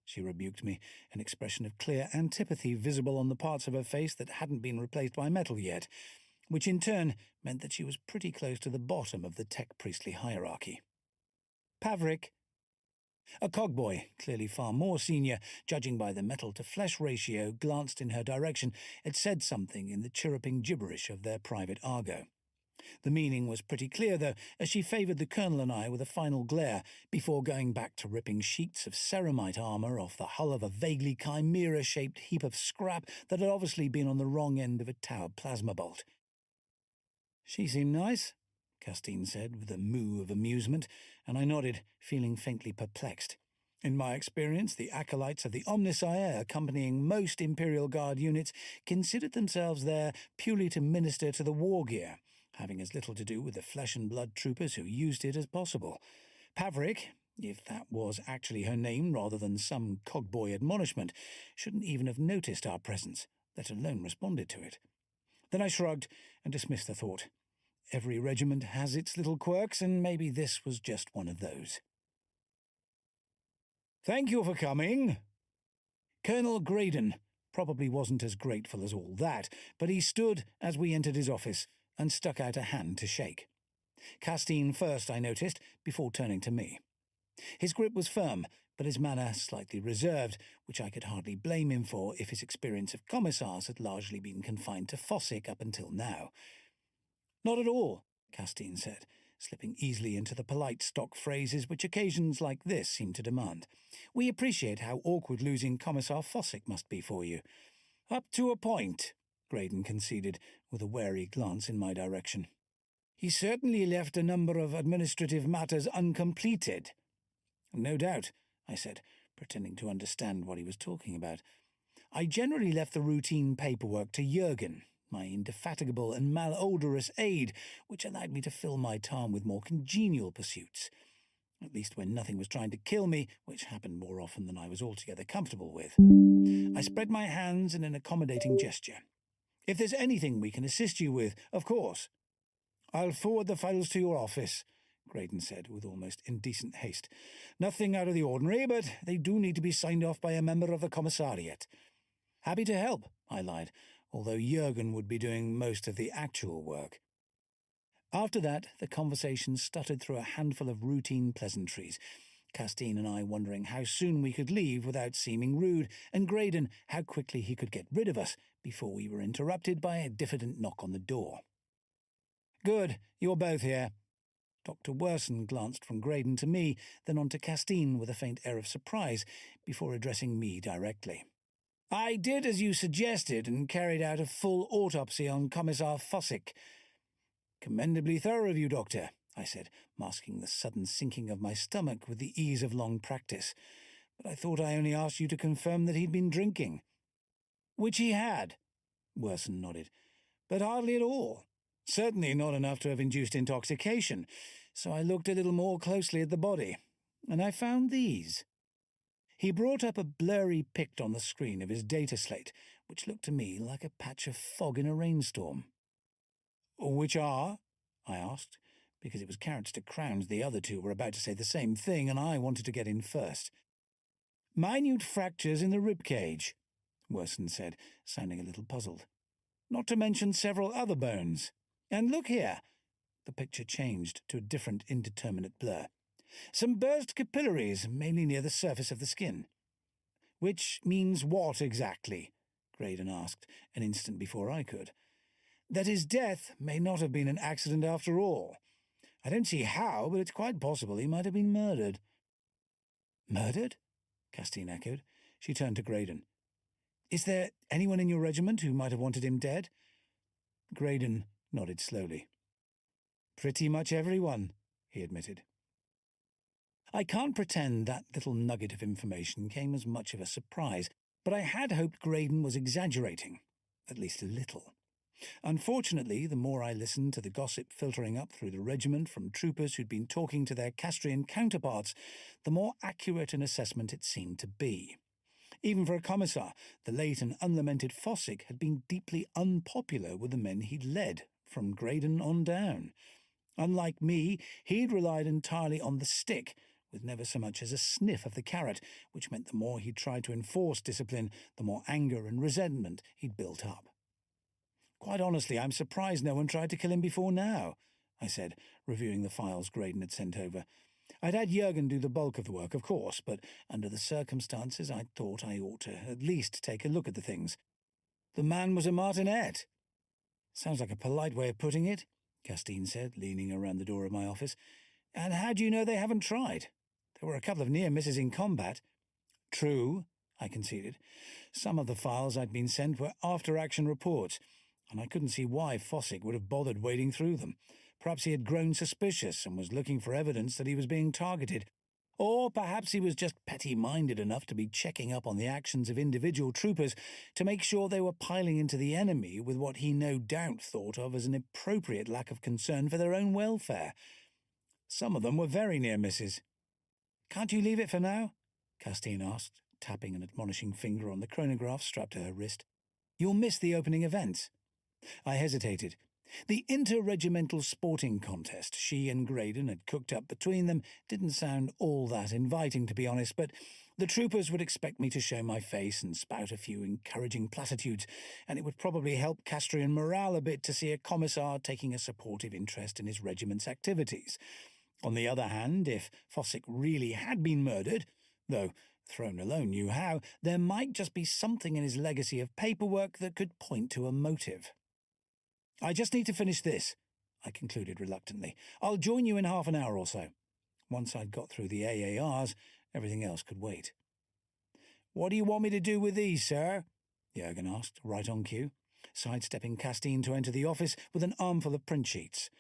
she rebuked me, an expression of clear antipathy visible on the parts of her face that hadn't been replaced by metal yet, which in turn meant that she was pretty close to the bottom of the tech-priestly hierarchy. "Pavrik." A cogboy, clearly far more senior, judging by the metal-to-flesh ratio, glanced in her direction and said something in the chirruping gibberish of their private argot. The meaning was pretty clear, though, as she favoured the Colonel and I with a final glare before going back to ripping sheets of ceramite armour off the hull of a vaguely chimera-shaped heap of scrap that had obviously been on the wrong end of a Tau plasma bolt. "She seemed nice," Castine said, with a moo of amusement, and I nodded, feeling faintly perplexed. In my experience, the acolytes of the Omnissiah accompanying most Imperial Guard units considered themselves there purely to minister to the war gear, having as little to do with the flesh-and-blood troopers who used it as possible. Pavrik, if that was actually her name rather than some cogboy admonishment, shouldn't even have noticed our presence, let alone responded to it. Then I shrugged and dismissed the thought. Every regiment has its little quirks, and maybe this was just one of those. "Thank you for coming." Colonel Graydon probably wasn't as grateful as all that, but he stood as we entered his office and stuck out a hand to shake. Castine first, I noticed, before turning to me. His grip was firm, but his manner slightly reserved, which I could hardly blame him for if his experience of commissars had largely been confined to Fossick up until now. "Not at all," Castine said, slipping easily into the polite stock phrases which occasions like this seem to demand. "We appreciate how awkward losing Commissar Fossick must be for you." "Up to a point," Graydon conceded, with a wary glance in my direction. "He certainly left a number of administrative matters uncompleted." "No doubt," I said, pretending to understand what he was talking about. "I generally left the routine paperwork to Jurgen, my indefatigable and malodorous aide, which allowed me to fill my time with more congenial pursuits. At least when nothing was trying to kill me, which happened more often than I was altogether comfortable with." I spread my hands in an accommodating gesture. "If there's anything we can assist you with, of course." "I'll forward the files to your office," Graydon said with almost indecent haste. "Nothing out of the ordinary, but they do need to be signed off by a member of the commissariat." "Happy to help," I lied, although Jurgen would be doing most of the actual work. After that, the conversation stuttered through a handful of routine pleasantries, Castine and I wondering how soon we could leave without seeming rude, and Graydon how quickly he could get rid of us before we were interrupted by a diffident knock on the door. "Good, you're both here." Dr. Werson glanced from Graydon to me, then on to Castine with a faint air of surprise, before addressing me directly. "I did as you suggested and carried out a full autopsy on Commissar Fossick." "Commendably thorough of you, Doctor," I said, masking the sudden sinking of my stomach with the ease of long practice. "But I thought I only asked you to confirm that he'd been drinking." "Which he had," Werson nodded, "but hardly at all. Certainly not enough to have induced intoxication, so I looked a little more closely at the body, and I found these." He brought up a blurry pict on the screen of his data slate, which looked to me like a patch of fog in a rainstorm. "Which are?" I asked, because it was carrots to crowns the other two were about to say the same thing, and I wanted to get in first. "Minute fractures in the rib cage," Werson said, sounding a little puzzled. "Not to mention several other bones. And look here." The picture changed to a different indeterminate blur. "Some burst capillaries, mainly near the surface of the skin." "Which means what exactly?" Graydon asked, an instant before I could. "That his death may not have been an accident after all. I don't see how, but it's quite possible he might have been murdered." "Murdered?" Castine echoed. She turned to Graydon. "Is there anyone in your regiment who might have wanted him dead?" Graydon nodded slowly. "Pretty much everyone," he admitted. I can't pretend that little nugget of information came as much of a surprise, but I had hoped Graydon was exaggerating, at least a little. Unfortunately, the more I listened to the gossip filtering up through the regiment from troopers who'd been talking to their Castrian counterparts, the more accurate an assessment it seemed to be. Even for a commissar, the late and unlamented Fossick had been deeply unpopular with the men he'd led, from Graydon on down. Unlike me, he'd relied entirely on the stick, with never so much as a sniff of the carrot, which meant the more he'd tried to enforce discipline, the more anger and resentment he'd built up. "Quite honestly, I'm surprised no one tried to kill him before now," I said, reviewing the files Graydon had sent over. "I'd had Jurgen do the bulk of the work, of course, but under the circumstances I thought I ought to at least take a look at the things. The man was a martinet." "Sounds like a polite way of putting it," Castine said, leaning around the door of my office. "And how do you know they haven't tried? There were a couple of near misses in combat." "True," I conceded. "Some of the files I'd been sent were after-action reports, and I couldn't see why Fossick would have bothered wading through them. Perhaps he had grown suspicious and was looking for evidence that he was being targeted. Or perhaps he was just petty-minded enough to be checking up on the actions of individual troopers to make sure they were piling into the enemy with what he no doubt thought of as an appropriate lack of concern for their own welfare. Some of them were very near misses." "Can't you leave it for now?" Castine asked, tapping an admonishing finger on the chronograph strapped to her wrist. "You'll miss the opening events." I hesitated. The interregimental sporting contest she and Graydon had cooked up between them didn't sound all that inviting, to be honest, but the troopers would expect me to show my face and spout a few encouraging platitudes, and it would probably help Castrian morale a bit to see a commissar taking a supportive interest in his regiment's activities. On the other hand, if Fossick really had been murdered, Though, Throne alone knew how, there might just be something in his legacy of paperwork that could point to a motive. I just need to finish this, I concluded reluctantly. I'll join you in half an hour or so. Once I'd got through the AARs, everything else could wait. What do you want me to do with these, sir? Jurgen asked, right on cue, sidestepping Castine to enter the office with an armful of print sheets.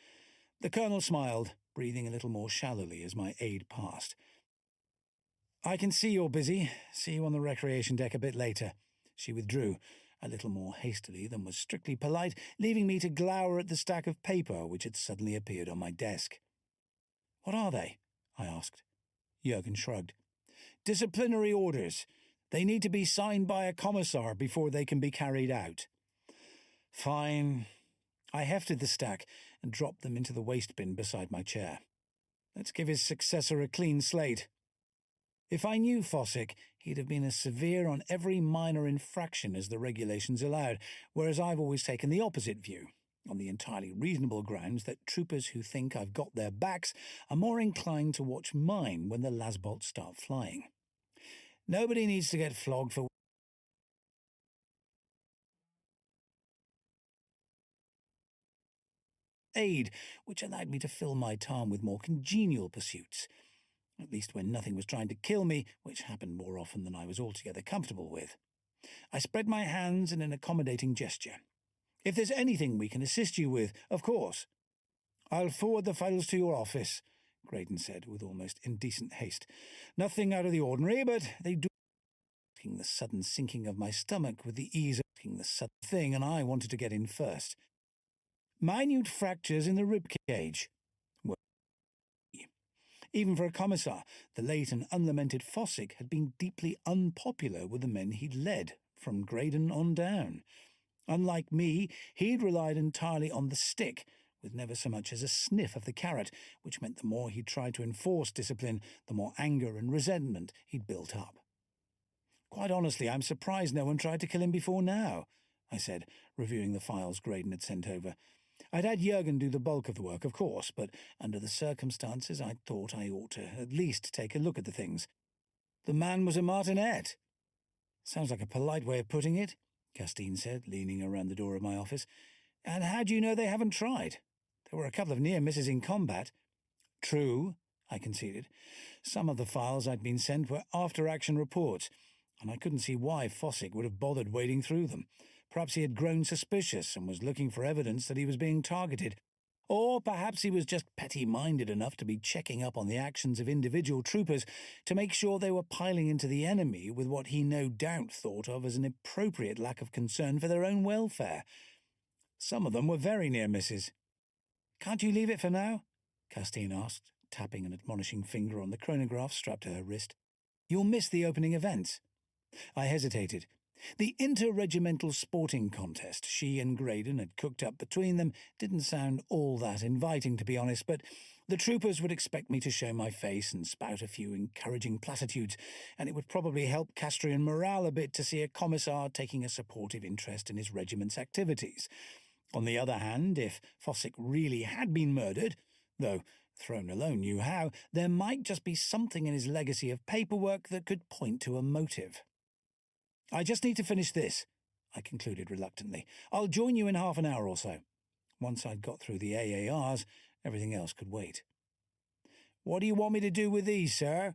The colonel smiled, breathing a little more shallowly as my aide passed. I can see you're busy. See you on the recreation deck a bit later. She withdrew, a little more hastily than was strictly polite, leaving me to glower at the stack of paper which had suddenly appeared on my desk. What are they? I asked. Jurgen shrugged. Disciplinary orders. They need to be signed by a commissar before they can be carried out. Fine. I hefted the stack and dropped them into the waste bin beside my chair. Let's give his successor a clean slate. If I knew Fossick, he'd have been as severe on every minor infraction as the regulations allowed, whereas I've always taken the opposite view, on the entirely reasonable grounds that troopers who think I've got their backs are more inclined to watch mine when the lasbolts start flying. Nobody needs to get flogged for aid, which allowed me to fill my time with more congenial pursuits, at least when nothing was trying to kill me, which happened more often than I was altogether comfortable with. I spread my hands in an accommodating gesture. If there's anything we can assist you with, of course. I'll forward the files to your office, Graydon said with almost indecent haste. Nothing out of the ordinary, but they do. The sudden sinking of my stomach with the ease of the sudden thing, and I wanted to get in first. Minute fractures in the rib cage. Even for a commissar, the late and unlamented Fossick had been deeply unpopular with the men he'd led, from Graydon on down. Unlike me, he'd relied entirely on the stick, with never so much as a sniff of the carrot, which meant the more he'd tried to enforce discipline, the more anger and resentment he'd built up. Quite honestly, I'm surprised no one tried to kill him before now, I said, reviewing the files Graydon had sent over. I'd had Jurgen do the bulk of the work, of course, but under the circumstances I thought I ought to at least take a look at the things. The man was a martinet. Sounds like a polite way of putting it, Castine said, leaning around the door of my office. And how do you know they haven't tried? There were a couple of near misses in combat. True, I conceded. Some of the files I'd been sent were after-action reports, and I couldn't see why Fossick would have bothered wading through them. Perhaps he had grown suspicious and was looking for evidence that he was being targeted. Or perhaps he was just petty-minded enough to be checking up on the actions of individual troopers to make sure they were piling into the enemy with what he no doubt thought of as an appropriate lack of concern for their own welfare. Some of them were very near misses. Can't you leave it for now? Castine asked, tapping an admonishing finger on the chronograph strapped to her wrist. You'll miss the opening events. I hesitated. The interregimental sporting contest she and Graydon had cooked up between them didn't sound all that inviting, to be honest, but the troopers would expect me to show my face and spout a few encouraging platitudes, and it would probably help Castrian morale a bit to see a commissar taking a supportive interest in his regiment's activities. On the other hand, if Fossick really had been murdered, though Throne alone knew how, there might just be something in his legacy of paperwork that could point to a motive. I just need to finish this, I concluded reluctantly. I'll join you in half an hour or so. Once I'd got through the AARs, everything else could wait. What do you want me to do with these, sir?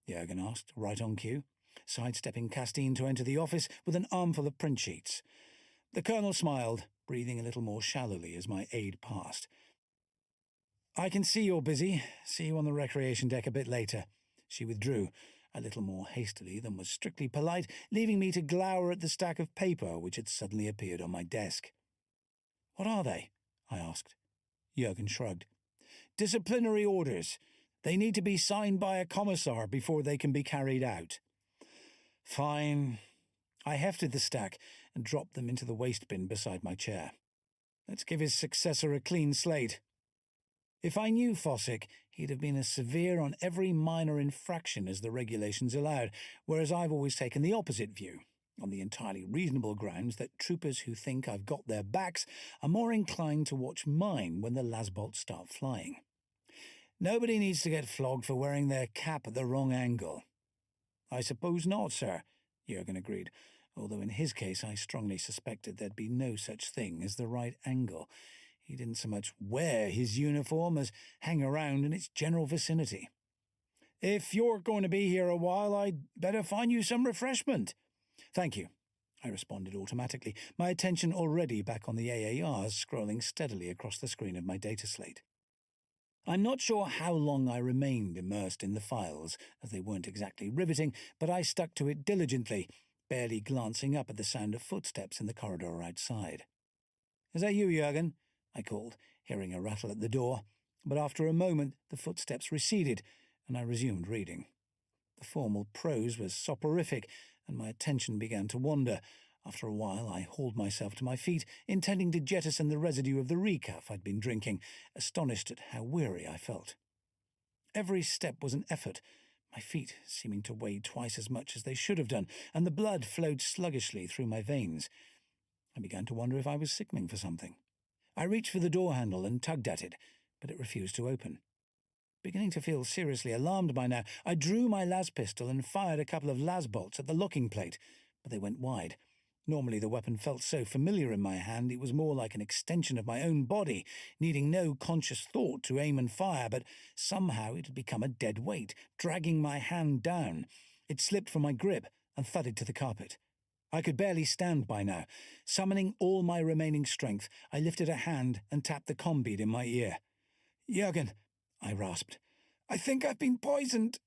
Jurgen asked, right on cue, sidestepping Castine to enter the office with an armful of print sheets. The colonel smiled, breathing a little more shallowly as my aide passed. I can see you're busy. See you on the recreation deck a bit later. She withdrew, a little more hastily than was strictly polite, leaving me to glower at the stack of paper which had suddenly appeared on my desk. What are they? I asked. Jurgen shrugged. Disciplinary orders. They need to be signed by a commissar before they can be carried out. Fine. I hefted the stack and dropped them into the waste bin beside my chair. Let's give his successor a clean slate. If I knew Fossick, he'd have been as severe on every minor infraction as the regulations allowed, whereas I've always taken the opposite view, on the entirely reasonable grounds that troopers who think I've got their backs are more inclined to watch mine when the lasbolts start flying. Nobody needs to get flogged for wearing their cap at the wrong angle. I suppose not, sir, Jurgen agreed, although in his case I strongly suspected there'd be no such thing as the right angle. He didn't so much wear his uniform as hang around in its general vicinity. If you're going to be here a while, I'd better find you some refreshment. Thank you, I responded automatically, my attention already back on the AARs scrolling steadily across the screen of my data slate. I'm not sure how long I remained immersed in the files, as they weren't exactly riveting, but I stuck to it diligently, barely glancing up at the sound of footsteps in the corridor outside. Is that you, Jurgen? I called, hearing a rattle at the door, but after a moment the footsteps receded, and I resumed reading. The formal prose was soporific, and my attention began to wander. After a while I hauled myself to my feet, intending to jettison the residue of the recuff I'd been drinking, astonished at how weary I felt. Every step was an effort, my feet seeming to weigh twice as much as they should have done, and the blood flowed sluggishly through my veins. I began to wonder if I was sickening for something. I reached for the door handle and tugged at it, but it refused to open. Beginning to feel seriously alarmed by now, I drew my las pistol and fired a couple of las bolts at the locking plate, but they went wide. Normally the weapon felt so familiar in my hand it was more like an extension of my own body, needing no conscious thought to aim and fire, but somehow it had become a dead weight, dragging my hand down. It slipped from my grip and thudded to the carpet. I could barely stand by now. Summoning all my remaining strength, I lifted a hand and tapped the comm bead in my ear. "Jurgen," I rasped, "I think I've been poisoned."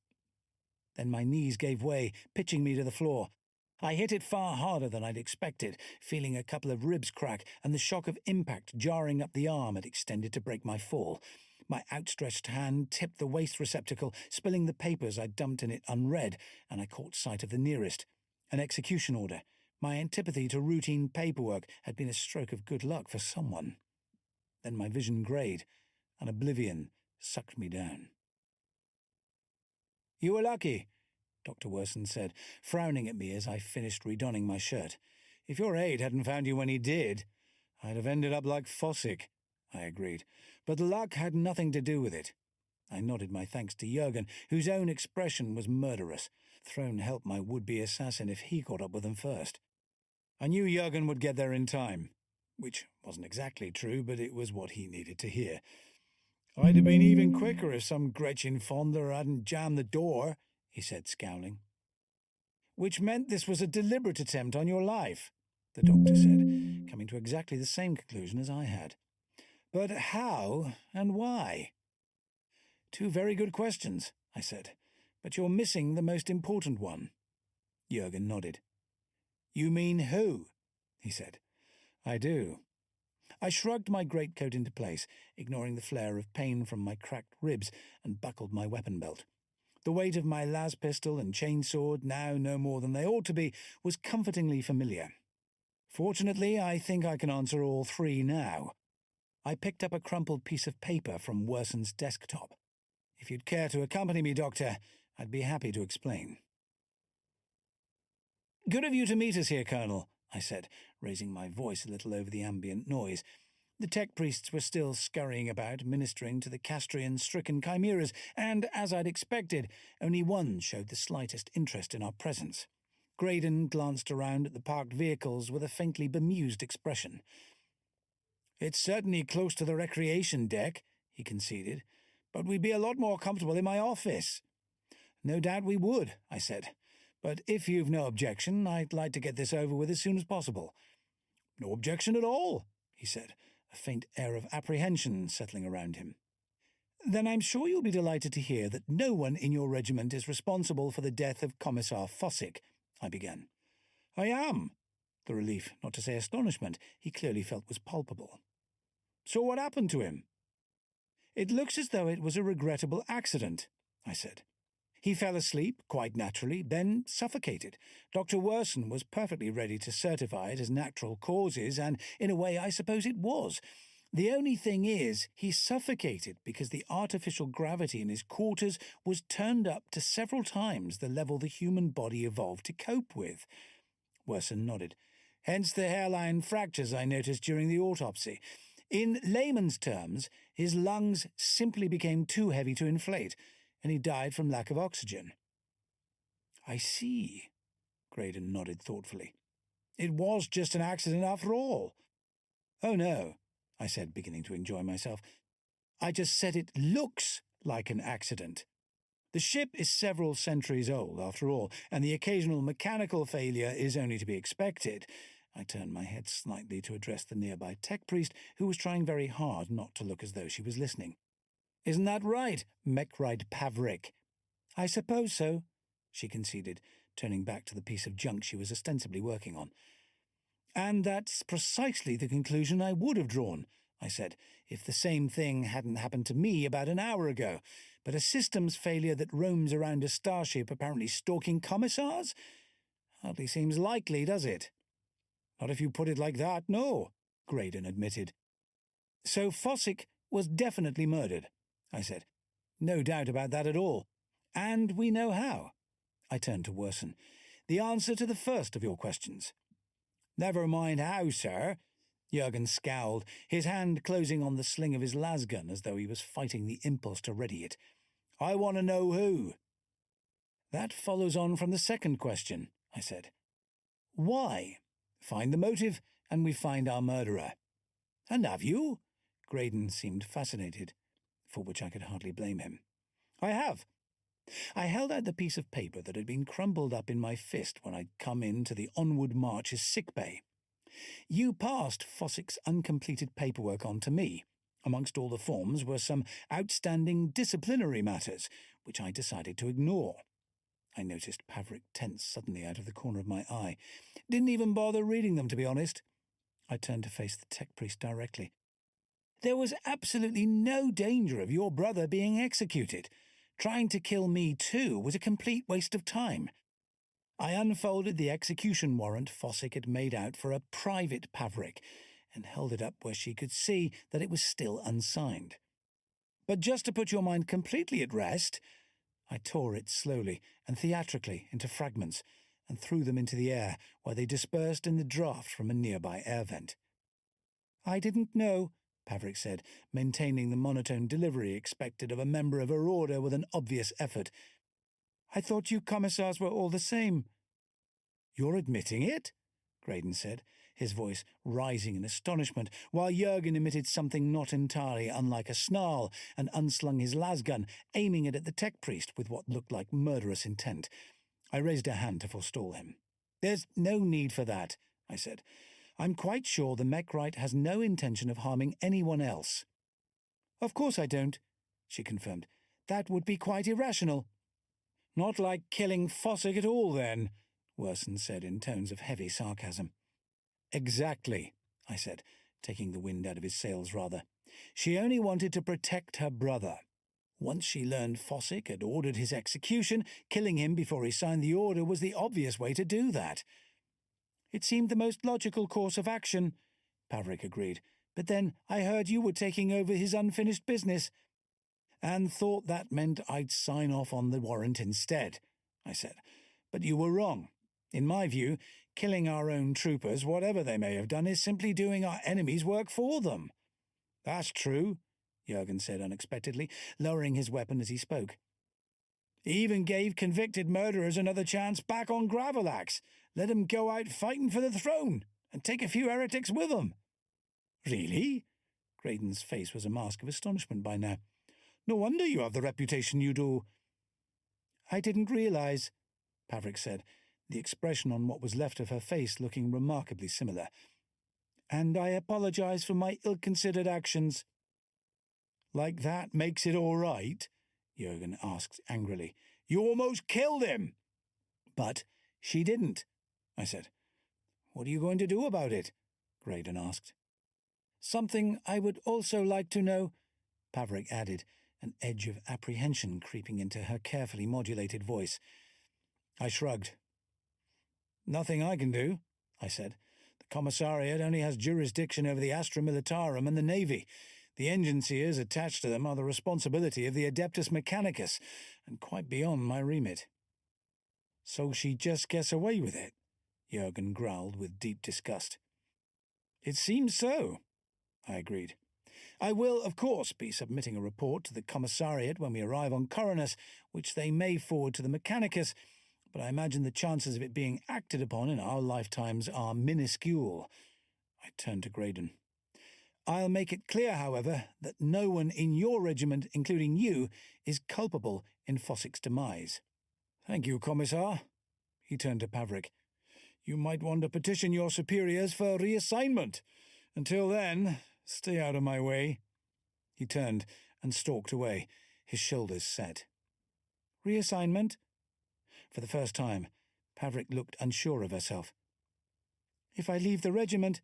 Then my knees gave way, pitching me to the floor. I hit it far harder than I'd expected, feeling a couple of ribs crack and the shock of impact jarring up the arm it extended to break my fall. My outstretched hand tipped the waste receptacle, spilling the papers I'd dumped in it unread, and I caught sight of the nearest. An execution order. My antipathy to routine paperwork had been a stroke of good luck for someone. Then my vision greyed, and oblivion sucked me down. "You were lucky," Dr. Worson said, frowning at me as I finished redonning my shirt. "If your aide hadn't found you when he did, I'd have ended up like Fossick," I agreed. "But luck had nothing to do with it." I nodded my thanks to Jurgen, whose own expression was murderous. Throne help my would-be assassin if he caught up with them first. I knew Jurgen would get there in time, which wasn't exactly true, but it was what he needed to hear. "I'd have been even quicker if some Gretchen fondler hadn't jammed the door," he said, scowling. "Which meant this was a deliberate attempt on your life," the doctor said, coming to exactly the same conclusion as I had. "But how and why?" "Two very good questions," I said, "but you're missing the most important one." Jurgen nodded. "You mean who?" he said. "I do." I shrugged my greatcoat into place, ignoring the flare of pain from my cracked ribs, and buckled my weapon belt. The weight of my las pistol and chainsword, now no more than they ought to be, was comfortingly familiar. Fortunately, I think I can answer all three now. I picked up a crumpled piece of paper from Worson's desktop. "If you'd care to accompany me, Doctor, I'd be happy to explain." "Good of you to meet us here, Colonel," I said, raising my voice a little over the ambient noise. The tech priests were still scurrying about, ministering to the Castrian-stricken chimeras, and, as I'd expected, only one showed the slightest interest in our presence. Graydon glanced around at the parked vehicles with a faintly bemused expression. "It's certainly close to the recreation deck," he conceded, "but we'd be a lot more comfortable in my office." "No doubt we would," I said. "But if you've no objection, I'd like to get this over with as soon as possible." "No objection at all," he said, a faint air of apprehension settling around him. "Then I'm sure you'll be delighted to hear that no one in your regiment is responsible for the death of Commissar Fossick," I began. "I am." The relief, not to say astonishment, he clearly felt was palpable. "So what happened to him?" "It looks as though it was a regrettable accident," I said. "He fell asleep, quite naturally, then suffocated. Dr. Worson was perfectly ready to certify it as natural causes, and in a way I suppose it was. The only thing is, he suffocated because the artificial gravity in his quarters was turned up to several times the level the human body evolved to cope with." Worson nodded. "Hence the hairline fractures I noticed during the autopsy. In layman's terms, his lungs simply became too heavy to inflate, and he died from lack of oxygen." I see. Graydon nodded thoughtfully. It was just an accident after all. Oh no, I said, beginning to enjoy myself. I just said it looks like an accident. The ship is several centuries old, after all, and the occasional mechanical failure is only to be expected. I turned my head slightly to address the nearby tech priest, who was trying very hard not to look as though she was listening. Isn't that right, Mechrite Pavrik? I suppose so, she conceded, turning back to the piece of junk she was ostensibly working on. And that's precisely the conclusion I would have drawn, I said, if the same thing hadn't happened to me about an hour ago. But a systems failure that roams around a starship apparently stalking commissars? Hardly seems likely, does it? Not if you put it like that, no, Graydon admitted. So Fossick was definitely murdered, I said. No doubt about that at all. And we know how. I turned to Worson. The answer to the first of your questions. Never mind how, sir. Jurgen scowled, his hand closing on the sling of his lasgun as though he was fighting the impulse to ready it. I want to know who. That follows on from the second question, I said. Why? Find the motive, and we find our murderer. And have you? Graydon seemed fascinated, for which I could hardly blame him. I have. I held out the piece of paper that had been crumpled up in my fist when I'd come into the Onward March's sick bay. You passed Fossick's uncompleted paperwork on to me. Amongst all the forms were some outstanding disciplinary matters, which I decided to ignore. I noticed Pavrik tense suddenly out of the corner of my eye. Didn't even bother reading them, to be honest. I turned to face the tech priest directly. There was absolutely no danger of your brother being executed. Trying to kill me, too, was a complete waste of time. I unfolded the execution warrant Fossick had made out for a private Pavrik and held it up where she could see that it was still unsigned. But just to put your mind completely at rest, I tore it slowly and theatrically into fragments and threw them into the air, where they dispersed in the draught from a nearby air vent. I didn't know, Pavrik said, maintaining the monotone delivery expected of a member of her order with an obvious effort. I thought you commissars were all the same. You're admitting it? Graydon said, his voice rising in astonishment, while Jurgen emitted something not entirely unlike a snarl and unslung his lasgun, aiming it at the tech priest with what looked like murderous intent. I raised a hand to forestall him. There's no need for that, I said. I'm quite sure the Mechrite has no intention of harming anyone else. Of course I don't, she confirmed. That would be quite irrational. Not like killing Fossick at all, then, Worson said in tones of heavy sarcasm. Exactly, I said, taking the wind out of his sails rather. She only wanted to protect her brother. Once she learned Fossick had ordered his execution, killing him before he signed the order was the obvious way to do that. It seemed the most logical course of action, Pavrik agreed. But then I heard you were taking over his unfinished business, and thought that meant I'd sign off on the warrant instead, I said. But you were wrong. In my view, killing our own troopers, whatever they may have done, is simply doing our enemies' work for them. That's true, Jurgen said unexpectedly, lowering his weapon as he spoke. He even gave convicted murderers another chance back on Gravelax. Let them go out fighting for the throne, and take a few heretics with them. Really? Graydon's face was a mask of astonishment by now. No wonder you have the reputation you do. I didn't realize, Pavrik said, the expression on what was left of her face looking remarkably similar. And I apologize for my ill-considered actions. Like that makes it all right? Jurgen asked angrily. You almost killed him. But she didn't, I said. What are you going to do about it? Graydon asked. Something I would also like to know, Pavrik added, an edge of apprehension creeping into her carefully modulated voice. I shrugged. Nothing I can do, I said. The Commissariat only has jurisdiction over the Astra Militarum and the Navy. The engineers attached to them are the responsibility of the Adeptus Mechanicus, and quite beyond my remit. So she just gets away with it, Jurgen growled with deep disgust. It seems so, I agreed. I will, of course, be submitting a report to the Commissariat when we arrive on Coronus, which they may forward to the Mechanicus, but I imagine the chances of it being acted upon in our lifetimes are minuscule. I turned to Graydon. I'll make it clear, however, that no one in your regiment, including you, is culpable in Fossick's demise. Thank you, Commissar. He turned to Pavrik. You might want to petition your superiors for reassignment. Until then, stay out of my way. He turned and stalked away, his shoulders set. Reassignment? For the first time, Pavrik looked unsure of herself. If I leave the regiment,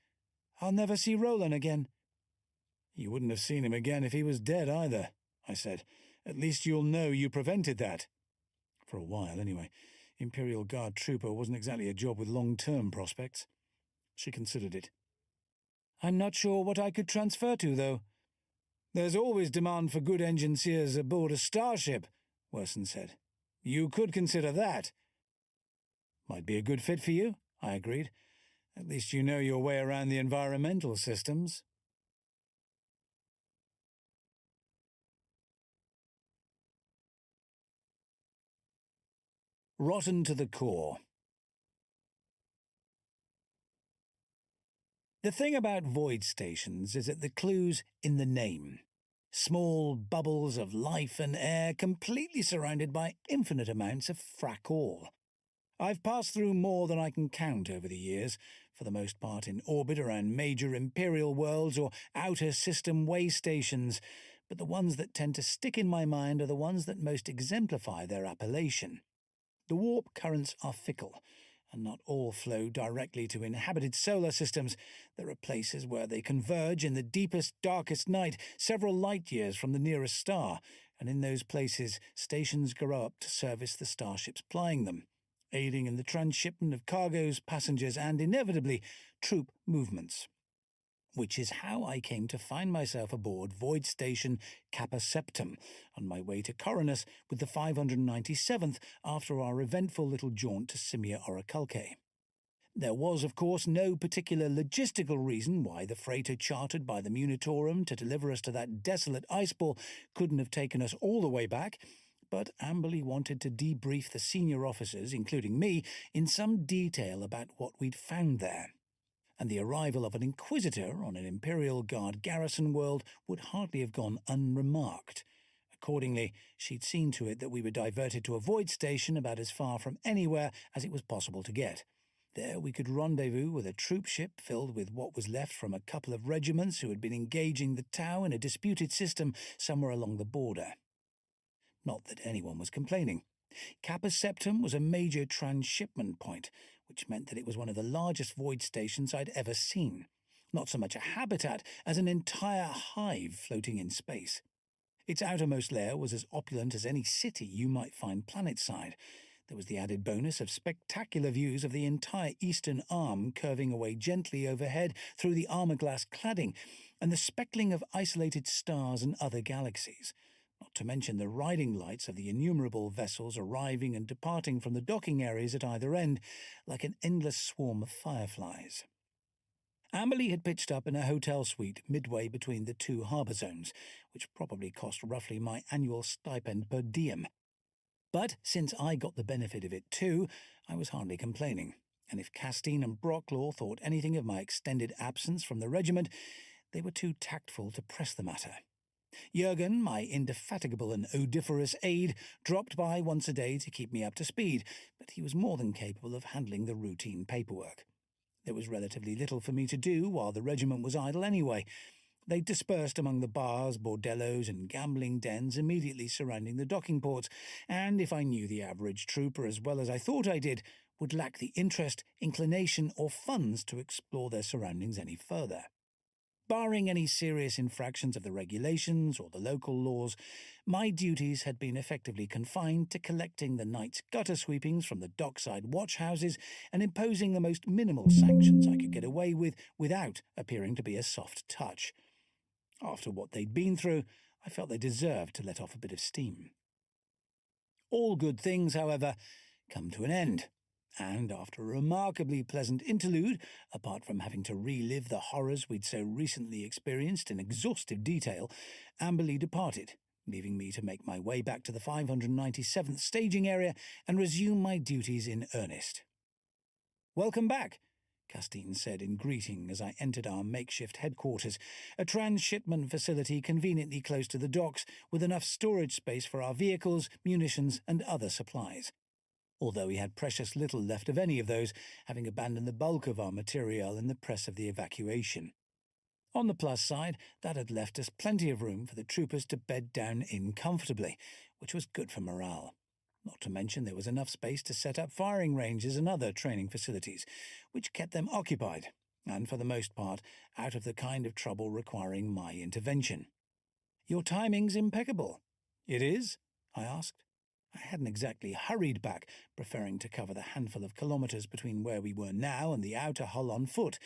I'll never see Roland again. You wouldn't have seen him again if he was dead either, I said. At least you'll know you prevented that. For a while, anyway. Imperial Guard trooper wasn't exactly a job with long-term prospects. She considered it. I'm not sure what I could transfer to, though. There's always demand for good engineers aboard a starship, Werson said. You could consider that. Might be a good fit for you, I agreed. At least you know your way around the environmental systems. Rotten to the core. The thing about void stations is that the clue's in the name. Small bubbles of life and air completely surrounded by infinite amounts of frack all. I've passed through more than I can count over the years, for the most part in orbit around major imperial worlds or outer system way stations, but the ones that tend to stick in my mind are the ones that most exemplify their appellation. The warp currents are fickle, and not all flow directly to inhabited solar systems. There are places where they converge in the deepest, darkest night, several light-years from the nearest star, and in those places stations grow up to service the starships plying them, aiding in the transshipment of cargoes, passengers, and, inevitably, troop movements. Which is how I came to find myself aboard Void Station Kappa Septum, on my way to Coronus with the 597th after our eventful little jaunt to Simia Orichalcae. There was, of course, no particular logistical reason why the freighter chartered by the Munitorum to deliver us to that desolate iceball couldn't have taken us all the way back, but Amberley wanted to debrief the senior officers, including me, in some detail about what we'd found there. And the arrival of an Inquisitor on an Imperial Guard garrison world would hardly have gone unremarked. Accordingly, she'd seen to it that we were diverted to a void station about as far from anywhere as it was possible to get. There we could rendezvous with a troop ship filled with what was left from a couple of regiments who had been engaging the Tau in a disputed system somewhere along the border. Not that anyone was complaining. Kappa Septum was a major transshipment point, which meant that it was one of the largest void stations I'd ever seen. Not so much a habitat as an entire hive floating in space. Its outermost layer was as opulent as any city you might find planetside. There was the added bonus of spectacular views of the entire eastern arm curving away gently overhead through the armor-glass cladding, and the speckling of isolated stars and other galaxies. Not to mention the riding lights of the innumerable vessels arriving and departing from the docking areas at either end, like an endless swarm of fireflies. Amberley had pitched up in a hotel suite midway between the two harbour zones, which probably cost roughly my annual stipend per diem. But since I got the benefit of it too, I was hardly complaining, and if Castine and Brocklaw thought anything of my extended absence from the regiment, they were too tactful to press the matter. Jurgen, my indefatigable and odoriferous aide, dropped by once a day to keep me up to speed, but he was more than capable of handling the routine paperwork. There was relatively little for me to do while the regiment was idle anyway. They dispersed among the bars, bordellos, and gambling dens immediately surrounding the docking ports, and if I knew the average trooper as well as I thought I did, would lack the interest, inclination, or funds to explore their surroundings any further. Barring any serious infractions of the regulations or the local laws, my duties had been effectively confined to collecting the night's gutter sweepings from the dockside watchhouses and imposing the most minimal sanctions I could get away with without appearing to be a soft touch. After what they'd been through, I felt they deserved to let off a bit of steam. All good things, however, come to an end. And after a remarkably pleasant interlude, apart from having to relive the horrors we'd so recently experienced in exhaustive detail, Amberley departed, leaving me to make my way back to the 597th staging area and resume my duties in earnest. "Welcome back," Castine said in greeting as I entered our makeshift headquarters, a transshipment facility conveniently close to the docks with enough storage space for our vehicles, munitions, and other supplies. Although we had precious little left of any of those, having abandoned the bulk of our material in the press of the evacuation. On the plus side, that had left us plenty of room for the troopers to bed down in comfortably, which was good for morale. Not to mention there was enough space to set up firing ranges and other training facilities, which kept them occupied, and for the most part, out of the kind of trouble requiring my intervention. "Your timing's impeccable." "It is?" I asked. I hadn't exactly hurried back, preferring to cover the handful of kilometres between where we were now and the outer hull on foot.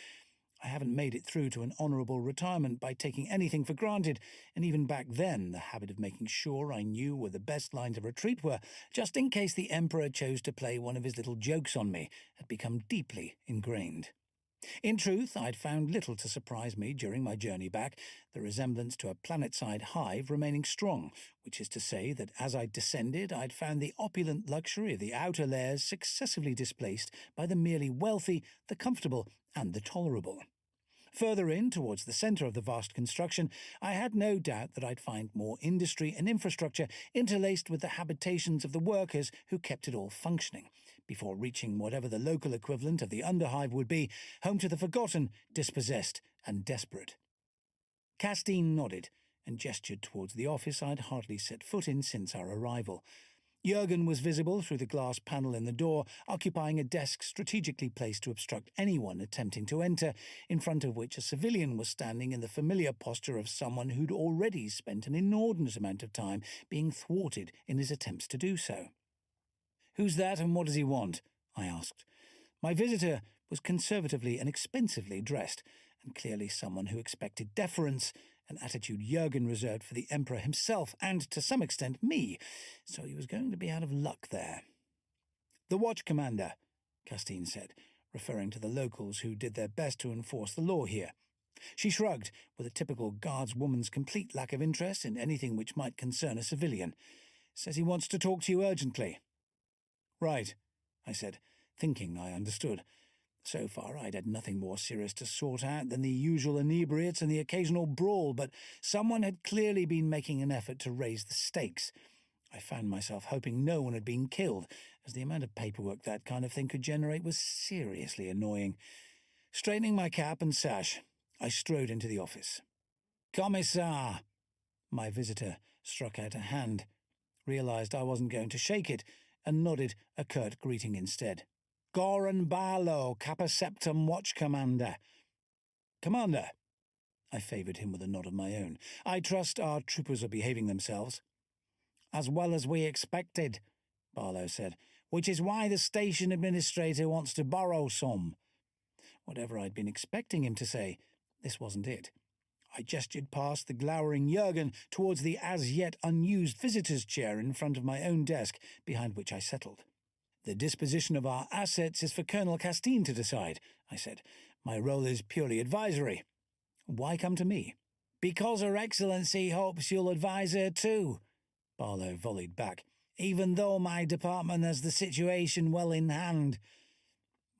I haven't made it through to an honourable retirement by taking anything for granted, and even back then the habit of making sure I knew where the best lines of retreat were, just in case the Emperor chose to play one of his little jokes on me, had become deeply ingrained. In truth, I'd found little to surprise me during my journey back, the resemblance to a planet-side hive remaining strong, which is to say that as I descended, I'd found the opulent luxury of the outer layers successively displaced by the merely wealthy, the comfortable, and the tolerable. Further in, towards the centre of the vast construction, I had no doubt that I'd find more industry and infrastructure interlaced with the habitations of the workers who kept it all functioning, before reaching whatever the local equivalent of the underhive would be, home to the forgotten, dispossessed, and desperate. Castine nodded and gestured towards the office I'd hardly set foot in since our arrival. Jurgen was visible through the glass panel in the door, occupying a desk strategically placed to obstruct anyone attempting to enter, in front of which a civilian was standing in the familiar posture of someone who'd already spent an inordinate amount of time being thwarted in his attempts to do so. "Who's that and what does he want?" I asked. My visitor was conservatively and expensively dressed, and clearly someone who expected deference, an attitude Jurgen reserved for the Emperor himself and, to some extent, me, so he was going to be out of luck there. "The watch commander," Castine said, referring to the locals who did their best to enforce the law here. She shrugged, with a typical guardswoman's complete lack of interest in anything which might concern a civilian. "Says he wants to talk to you urgently." "Right," I said, thinking I understood. So far I'd had nothing more serious to sort out than the usual inebriates and the occasional brawl, but someone had clearly been making an effort to raise the stakes. I found myself hoping no one had been killed, as the amount of paperwork that kind of thing could generate was seriously annoying. Straightening my cap and sash, I strode into the office. "Commissar!" My visitor struck out a hand, realised I wasn't going to shake it, and nodded a curt greeting instead. "Goran Barlow, Kappa Septum Watch Commander." "Commander," I favoured him with a nod of my own. "I trust our troopers are behaving themselves." "As well as we expected," Barlow said, "which is why the station administrator wants to borrow some." Whatever I'd been expecting him to say, this wasn't it. I gestured past the glowering Jurgen towards the as-yet unused visitor's chair in front of my own desk, behind which I settled. "The disposition of our assets is for Colonel Castine to decide," I said. "My role is purely advisory." "Why come to me?" "Because Her Excellency hopes you'll advise her too," Barlow volleyed back, "even though my department has the situation well in hand."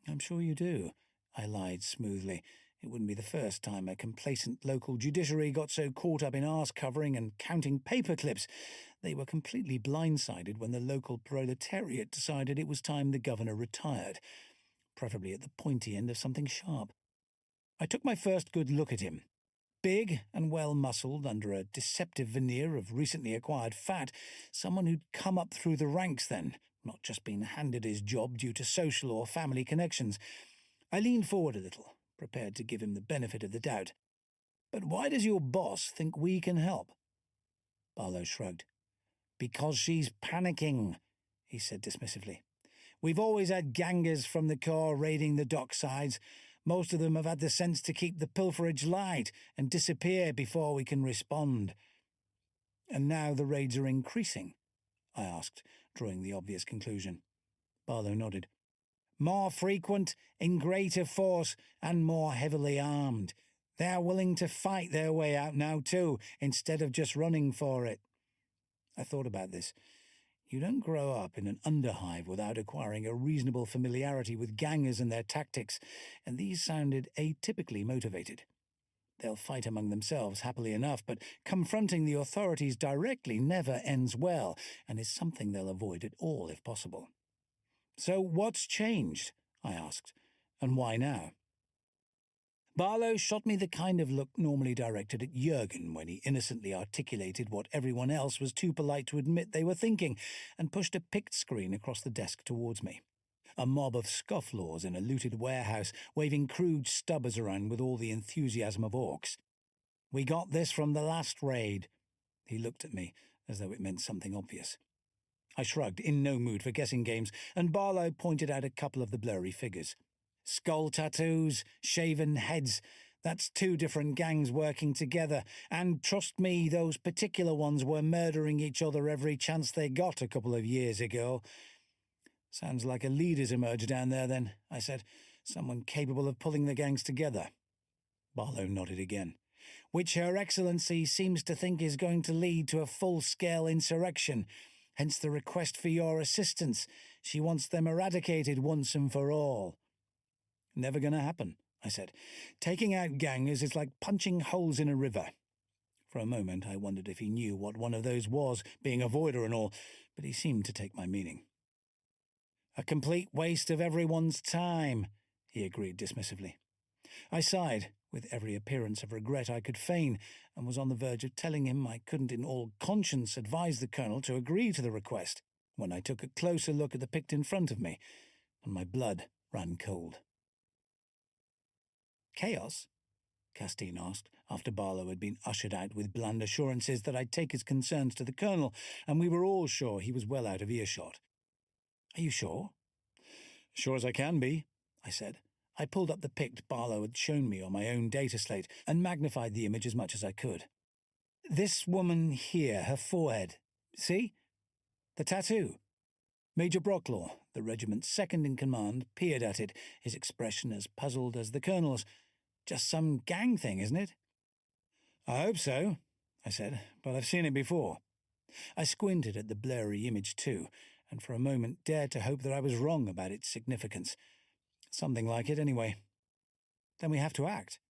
"I'm sure you do," I lied smoothly. It wouldn't be the first time a complacent local judiciary got so caught up in arse-covering and counting paper clips. They were completely blindsided when the local proletariat decided it was time the governor retired, preferably at the pointy end of something sharp. I took my first good look at him. Big and well-muscled under a deceptive veneer of recently acquired fat, someone who'd come up through the ranks then, not just been handed his job due to social or family connections. I leaned forward a little, prepared to give him the benefit of the doubt. "But why does your boss think we can help?" Barlow shrugged. "Because she's panicking," he said dismissively. "We've always had gangers from the Corps raiding the docksides. Most of them have had the sense to keep the pilferage light and disappear before we can respond." "And now the raids are increasing?" I asked, drawing the obvious conclusion. Barlow nodded. "More frequent, in greater force, and more heavily armed. They're willing to fight their way out now too, instead of just running for it." I thought about this. You don't grow up in an underhive without acquiring a reasonable familiarity with gangers and their tactics, and these sounded atypically motivated. They'll fight among themselves happily enough, but confronting the authorities directly never ends well, and is something they'll avoid at all if possible. "So what's changed?" I asked, "and why now?" Barlow shot me the kind of look normally directed at Jurgen when he innocently articulated what everyone else was too polite to admit they were thinking, and pushed a picked screen across the desk towards me. A mob of scofflaws in a looted warehouse, waving crude stubbers around with all the enthusiasm of orcs. "We got this from the last raid." He looked at me, as though it meant something obvious. I shrugged, in no mood for guessing games, and Barlow pointed out a couple of the blurry figures. "Skull tattoos, shaven heads. That's 2 different gangs working together, and trust me, those particular ones were murdering each other every chance they got a couple of years ago." "Sounds like a leader's emerged down there, then," I said. "Someone capable of pulling the gangs together." Barlow nodded again. "Which Her Excellency seems to think is going to lead to a full-scale insurrection. Hence the request for your assistance. She wants them eradicated once and for all." "Never going to happen," I said. "Taking out gangers is like punching holes in a river." For a moment I wondered if he knew what one of those was, being a voider and all, but he seemed to take my meaning. "A complete waste of everyone's time," he agreed dismissively. I sighed, with every appearance of regret I could feign, and was on the verge of telling him I couldn't in all conscience advise the Colonel to agree to the request, when I took a closer look at the pict in front of me, and my blood ran cold. "Chaos?" Castine asked, after Barlow had been ushered out with bland assurances that I'd take his concerns to the Colonel, and we were all sure he was well out of earshot. "Are you sure?" "Sure as I can be," I said. I pulled up the pict Barlow had shown me on my own data slate and magnified the image as much as I could. "This woman here, her forehead. See? The tattoo." Major Brocklaw, the regiment's second in command, peered at it, his expression as puzzled as the Colonel's. "Just some gang thing, isn't it?" "I hope so," I said, "but I've seen it before." I squinted at the blurry image too, and for a moment dared to hope that I was wrong about its significance. Something like it, anyway. "Then we have to act."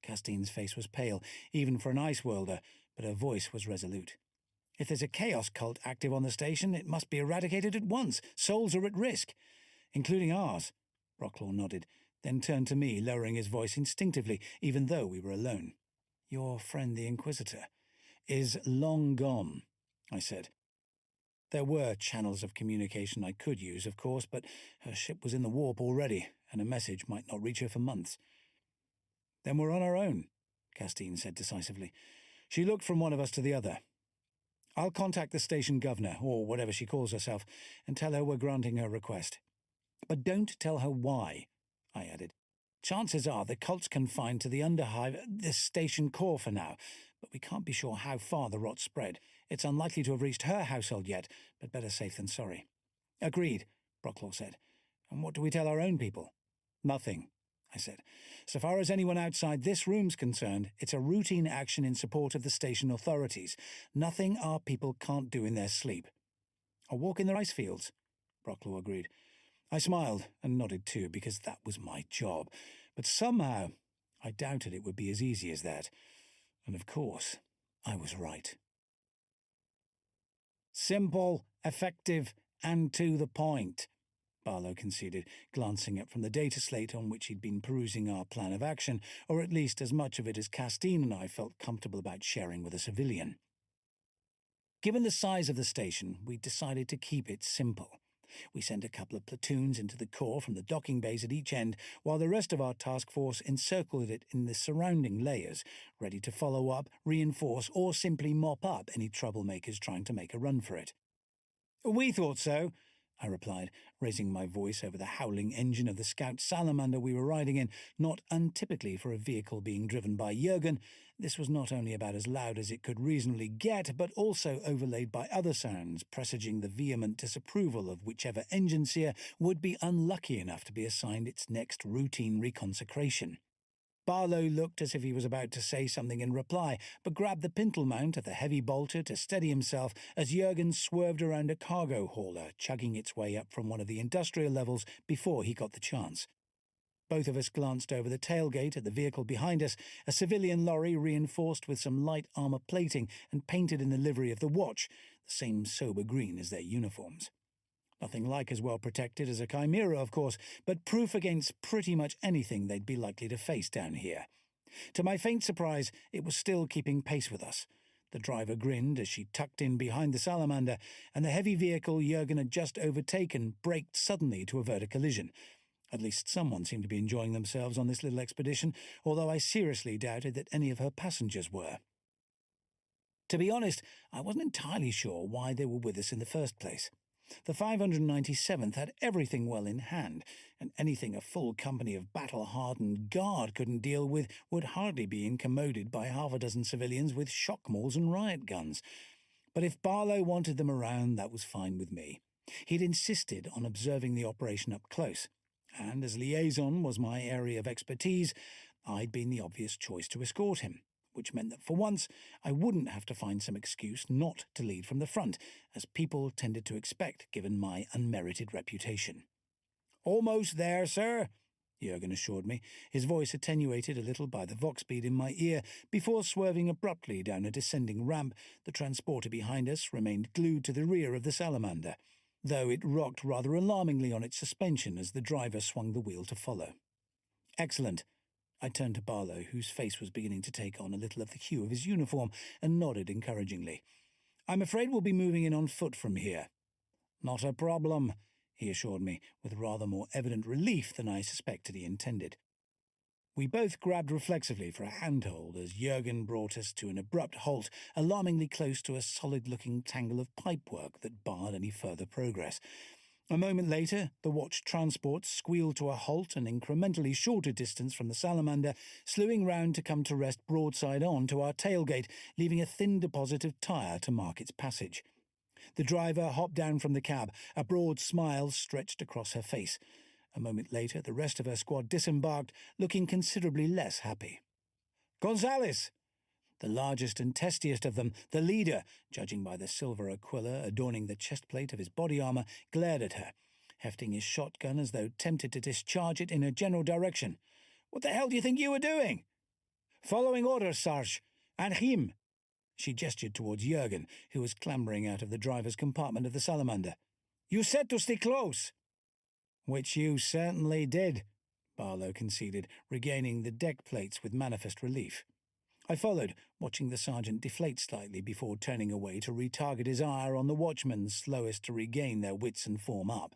Castine's face was pale, even for an ice worlder, but her voice was resolute. "If there's a chaos cult active on the station, it must be eradicated at once. Souls are at risk." "Including ours." Brocklaw nodded, then turned to me, lowering his voice instinctively, even though we were alone. "Your friend the Inquisitor is long gone," I said. There were channels of communication I could use, of course, but her ship was in the warp already, and a message might not reach her for months. "Then we're on our own," Castine said decisively. She looked from one of us to the other. "I'll contact the station governor, or whatever she calls herself, and tell her we're granting her request. But don't tell her why," I added. "Chances are the cult's confined to the underhive, the station core for now, but we can't be sure how far the rot spread. It's unlikely to have reached her household yet, but better safe than sorry." "Agreed," Brocklaw said. "And what do we tell our own people?" "Nothing," I said. "So far as anyone outside this room's concerned, it's a routine action in support of the station authorities. Nothing our people can't do in their sleep." "A walk in the rice fields," Brocklaw agreed. I smiled and nodded too, because that was my job, but somehow I doubted it would be as easy as that. And of course, I was right. "Simple, effective, and to the point," Barlow conceded, glancing up from the data slate on which he'd been perusing our plan of action, or at least as much of it as Castine and I felt comfortable about sharing with a civilian. Given the size of the station, we decided to keep it simple. We sent a couple of platoons into the core from the docking bays at each end, while the rest of our task force encircled it in the surrounding layers, ready to follow up, reinforce, or simply mop up any troublemakers trying to make a run for it. "We thought so," I replied, raising my voice over the howling engine of the scout salamander we were riding in, not untypically for a vehicle being driven by Jurgen. This was not only about as loud as it could reasonably get, but also overlaid by other sounds, presaging the vehement disapproval of whichever engine seer would be unlucky enough to be assigned its next routine reconsecration. Barlow looked as if he was about to say something in reply, but grabbed the pintle mount of the heavy bolter to steady himself as Jurgen swerved around a cargo hauler, chugging its way up from one of the industrial levels before he got the chance. Both of us glanced over the tailgate at the vehicle behind us, a civilian lorry reinforced with some light armor plating and painted in the livery of the Watch, the same sober green as their uniforms. Nothing like as well protected as a Chimera, of course, but proof against pretty much anything they'd be likely to face down here. To my faint surprise, it was still keeping pace with us. The driver grinned as she tucked in behind the Salamander, and the heavy vehicle Jurgen had just overtaken braked suddenly to avert a collision. At least someone seemed to be enjoying themselves on this little expedition, although I seriously doubted that any of her passengers were. To be honest, I wasn't entirely sure why they were with us in the first place. The 597th had everything well in hand, and anything a full company of battle-hardened guard couldn't deal with would hardly be incommoded by half a dozen civilians with shock mauls and riot guns. But if Barlow wanted them around, that was fine with me. He'd insisted on observing the operation up close, and as liaison was my area of expertise, I'd been the obvious choice to escort him, which meant that for once I wouldn't have to find some excuse not to lead from the front, as people tended to expect given my unmerited reputation. "Almost there, sir," Jurgen assured me, his voice attenuated a little by the vox bead in my ear. Before swerving abruptly down a descending ramp, the transporter behind us remained glued to the rear of the Salamander, though it rocked rather alarmingly on its suspension as the driver swung the wheel to follow. "Excellent." I turned to Barlow, whose face was beginning to take on a little of the hue of his uniform, and nodded encouragingly. "I'm afraid we'll be moving in on foot from here." "Not a problem," he assured me, with rather more evident relief than I suspected he intended. We both grabbed reflexively for a handhold as Jurgen brought us to an abrupt halt, alarmingly close to a solid-looking tangle of pipework that barred any further progress. A moment later, the Watch transport squealed to a halt an incrementally shorter distance from the Salamander, slewing round to come to rest broadside on to our tailgate, leaving a thin deposit of tyre to mark its passage. The driver hopped down from the cab, a broad smile stretched across her face. A moment later, the rest of her squad disembarked, looking considerably less happy. "Gonzales!" The largest and testiest of them, the leader, judging by the silver aquila adorning the chestplate of his body armour, glared at her, hefting his shotgun as though tempted to discharge it in her general direction. "What the hell do you think you were doing?" "Following orders, Sarge. And him." She gestured towards Jurgen, who was clambering out of the driver's compartment of the Salamander. "You said to stay close." "Which you certainly did," Barlow conceded, regaining the deck plates with manifest relief. I followed, watching the sergeant deflate slightly before turning away to retarget his ire on the watchmen slowest to regain their wits and form up.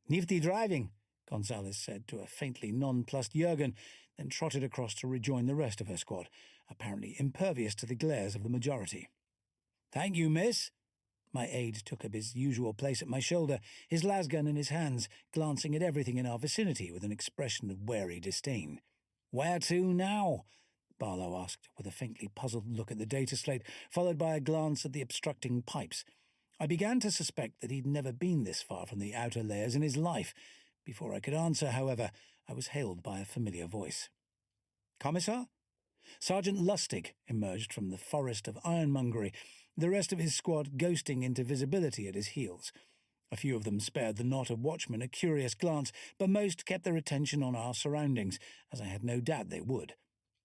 "Nifty driving," Gonzales said to a faintly nonplussed Jurgen, then trotted across to rejoin the rest of her squad, apparently impervious to the glares of the majority. "Thank you, miss." My aide took up his usual place at my shoulder, his lasgun in his hands, glancing at everything in our vicinity with an expression of wary disdain. "Where to now?" Barlow asked, with a faintly puzzled look at the data slate, followed by a glance at the obstructing pipes. I began to suspect that he'd never been this far from the outer layers in his life. Before I could answer, however, I was hailed by a familiar voice. "Commissar?" Sergeant Lustig emerged from the forest of ironmongery, the rest of his squad ghosting into visibility at his heels. A few of them spared the knot of watchmen a curious glance, but most kept their attention on our surroundings, as I had no doubt they would.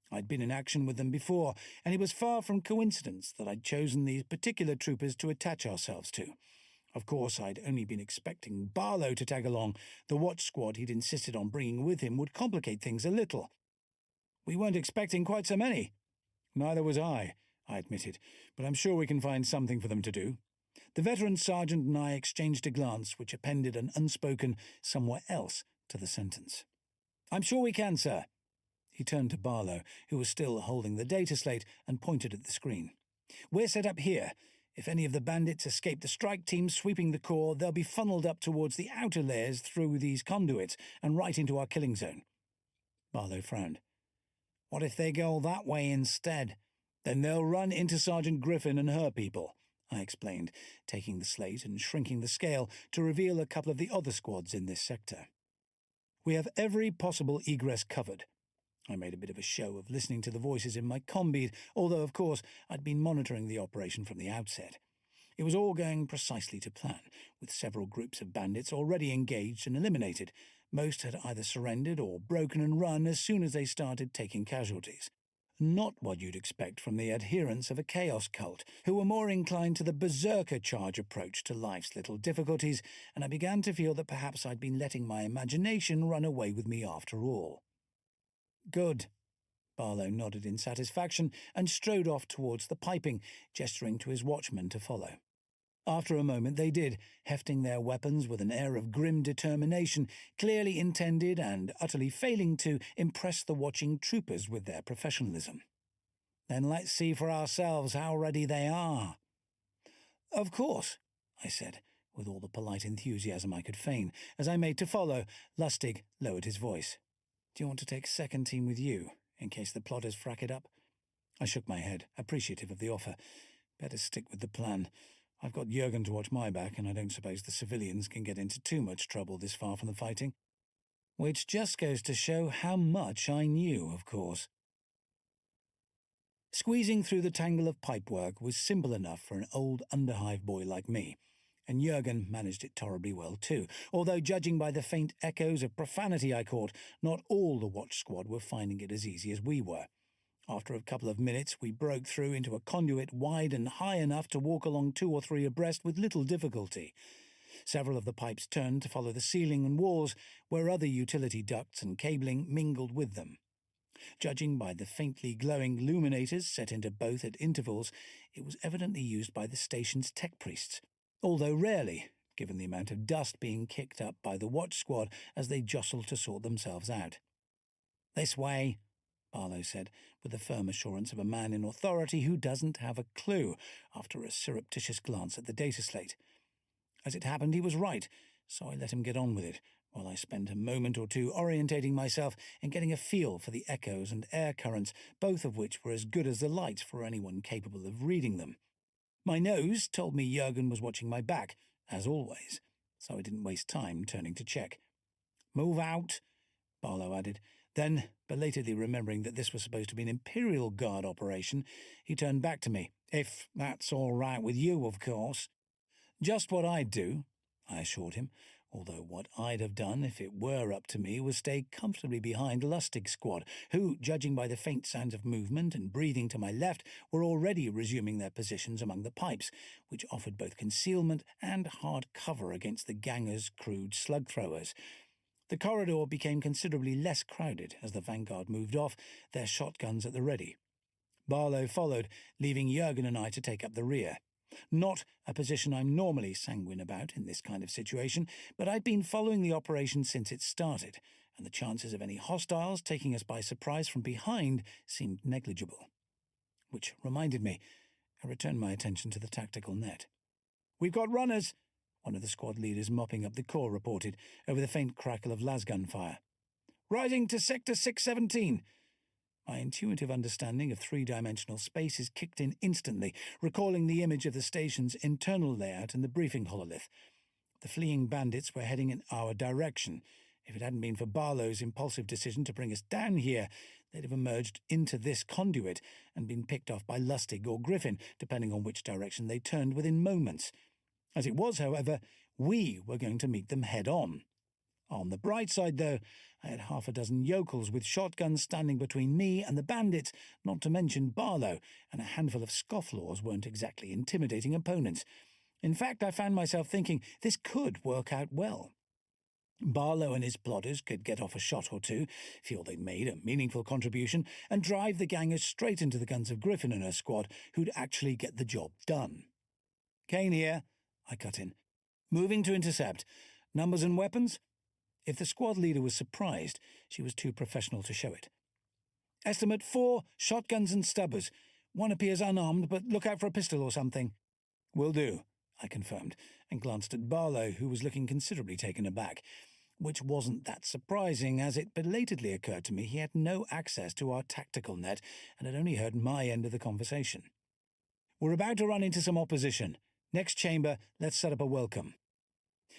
I'd been in action with them before, and it was far from coincidence that I'd chosen these particular troopers to attach ourselves to. Of course, I'd only been expecting Barlow to tag along. The watch squad he'd insisted on bringing with him would complicate things a little. "We weren't expecting quite so many." "Neither was I admitted, "but I'm sure we can find something for them to do." The veteran sergeant and I exchanged a glance which appended an unspoken "somewhere else" to the sentence. "I'm sure we can, sir." He turned to Barlow, who was still holding the data slate, and pointed at the screen. "We're set up here. If any of the bandits escape the strike team sweeping the core, they'll be funneled up towards the outer layers through these conduits and right into our killing zone." Barlow frowned. "What if they go that way instead?" "Then they'll run into Sergeant Griffin and her people," I explained, taking the slate and shrinking the scale to reveal a couple of the other squads in this sector. "We have every possible egress covered." I made a bit of a show of listening to the voices in my combead, although, of course, I'd been monitoring the operation from the outset. It was all going precisely to plan, with several groups of bandits already engaged and eliminated. Most had either surrendered or broken and run as soon as they started taking casualties. Not what you'd expect from the adherents of a chaos cult, who were more inclined to the berserker charge approach to life's little difficulties, and I began to feel that perhaps I'd been letting my imagination run away with me after all. "Good." Barlow nodded in satisfaction and strode off towards the piping, gesturing to his watchmen to follow. After a moment they did, hefting their weapons with an air of grim determination, clearly intended and utterly failing to impress the watching troopers with their professionalism. "Then let's see for ourselves how ready they are." "Of course," I said, with all the polite enthusiasm I could feign. As I made to follow, Lustig lowered his voice. "Do you want to take second team with you, in case the plotters frack it up?" I shook my head, appreciative of the offer. Better stick with the plan. I've got Jurgen to watch my back, and I don't suppose the civilians can get into too much trouble this far from the fighting. Which just goes to show how much I knew, of course. Squeezing through the tangle of pipework was simple enough for an old underhive boy like me, and Jurgen managed it tolerably well too, although judging by the faint echoes of profanity I caught, not all the watch squad were finding it as easy as we were. After a couple of minutes, we broke through into a conduit wide and high enough to walk along 2 or 3 abreast with little difficulty. Several of the pipes turned to follow the ceiling and walls, where other utility ducts and cabling mingled with them. Judging by the faintly glowing luminators set into both at intervals, it was evidently used by the station's tech priests, although rarely, given the amount of dust being kicked up by the watch squad as they jostled to sort themselves out. "This way," Barlow said, with the firm assurance of a man in authority who doesn't have a clue, after a surreptitious glance at the data slate. As it happened, he was right, so I let him get on with it, while I spent a moment or two orientating myself and getting a feel for the echoes and air currents, both of which were as good as the light for anyone capable of reading them. My nose told me Jurgen was watching my back, as always, so I didn't waste time turning to check. "Move out," Barlow added. Then, belatedly remembering that this was supposed to be an Imperial Guard operation, he turned back to me. "If that's all right with you, of course." "Just what I'd do," I assured him, although what I'd have done if it were up to me was stay comfortably behind Lustig's squad, who, judging by the faint sounds of movement and breathing to my left, were already resuming their positions among the pipes, which offered both concealment and hard cover against the gangers' crude slug-throwers. The corridor became considerably less crowded as the vanguard moved off, their shotguns at the ready. Barlow followed, leaving Jurgen and I to take up the rear. Not a position I'm normally sanguine about in this kind of situation, but I'd been following the operation since it started, and the chances of any hostiles taking us by surprise from behind seemed negligible. Which reminded me, I returned my attention to the tactical net. "We've got runners," one of the squad leaders mopping up the core reported, over the faint crackle of lasgun fire. "Rising to Sector 617. My intuitive understanding of three-dimensional spaces kicked in instantly, recalling the image of the station's internal layout in the briefing hololith. The fleeing bandits were heading in our direction. If it hadn't been for Barlow's impulsive decision to bring us down here, they'd have emerged into this conduit and been picked off by Lustig or Griffin, depending on which direction they turned within moments. As it was, however, we were going to meet them head-on. On the bright side, though, I had half a dozen yokels with shotguns standing between me and the bandits, not to mention Barlow, and a handful of scofflaws weren't exactly intimidating opponents. In fact, I found myself thinking this could work out well. Barlow and his plotters could get off a shot or two, feel they'd made a meaningful contribution, and drive the gangers straight into the guns of Griffin and her squad, who'd actually get the job done. "Kane here," I cut in. "Moving to intercept. Numbers and weapons?" If the squad leader was surprised, she was too professional to show it. "Estimate 4 shotguns and stubbers. One appears unarmed, but look out for a pistol or something." "Will do," I confirmed, and glanced at Barlow, who was looking considerably taken aback, which wasn't that surprising, as it belatedly occurred to me he had no access to our tactical net and had only heard my end of the conversation. "We're about to run into some opposition. Next chamber, let's set up a welcome."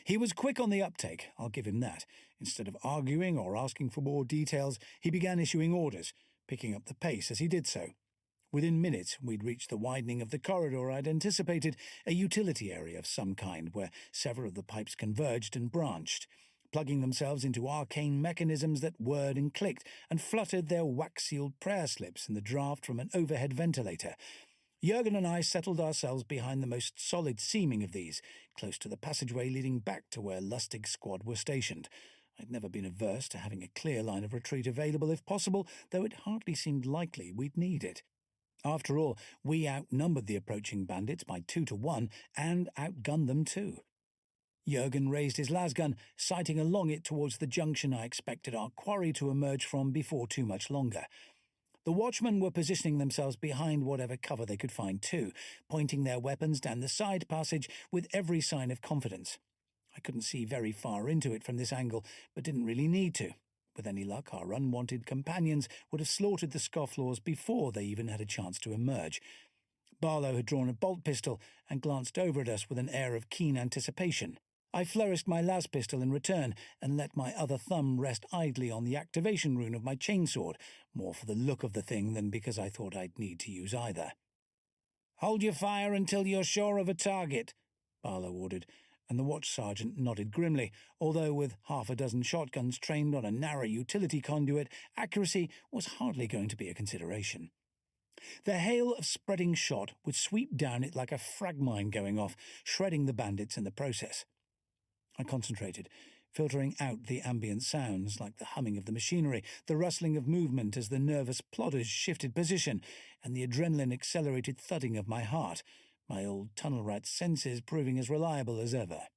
He was quick on the uptake, I'll give him that. Instead of arguing or asking for more details, he began issuing orders, picking up the pace as he did so. Within minutes, we'd reached the widening of the corridor I'd anticipated, a utility area of some kind where several of the pipes converged and branched, plugging themselves into arcane mechanisms that whirred and clicked and fluttered their wax-sealed prayer slips in the draught from an overhead ventilator. Jurgen and I settled ourselves behind the most solid-seeming of these, close to the passageway leading back to where Lustig's squad were stationed. I'd never been averse to having a clear line of retreat available if possible, though it hardly seemed likely we'd need it. After all, we outnumbered the approaching bandits by 2 to 1 and outgunned them too. Jurgen raised his lasgun, sighting along it towards the junction I expected our quarry to emerge from before too much longer. The watchmen were positioning themselves behind whatever cover they could find too, pointing their weapons down the side passage with every sign of confidence. I couldn't see very far into it from this angle, but didn't really need to. With any luck, our unwanted companions would have slaughtered the scofflaws before they even had a chance to emerge. Barlow had drawn a bolt pistol and glanced over at us with an air of keen anticipation. I flourished my las pistol in return and let my other thumb rest idly on the activation rune of my chainsword, more for the look of the thing than because I thought I'd need to use either. "Hold your fire until you're sure of a target," Barlow ordered, and the watch sergeant nodded grimly, although with half a dozen shotguns trained on a narrow utility conduit, accuracy was hardly going to be a consideration. The hail of spreading shot would sweep down it like a frag mine going off, shredding the bandits in the process. I concentrated, filtering out the ambient sounds like the humming of the machinery, the rustling of movement as the nervous plotters shifted position, and the adrenaline-accelerated thudding of my heart, my old tunnel rat senses proving as reliable as ever.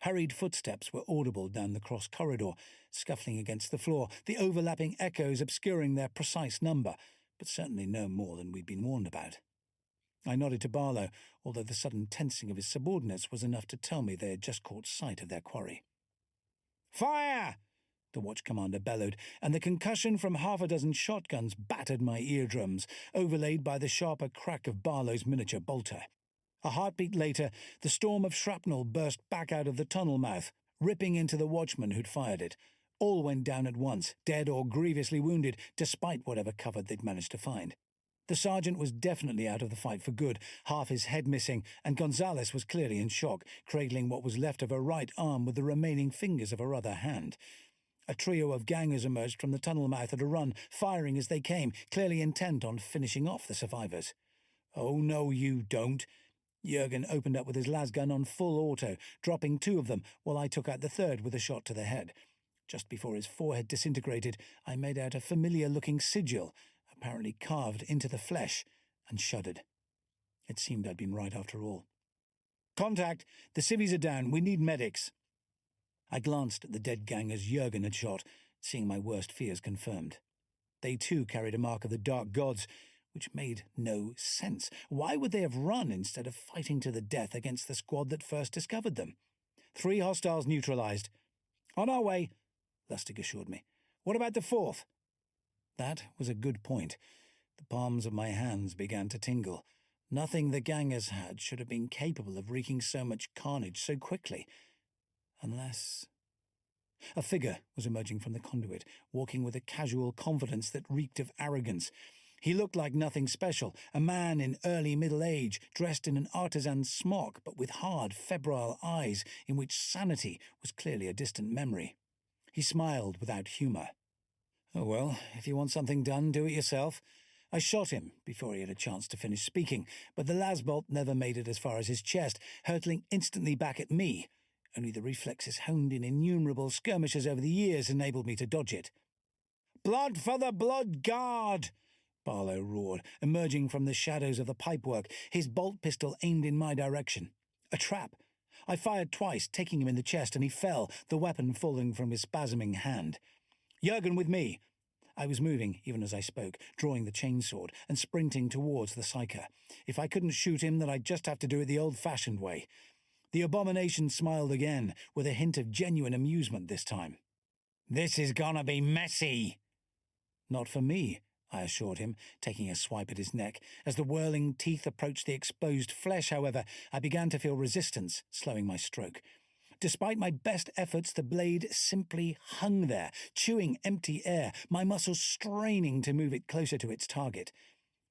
Hurried footsteps were audible down the cross corridor, scuffling against the floor, the overlapping echoes obscuring their precise number, but certainly no more than we'd been warned about. I nodded to Barlow, although the sudden tensing of his subordinates was enough to tell me they had just caught sight of their quarry. "Fire!" the watch commander bellowed, and the concussion from half a dozen shotguns battered my eardrums, overlaid by the sharper crack of Barlow's miniature bolter. A heartbeat later, the storm of shrapnel burst back out of the tunnel mouth, ripping into the watchman who'd fired it. All went down at once, dead or grievously wounded, despite whatever cover they'd managed to find. The sergeant was definitely out of the fight for good, half his head missing, and Gonzales was clearly in shock, cradling what was left of her right arm with the remaining fingers of her other hand. A trio of gangers emerged from the tunnel mouth at a run, firing as they came, clearly intent on finishing off the survivors. "Oh, no, you don't." Jurgen opened up with his lasgun on full auto, dropping 2 of them while I took out the third with a shot to the head. Just before his forehead disintegrated, I made out a familiar-looking sigil, apparently carved into the flesh, and shuddered. It seemed I'd been right after all. "Contact! The civvies are down. We need medics." I glanced at the dead gangers Jurgen had shot, seeing my worst fears confirmed. They too carried a mark of the dark gods, which made no sense. Why would they have run instead of fighting to the death against the squad that first discovered them? 3 hostiles neutralized. "On our way," Lustig assured me. "What about the 4th? That was a good point. The palms of my hands began to tingle. Nothing the gangers had should have been capable of wreaking so much carnage so quickly. Unless... A figure was emerging from the conduit, walking with a casual confidence that reeked of arrogance. He looked like nothing special, a man in early middle age, dressed in an artisan's smock, but with hard, febrile eyes in which sanity was clearly a distant memory. He smiled without humour. "Oh well, if you want something done, do it yourself." I shot him before he had a chance to finish speaking, but the lasbolt never made it as far as his chest, hurtling instantly back at me. Only the reflexes honed in innumerable skirmishes over the years enabled me to dodge it. "Blood for the Blood Guard!" Barlow roared, emerging from the shadows of the pipework, his bolt pistol aimed in my direction. A trap. I fired twice, taking him in the chest, and he fell, the weapon falling from his spasming hand. "Jurgen with me." I was moving, even as I spoke, drawing the chainsword and sprinting towards the psyker. If I couldn't shoot him, then I'd just have to do it the old-fashioned way. The abomination smiled again, with a hint of genuine amusement this time. "This is gonna be messy." "Not for me," I assured him, taking a swipe at his neck. As the whirling teeth approached the exposed flesh, however, I began to feel resistance, slowing my stroke. Despite my best efforts, the blade simply hung there, chewing empty air, my muscles straining to move it closer to its target.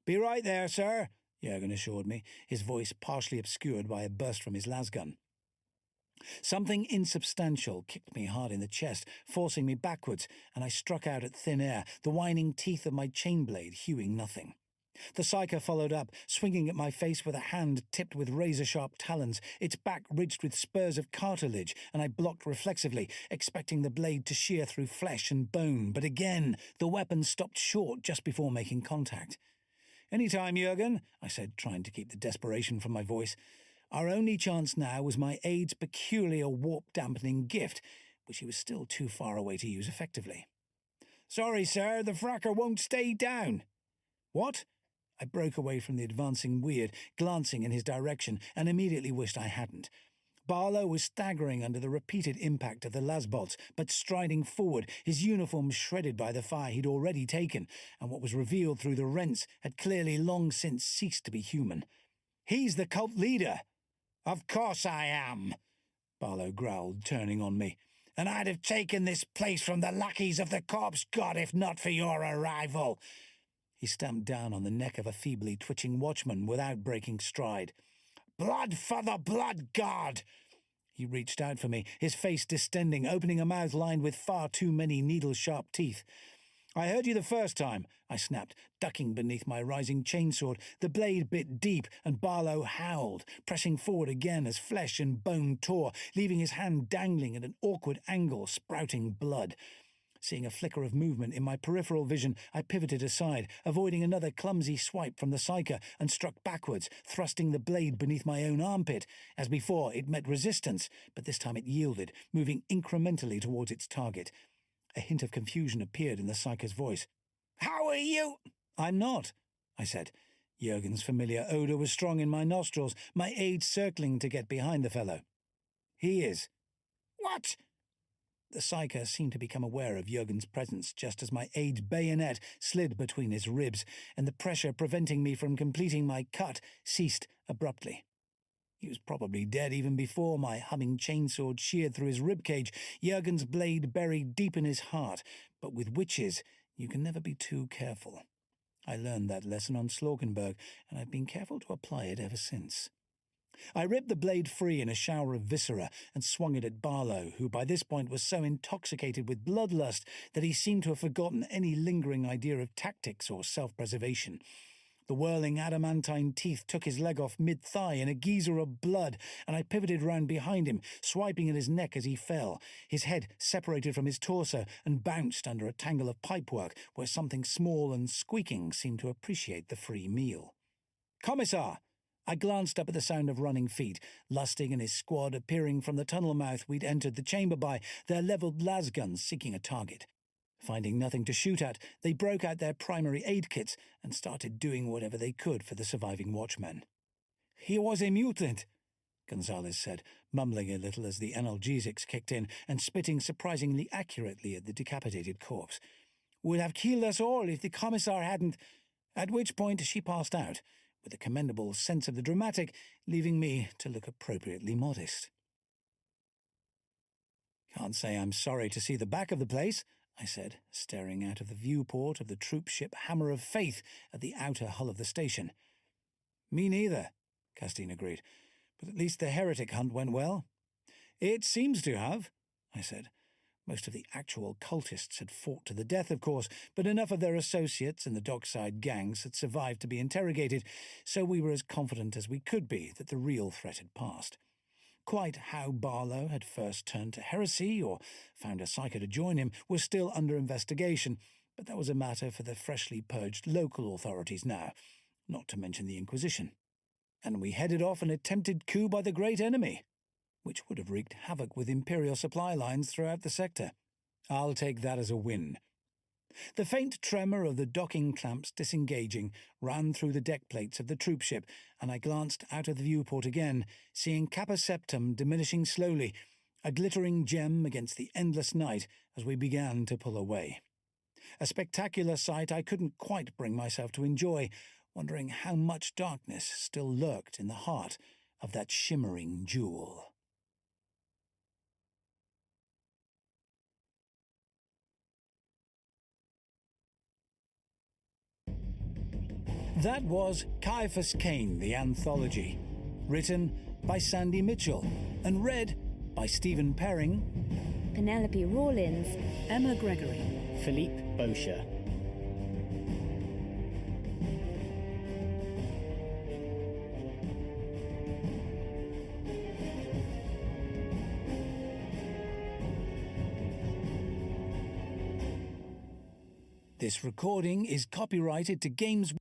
"Be right there, sir," Jurgen assured me, his voice partially obscured by a burst from his lasgun. Something insubstantial kicked me hard in the chest, forcing me backwards, and I struck out at thin air, the whining teeth of my chain blade hewing nothing. The psyker followed up, swinging at my face with a hand tipped with razor-sharp talons, its back ridged with spurs of cartilage, and I blocked reflexively, expecting the blade to shear through flesh and bone. But again, the weapon stopped short just before making contact. "Any time, Jurgen," I said, trying to keep the desperation from my voice. Our only chance now was my aide's peculiar warp-dampening gift, which he was still too far away to use effectively. "Sorry, sir, the fracker won't stay down." "What?" I broke away from the advancing weird, glancing in his direction, and immediately wished I hadn't. Barlow was staggering under the repeated impact of the lasbolts, but striding forward, his uniform shredded by the fire he'd already taken, and what was revealed through the rents had clearly long since ceased to be human. "He's the cult leader." "Of course I am," Barlow growled, turning on me. "And I'd have taken this place from the lackeys of the corpse god if not for your arrival." He stamped down on the neck of a feebly twitching watchman without breaking stride. "Blood for the blood god!" He reached out for me, his face distending, opening a mouth lined with far too many needle-sharp teeth. "I heard you the first time," I snapped, ducking beneath my rising chainsword. The blade bit deep, and Barlow howled, pressing forward again as flesh and bone tore, leaving his hand dangling at an awkward angle, sprouting blood. Seeing a flicker of movement in my peripheral vision, I pivoted aside, avoiding another clumsy swipe from the psyker, and struck backwards, thrusting the blade beneath my own armpit. As before, it met resistance, but this time it yielded, moving incrementally towards its target. A hint of confusion appeared in the psyker's voice. "How are you?" "I'm not," I said. Jurgen's familiar odour was strong in my nostrils, my aide circling to get behind the fellow. "He is." "What?" The psyker seemed to become aware of Jurgen's presence just as my aide's bayonet slid between his ribs, and the pressure preventing me from completing my cut ceased abruptly. He was probably dead even before my humming chainsword sheared through his ribcage, Jurgen's blade buried deep in his heart. But with witches, you can never be too careful. I learned that lesson on Slaukenberg, and I've been careful to apply it ever since. I ripped the blade free in a shower of viscera and swung it at Barlow, who by this point was so intoxicated with bloodlust that he seemed to have forgotten any lingering idea of tactics or self-preservation. The whirling adamantine teeth took his leg off mid-thigh in a geyser of blood, and I pivoted round behind him, swiping at his neck as he fell. His head separated from his torso and bounced under a tangle of pipework where something small and squeaking seemed to appreciate the free meal. "Commissar!" I glanced up at the sound of running feet, Lustig and his squad appearing from the tunnel mouth we'd entered the chamber by, their levelled lasguns seeking a target. Finding nothing to shoot at, they broke out their primary aid kits and started doing whatever they could for the surviving watchmen. "He was a mutant," Gonzalez said, mumbling a little as the analgesics kicked in and spitting surprisingly accurately at the decapitated corpse. "Would have killed us all if the commissar hadn't—" At which point she passed out, with a commendable sense of the dramatic, leaving me to look appropriately modest. "Can't say I'm sorry to see the back of the place," I said, staring out of the viewport of the troop ship Hammer of Faith at the outer hull of the station. "Me neither," Castine agreed, "but at least the heretic hunt went well." "It seems to have," I said. Most of the actual cultists had fought to the death, of course, but enough of their associates and the dockside gangs had survived to be interrogated, so we were as confident as we could be that the real threat had passed. Quite how Barlow had first turned to heresy or found a psyker to join him was still under investigation, but that was a matter for the freshly purged local authorities now, not to mention the Inquisition. And we headed off an attempted coup by the great enemy, which would have wreaked havoc with Imperial supply lines throughout the sector. I'll take that as a win. The faint tremor of the docking clamps disengaging ran through the deck plates of the troop ship, and I glanced out of the viewport again, seeing Kappa Septum diminishing slowly, a glittering gem against the endless night as we began to pull away. a spectacular sight I couldn't quite bring myself to enjoy, wondering how much darkness still lurked in the heart of that shimmering jewel. That was Caiaphas Cain, the Anthology, written by Sandy Mitchell and read by Stephen Perring, Penelope Rawlins, Emma Gregory. Philippe Boscher. This recording is copyrighted to Games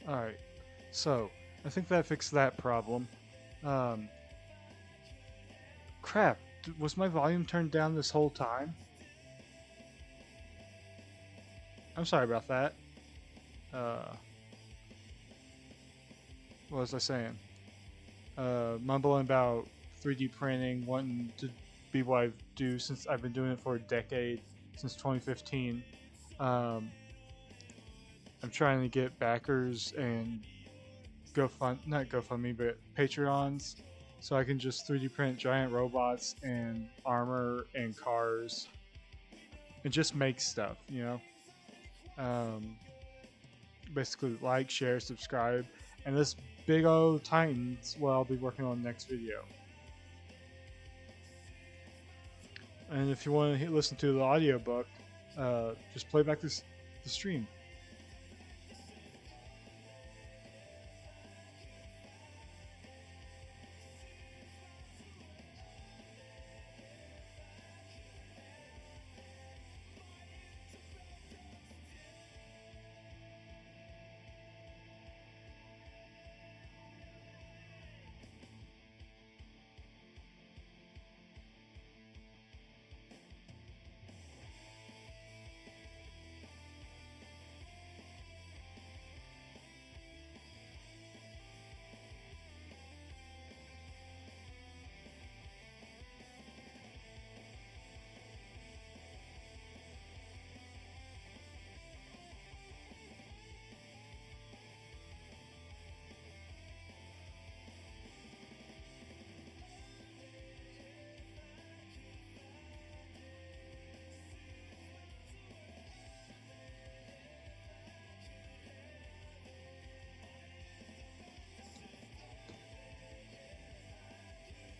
Alright, so I think that fixed that problem. Crap, was my volume turned down this whole time? I'm sorry about that. What was I saying? Mumbling about 3D printing, wanting to be what I do since I've been doing it for a decade, since 2015. I'm trying to get backers and not GoFundMe, but Patreons, so I can just 3D print giant robots and armor and cars, and just make stuff, you know. Basically, like, share, subscribe, and this big old Titan's what I'll be working on next video. And if you want to listen to the audiobook, just play back the stream.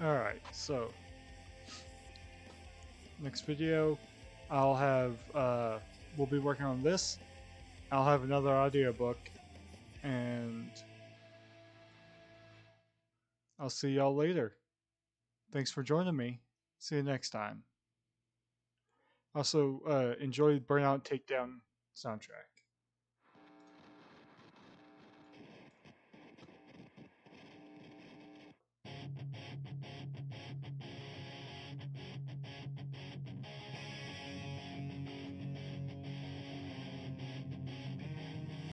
Alright, so next video I'll have we'll be working on this. I'll have another audiobook, and I'll see y'all later. Thanks for joining me. See you next time. Also, enjoy Burnout Takedown soundtrack.